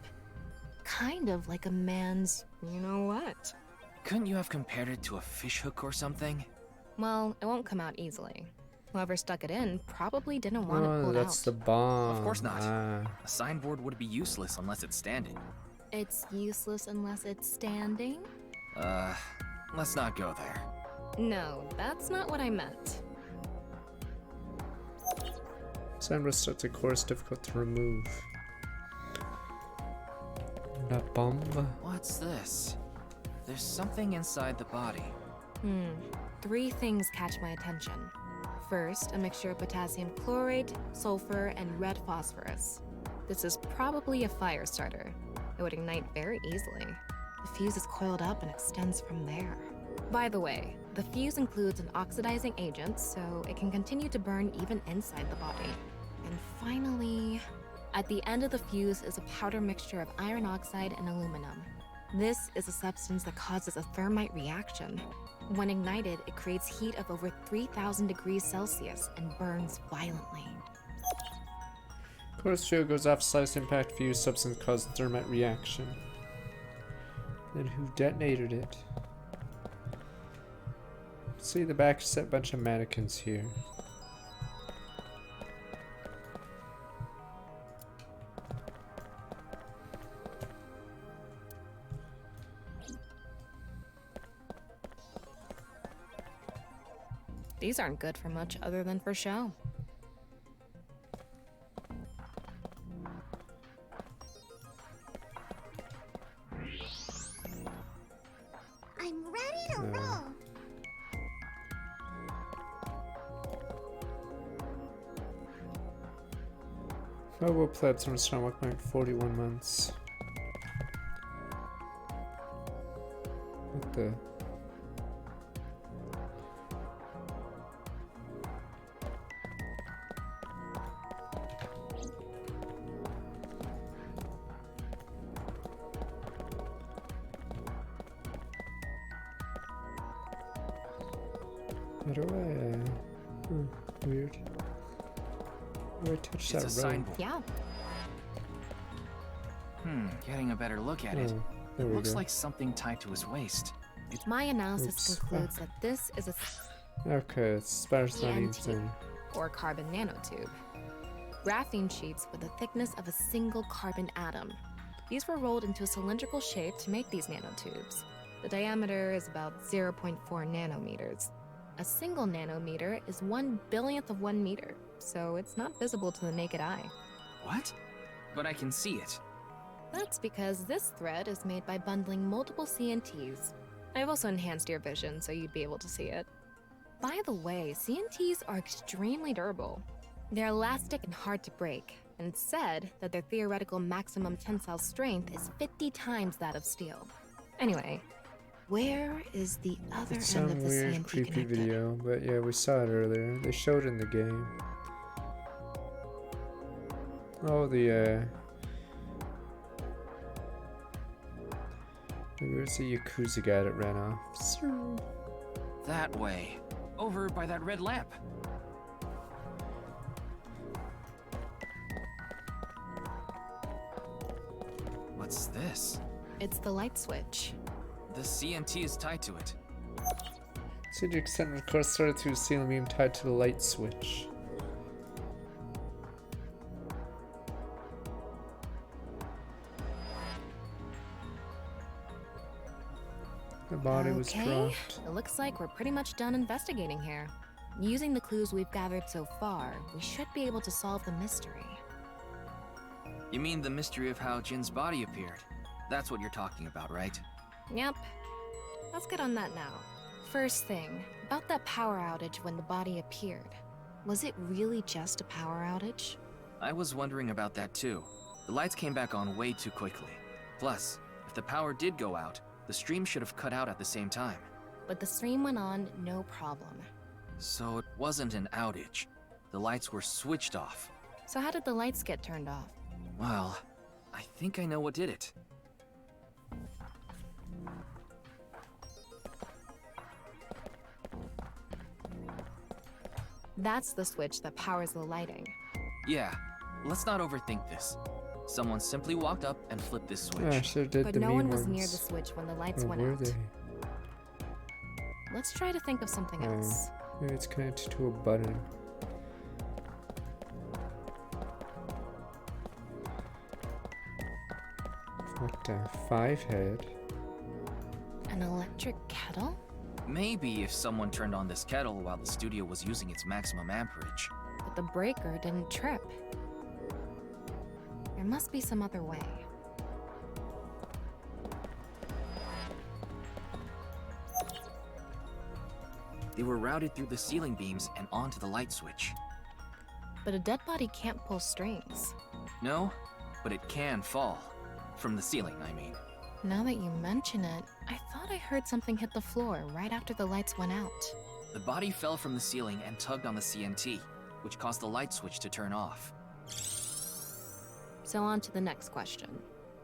Kind of like a man's, you know what? Couldn't you have compared it to a fishhook or something? Well, it won't come out easily. Whoever stuck it in probably didn't want it pulled that's out. the bomb. Of course not. Ah. A signboard would be useless unless it's standing. It's useless unless it's standing? Let's not go there. No, that's not what I meant. Sign restricts a course difficult to remove. La bomb. What's this? There's something inside the body. 3 things catch my attention. First, a mixture of potassium chlorate, sulfur, and red phosphorus. This is probably a fire starter. It would ignite very easily. The fuse is coiled up and extends from there. By the way, the fuse includes an oxidizing agent, so it can continue to burn even inside the body. And finally, at the end of the fuse is a powder mixture of iron oxide and aluminum. This is a substance that causes a thermite reaction. When ignited, it creates heat of over 3,000 degrees Celsius and burns violently. Course shield goes off, slice impact fuse substance caused thermite reaction. Then who detonated it? See the back set bunch of mannequins here. These aren't good for much other than for show. I'm ready to roll. Mobile platforms stomach like 41 months. What the? How do I, weird. How do I touch It's that a signboard. Yeah. Getting a better look at it. there It we looks go. like something tied to his waist. My analysis Oops. concludes that this is a Okay, it's sparse not ENT, even. or carbon nanotube. Graphene sheets with a thickness of a single carbon atom. These were rolled into a cylindrical shape to make these nanotubes. The diameter is about 0.4 nanometers. A single nanometer is 1/1000th of 1 meter, so it's not visible to the naked eye. What? But I can see it. That's because this thread is made by bundling multiple CNTs. I've also enhanced your vision so you'd be able to see it. By the way, CNTs are extremely durable. They're elastic and hard to break, and it's said that their theoretical maximum tensile strength is 50 times that of steel. Anyway, where is the other It's end some of the weird, CNT creepy connected? video, but yeah, we saw it earlier. They showed it in the game. Oh, where's the Yakuza guy that ran off? That way. Over by that red lamp. What's this? It's the light switch. The CNT is tied to it. So you extend the cursor to a ceiling beam tied to the light switch. The body was dropped. It looks like we're pretty much done investigating here. Using the clues we've gathered so far, we should be able to solve the mystery. You mean the mystery of how Jin's body appeared? That's what you're talking about, right? Yep. Let's get on that now. First thing, about that power outage when the body appeared. Was it really just a power outage? I was wondering about that too. The lights came back on way too quickly. Plus, if the power did go out, the stream should have cut out at the same time. But the stream went on, no problem. So it wasn't an outage. The lights were switched off. So how did the lights get turned off? Well, I think I know what did it. That's the switch that powers the lighting. Yeah, let's not overthink this. Someone simply walked up and flipped this switch. Yeah, I sure did. But the no mean one was ones. near the switch when the lights Or went were out. they? Let's try to think of something else. Maybe it's connected to a button. What the 5-head? An electric kettle? Maybe if someone turned on this kettle while the studio was using its maximum amperage. But the breaker didn't trip. There must be some other way. They were routed through the ceiling beams and onto the light switch. But a dead body can't pull strings. No, but it can fall. From the ceiling, I mean. Now that you mention it, I thought I heard something hit the floor right after the lights went out. The body fell from the ceiling and tugged on the CNT, which caused the light switch to turn off. So on to the next question.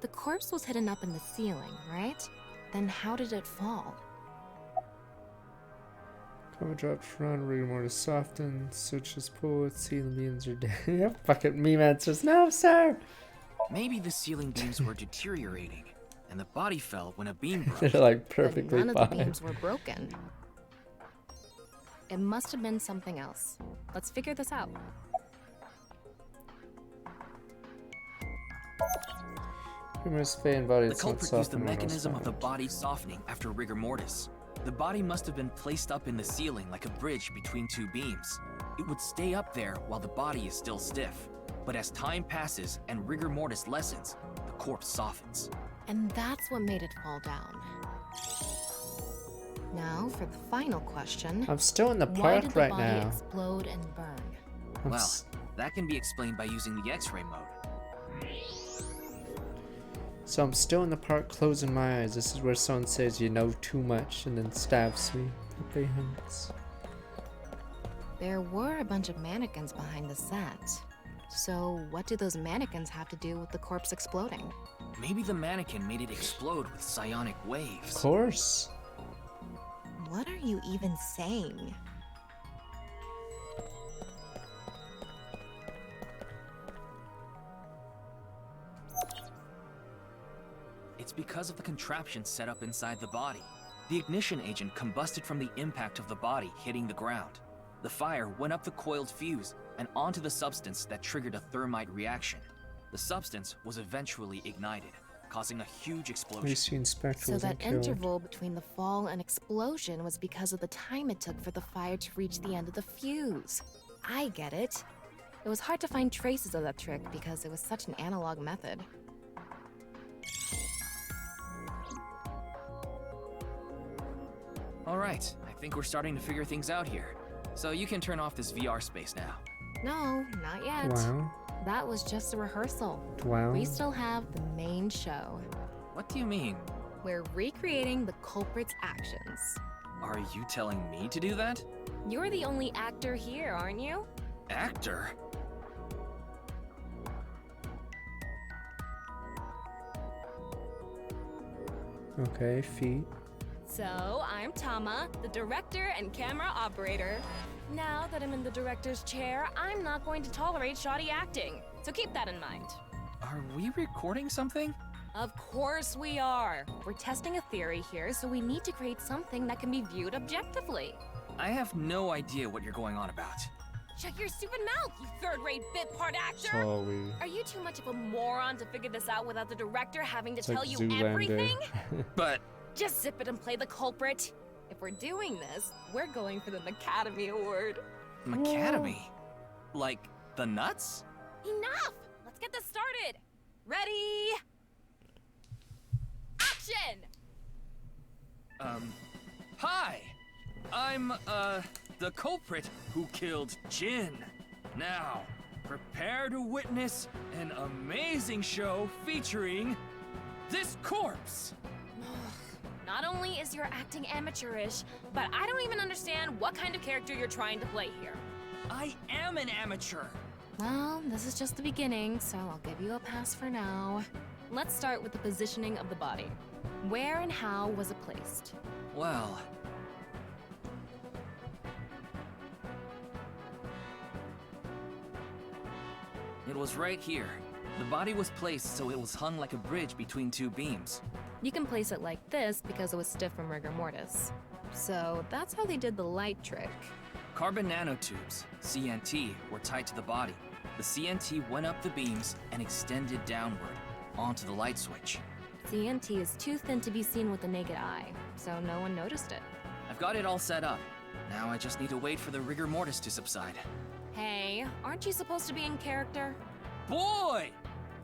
The corpse was hidden up in the ceiling, right? Then how did it fall? Cover dropped front, rigor mortis softened, switch is pulled, ceiling beams are dead. Yep, fucking meme answers. No, sir! Maybe the ceiling beams were deteriorating, and the body fell when a beam broke. They're like But perfectly none of the fine. beams were broken. It must have been something else. Let's figure this out. Humorous fan body The that's not culprit used the softened when it was mechanism of the found. body softening after rigor mortis. The body must have been placed up in the ceiling like a bridge between two beams. It would stay up there while the body is still stiff. But as time passes and rigor mortis lessens, the corpse softens. And that's what made it fall down. Now for the final question. I'm still in the Why park did the right body now. explode and burn? I'm Well, That can be explained by using the X-ray mode. So I'm still in the park closing my eyes. This is where someone says you know too much and then stabs me. Puppy hunts. There were a bunch of mannequins behind the set. So what do those mannequins have to do with the corpse exploding? Maybe the mannequin made it explode with psionic waves. Of course. What are you even saying? It's because of the contraption set up inside the body. The ignition agent combusted from the impact of the body hitting the ground. The fire went up the coiled fuse and onto the substance that triggered a thermite reaction. The substance was eventually ignited, causing a huge explosion. So that interval between the fall and explosion was because of the time it took for the fire to reach the end of the fuse. I get it. It was hard to find traces of that trick because it was such an analog method. All right, I think we're starting to figure things out here. So you can turn off this VR space now. No, not yet. Wow. That was just a rehearsal. Wow. We still have the main show. What do you mean? We're recreating the culprit's actions. Are you telling me to do that? You're the only actor here, aren't you? Actor? Okay, feet. So, I'm Tama, the director and camera operator. Now that I'm in the director's chair, I'm not going to tolerate shoddy acting. So keep that in mind. Are we recording something? Of course we are. We're testing a theory here, so we need to create something that can be viewed objectively. I have no idea what you're going on about. Shut your stupid mouth, you third-rate bit part actor! Sorry. Are you too much of a moron to figure this out without the director having to It's tell like you Zoolander. everything? But... Just zip it and play the culprit. If we're doing this, we're going for the Academy Award. Academy? Like, the nuts? Enough! Let's get this started! Ready? Action! Hi! I'm, the culprit who killed Jin. Now, prepare to witness an amazing show featuring this corpse. Not only is your acting amateurish, but I don't even understand what kind of character you're trying to play here. I am an amateur. Well, this is just the beginning, so I'll give you a pass for now. Let's start with the positioning of the body. Where and how was it placed? Well... it was right here. The body was placed so it was hung like a bridge between two beams. You can place it like this because it was stiff from rigor mortis. So that's how they did the light trick. Carbon nanotubes, CNT, were tied to the body. The CNT went up the beams and extended downward, onto the light switch. CNT is too thin to be seen with the naked eye, so no one noticed it. I've got it all set up. Now I just need to wait for the rigor mortis to subside. Hey, aren't you supposed to be in character? Boy!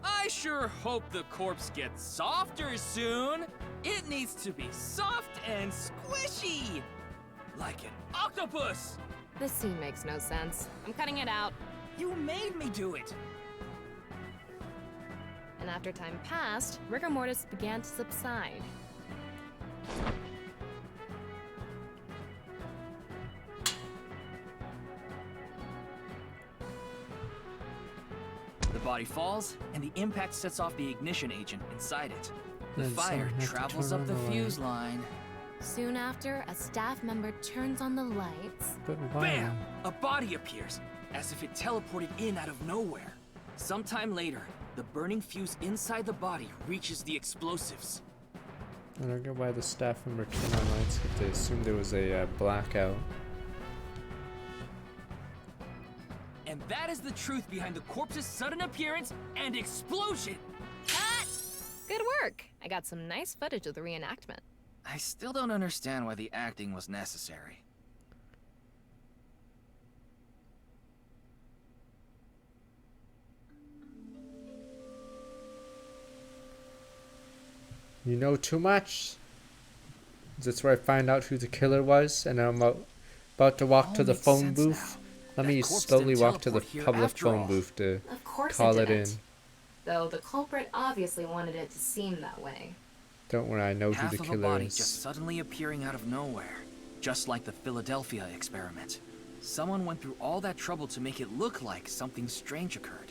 I sure hope the corpse gets softer soon. It needs to be soft and squishy. Like an octopus. This scene makes no sense. I'm cutting it out. You made me do it. And after time passed, rigor mortis began to subside. The body falls, and the impact sets off the ignition agent inside it. The Then fire someone has to travels turn up the on the fuse line. Soon after, a staff member turns on the lights. But why? Bam! A body appears, as if it teleported in out of nowhere. Sometime later, the burning fuse inside the body reaches the explosives. I don't get why the staff member turned on lights if they assumed there was a blackout. And that is the truth behind the corpse's sudden appearance and explosion. Cut! Good work! I got some nice footage of the reenactment. I still don't understand why the acting was necessary. You know too much. That's where I find out who the killer was, and I'm about to walk to the phone booth Let me slowly walk to the public phone booth to Of course call it it in. didn't. Though the culprit obviously wanted it to seem that way. Don't worry, I know Half who the of a killer body is. just suddenly appearing out of nowhere, just like the Philadelphia experiment. Someone went through all that trouble to make it look like something strange occurred.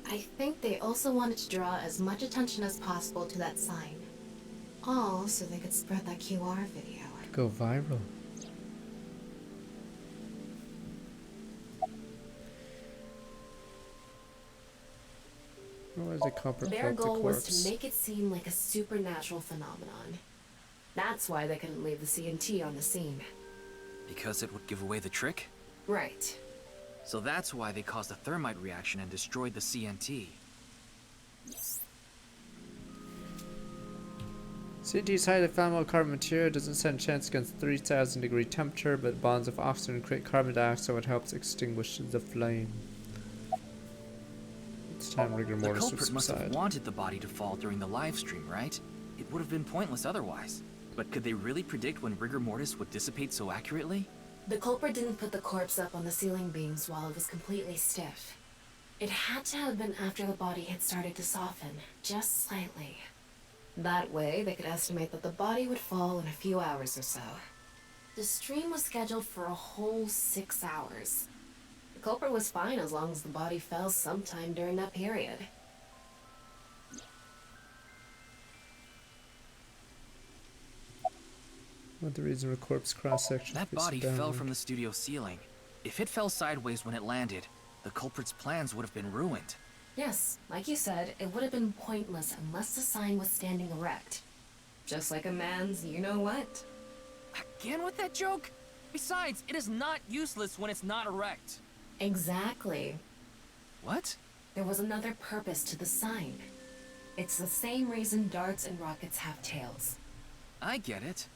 I think they also wanted to draw as much attention as possible to that sign. All so they could spread that QR video. Go viral. What was the culprit? Their goal was to make it seem like a supernatural phenomenon. That's why they couldn't leave the CNT on the scene. Because it would give away the trick? Right. So that's why they caused a thermite reaction and destroyed the CNT. CNT's highly flammable carbon material doesn't stand a chance against 3000 degree temperature, but bonds of oxygen create carbon dioxide, what helps extinguish the flame. It's time rigor The mortis would culprit must have subside. wanted the body to fall during the live stream, right? It would have been pointless otherwise. But could they really predict when rigor mortis would dissipate so accurately? The culprit didn't put the corpse up on the ceiling beams while it was completely stiff. It had to have been after the body had started to soften, just slightly. That way, they could estimate that the body would fall in a few hours or so. The stream was scheduled for a whole 6 hours. The culprit was fine as long as the body fell sometime during that period. What the reason for corpse cross section? That body fell from the studio ceiling. If it fell sideways when it landed, the culprit's plans would have been ruined. Yes, like you said, it would have been pointless unless the sign was standing erect. Just like a man's you-know-what. Again with that joke? Besides, it is not useless when it's not erect. Exactly. What? There was another purpose to the sign. It's the same reason darts and rockets have tails. I get it.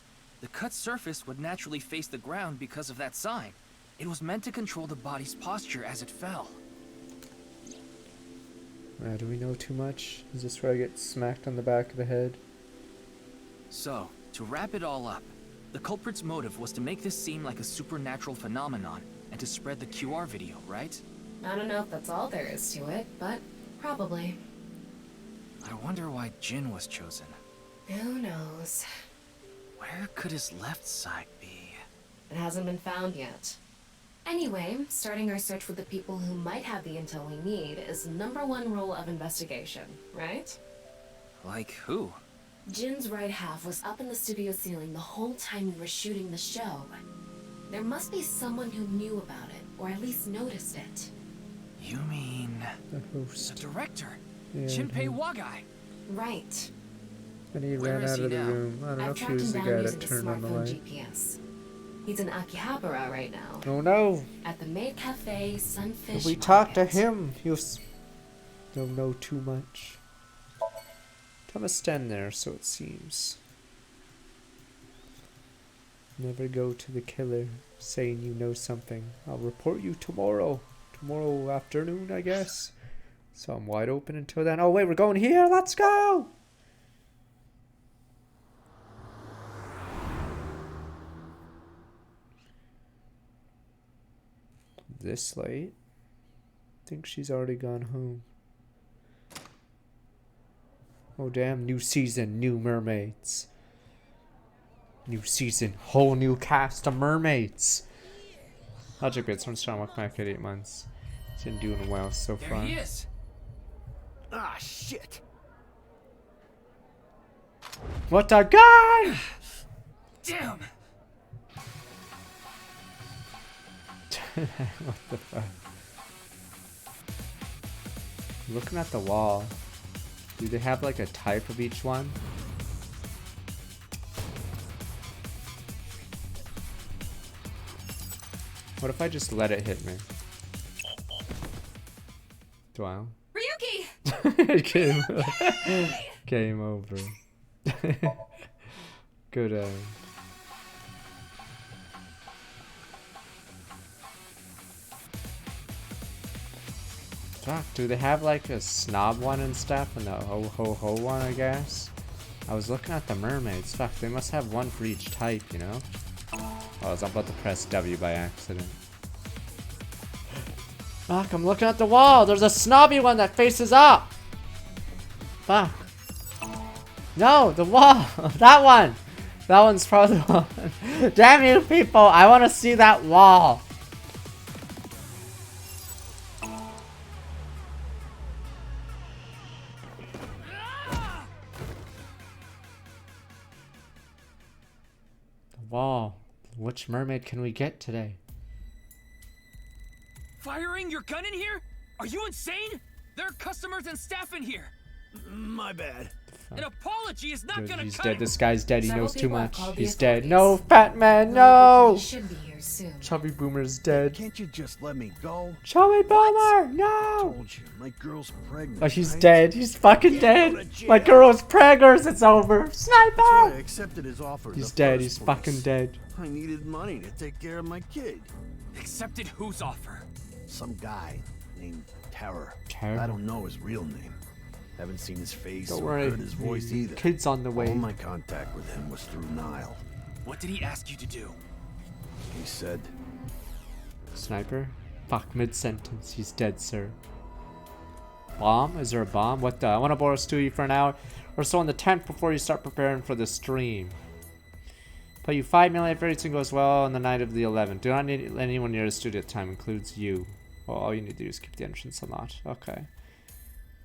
The cut surface would naturally face the ground because of that sign. It was meant to control the body's posture as it fell. Do we know too much? Is this where I get smacked on the back of the head? So, to wrap it all up, the culprit's motive was to make this seem like a supernatural phenomenon and to spread the QR video, right? I don't know if that's all there is to it, but probably. I wonder why Jin was chosen. Who knows? Where could his left side be? It hasn't been found yet. Anyway, starting our search with the people who might have the intel we need is the #1 rule of investigation, right? Like who? Jin's right half was up in the studio ceiling the whole time we were shooting the show. There must be someone who knew about it, or at least noticed it. You mean... The host. The director? Yeah, Shinpei him. Wagai? Right. And he Where ran is out he of the now? room. I don't know I've if he tracked was him the down guy using that the turned on the smartphone light. GPS. He's in Akihabara right now. Oh no! At the Maid Cafe Sunfish If we talk to Market. him, he'll know too much. Thomas stand there, so it seems. Never go to the killer saying you know something. I'll report you tomorrow. Tomorrow afternoon, I guess. So I'm wide open until then. Oh wait, we're going here. Let's go! This late? I think she's already gone home. Oh damn, new season, new mermaids. New season, whole new cast of mermaids. Logic bits, I'm trying to work back at 8 months. It's been doing well so There far. he is! Ah, shit! What a guy! Damn! What the fuck? Looking at the wall. Do they have like a type of each one? What if I just let it hit me? Wow. Ryuki! Game over. Good end. Fuck, do they have like a snob one and stuff and a ho ho ho one, I guess? I was looking at the mermaids. Fuck, they must have one for each type, you know? Oh, I was about to press W by accident. Fuck, I'm looking at the wall. There's a snobby one that faces up. Fuck. No, the wall. That one. That one's probably the one. Damn you people. I want to see that wall. The wall. Which mermaid can we get today? Firing your gun in here? Are you insane? There are customers and staff in here. My bad. An apology is not Good, gonna he's cut dead. it. This guy's dead. He Several knows too people have much. called the He's dead. authorities. No, fat man, Well, no! he should be here soon. Chubby Boomer's dead. Can't you just let me go? Chubby Boomer, no! Told you, my girl's pregnant. Oh, he's right? dead. He's fucking dead. My girl's preggers. It's over. That's why I Sniper! accepted his offer. in He's the dead. first He's place. fucking dead. I needed money to take care of my kid. Accepted whose offer? Some guy named Terror. Terror? I don't know his real name. Haven't seen his face Don't or worry. heard his voice The either. kid's on the way. All my contact with him was through Nile. What did he ask you to do? He said, Sniper? Fuck, mid-sentence. He's dead, sir. Bomb? Is there a bomb? What the? I want to borrow Stewie for an hour or so in the tent before you start preparing for the stream. Pay you 5 million if everything goes well on the night of the 11th. Do not need anyone near the studio at the time, includes you. Well, all you need to do is keep the entrance unlocked. Okay.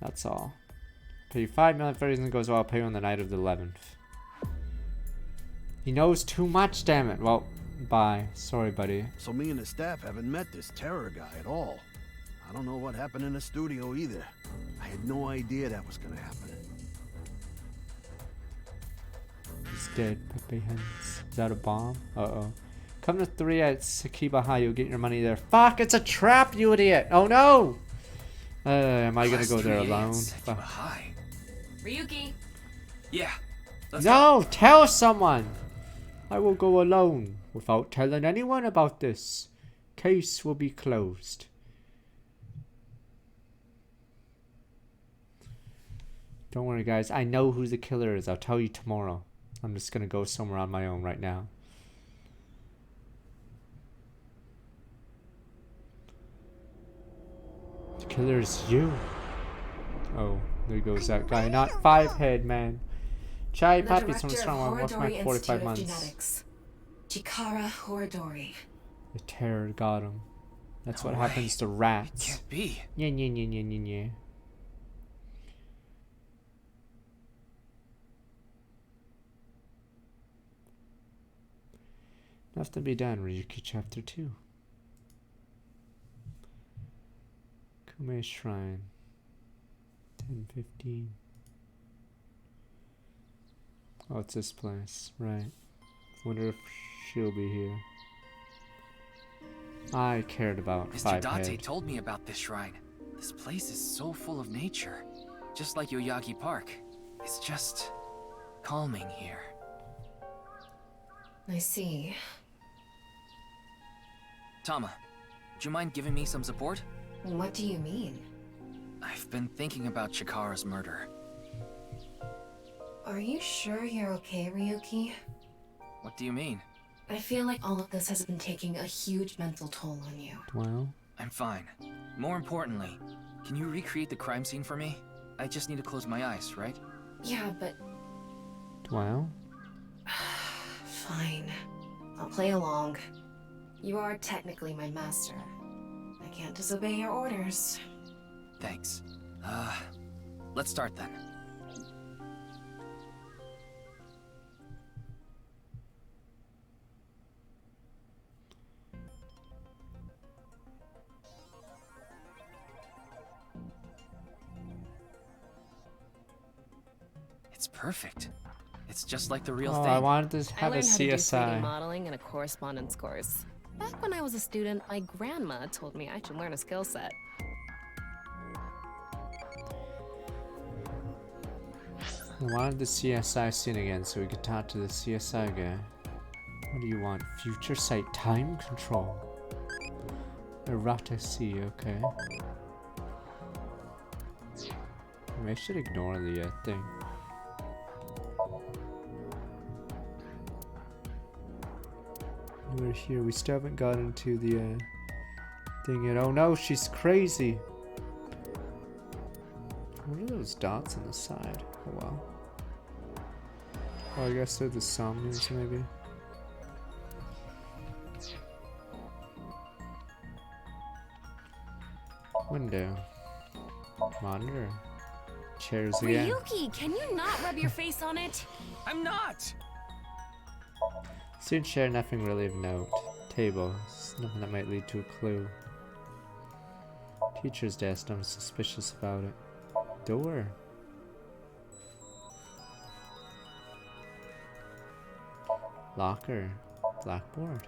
That's all. Pay you 5 million if everything goes well. I'll pay you on the night of the 11th. He knows too much, damn it. Well, bye. Sorry, buddy. so me and the staff haven't met this Terror guy at all. I don't know what happened in the studio either. I had no idea that was gonna happen. He's dead. Pepe Hens. Is that a bomb? Uh-oh. Come to 3 at Sakiba High. You'll get your money there. Fuck! It's a trap, you idiot! Oh no! Am I gonna go there alone? Fuck. Hi. Ryuki. Yeah. No! Tell someone! I will go alone without telling anyone about this. Case will be closed. Don't worry, guys. I know who the killer is. I'll tell you tomorrow. I'm just gonna go somewhere on my own right now. The killer is you. Oh, there goes that guy. Not 5-head, man. Chai The Papi, someone director strong of one. What's my Horodori 45 Institute of months? Genetics. Chikara Horodori. The terror got him. That's No what way. happens to rats. Can't be. Yeah, yeah, yeah, yeah, yeah, yeah. Enough to be done. Ryuki Chapter 2. Kume Shrine. 10:15. Oh, it's this place. Right. Wonder if she'll be here. I cared about Mr. 5-head. Date told me about this shrine. This place is so full of nature. Just like Yoyagi Park. It's just calming here. I see. Tama, would you mind giving me some support? What do you mean? I've been thinking about Chikara's murder. Are you sure you're okay, Ryuki? What do you mean? I feel like all of this has been taking a huge mental toll on you. Well, I'm fine. More importantly, can you recreate the crime scene for me? I just need to close my eyes, right? Yeah, but well. fine. I'll play along. You are technically my master. I can't disobey your orders. Thanks. Let's start then. It's perfect. It's just like the real Oh, thing. I wanted to have a I learned how to do 3D CSI. modeling in a correspondence course. Back when I was a student, my grandma told me I should learn a skill set. I wanted the CSI scene again so we could talk to the CSI guy. What do you want? Future sight time control. Errata C, okay. Maybe I should ignore the thing. We're here. We still haven't gotten to the Dang it. Oh no, she's crazy. What are those dots on the side? Oh wow. Oh, I guess they're the Somniums maybe. Window. Monitor. Chairs again. Ryuki, can you not rub your face on it? I'm not! Student chair, nothing really of note. Table. Nothing that might lead to a clue. Teacher's desk, I'm suspicious about it. Door. Locker. Blackboard.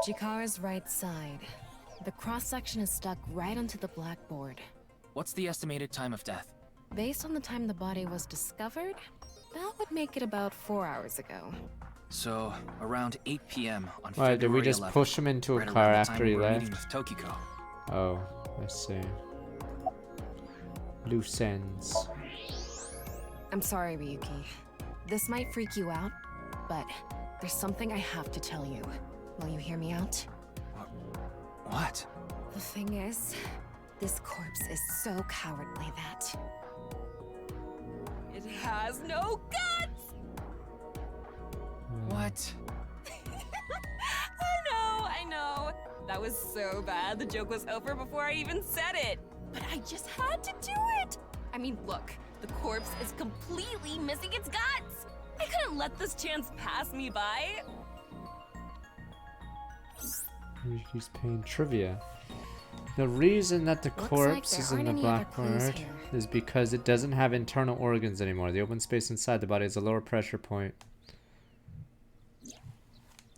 Chikara's right side. The cross-section is stuck right onto the blackboard. What's the estimated time of death? Based on the time the body was discovered, that would make it about 4 hours ago. So, around 8 p.m. on Why, February did we just 11th, push him into a right car around the after time he we were left? meeting with Tokiko. Oh, I see. Loose ends. I'm sorry, Ryuki. This might freak you out, but there's something I have to tell you. Will you hear me out? What? The thing is, this corpse is so cowardly that... It has no guts! What? I know. That was so bad. The joke was over before I even said it. But I just had to do it. I mean, look, the corpse is completely missing its guts. I couldn't let this chance pass me by. Ryuki's pain trivia. The reason that the corpse there is in aren't the any other clues blackboard here. is because it doesn't have internal organs anymore. The open space inside the body is a lower pressure point.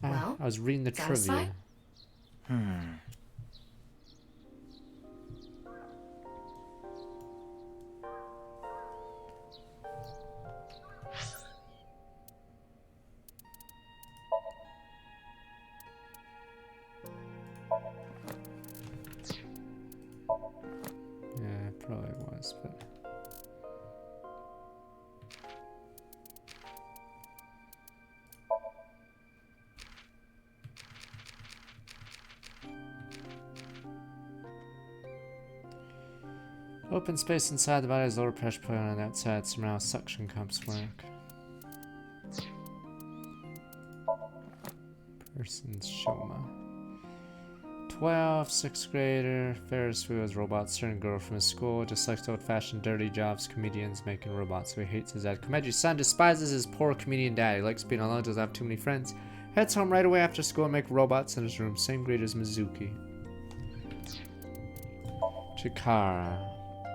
Well, I was reading the satisfied? trivia. Yeah, it probably was, but... Open space inside the body is lower pressure point on the outside, so now suction cups work. Person's Shoma. 12, 6th grader, Ferris wheels, robots, certain girl from his school, dislikes old-fashioned dirty jobs, comedians making robots, so he hates his dad. Komeji's son despises his poor comedian dad. He likes being alone, doesn't have too many friends. Heads home right away after school and make robots in his room, same grade as Mizuki. Chikara.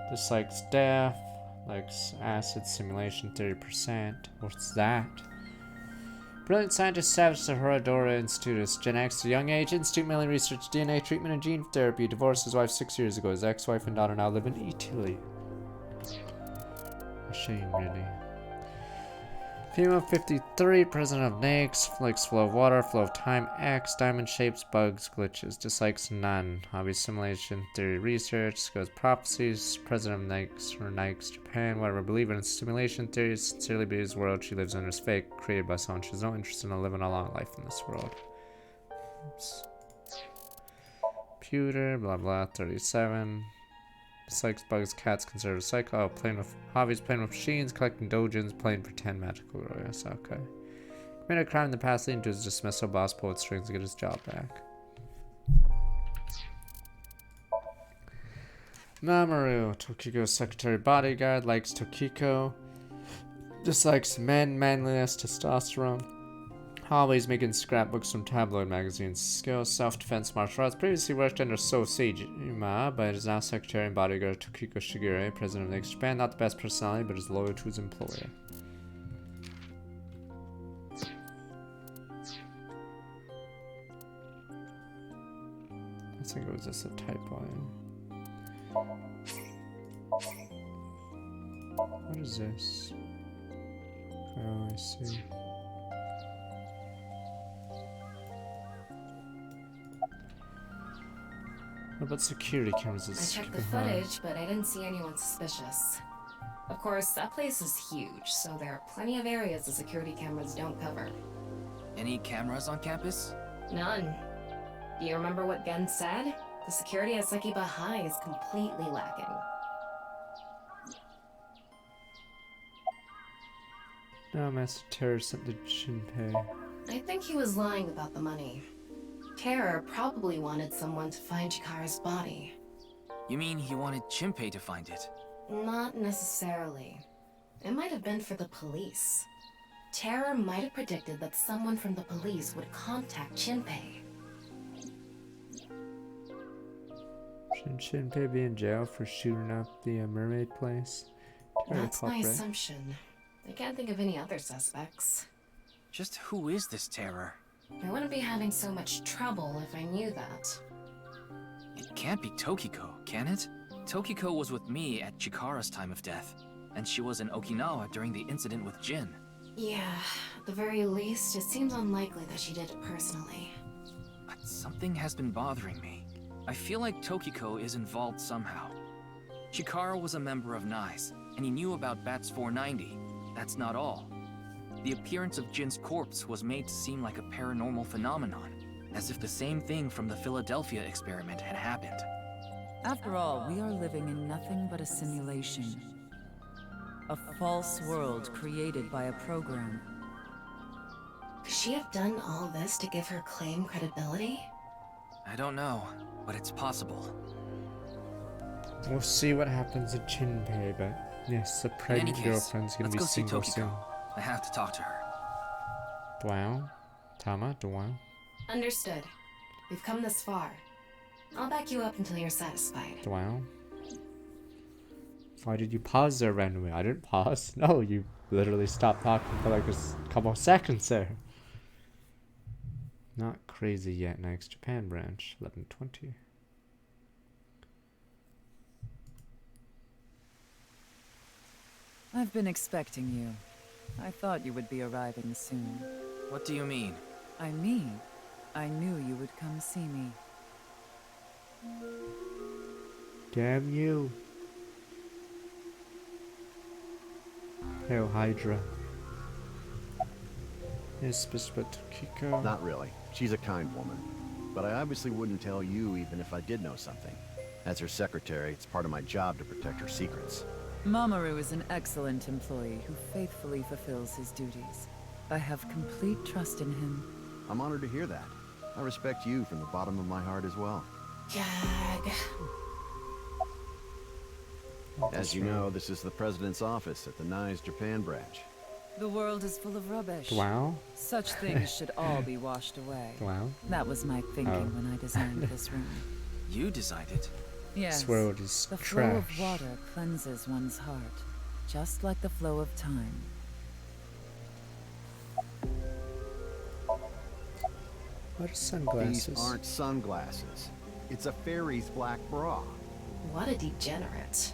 Dislikes death, likes acid simulation 30%. What's that? Brilliant scientist savage to Horadora Institutus. Gen X, a young age, Institute mainly researched DNA treatment and gene therapy. Divorced his wife 6 years ago. His ex-wife and daughter now live in Italy. A shame, really. Female 53, president of NAICS, likes flow of water, flow of time, X, diamond shapes, bugs, glitches, dislikes none. Hobby simulation, theory research, goes prophecies, president of NAICS or NAICS Japan, whatever, believer in simulation theories, sincerely believes the world she lives in is fake, created by someone. She has no interest in living a long life in this world. Oops. Computer, blah blah, 37. Dislikes bugs, cats, conservative cycle. Oh, playing with hobbies, playing with machines, collecting dojins, playing pretend magical warriors. Okay. Committed a crime in the past leading to his dismissal. Boss pulled strings to get his job back. Mamoru, Tokiko's secretary bodyguard, likes Tokiko. Dislikes men, manliness, testosterone. Hobbies, making scrapbooks from tabloid magazines. Skills, self-defense, martial arts. Previously worked under So Seijima, but is now secretary and bodyguard of Tokiko Shigure, president of NAICS Japan. Not the best personality, but is loyal to his employer. I think it was just a typo. What is this? Oh, I see. What about security cameras? I checked the footage, but I didn't see anyone suspicious. Of course, that place is huge, so there are plenty of areas the security cameras don't cover. Any cameras on campus? None. Do you remember what Gen said? The security at Sekiba High is completely lacking. No, Master Terror sent to Shinpei. I think he was lying about the money. Terror probably wanted someone to find Chikara's body. You mean he wanted Shinpei to find it? Not necessarily. It might have been for the police. Terror might have predicted that someone from the police would contact Shinpei. Shouldn't Shinpei be in jail for shooting up the mermaid place? That's my assumption. I can't think of any other suspects. Just who is this Terror? I wouldn't be having so much trouble if I knew that. It can't be Tokiko, can it? Tokiko was with me at Chikara's time of death, and she was in Okinawa during the incident with Jin. Yeah, at the very least, it seems unlikely that she did it personally. But something has been bothering me. I feel like Tokiko is involved somehow. Chikara was a member of NICE, and he knew about Bats 490. That's not all. The appearance of Jin's corpse was made to seem like a paranormal phenomenon, as if the same thing from the Philadelphia experiment had happened. After all, we are living in nothing but a simulation. A false world created by a program. Could she have done all this to give her claim credibility? I don't know, but it's possible. We'll see what happens at Shinpei, but yes, the pregnant girlfriend's gonna be single soon. I have to talk to her. Wow. Tama, wow. Understood. We've come this far. I'll back you up until you're satisfied. Wow. Why did you pause there randomly? I didn't pause. No, you literally stopped talking for like a couple of seconds there. Not crazy yet. Next, Japan branch, 11:20. I've been expecting you. I thought you would be arriving soon. What do you mean? I mean, I knew you would come see me. Damn you. Hail Hydra. Yes, but Kiko. Not really. She's a kind woman. But I obviously wouldn't tell you even if I did know something. As her secretary, it's part of my job to protect her secrets. Mamoru is an excellent employee who faithfully fulfills his duties. I have complete trust in him. I'm honored to hear that. I respect you from the bottom of my heart as well. Gag. As you know, this is the president's office at the NICE Japan branch. The world is full of rubbish. Wow. Such things should all be washed away. Wow. That was my thinking when I designed this room. You designed it? Yes. This world is the trash. flow of water cleanses one's heart, just like the flow of time. What are sunglasses? These aren't sunglasses. It's a fairy's black bra. What a degenerate.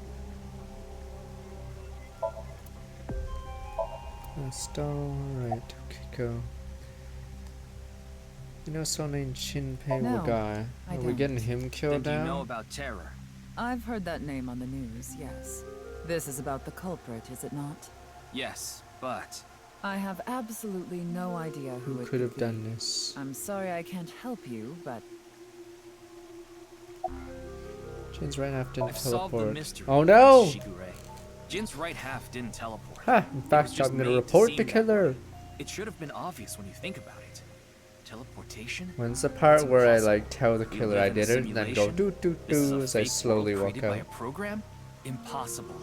That's alright, Kiko. You know someone named Shinpei Wagai? I Are we don't. getting him killed Then do you down? know about Terror? I've heard that name on the news, yes. This is about the culprit, is it not? Yes, but... I have absolutely no idea who it could have be. done this? I'm sorry I can't help you, but... Jin's right half didn't I've solved the teleport. mystery. Oh no! Shigure. Jin's right half didn't teleport. Ha! In fact, I'm gonna report the killer. It should have been obvious when you think about it. Teleportation? When's the part It's where I impossible. like tell the We killer live I in a did it and then go simulation? doo doo This is doo a as I fake slowly world walk created by a out? program? Impossible.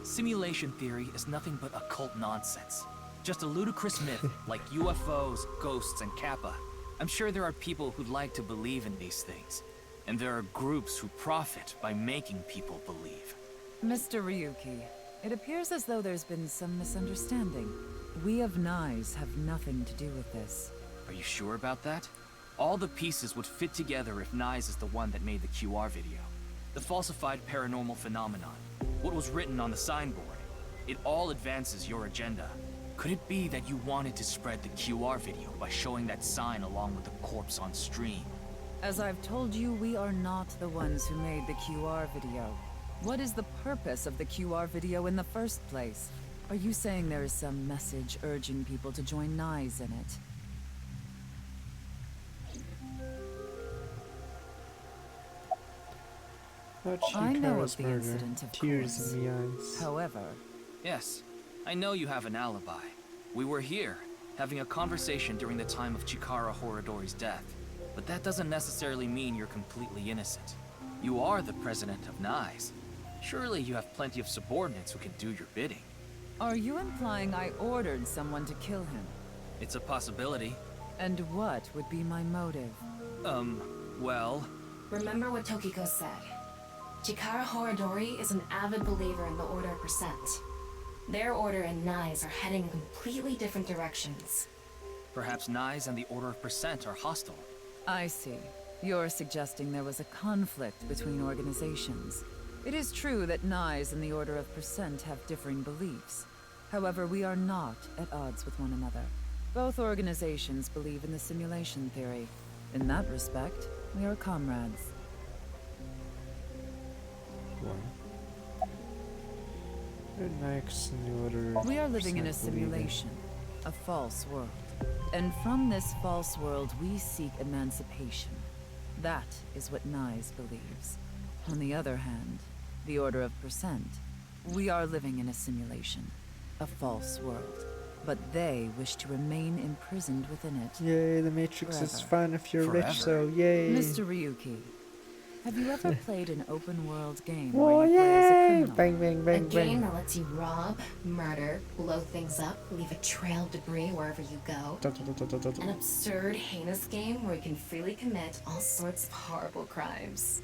Simulation theory is nothing but occult nonsense. Just a ludicrous myth like UFOs, ghosts, and Kappa. I'm sure there are people who'd like to believe in these things. And there are groups who profit by making people believe. Mr. Ryuki, it appears as though there's been some misunderstanding. We of NICE have nothing to do with this. Are you sure about that? All the pieces would fit together if NICE is the one that made the QR video. The falsified paranormal phenomenon. What was written on the signboard. It all advances your agenda. Could it be that you wanted to spread the QR video by showing that sign along with the corpse on stream? As I've told you, we are not the ones who made the QR video. What is the purpose of the QR video in the first place? Are you saying there is some message urging people to join NICE in it? Not I know Chikara's of the murder. incident, of Tears course. in the eyes. However... Yes, I know you have an alibi. We were here, having a conversation during the time of Chikara Horadori's death. But that doesn't necessarily mean you're completely innocent. You are the president of NICE. Surely you have plenty of subordinates who can do your bidding. Are you implying I ordered someone to kill him? It's a possibility. And what would be my motive? Well... Remember what Tokiko said. Chikara Horadori is an avid believer in the Order of Percent. Their order and NICE are heading in completely different directions. Perhaps NICE and the Order of Percent are hostile. I see. You're suggesting there was a conflict between organizations. It is true that NICE and the Order of Percent have differing beliefs. However, we are not at odds with one another. Both organizations believe in the simulation theory. In that respect, we are comrades. Next in the order. We are living in a simulation, a false world. And from this false world, we seek emancipation. That is what NICE believes. On the other hand, the Order of Percent, we are living in a simulation, a false world. But they wish to remain imprisoned within it. Yay, the Matrix is fun if you're Forever. rich, so yay. Mr. Ryuki, have you ever played an open-world game Oh, where you play as a yay! criminal? Bang, bang, bang, A game bang. that lets you rob, murder, blow things up, leave a trail of debris wherever you go. An absurd, heinous game where you can freely commit all sorts of horrible crimes.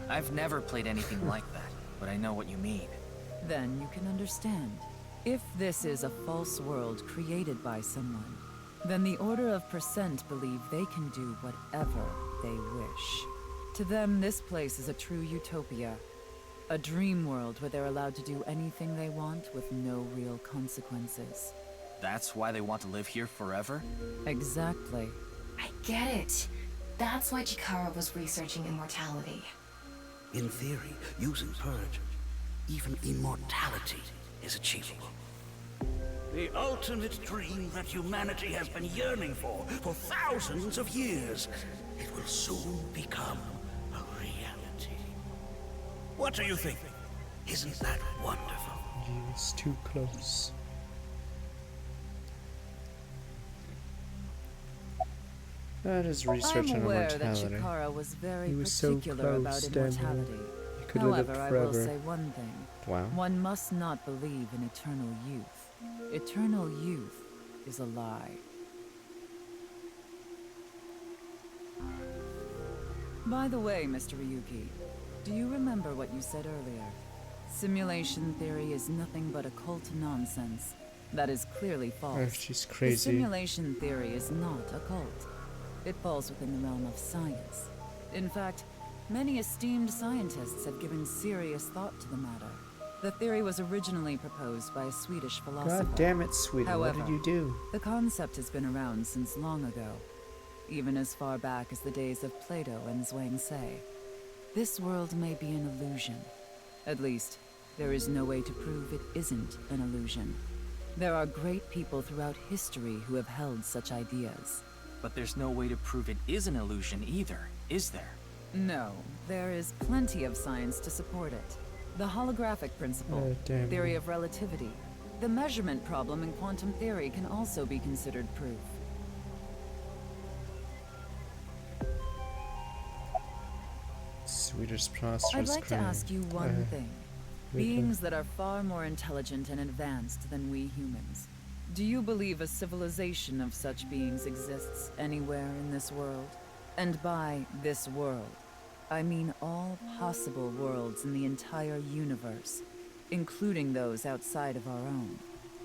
I've never played anything like that, but I know what you mean. Then you can understand. If this is a false world created by someone, then the Order of Percent believe they can do whatever they wish. To them, this place is a true utopia. A dream world where they're allowed to do anything they want with no real consequences. That's why they want to live here forever? Exactly. I get it. That's why Chikara was researching immortality. In theory, using Purge, even immortality is achievable. The ultimate dream that humanity has been yearning for thousands of years. It will soon become a reality. What do you think? Isn't that wonderful? It's too close. That is research I'm on aware immortality. that Chikara was very He was so particular about close, damn it. immortality. He could have lived However, I will forever. say one thing. Wow. One must not believe in eternal youth. Eternal youth is a lie. By the way, Mr. Ryuki, do you remember what you said earlier? Simulation theory is nothing but occult nonsense. That is clearly false. Oh, she's The crazy. simulation theory is not occult. It falls within the realm of science. In fact, many esteemed scientists have given serious thought to the matter. The theory was originally proposed by a Swedish philosopher. God damn it, Sweden. However, What did you do? the concept has been around since long ago, even as far back as the days of Plato and Zhuangzi. This world may be an illusion. At least, there is no way to prove it isn't an illusion. There are great people throughout history who have held such ideas. But there's no way to prove it is an illusion either, is there? No, there is plenty of science to support it. The holographic principle, Oh, damn. theory of relativity, the measurement problem in quantum theory can also be considered proof. Swedish Prostrate. I'd like to ask you one thing. okay. Beings that are far more intelligent and advanced than we humans. Do you believe a civilization of such beings exists anywhere in this world? And by this world, I mean all possible worlds in the entire universe, including those outside of our own.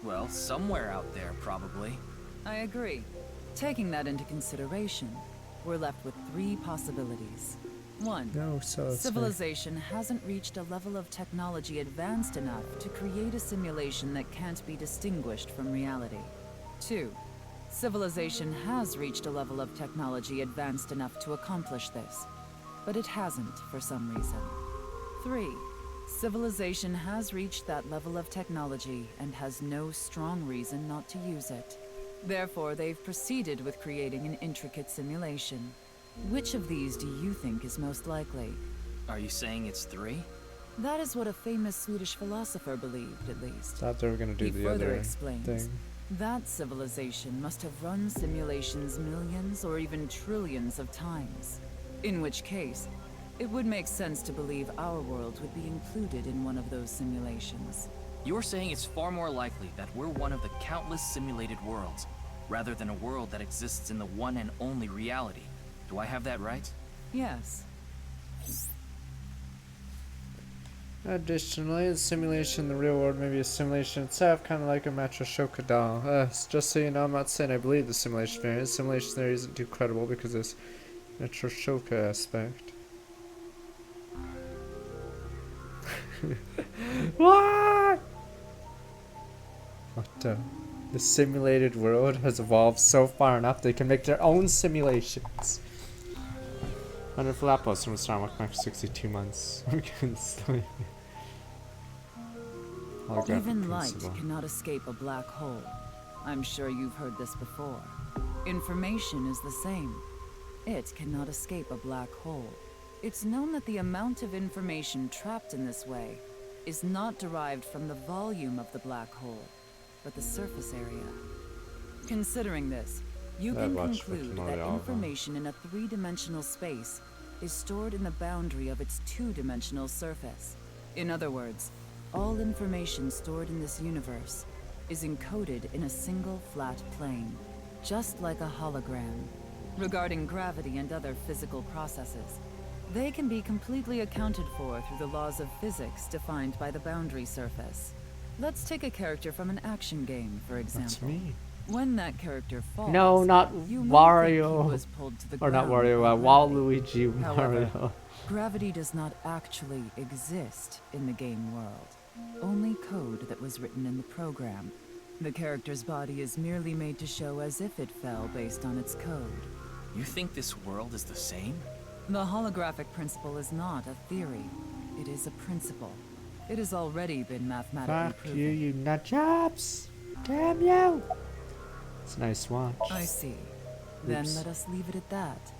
Well, somewhere out there, probably. I agree. Taking that into consideration, we're left with three possibilities. One, No, so it's civilization hasn't reached a level of technology advanced enough to create a simulation that can't be distinguished from reality. Two, civilization has reached a level of technology advanced enough to accomplish this, but it hasn't for some reason. Three, civilization has reached that level of technology and has no strong reason not to use it. Therefore, they've proceeded with creating an intricate simulation. Which of these do you think is most likely? Are you saying it's 3? That is what a famous Swedish philosopher believed, at least. Thought they were gonna do He the further other explains, thing. that civilization must have run simulations millions or even trillions of times. In which case, it would make sense to believe our world would be included in one of those simulations. You're saying it's far more likely that we're one of the countless simulated worlds, rather than a world that exists in the one and only reality. Do I have that right? Yes. Additionally, the simulation in the real world may be a simulation itself, kind of like a Matryoshka doll. Just so you know, I'm not saying I believe the simulation theory. The simulation theory isn't too credible because of this Matryoshka aspect. What? What the simulated world has evolved so far enough they can make their own simulations. Wonderful apples from Star Wars for 62 months. Even light cannot escape a black hole. I'm sure you've heard this before. Information is the same. It cannot escape a black hole. It's known that the amount of information trapped in this way is not derived from the volume of the black hole, but the surface area. Considering this, you can conclude that information in a 3-dimensional space is stored in the boundary of its 2-dimensional surface. In other words, all information stored in this universe is encoded in a single flat plane, just like a hologram. Regarding gravity and other physical processes, they can be completely accounted for through the laws of physics defined by the boundary surface. Let's take a character from an action game, for example. That's me. When that character falls, no, not you Wario. was pulled to the or not ground Wario, by Waluigi However, Mario. Gravity does not actually exist in the game world. Only code that was written in the program. The character's body is merely made to show as if it fell based on its code. You think this world is the same? The holographic principle is not a theory. It is a principle. It has already been mathematically Fuck proven. you nut jobs! Damn you! It's a nice watch. I see. Then Oops. let us leave it at that.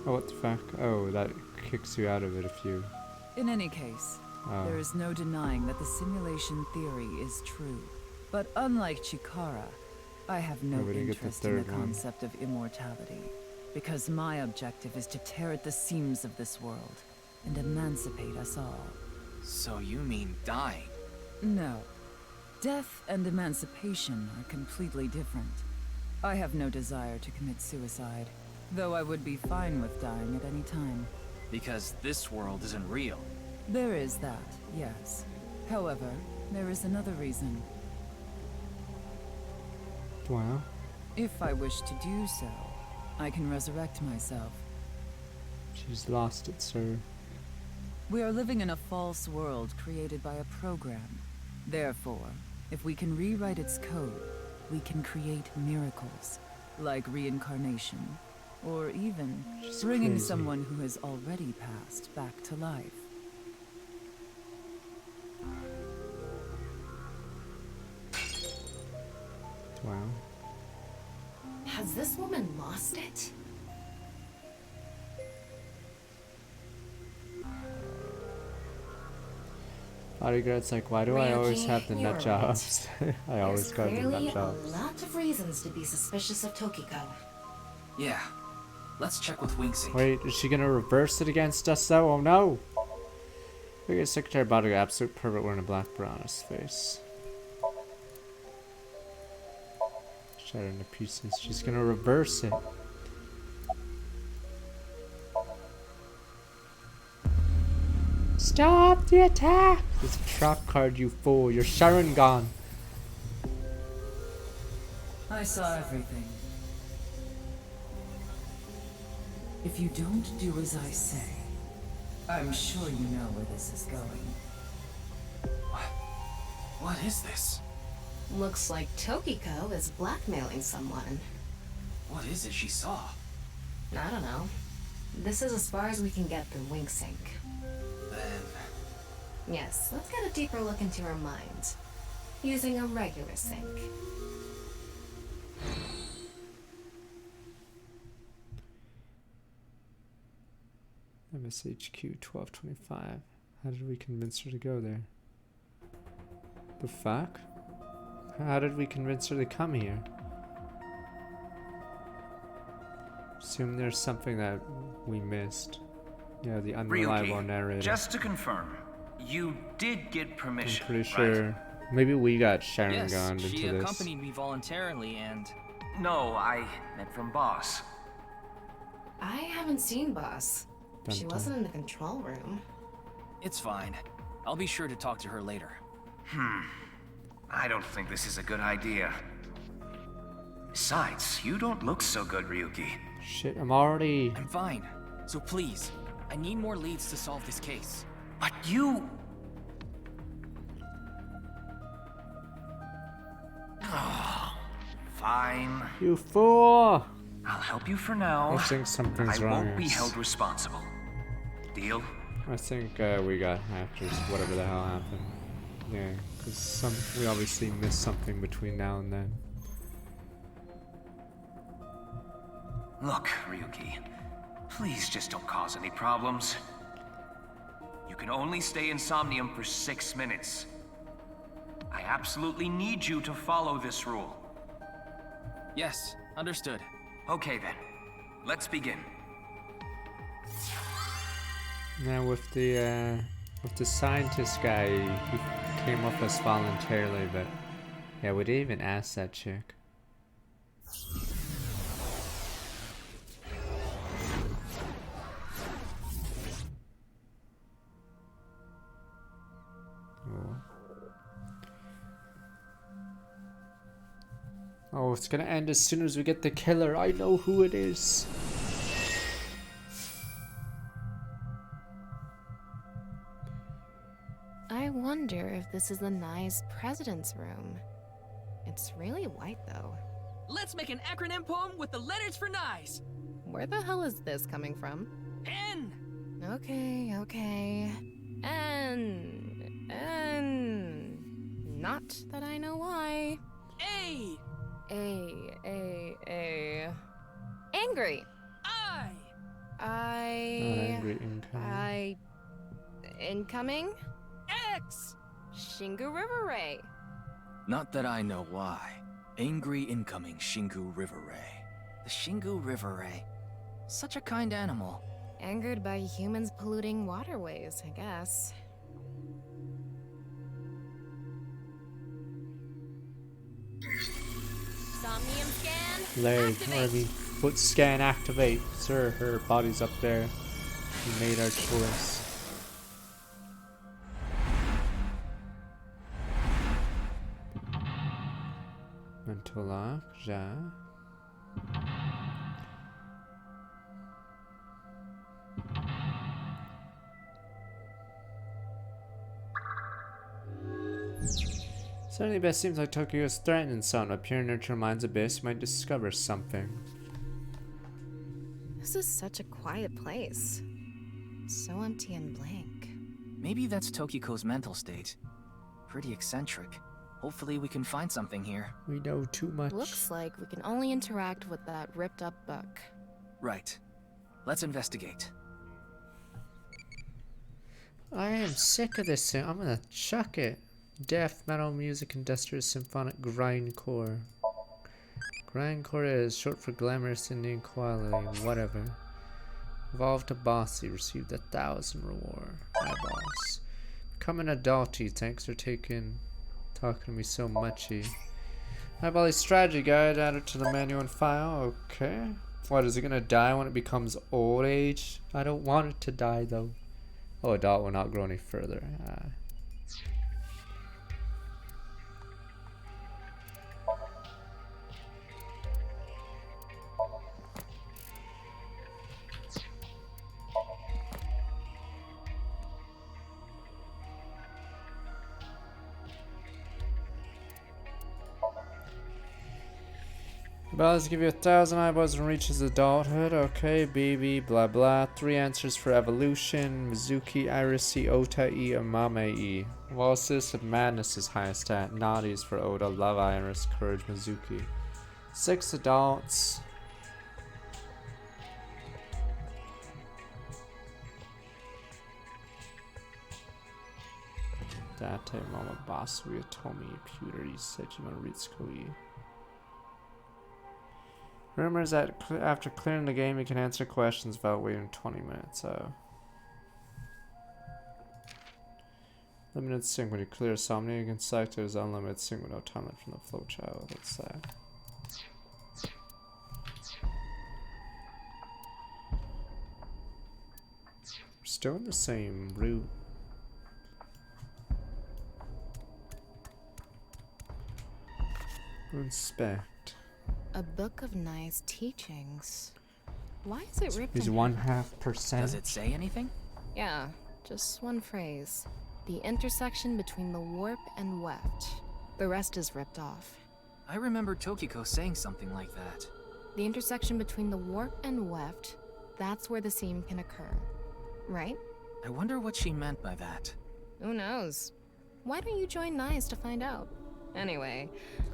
Oh, what the fuck? Oh, that kicks you out of it if you... In any case, there is no denying that the simulation theory is true. But unlike Chikara, I have no interest in the concept of immortality. Because my objective is to tear at the seams of this world and emancipate us all. So you mean dying? No. Death and emancipation are completely different. I have no desire to commit suicide, though I would be fine with dying at any time. Because this world isn't real. There is that, yes. However, there is another reason. Wow. If I wish to do so, I can resurrect myself. She's lost it, sir. We are living in a false world created by a program. Therefore, if we can rewrite its code, we can create miracles, like reincarnation, or even bringing someone who has already passed back to life. Wow. Has this woman lost it? Bodyguard's like, why do I always have the nut Ryuki, jobs? I always got the There's nut clearly jobs. a lot of reasons to be suspicious of Tokiko. Yeah. Let's check with Winksy. Wait, is she gonna reverse it against us though? Oh no! Look at Secretary Bodyguard, absolute pervert wearing a black bra on his face. Shattered into pieces. She's gonna reverse it. Stop the attack! It's a trap card, you fool. You're Sharingan. I saw everything. If you don't do as I say, I'm sure you know where this is going. What is this? Looks like Tokiko is blackmailing someone. What is it she saw? I don't know. This is as far as we can get through WinkSync. Then... Yes, let's get a deeper look into her mind. Using a regular sync. MSHQ 1225. How did we convince her to go there? The fuck? How did we convince her to come here? Assume there's something that we missed. Yeah, the unreliable Ryuki, narrator. just to confirm, you did get permission, I'm pretty right? sure. Maybe we got Sharon Yes, gone she into this. accompanied me voluntarily and... No, I meant from Boss. I haven't seen Boss. Dun She dun. wasn't in the control room. It's fine. I'll be sure to talk to her later. I don't think this is a good idea. Besides, you don't look so good, Ryuki. Shit, I'm fine. So please, I need more leads to solve this case. But you... Fine. You fool! I'll help you for now. I think something's I wrong. won't be held responsible. Deal? I think we got hacked or whatever the hell happened. Yeah, because we obviously missed something between now and then. Look, Ryuki. Please just don't cause any problems. You can only stay in Somnium for 6 minutes. I absolutely need you to follow this rule. Yes, understood. Okay then. Let's begin. Now with the scientist guy, he came with us voluntarily, but yeah, we didn't even ask that chick. Oh, it's gonna end as soon as we get the killer. I know who it is. I wonder if this is the Nye's president's room. It's really white, though. Let's make an acronym poem with the letters for Nyes. Where the hell is this coming from? N. Okay. N. Not that I know why. A. Angry. Angry incoming. Incoming? X. Shingu River Ray. Not that I know why. Angry incoming Shingu River Ray. The Shingu River Ray. Such a kind animal. Angered by humans polluting waterways, I guess. Somnium scan. Larry, Harvey, foot scan activate. Sir, her body's up there. We made our choice. Mental lock, ja. Certainly best seems like Tokyo is threatening some. Up here near your mind's abyss, you might discover something. This is such a quiet place. So empty and blank. Maybe that's Tokiko's mental state. Pretty eccentric. Hopefully we can find something here. We know too much. Looks like we can only interact with that ripped up book. Right. Let's investigate. I am sick of this thing. I'm gonna chuck it. Death metal music, industrial symphonic grindcore. Grindcore is short for glamorous Indian quality. Whatever. Evolved to bossy. Received 1,000 reward. Hi boss. Become an adulty. Thanks for talking to me so muchy. Highball strategy guide added to the manual and file. Okay. What, is it gonna die when it becomes old age? I don't want it to die though. Oh, adult will not grow any further. Balance give you 1,000 eyeballs and reaches adulthood. Okay, BB, blah blah. 3 answers for evolution. Mizuki, Irisi, Ota-e, Amame-e. Well, Assist of Madness is highest stat. Naughty is for Oda, Love Iris, Courage, Mizuki. 6 adults. Date Mama Basui Tomi Pewter Sejima Ritsuki. Rumors that after clearing the game you can answer questions without waiting 20 minutes. Limited sync. When you clear Somnium, you can select there's unlimited sync with no time limit from the flowchart. What's that? We're still in the same route. Inspect. A book of nice teachings. Why is it ripped? He's 0.5%. Does it say anything? Yeah, just one phrase. The intersection between the warp and weft. The rest is ripped off. I remember Tokiko saying something like that. The intersection between the warp and weft, that's where the seam can occur. Right? I wonder what she meant by that. Who knows? Why don't you join NICE to find out? Anyway,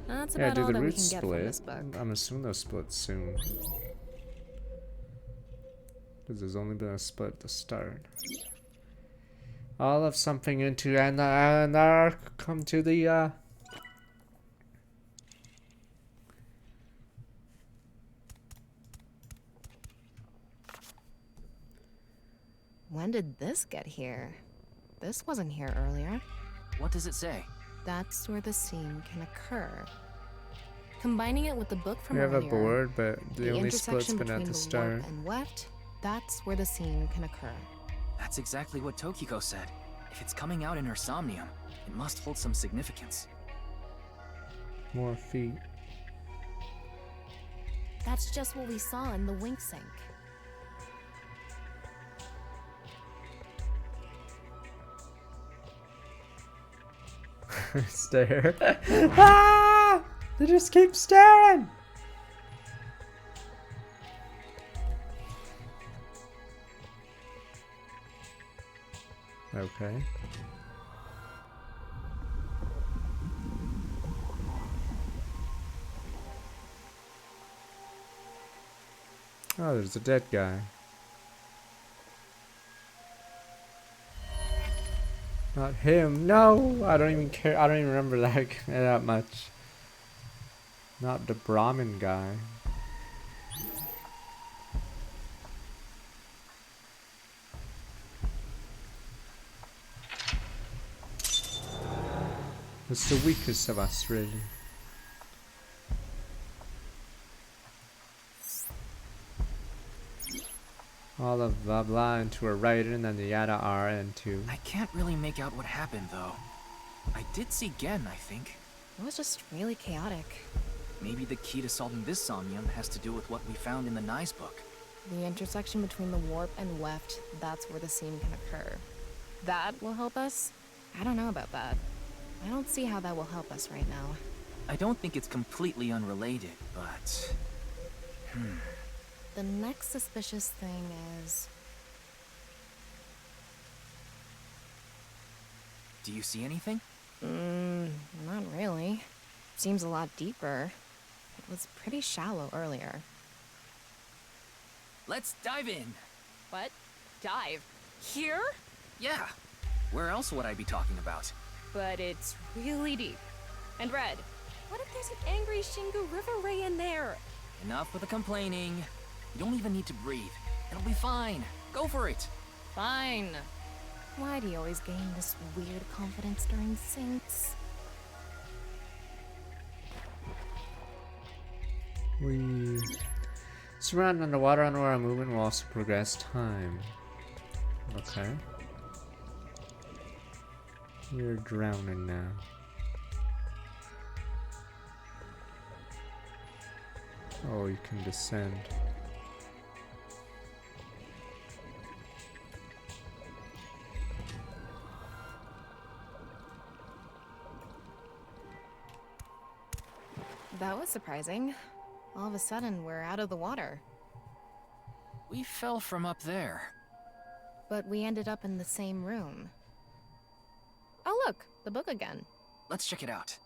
that's Yeah, about do all the that we root can get from this split. book. I'm assuming they'll split soon. Because there's only been a split at the start. All of something into and come to the When did this get here? This wasn't here earlier. What does it say? That's where the seam can occur. Combining it with the book from we have earlier, a board, but the only split's intersection been at between the the start. warp and weft, that's where the seam can occur. That's exactly what Tokiko said. If it's coming out in her Somnium, it must hold some significance. More feet. That's just what we saw in the wink sink. Stare. Ah! They just keep staring. Okay. Oh, there's a dead guy. Not him. No, I don't even care. I don't even remember that much. Not the Brahmin guy. It's the weakest of us, really. All of blah blah into a right and then the yada R into. I can't really make out what happened, though. I did see Gen, I think. It was just really chaotic. Maybe the key to solving this Somnium has to do with what we found in the Nye's book. The intersection between the warp and weft, that's where the seam can occur. That will help us? I don't know about that. I don't see how that will help us right now. I don't think it's completely unrelated, but... The next suspicious thing is... Do you see anything? Not really. Seems a lot deeper. It was pretty shallow earlier. Let's dive in. What? Dive? Here? Yeah. Where else would I be talking about? But it's really deep. And Red, what if there's an angry Shingu River Ray in there? Enough with the complaining. You don't even need to breathe. It'll be fine. Go for it. Fine. Why do you always gain this weird confidence during sinks? We surround underwater underwater movement will also progress time. Okay. We're drowning now. Oh, you can descend. That was surprising. All of a sudden, we're out of the water. We fell from up there. But we ended up in the same room. Oh look, the book again. Let's check it out.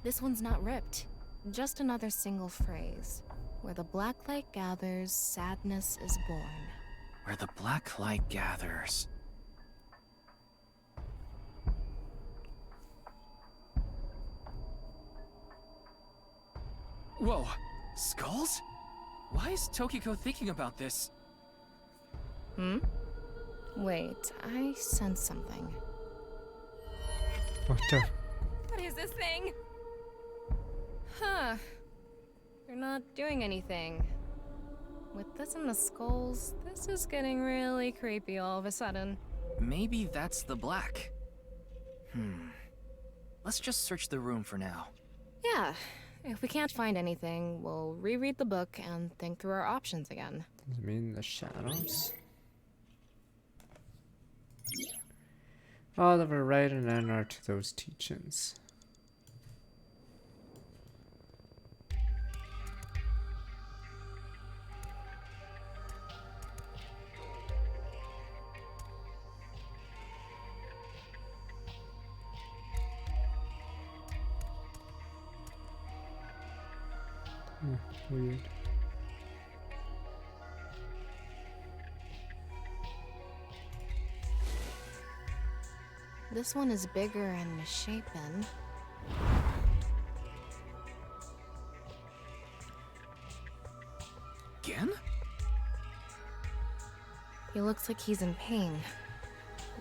This one's not ripped. Just another single phrase. Where the black light gathers, sadness is born. Where the black light gathers. Whoa, skulls? Why is Tokiko thinking about this? Hmm? Wait, I sense something. What the? What is this thing? Huh. They're not doing anything. With this and the skulls, this is getting really creepy all of a sudden. Maybe that's the black. Let's just search the room for now. Yeah. If we can't find anything, we'll reread the book and think through our options again. Does it mean the shadows? Oliver, write an honor to those teachings. Weird. This one is bigger and misshapen. Again? He looks like he's in pain.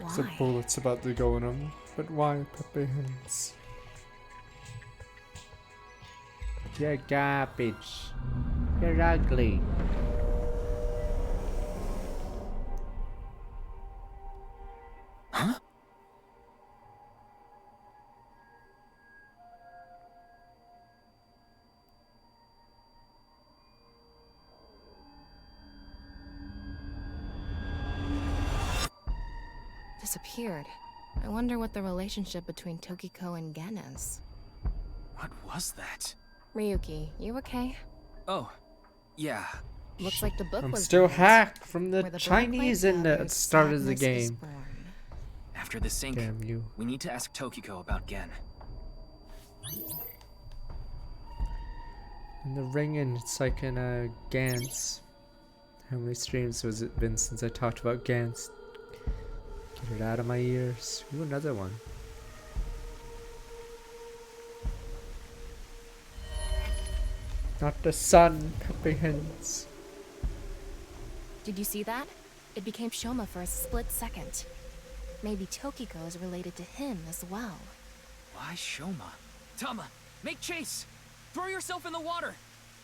Why? Some bullets about to go in him, but why puppy hands? You're garbage. You're ugly. Huh? Disappeared. I wonder what the relationship between Tokiko and Gen is. What was that? Ryuki, you okay? Oh, yeah. Looks like the book I'm was still burnt, hacked from the where the Chinese black in light the gathers, start of the sadness is game. born. After the sync, Damn you. we need to ask Tokiko about Gen. And the ringing, it's like in a Gantz. How many streams has it been since I talked about Gantz? Get it out of my ears. Ooh, another one. Not the sun, puppy hens. Did you see that? It became Shoma for a split second. Maybe Tokiko is related to him as well. Why Shoma? Tama, make chase! Throw yourself in the water!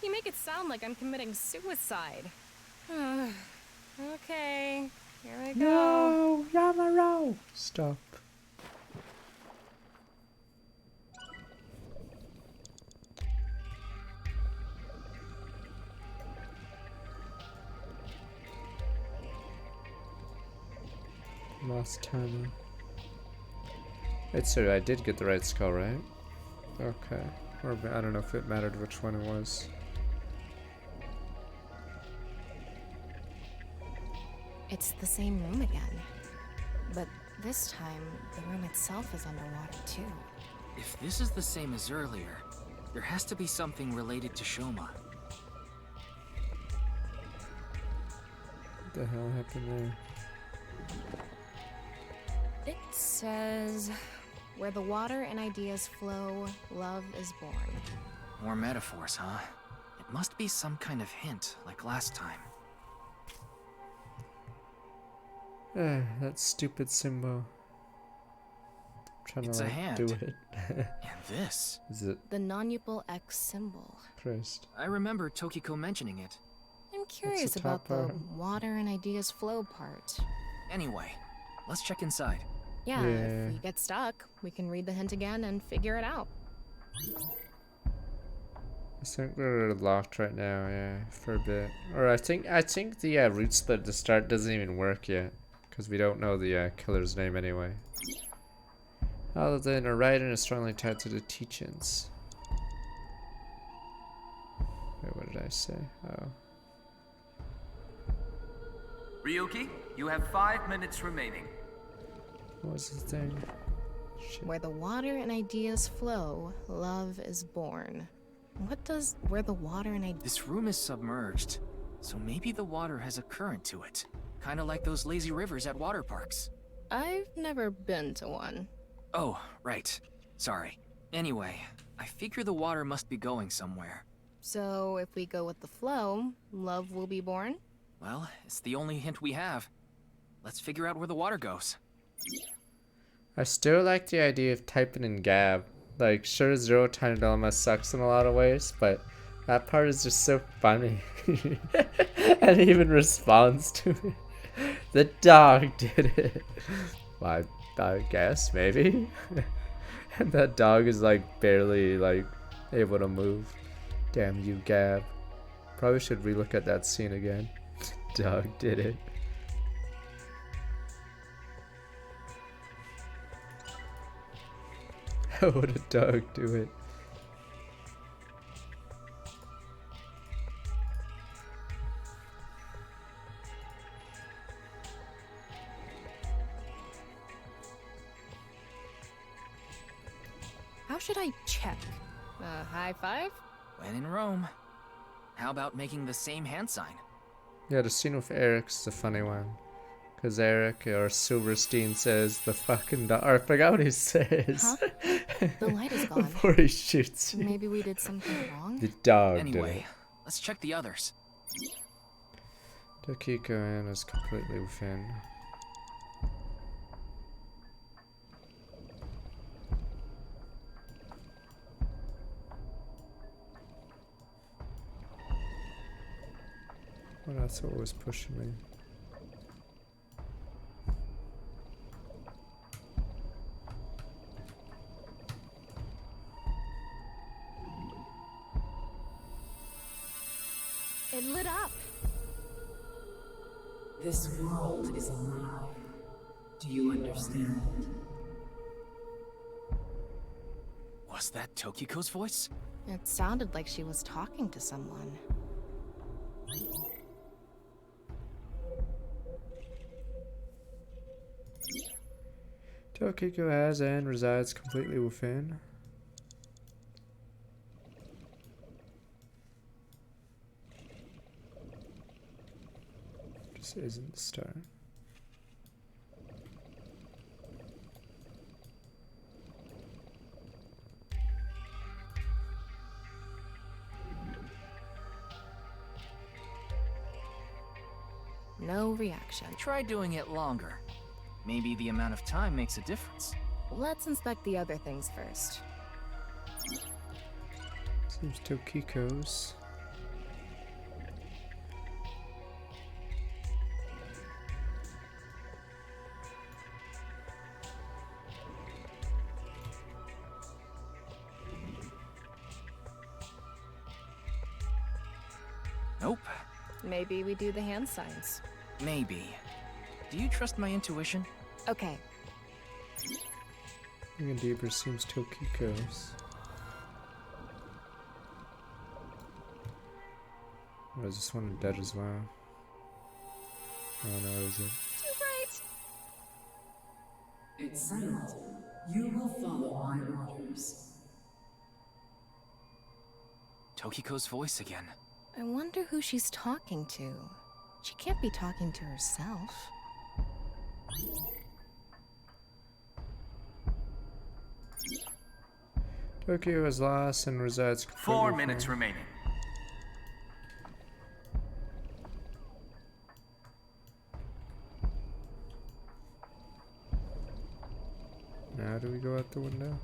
You make it sound like I'm committing suicide. Okay, here we go. No, Yamaro! Stop. Lost Tama. It's I did get the right skull, right? Okay. Or I don't know if it mattered which one it was. It's the same room again. But this time, the room itself is underwater too. If this is the same as earlier, there has to be something related to Shoma. What the hell happened there? It says, where the water and ideas flow, love is born. More metaphors, huh? It must be some kind of hint, like last time. That stupid symbol. I'm trying It's to a like, hand. do it. And this? Is it The non-upal X symbol. Christ? I remember Tokiko mentioning it. I'm curious the about top the part? water and ideas flow part. Anyway, let's check inside. Yeah, Yeah. if we get stuck, we can read the hint again and figure it out. I think we're locked right now, yeah, for a bit. Or I think the root split at the start doesn't even work yet, because we don't know the killer's name anyway. Other than a writing is strongly tied to the teachings. Wait, what did I say? Oh. Ryuki, you have 5 minutes remaining. What was the thing? Shit. Where the water and ideas flow, love is born. What does where the water and I... This room is submerged, so maybe the water has a current to it. Kind of like those lazy rivers at water parks. I've never been to one. Oh, right. Sorry. Anyway, I figure the water must be going somewhere. So if we go with the flow, love will be born? Well, it's the only hint we have. Let's figure out where the water goes. I still like the idea of typing in Gab. Like, sure, Zero Time Dilemma sucks in a lot of ways, but that part is just so funny. And he even responds to it. The dog did it. Well, I guess, maybe. And that dog is like barely like able to move. Damn you, Gab. Probably should relook at that scene again. Dog did it. How would a dog do it? How should I check? High five? When in Rome. How about making the same hand sign? Yeah, the scene with Eric's the funny one. Because Eric, or Silverstein, says the fucking dog. Or I forgot what he says. Huh? The light is gone. Before he shoots you. Maybe we did something wrong? The dog Anyway, did it. let's check the others. Tokiko in is completely within. Well, that's what was pushing me. It lit up. This world is alive. Do you understand? Was that Tokiko's voice? It sounded like she was talking to someone. Tokiko has and resides completely within. Just isn't the star. No reaction. Try doing it longer. Maybe the amount of time makes a difference. Let's inspect the other things first. Seems Tokiko's. Nope. Maybe we do the hand signs. Maybe. Do you trust my intuition? Okay. Deeper seems Tokiko's. Or is this one dead as well? Oh no, is it? Too bright! It's silent. You will follow my orders. Tokiko's voice again. I wonder who she's talking to. She can't be talking to herself. Tokyo is lost and resides completely 4 minutes remaining. Now do we go out the window?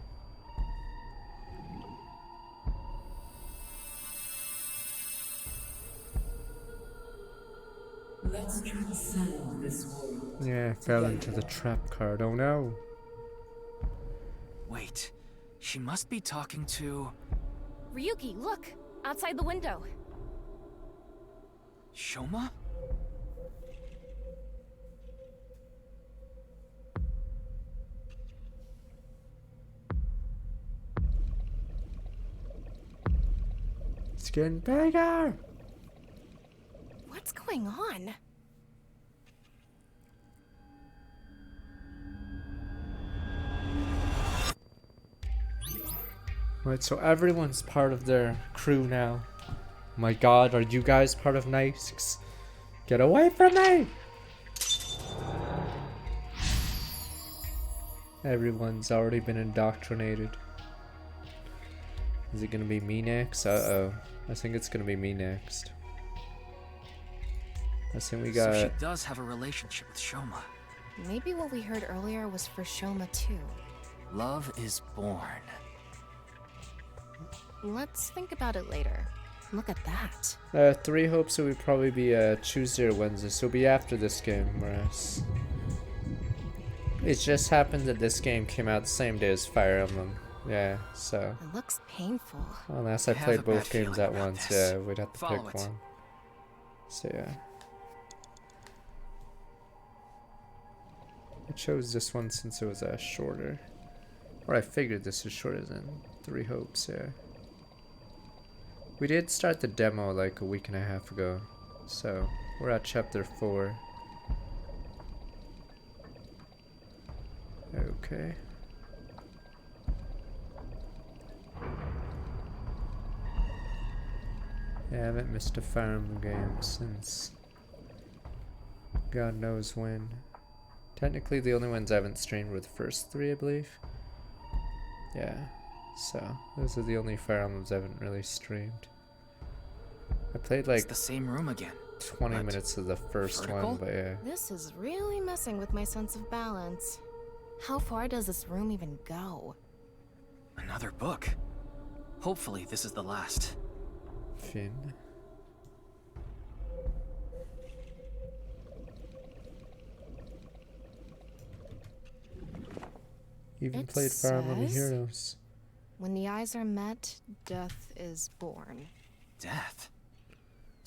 Let's transcend this world. Yeah, fell into the trap card. Oh no. Wait, she must be talking to... Ryuki, look! Outside the window. Shoma? It's getting bigger! What's going on? Right, so everyone's part of their crew now. My god, are you guys part of Nice? Get away from me! Everyone's already been indoctrinated. Is it gonna be me next? Uh-oh. I think it's gonna be me next. I think we got... So she does have a relationship with Shoma. Maybe what we heard earlier was for Shoma too. Love is born. Let's think about it later. Look at that. 3 hopes it would probably be Tuesday or Wednesday, so it'll be after this game, whereas... It just happened that this game came out the same day as Fire Emblem. Yeah, so... It looks painful. Unless I played both games at once, yeah, we'd have to pick one. So yeah. I chose this one since it was shorter. Or I figured this was shorter than 3 hopes, yeah. We did start the demo like a week and a half ago, so we're at chapter 4. Okay. Yeah, I haven't missed a Fire Emblem game since God knows when. Technically the only ones I haven't streamed were the first 3, I believe. Yeah. So, those are the only Fire Emblems I haven't really streamed. I played like it's the same room again. 20 minutes of the first one, but yeah. This is really messing with my sense of balance. How far does this room even go? Another book. Hopefully this is the last. Finn. Even played Fire Emblem Heroes. When the eyes are met, death is born. Death?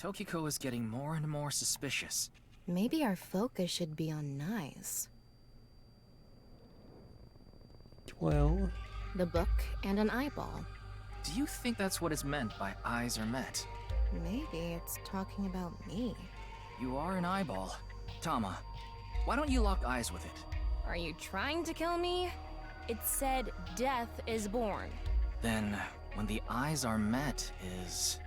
Tokiko is getting more and more suspicious. Maybe our focus should be on Nice. Well... The book and an eyeball. Do you think that's what is meant by eyes are met? Maybe it's talking about me. You are an eyeball. Tama, why don't you lock eyes with it? Are you trying to kill me? It said death is born. Then, when the eyes are met is...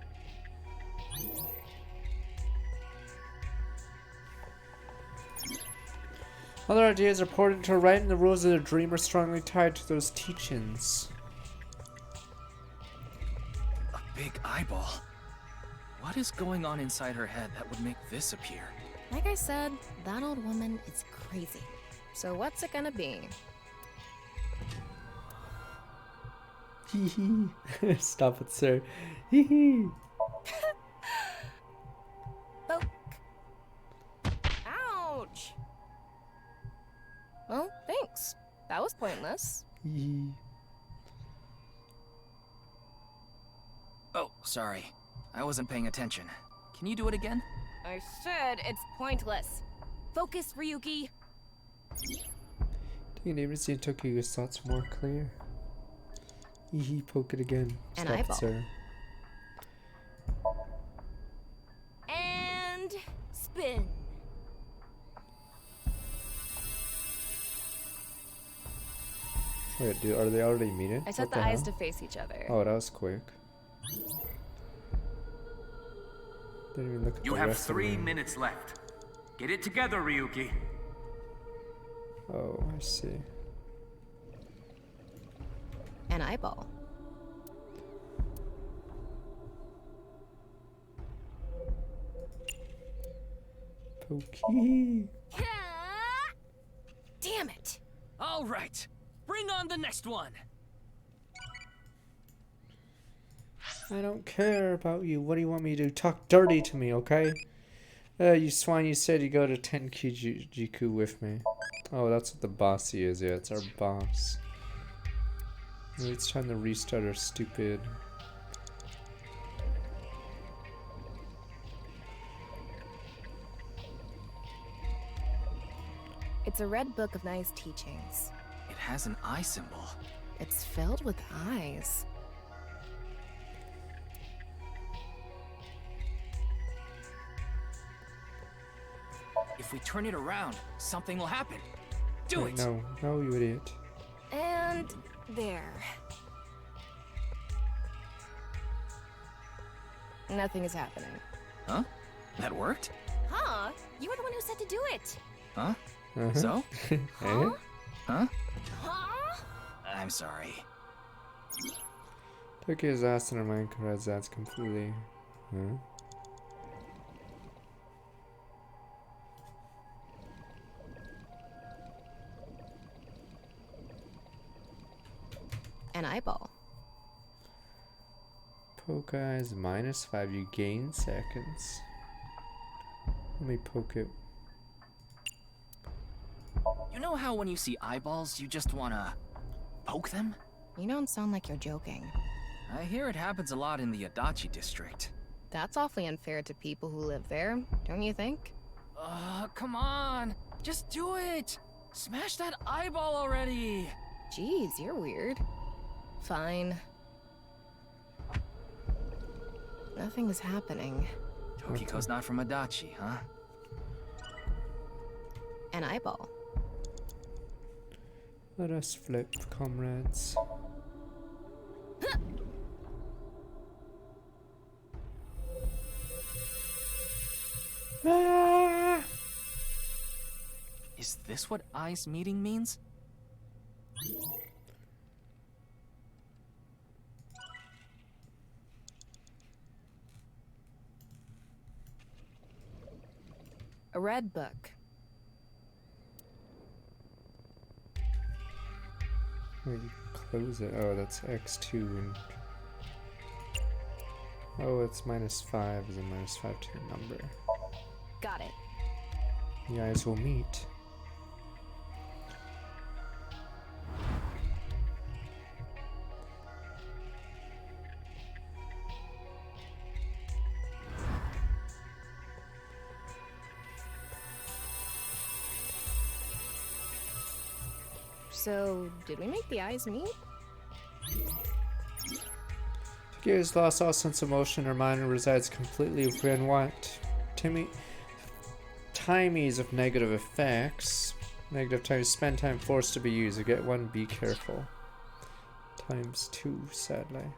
Other ideas are poured into writing the rules of the dream are strongly tied to those teachings. A big eyeball? What is going on inside her head that would make this appear? Like I said, that old woman is crazy. So what's it gonna be? Hee hee. Stop it, sir. Hee hee. Ouch! Well, thanks. That was pointless. Hee. Oh, sorry. I wasn't paying attention. Can you do it again? I said it's pointless. Focus, Ryuki. Do you never see Tokyo's thoughts more clear? Hee poke it again. An Stop it, eyeball. sir. And spin. Wait, are they already meeting? I set What the eyes hell? to face each other. Oh, that was quick. Didn't even look at You the have rest of the 3 room. minutes left. Get it together, Ryuki. Oh, I see. An eyeball. Pokey. Damn it! All right, bring on the next one. I don't care about you. What do you want me to do? Talk dirty to me, okay? You swine, you said you go to Tenkijiku with me. Oh, that's what the bossy is. Yeah, it's our boss. Maybe it's time to restart our stupid... It's a red book of nice teachings. It has an eye symbol. It's filled with eyes. If we turn it around, something will happen. Do Wait, it! no, no, you idiot. And there. Nothing is happening. Huh? That worked? Huh? You were the one who said to do it. Huh? Uh-huh. So? Huh? Huh? Huh? I'm sorry. Took his ass in her mind, correct, that's completely. Huh? An eyeball. Poke eyes -5, you gain seconds. Let me poke it. You know how when you see eyeballs, you just wanna poke them? You don't sound like you're joking. I hear it happens a lot in the Adachi district. That's awfully unfair to people who live there, don't you think? Come on! Just do it! Smash that eyeball already! Jeez, you're weird. Fine. Nothing is happening. Tokiko's not from Adachi, huh? An eyeball. Let us flip, comrades. Ah! Is this what eyes meeting means? A red book. Wait, close it. Oh, that's X2 and. Oh, it's -5 is a -5 to your number. Got it. The eyes will meet. So, did we make the eyes meet? Gears lost all sense of motion. Her mind resides completely within what? Timies of negative effects. Negative times spend time forced to be used. You get 1, be careful. ×2, sadly.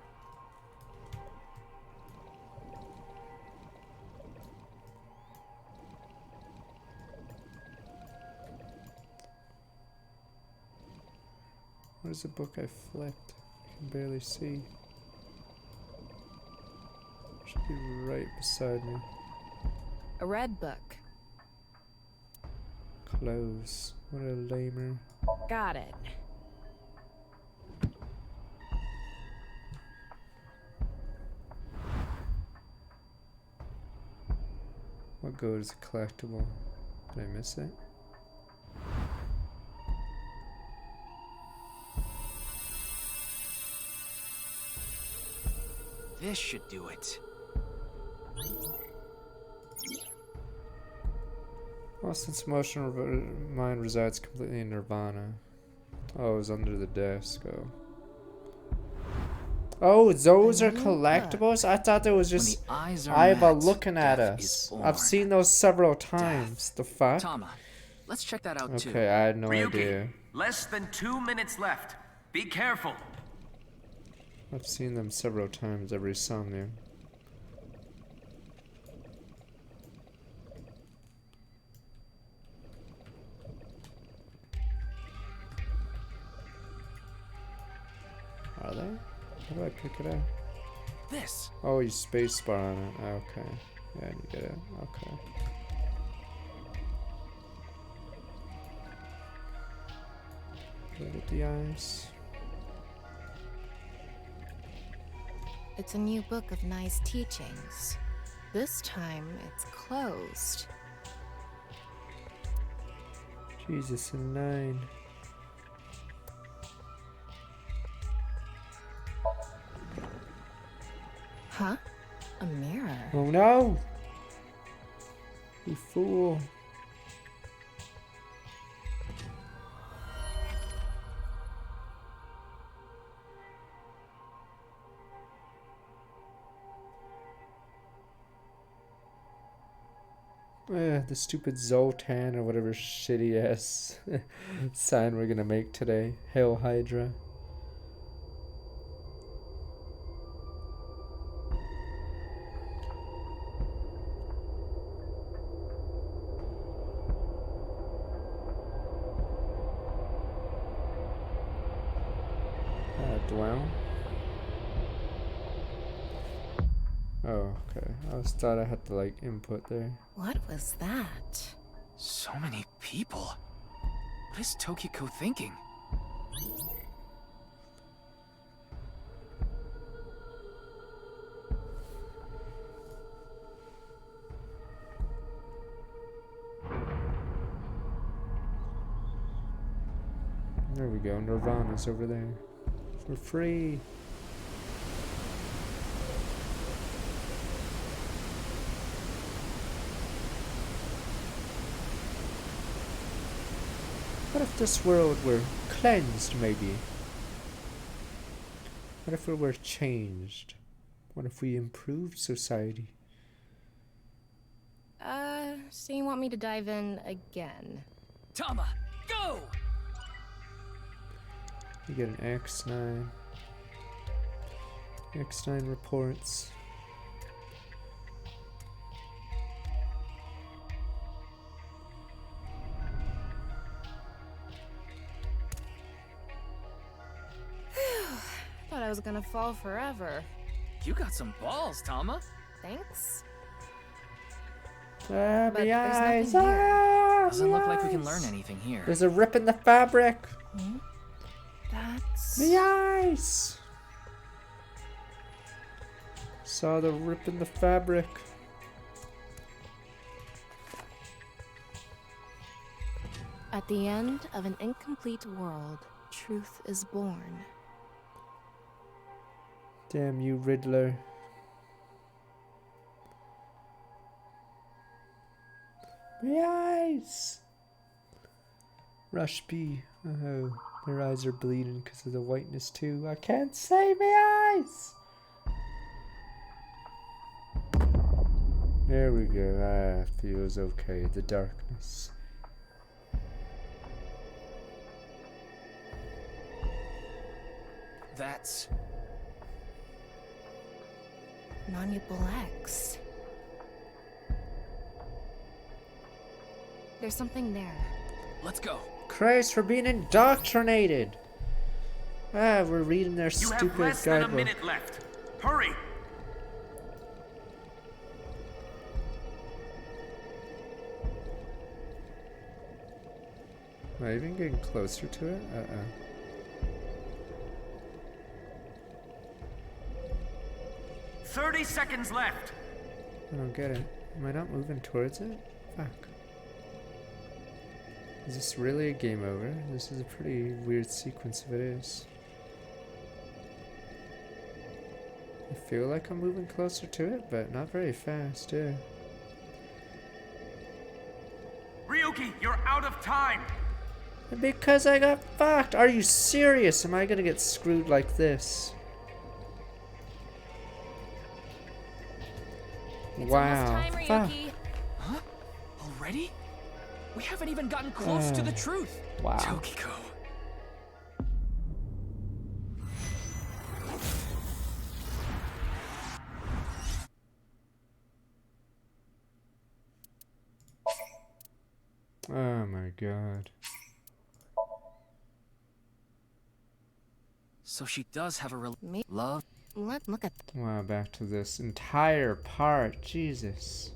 Where's the book I flipped? I can barely see. Should be right beside me. A red book. Close. What a lamer. Got it. What goes collectible? Did I miss it? This should do it. Well, since emotional mind resides completely in nirvana. Oh, it was under the desk. Oh, those are collectibles? I thought there was just Iva looking at us. I've seen those several times. The fuck? Tama, let's check that out too. Okay, I had no Ryuki, idea. less than 2 minutes left. Be careful. I've seen them several times every Somnium. Are they? How do I pick it up? This. Oh, you spacebar on it. Okay. Yeah, you get it. Okay. Look at the eyes. It's a new book of nice teachings. This time, it's closed. Jesus, a 9. Huh? A mirror. Oh no! You fool. The stupid Zoltan or whatever shitty ass sign we're gonna make today. Hail Hydra. Okay, I always thought I had to like input there. What was that? So many people. What is Tokiko thinking? There we go, Nirvana's over there. For free. What if this world were cleansed, maybe? What if it were changed? What if we improved society? So you want me to dive in again? Tama, go! You get an X9. X9 reports. Thought I was gonna fall forever. You got some balls, Tama. Thanks. Ah, But my there's eyes! nothing here. Ah, Doesn't my look like we can eyes. learn anything here. There's a rip in the fabric. Hmm? That's... My eyes! Saw the rip in the fabric. At the end of an incomplete world, truth is born. Damn you, Riddler. My eyes! Rush B. Oh, their eyes are bleeding because of the whiteness too. I can't say my eyes! There we go. Ah, feels okay. The darkness. That's... Non-Upal X. There's something there. Let's go. Christ, for being indoctrinated! Ah, we're reading their You have stupid less than a guidebook. minute left. Hurry! Am I even getting closer to it? 30 seconds left. I don't get it. Am I not moving towards it? Fuck. Is this really a game over? This is a pretty weird sequence if it is. I feel like I'm moving closer to it, but not very fast, yeah. Ryuki, you're out of time. Because I got fucked! Are you serious? Am I gonna get screwed like this? It's wow. almost time, Fuck. Ryuki. Huh? Already? We haven't even gotten close to the truth. Wow. Tokiko. Oh my god. So she does have a love. Look at. Wow, back to this entire part. Jesus.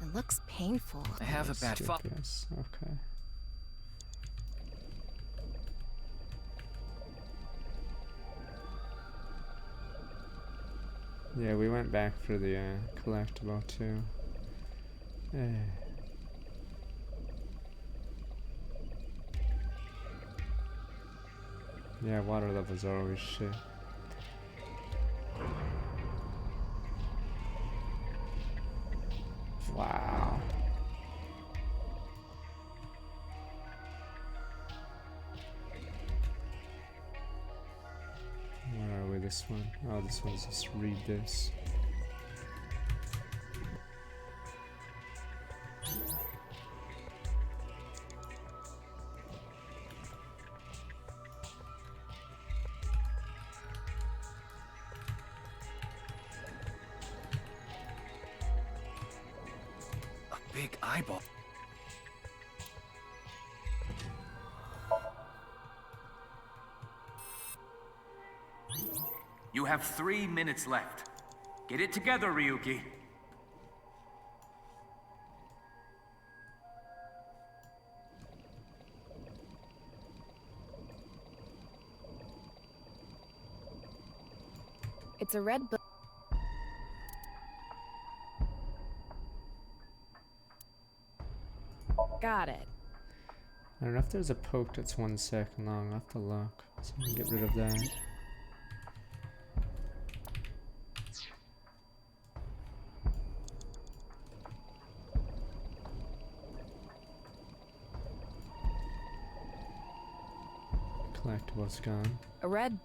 It looks painful. I have a bad Skip, yes. Okay. Yeah, we went back for the collectible too. Yeah, water levels are always shit. Wow. Where are we? This one? Oh, this one's just read this. Big eyeball. You have 3 minutes left. Get it together, Ryuki. It's a red book. Got it. I don't know if there's a poke that's 1 second long. I'll have to look. So I can get rid of that. Collectible's gone. A red.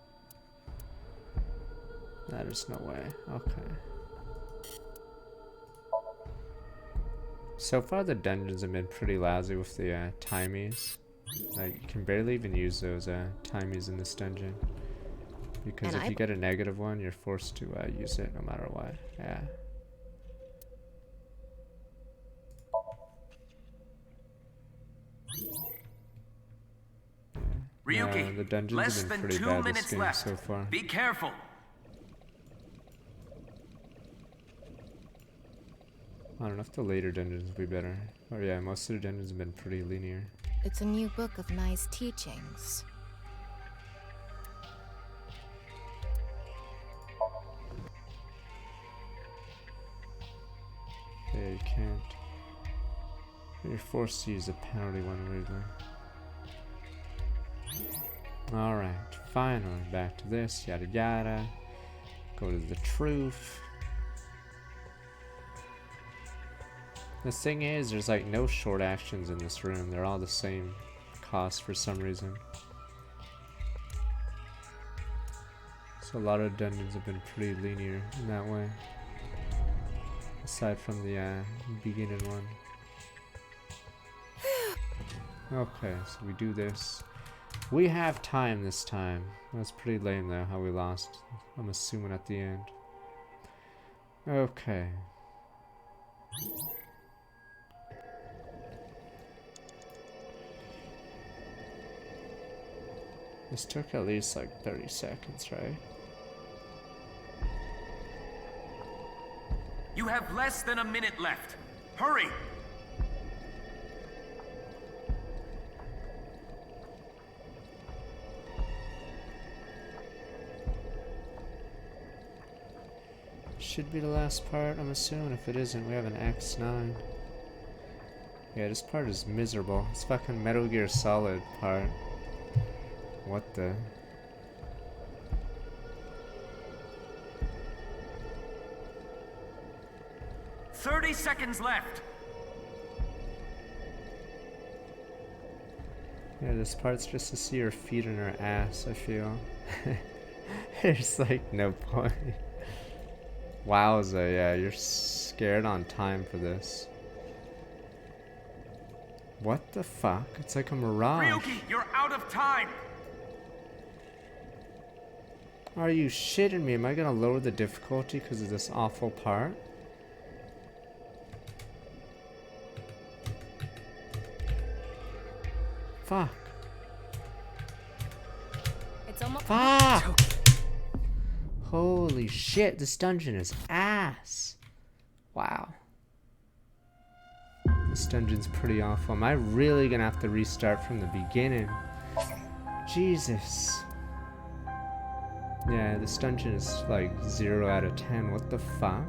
There's no way. Okay. So far the dungeons have been pretty lousy with the timies. Like, you can barely even use those timies in this dungeon. Because if you get a negative one, you're forced to use it no matter what. Yeah. Ryuki, the dungeons less have been than pretty 2 bad minutes this game left. so far. Be careful. I don't know if the later dungeons will be better. Oh yeah, most of the dungeons have been pretty linear. It's a new book of nice teachings. Yeah, you can't. You're forced to use the penalty one weirdly. Alright, finally back to this, yada yada. Go to the truth. The thing is, there's like no short actions in this room. They're all the same cost for some reason. So a lot of dungeons have been pretty linear in that way. Aside from the beginning one. Okay, so we do this. We have time this time. That's pretty lame though, how we lost. I'm assuming at the end. Okay. This took at least like 30 seconds, right? You have less than a minute left. Hurry! Should be the last part, I'm assuming. If it isn't, we have an X9. Yeah, this part is miserable. It's fucking Metal Gear Solid part. What the? "30 seconds left." Yeah, this part's just to see her feet in her ass, I feel. There's like no point. Wowza, yeah, you're scared on time for this. What the fuck? It's like a mirage. Ryuki, you're out of time. Are you shitting me? Am I gonna lower the difficulty because of this awful part? Fuck. It's almost. Fuck! Holy shit, this dungeon is ass. Wow. This dungeon's pretty awful. Am I really gonna have to restart from the beginning? Jesus. Yeah, this dungeon is like 0 out of 10. What the fuck?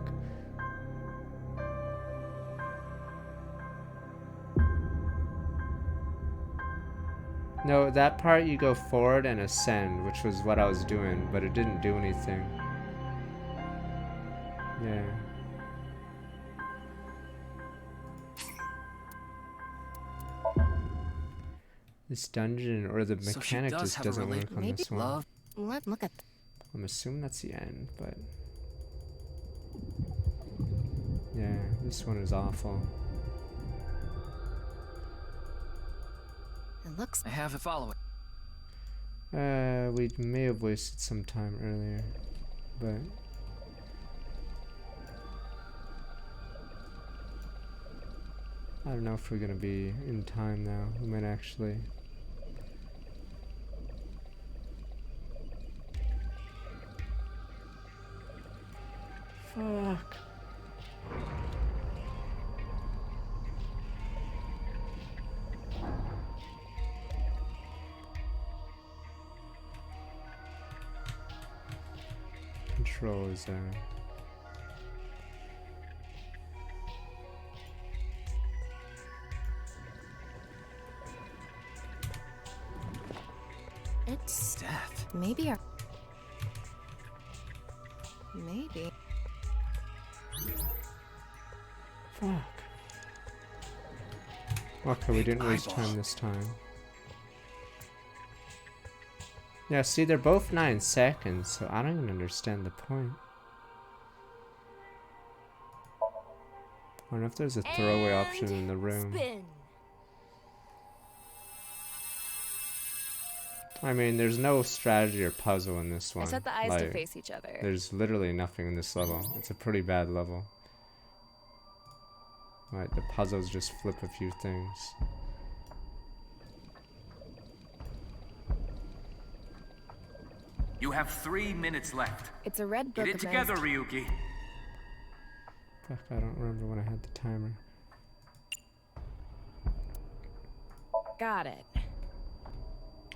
No, that part you go forward and ascend, which was what I was doing, but it didn't do anything. Yeah. This dungeon or the mechanic just doesn't work on this one. Let's look at. I'm assuming that's the end, but yeah, this one is awful. It looks. I have a follow-up. We may have wasted some time earlier, but I don't know if we're gonna be in time now. We might actually. Fuck. Control zone. It's death. Maybe our. Maybe. Fuck. Okay, we didn't waste time this time. Yeah, see, they're both 9 seconds, so I don't even understand the point. I wonder if there's a throwaway option in the room. Spin. I mean, there's no strategy or puzzle in this one. I set the eyes to face each other. There's literally nothing in this level. It's a pretty bad level. Right, the puzzles just flip a few things. You have 3 minutes left. It's a red book. Get it together, Ryuki. Fuck, I don't remember when I had the timer. Got it.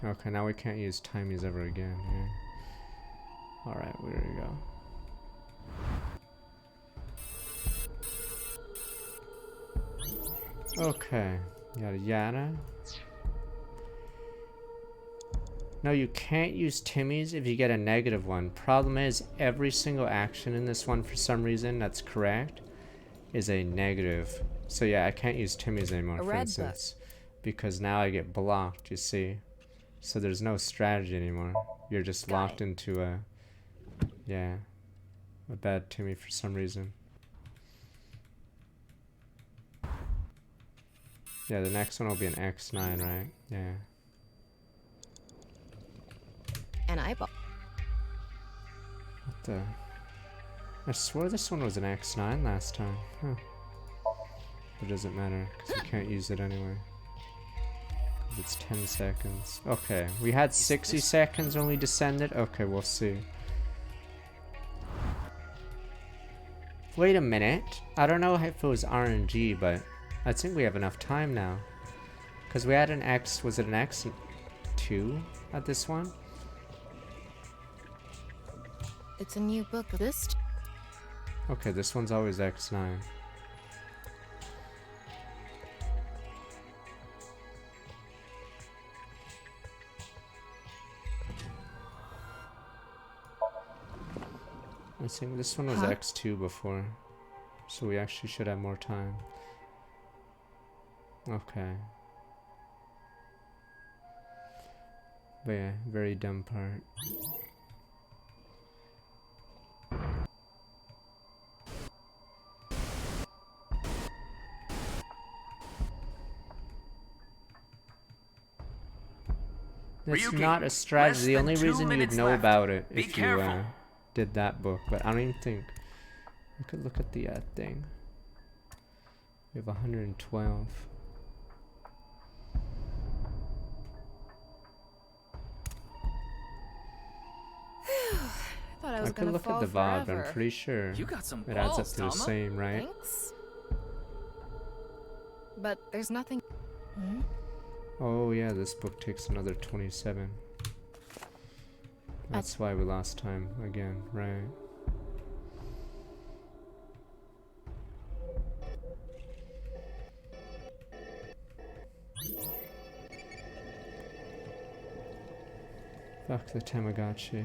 Okay, now we can't use timies ever again. Yeah. Alright, there we go. Okay, yada yada. No, you can't use Timmy's if you get a negative one. Problem is, every single action in this one, for some reason, that's correct, is a negative. So yeah, I can't use Timmy's anymore, for instance. Because now I get blocked, you see. So there's no strategy anymore. You're just locked into a... Yeah. A bad Timmy for some reason. Yeah, the next one will be an X9, right? Yeah. An eyeball. What the? I swore this one was an X9 last time. Huh. It doesn't matter, because we can't use it anyway. Because it's 10 seconds. Okay, we had 60 seconds when we descended? Okay, we'll see. Wait a minute. I don't know if it was RNG, but I think we have enough time now. Because we had an X... Was it an X2 at this one? It's a new book. This. Okay, this one's always X9. I think this one was X2 before, so we actually should have more time. Okay. But yeah, very dumb part. It's Ryuki, not a strategy. The only 2 reason you'd minutes know left. about it Be if you careful. did that book, but I don't even think. I could look at the thing. We have 112. Thought I was I could gonna look fall at the VOD, but forever. I'm pretty sure You got some it adds up balls, to the Tama. same, right? Thanks. But there's nothing. Hmm? Oh yeah, this book takes another 27. That's why we lost time again, right? Fuck the Tamagotchi.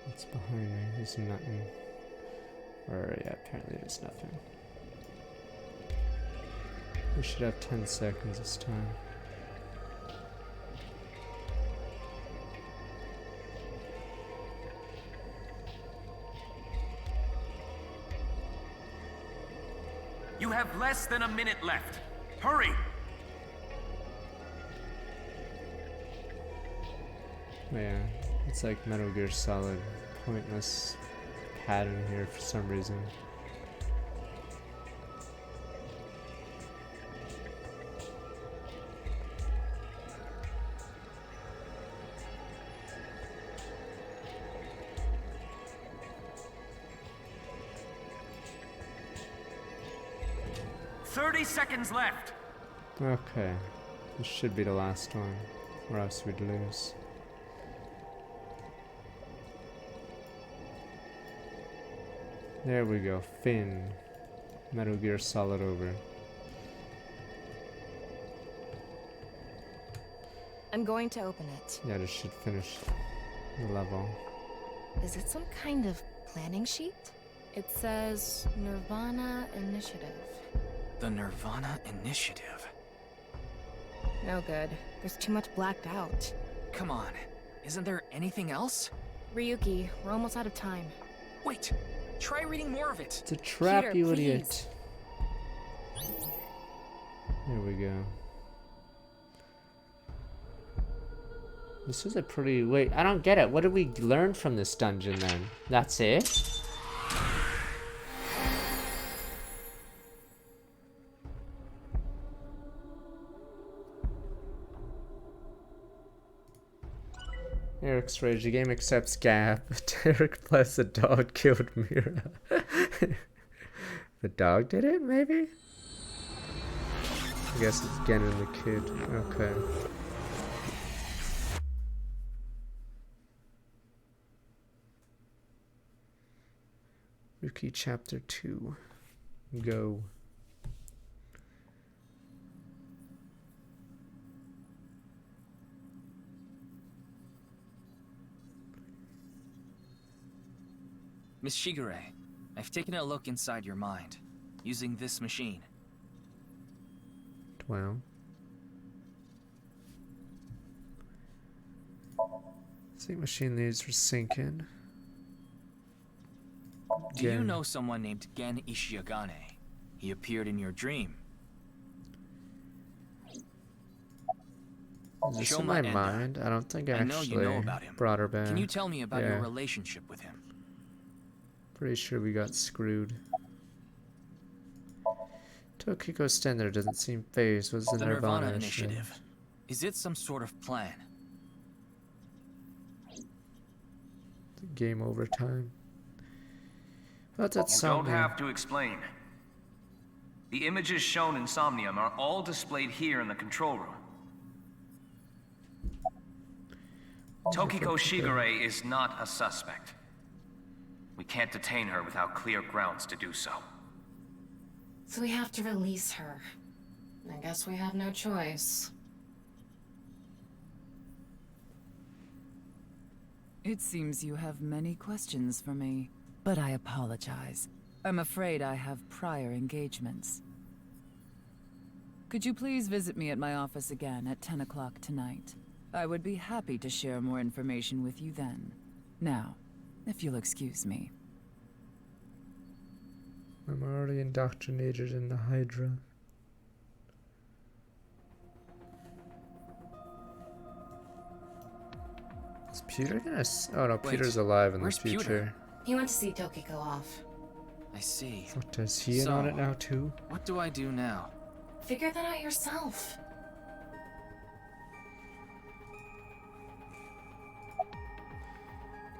What's behind me? There's nothing. Or yeah, apparently there's nothing. We should have 10 seconds this time. You have less than a minute left. Hurry! Yeah, it's like Metal Gear Solid. Pointless pattern here for some reason. 30 seconds left. Okay. This should be the last one, or else we'd lose. There we go. Finn. Metal Gear Solid over. I'm going to open it. Yeah, this should finish the level. Is it some kind of planning sheet? It says Nirvana Initiative. The Nirvana Initiative. No good. There's too much blacked out. Come on, isn't there anything else? Ryuki, we're almost out of time. Wait, try reading more of it. It's a trap, Peter, you please. idiot. There we go. This is a pretty... Wait, I don't get it. What did we learn from this dungeon then? That's it? Eric's rage. The game accepts Gap. Derek plus the dog killed Mira. The dog did it, maybe? I guess it's Gen and the kid. Okay. Ryuki Chapter 2. Go. Miss Shigure, I've taken a look inside your mind, using this machine. Well. Sync machine needs for syncing. Do you know someone named Gen Ishiagane? He appeared in your dream. Is this in Shoma my Enda. mind? I don't think I know actually you know about him. brought her back. Can you tell me about Yeah. your relationship with him? Pretty sure we got screwed. Tokiko's standard doesn't seem phased. What's the Nirvana initiative? Is it some sort of plan? Game over time. But that's You don't Somnium. have to explain. The images shown in Somnium are all displayed here in the control room. Tokiko Shigure is not a suspect. We can't detain her without clear grounds to do so. So we have to release her. I guess we have no choice. It seems you have many questions for me, but I apologize. I'm afraid I have prior engagements. Could you please visit me at my office again at 10 o'clock tonight? I would be happy to share more information with you then. Now, if you'll excuse me. I'm already indoctrinated in the Hydra. Is Peter gonna... Oh no, Wait, Peter's alive in the where's future. Peter? He went to see Tokiko off. I see. What, is he in on it now too? What do I do now? Figure that out yourself.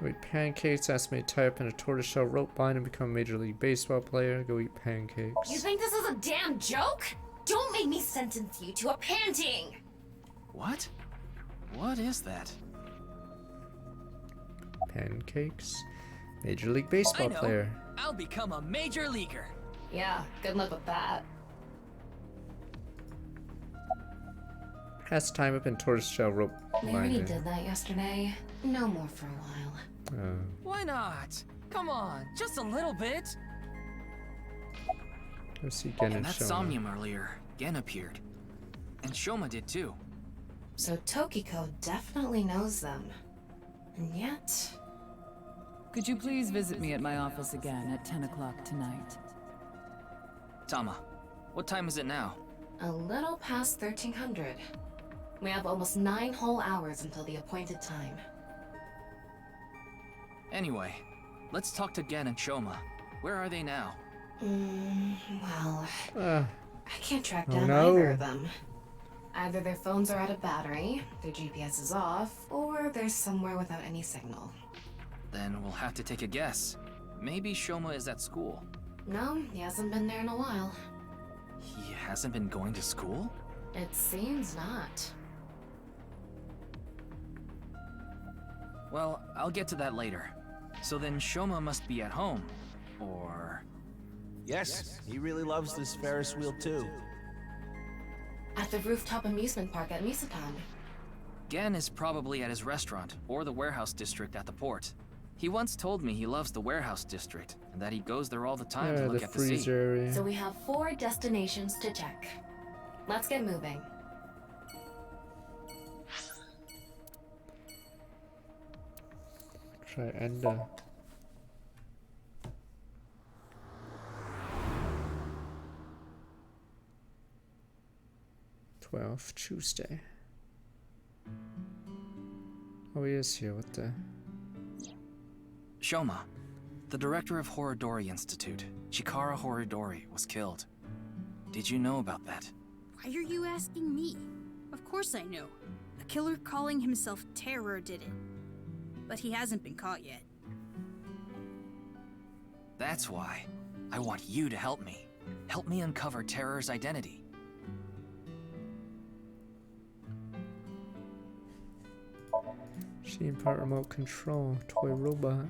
Go eat pancakes, ask me to tie up in a tortoiseshell rope bind and become a Major League Baseball player. Go eat pancakes. You think this is a damn joke? Don't make me sentence you to a panting! What? What is that? Pancakes? Major League Baseball player. I'll become a major leaguer. Yeah, good luck with that. Has time up in tortoiseshell rope We already binding. did that yesterday. No more for a while. Why not? Come on, just a little bit. Go see Gen In and that Shoma. Somnium earlier, Gen appeared. And Shoma did too. So Tokiko definitely knows them. And yet... Could you please visit me at my office again at 10 o'clock tonight? Tama, what time is it now? A little past 1300. We have almost 9 whole hours until the appointed time. Anyway, let's talk to Gen and Shoma. Where are they now? Well... Uh, I can't track oh down no. either of them. Either their phones are out of battery, their GPS is off, or they're somewhere without any signal. Then we'll have to take a guess. Maybe Shoma is at school. No, he hasn't been there in a while. He hasn't been going to school? It seems not. Well, I'll get to that later. So then Shoma must be at home. Or... Yes, he really loves this Ferris wheel too. At the rooftop amusement park at Misatan. Gen is probably at his restaurant, or the warehouse district at the port. He once told me he loves the warehouse district, and that he goes there all the time to look at the sea. Area. So we have 4 destinations to check. Let's get moving. Try Enda. Tuesday. Oh, he is here. What the? Shoma, the director of Horodori Institute, Chikara Horodori, was killed. Did you know about that? Why are you asking me? Of course I know. A killer calling himself Terror did it. But he hasn't been caught yet. That's why. I want you to help me. Help me uncover Terror's identity. Machine part remote control. Toy robot.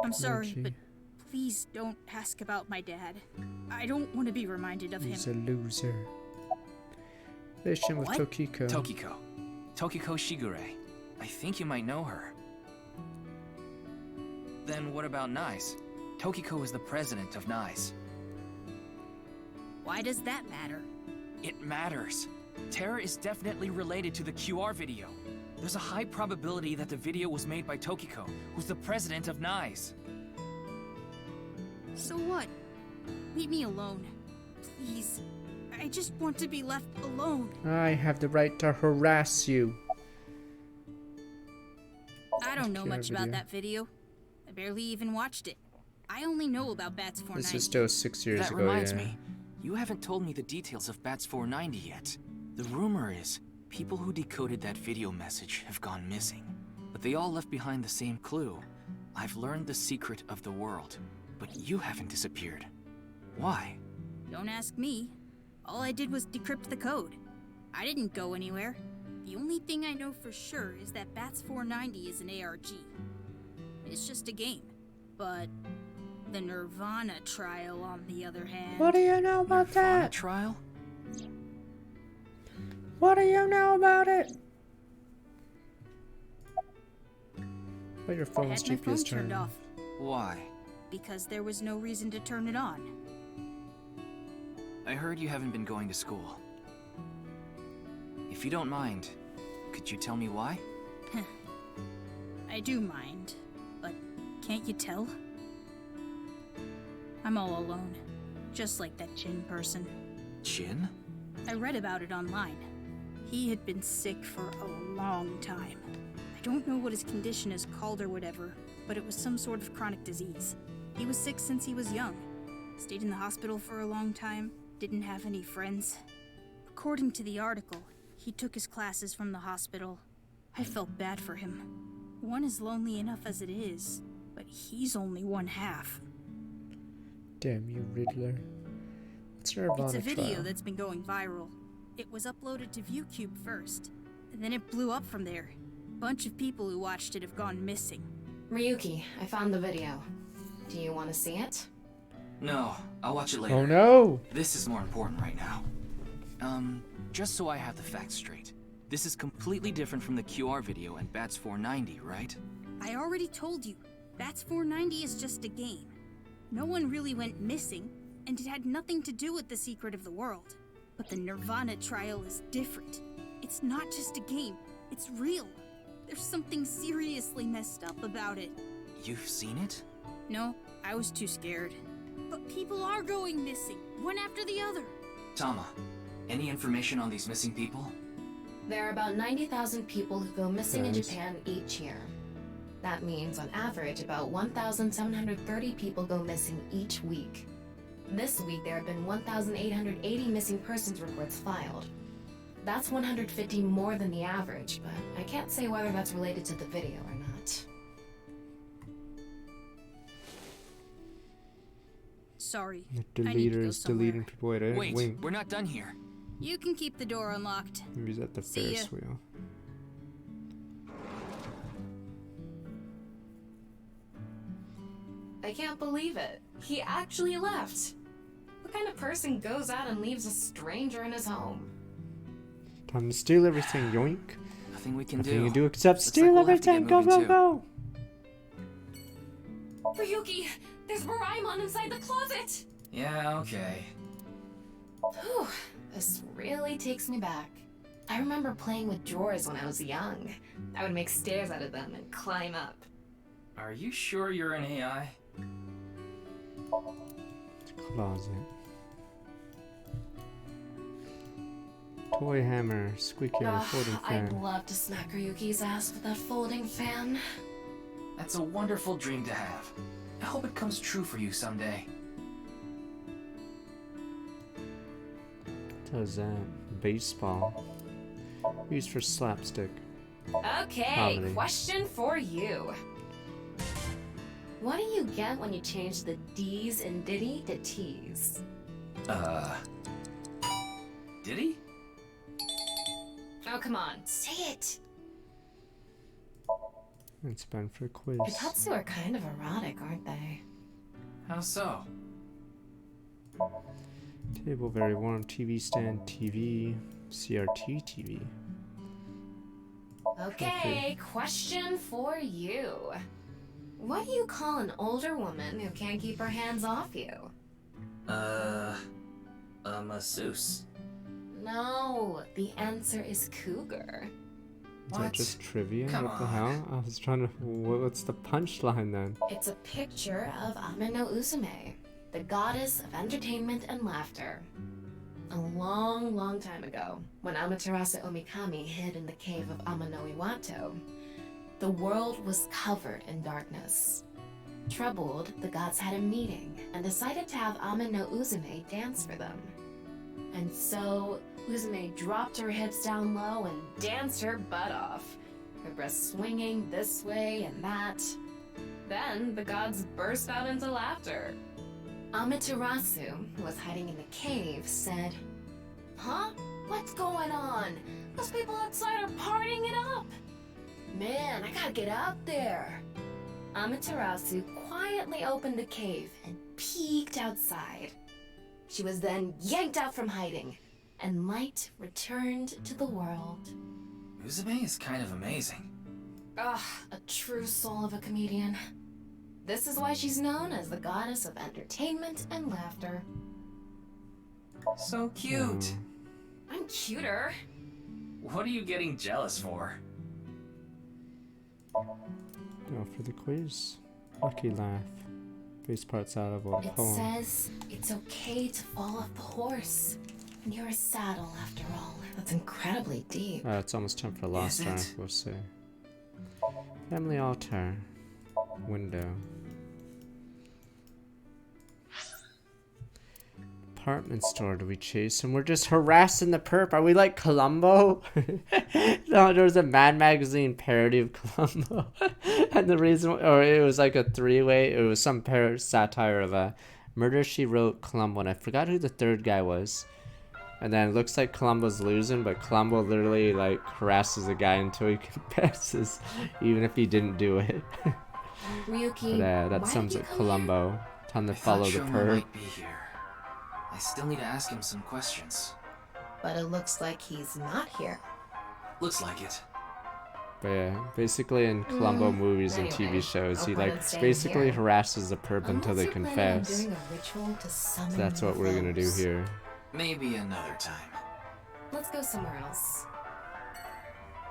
I'm sorry, but please don't ask about my dad. I don't want to be reminded of He's him. a loser. Relation with What? Tokiko. Tokiko Shigure. I think you might know her. Then what about NICE? Tokiko is the president of NICE. Why does that matter? It matters. Terror is definitely related to the QR video. There's a high probability that the video was made by Tokiko, who's the president of NICE. So what? Leave me alone. Please. I just want to be left alone. I have the right to harass you. I don't know QR much about video. that video. I barely even watched it. I only know about Bats 490. This is still 6 years That ago. reminds Yeah. me, you haven't told me the details of Bats 490 yet. The rumor is, people who decoded that video message have gone missing. But they all left behind the same clue. I've learned the secret of the world, but you haven't disappeared. Why? Don't ask me. All I did was decrypt the code. I didn't go anywhere. The only thing I know for sure is that Bats 490 is an ARG. It's just a game. But the Nirvana trial, on the other hand... What do you know about Nirvana that? trial? What do you know about it? But your I phone's had my phone GPS turned turned off. Why? Because there was no reason to turn it on. I heard you haven't been going to school. If you don't mind, could you tell me why? I do mind, but can't you tell? I'm all alone, just like that Jin person. Jin? I read about it online. He had been sick for a long time. I don't know what his condition is called or whatever, but it was some sort of chronic disease. He was sick since he was young. Stayed in the hospital for a long time, didn't have any friends. According to the article, he took his classes from the hospital. I felt bad for him. One is lonely enough as it is, but he's only one half. Damn you, Riddler. It's Nirvana It's a video trial. that's been going viral. It was uploaded to ViewCube first, and then it blew up from there. A bunch of people who watched it have gone missing. Ryuki, I found the video. Do you want to see it? No, I'll watch it later. Oh no! This is more important right now. Just so I have the facts straight. This is completely different from the QR video and Bats 490, right? I already told you, Bats 490 is just a game. No one really went missing, and it had nothing to do with the secret of the world. But the Nirvana trial is different. It's not just a game, it's real. There's something seriously messed up about it. You've seen it? No, I was too scared. But people are going missing, one after the other. Tama, any information on these missing people? There are about 90,000 people who go missing in Nice. Japan each year. That means, on average, about 1,730 people go missing each week. This week, there have been 1,880 missing persons reports filed. That's 150 more than the average, but I can't say whether that's related to the video or not. Sorry. The I need to deleter go is somewhere. deleting people. Wait, I didn't Wait, wink. we're not done here. You can keep the door unlocked. Maybe he's at the See ya. Ferris wheel. I can't believe it. He actually left. What kind of person goes out and leaves a stranger in his home? Time to steal everything, yoink. Nothing we can Nothing do. you do except Looks steal like we'll have to everything. get Go, moving go, too. go. Ryuki, there's Moraemon inside the closet! Yeah, okay. Whew, this really takes me back. I remember playing with drawers when I was young. I would make stairs out of them and climb up. Are you sure you're an AI? Closet. Toy hammer, squeaky folding I'd fan. love to smack Ryuki's ass with that folding fan. That's a wonderful dream to have. I hope it comes true for you someday. What is that? Baseball. Used for slapstick. Okay, Comedy. question for you. What do you get when you change the D's in Diddy to T's? Did he? Oh, come on, say it! It's been for a quiz. Itatsu are kind of erotic, aren't they? How so? Table very warm. TV stand. TV. CRT TV. Okay, question for you. What do you call an older woman who can't keep her hands off you? A masseuse. No, the answer is cougar. Is that just trivia? Come What the on. hell? I was trying to. What's the punchline then? It's a picture of Ameno Uzume, the goddess of entertainment and laughter. A long, long time ago, when Amaterasu Omikami hid in the cave of Amano Iwato, the world was covered in darkness. Troubled, the gods had a meeting and decided to have Ameno Uzume dance for them. And so, Uzume dropped her hips down low and danced her butt off, her breasts swinging this way and that. Then, the gods burst out into laughter. Amaterasu, who was hiding in the cave, said, "Huh? What's going on? Those people outside are partying it up! Man, I gotta get out there!" Amaterasu quietly opened the cave and peeked outside. She was then yanked out from hiding, and light returned to the world. Uzume is kind of amazing. A true soul of a comedian. This is why she's known as the goddess of entertainment and laughter. So cute. I'm cuter. What are you getting jealous for? Go for the quiz. Lucky laugh. Face parts out of a It poem. says it's okay to fall off the horse. And you're a saddle, after all. That's incredibly deep. It's almost time for the last Is round, it? we'll see. Family altar. Window. Apartment store, do we chase him? We're just harassing the perp. Are we like Columbo? No, there was a Mad Magazine parody of Columbo. And the reason, or it was like a three-way, it was some satire of a Murder, She Wrote, Columbo, and I forgot who the third guy was. And then it looks like Columbo's losing, but Columbo literally like harasses the guy until he confesses, even if he didn't do it. Ryuki, But that why sums did you up come Columbo. Time to I follow thought the Shoma perp. might be here. I still need to ask him some questions. But it looks like he's not here. Looks like it. But yeah, basically in Columbo movies and Anyway, TV shows, no he point in like staying basically here. harasses the perp until Unless they you're planning on confess. doing a ritual to summon So that's what we're gonna do foes. here. Maybe another time. Let's go somewhere else.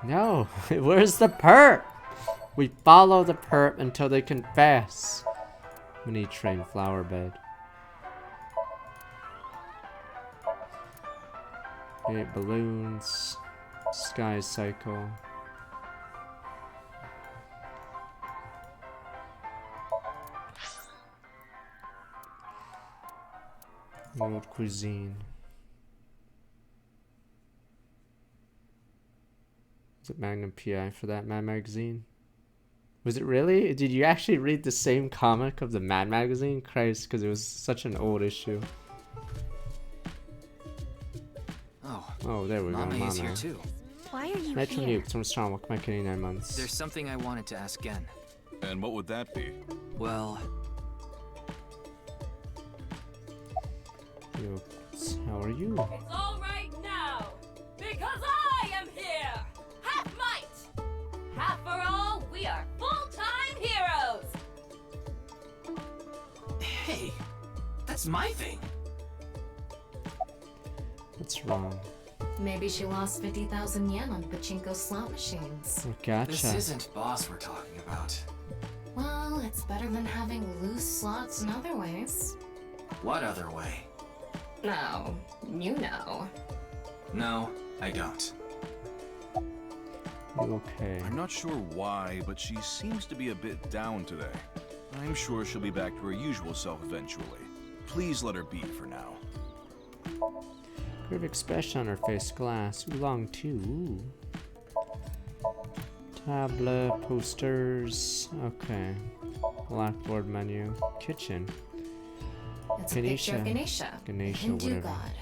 No, where's the perp? We follow the perp until they confess. We need train flower bed. Okay, balloons. Sky cycle. World cuisine. Is it Magnum PI for that Mad Magazine? Was it really? Did you actually read the same comic of the Mad magazine? Christ, because it was such an old issue. Oh, there we go. Mame is Mame. here too. Why are you Metro here? Nuke, from strong walk my 9 months. There's something I wanted to ask Gen. And what would that be? Well, Yo, how are you? It's all right now, because I am here! Half might! Half for all, we are full-time heroes! hey, that's my thing. What's wrong? Maybe she lost 50,000 yen on pachinko slot machines. Gotcha. This isn't boss we're talking about. Well, it's better than having loose slots in other ways. What other way? No, you know. No, I don't. You okay? I'm not sure why, but she seems to be a bit down today. I'm sure she'll be back to her usual self eventually. Please let her be for now. Curved expression on her face, glass. Oolong too. Ooh. Tablet, posters. Okay. Blackboard menu. Kitchen. It's a picture of Ganesha, the Hindu whatever. god.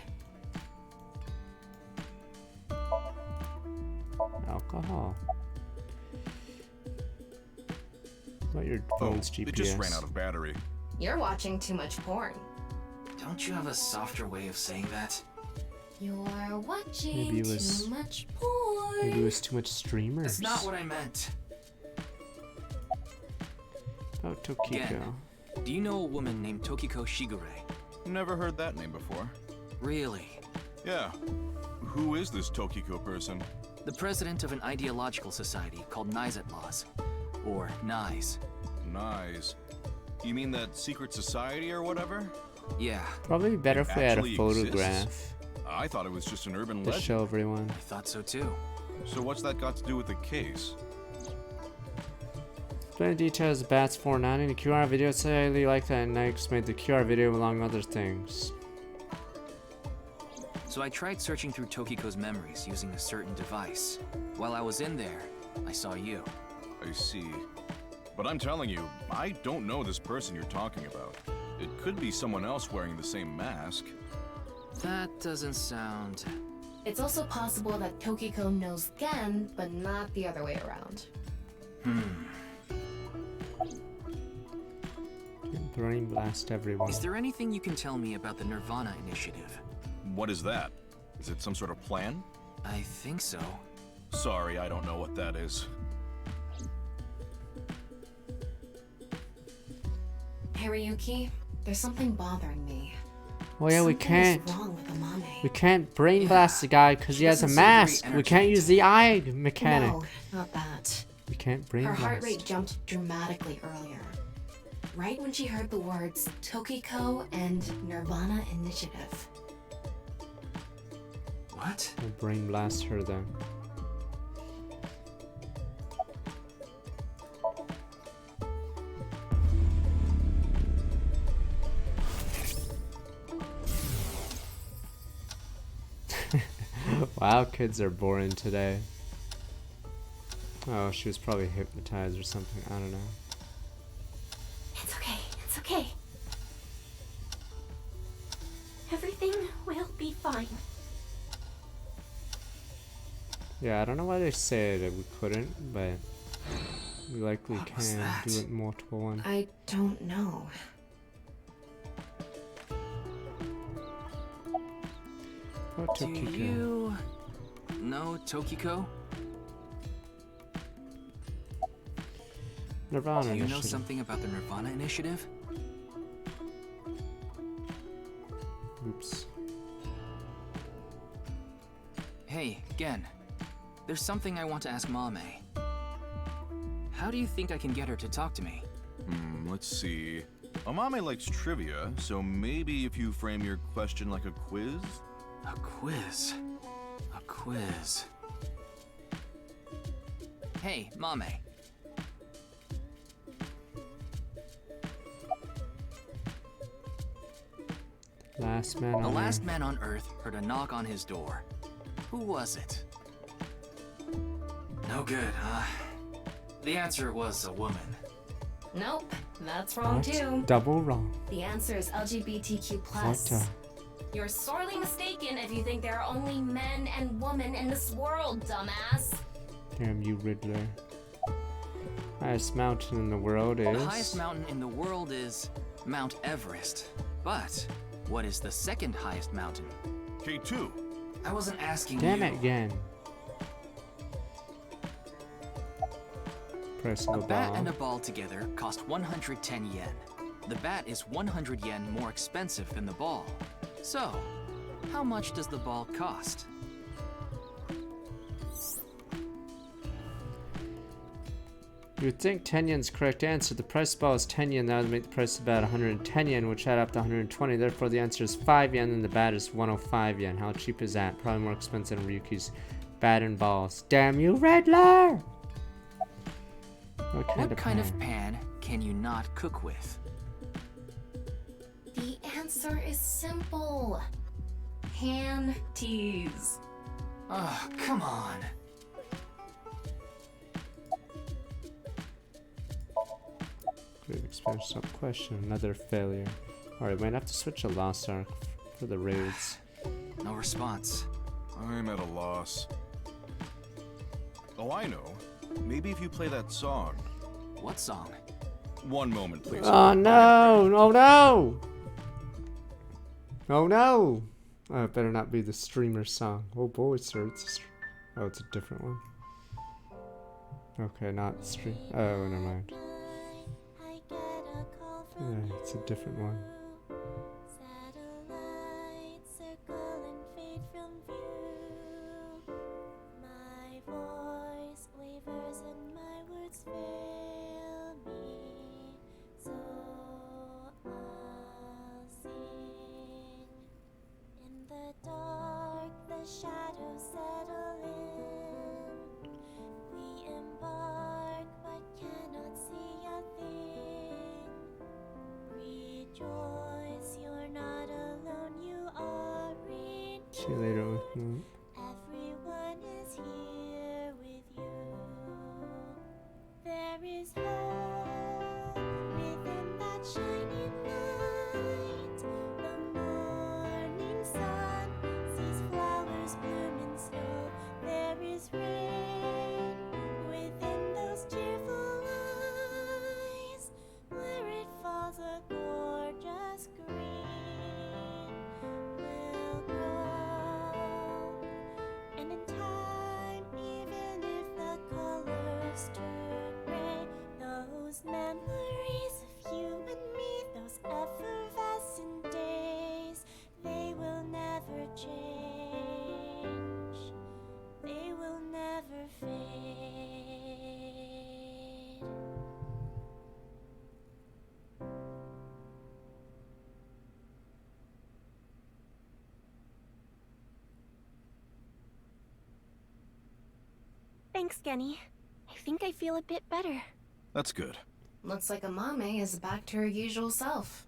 Alcohol. What your phone's GPS? It just ran out of battery. You're watching too much porn. Don't you have a softer way of saying that? You're watching Maybe it was too much porn. Maybe it was too much streamers. That's not what I meant. Oh, Tokiko. Gen, do you know a woman named Tokiko Shigure? Never heard that name before. Really? Yeah. Who is this Tokiko person? The president of an ideological society called Nizet Laws. Or NISE. NISE. You mean that secret society or whatever? Yeah. Probably better if we had a actually photograph exists? I thought it was just an urban to legend. show everyone. I thought so too. So what's that got to do with the case? Explain details of Bats 490. The QR video said I really like that and I explained the QR video along other things. So I tried searching through Tokiko's memories using a certain device. While I was in there, I saw you. I see. But I'm telling you, I don't know this person you're talking about. It could be someone else wearing the same mask. That doesn't sound... It's also possible that Tokiko knows Gen, but not the other way around. Brain blast everyone. Is there anything you can tell me about the Nirvana Initiative? What is that? Is it some sort of plan? I think so. Sorry, I don't know what that is. Hariyuki, there's something bothering me. Oh yeah, we Something can't. is wrong with Amame. We can't brain blast the guy because he has a mask. We can't use the eye mechanic. No, not that. We can't brain Her blast. heart rate jumped dramatically earlier. Right when she heard the words Tokiko and Nirvana Initiative. What? We'll brain blast her then. Wow, kids are boring today. Oh, she was probably hypnotized or something. I don't know. It's okay. It's okay. Everything will be fine. Yeah, I don't know why they say that we couldn't, but we likely can do it multiple ones. I don't know. Oh, Do Tokiko. you know Tokiko? Nirvana Do you know Initiative. something about the Nirvana Initiative? Oops. Hey, Gen. There's something I want to ask Mame. How do you think I can get her to talk to me? Let's see. Amame likes trivia, so maybe if you frame your question like a quiz? A quiz? A quiz. Hey, Mame. Last man The on last Earth. man on Earth heard a knock on his door. Who was it? No good, huh? The answer was a woman. Nope, that's wrong What? too. Double wrong. The answer is LGBTQ+. What? You're sorely mistaken if you think there are only men and women in this world, dumbass. Damn you, Riddler. Highest mountain in the world is... The highest mountain in the world is Mount Everest. But what is the second highest mountain? K2. I wasn't asking Damn you. it again. Pressing A a bat ball. and a ball together cost 110 yen. The bat is 100 yen more expensive than the ball. So, how much does the ball cost? You would think 10 yen's the correct answer. The price of the ball is 10 yen. That would make the price about 110 yen, which add up to 120. Therefore, the answer is 5 yen, and the bat is 105 yen. How cheap is that? Probably more expensive than Ryuki's bat and balls. Damn you, Riddler! What kind of pan can you not cook with? The answer is simple. Panties. Oh, come on. Great experience, top question. Another failure. Alright, might have to switch a Lost Ark for the raids. No response. I'm at a loss. Oh, I know. Maybe if you play that song. What song? One moment, please. Oh no! Oh no! Oh no! Oh, it better not be the streamer song. Oh boy, sir, it's oh, it's a different one. Okay, not stream. Oh, never mind. Yeah, it's a different one. Shadows settle in. We embark, but cannot see a thing. Rejoice, you're not alone, you are in. See you later with me. Everyone is here with you. There is hope within that shining light. The morning sun sees flowers bloom in snow. There is rain within those cheerful eyes. Where it falls, a gorgeous green will grow. And in time, even if the colors turn gray, those memories of you and me, those effervescent days, they will never change. They will never fade. Thanks, Genny. I think I feel a bit better. That's good. Looks like Amame is back to her usual self.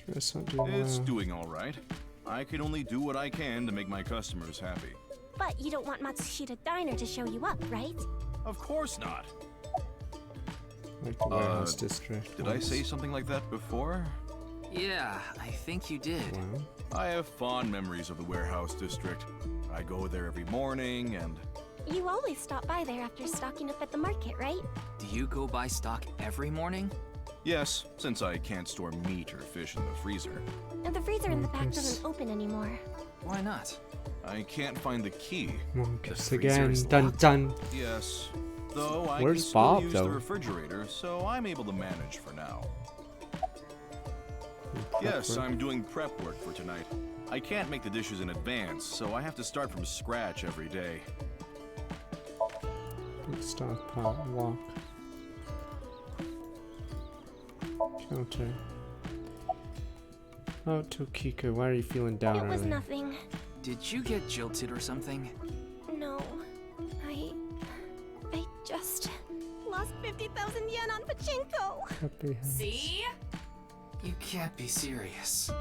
Dress not doing It's well. doing all right. I can only do what I can to make my customers happy. But you don't want Matsushita Diner to show you up, right? Of course not. Like the warehouse district. Did I say something like that before? Yeah, I think you did. Wow. I have fond memories of the warehouse district. I go there every morning and... You always stop by there after stocking up at the market, right? Do you go buy stock every morning? Yes, since I can't store meat or fish in the freezer. And the freezer in the back doesn't open anymore. Why not? I can't find the key. Monkus again. Dun dun. Yes. Though I Where's can still Bob, use though? the refrigerator, so I'm able to manage for now. Yes, I'm doing prep work for tonight. I can't make the dishes in advance, so I have to start from scratch every day. Big stockpile. Walk. Counter. Oh, Tokiko, why are you feeling down It was early? nothing. Did you get jilted or something? No. I just lost 50,000 yen on pachinko. Happy house. See? You can't be serious.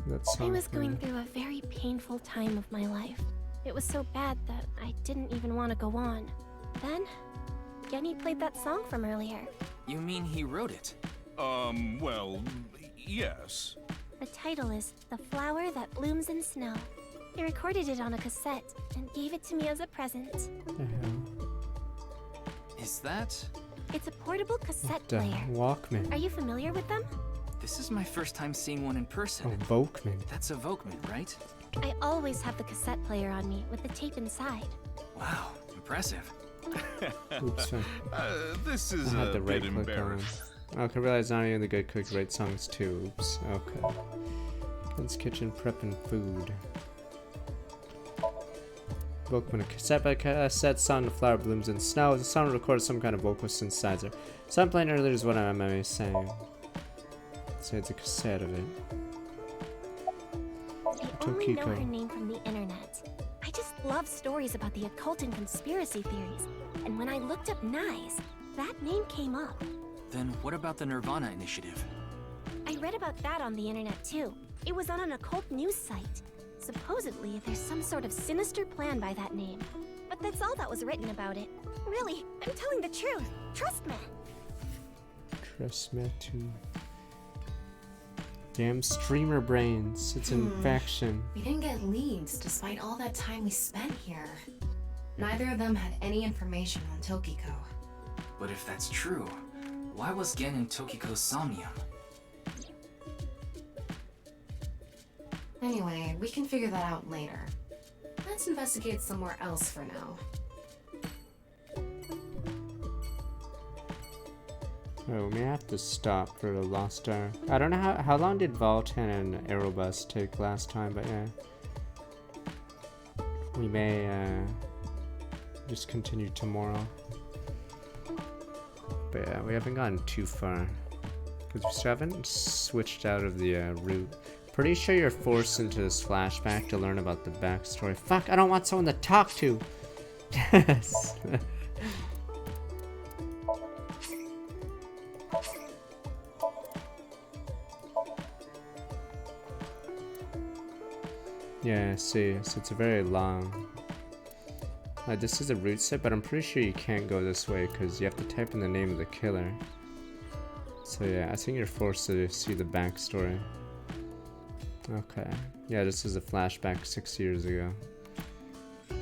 That's I was going through a very painful time of my life. It was so bad that I didn't even want to go on. Then, Genny played that song from earlier. You mean he wrote it? Well, yes. The title is The Flower That Blooms in Snow. He recorded it on a cassette and gave it to me as a present. Is that? It's a portable cassette The player. Walkman. Are you familiar with them? This is my first time seeing one in person. Oh, Volkman. That's a Volkman, right? I always have the cassette player on me with the tape inside. Wow, impressive. Oops, sorry. This is I had a the right bit click on. embarrassing. Okay, realize not even the good cook rate songs too. Oops. Okay. Ken's kitchen prepping food. Volkman, a cassette by cassette song, The Flower Blooms in Snow. The song recorded some kind of vocal synthesizer. So I'm playing earlier is what I'm saying. So it's a cassette of it. I only know her name from the internet. I just love stories about the occult and conspiracy theories. And when I looked up Nyes, that name came up. Then what about the Nirvana Initiative? I read about that on the internet too. It was on an occult news site. Supposedly, there's some sort of sinister plan by that name. But that's all that was written about it. Really, I'm telling the truth. Trust me. Trust me too. Damn streamer brains. It's an infection. We didn't get leads despite all that time we spent here. Neither of them had any information on Tokiko. But if that's true, why was Gen in Tokiko's Somnium? Anyway, we can figure that out later. Let's investigate somewhere else for now. Oh, we may have to stop for the Lost Star. I don't know how long did Voltan and Aerobus take last time, but yeah. We may just continue tomorrow. But yeah, we haven't gotten too far. Because we still haven't switched out of the route. Pretty sure you're forced into this flashback to learn about the backstory. Fuck, I don't want someone to talk to! Yes! Yeah, see, so it's a very long... this is a route set, but I'm pretty sure you can't go this way because you have to type in the name of the killer. So yeah, I think you're forced to see the backstory. Okay. Yeah, this is a flashback 6 years ago. I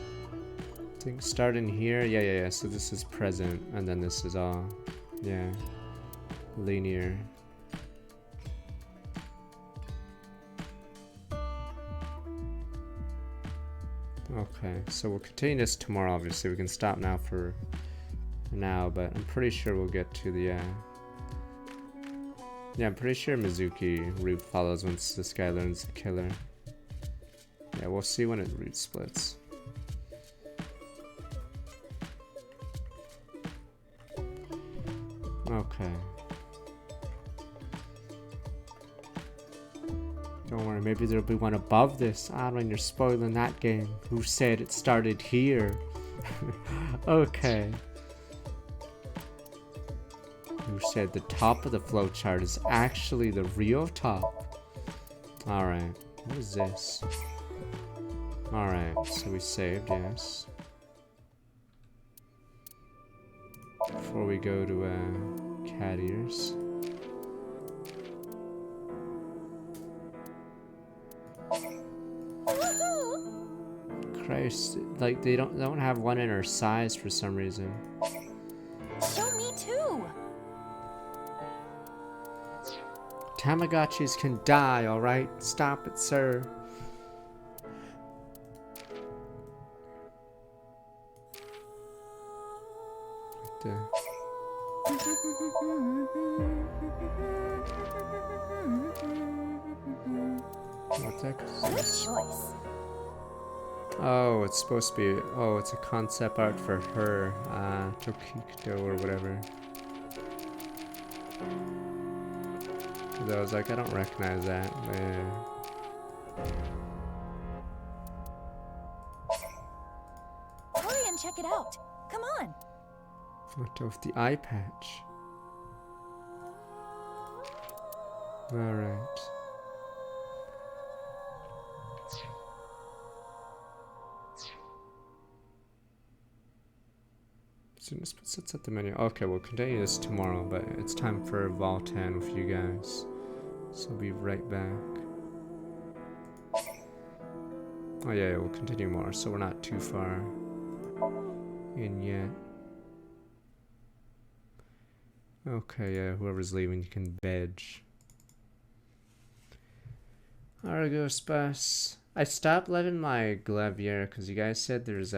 think starting here, yeah. So this is present, and then this is all, yeah, linear. Okay, so we'll continue this tomorrow, obviously. We can stop now for now, but I'm pretty sure we'll get to the, yeah, I'm pretty sure Mizuki route follows once this guy learns the killer. Yeah, we'll see when it route splits. Okay. Don't worry, maybe there'll be one above this. I don't know, you're spoiling that game. Who said it started here? Okay. Who said the top of the flowchart is actually the real top? Alright, what is this? Alright, so we saved, yes. Before we go to cat ears. Christ, like they don't have one in her size for some reason. Show me too. Tamagotchis can die, alright? Stop it, sir. What's that? Good choice. Oh, it's supposed to be. Oh, it's a concept art for her, Tokiko or whatever. So I was like, I don't recognize that. But yeah. Hurry and check it out. Come on. Photo of the eye patch. Alright. Students, let's set the menu. Okay, we'll continue this tomorrow, but it's time for Voltan with you guys. So I'll be right back. Oh yeah, we'll continue more, so we're not too far in yet. Okay, yeah, whoever's leaving, you can veg. Argos bus. I stopped letting my Glavier because you guys said there's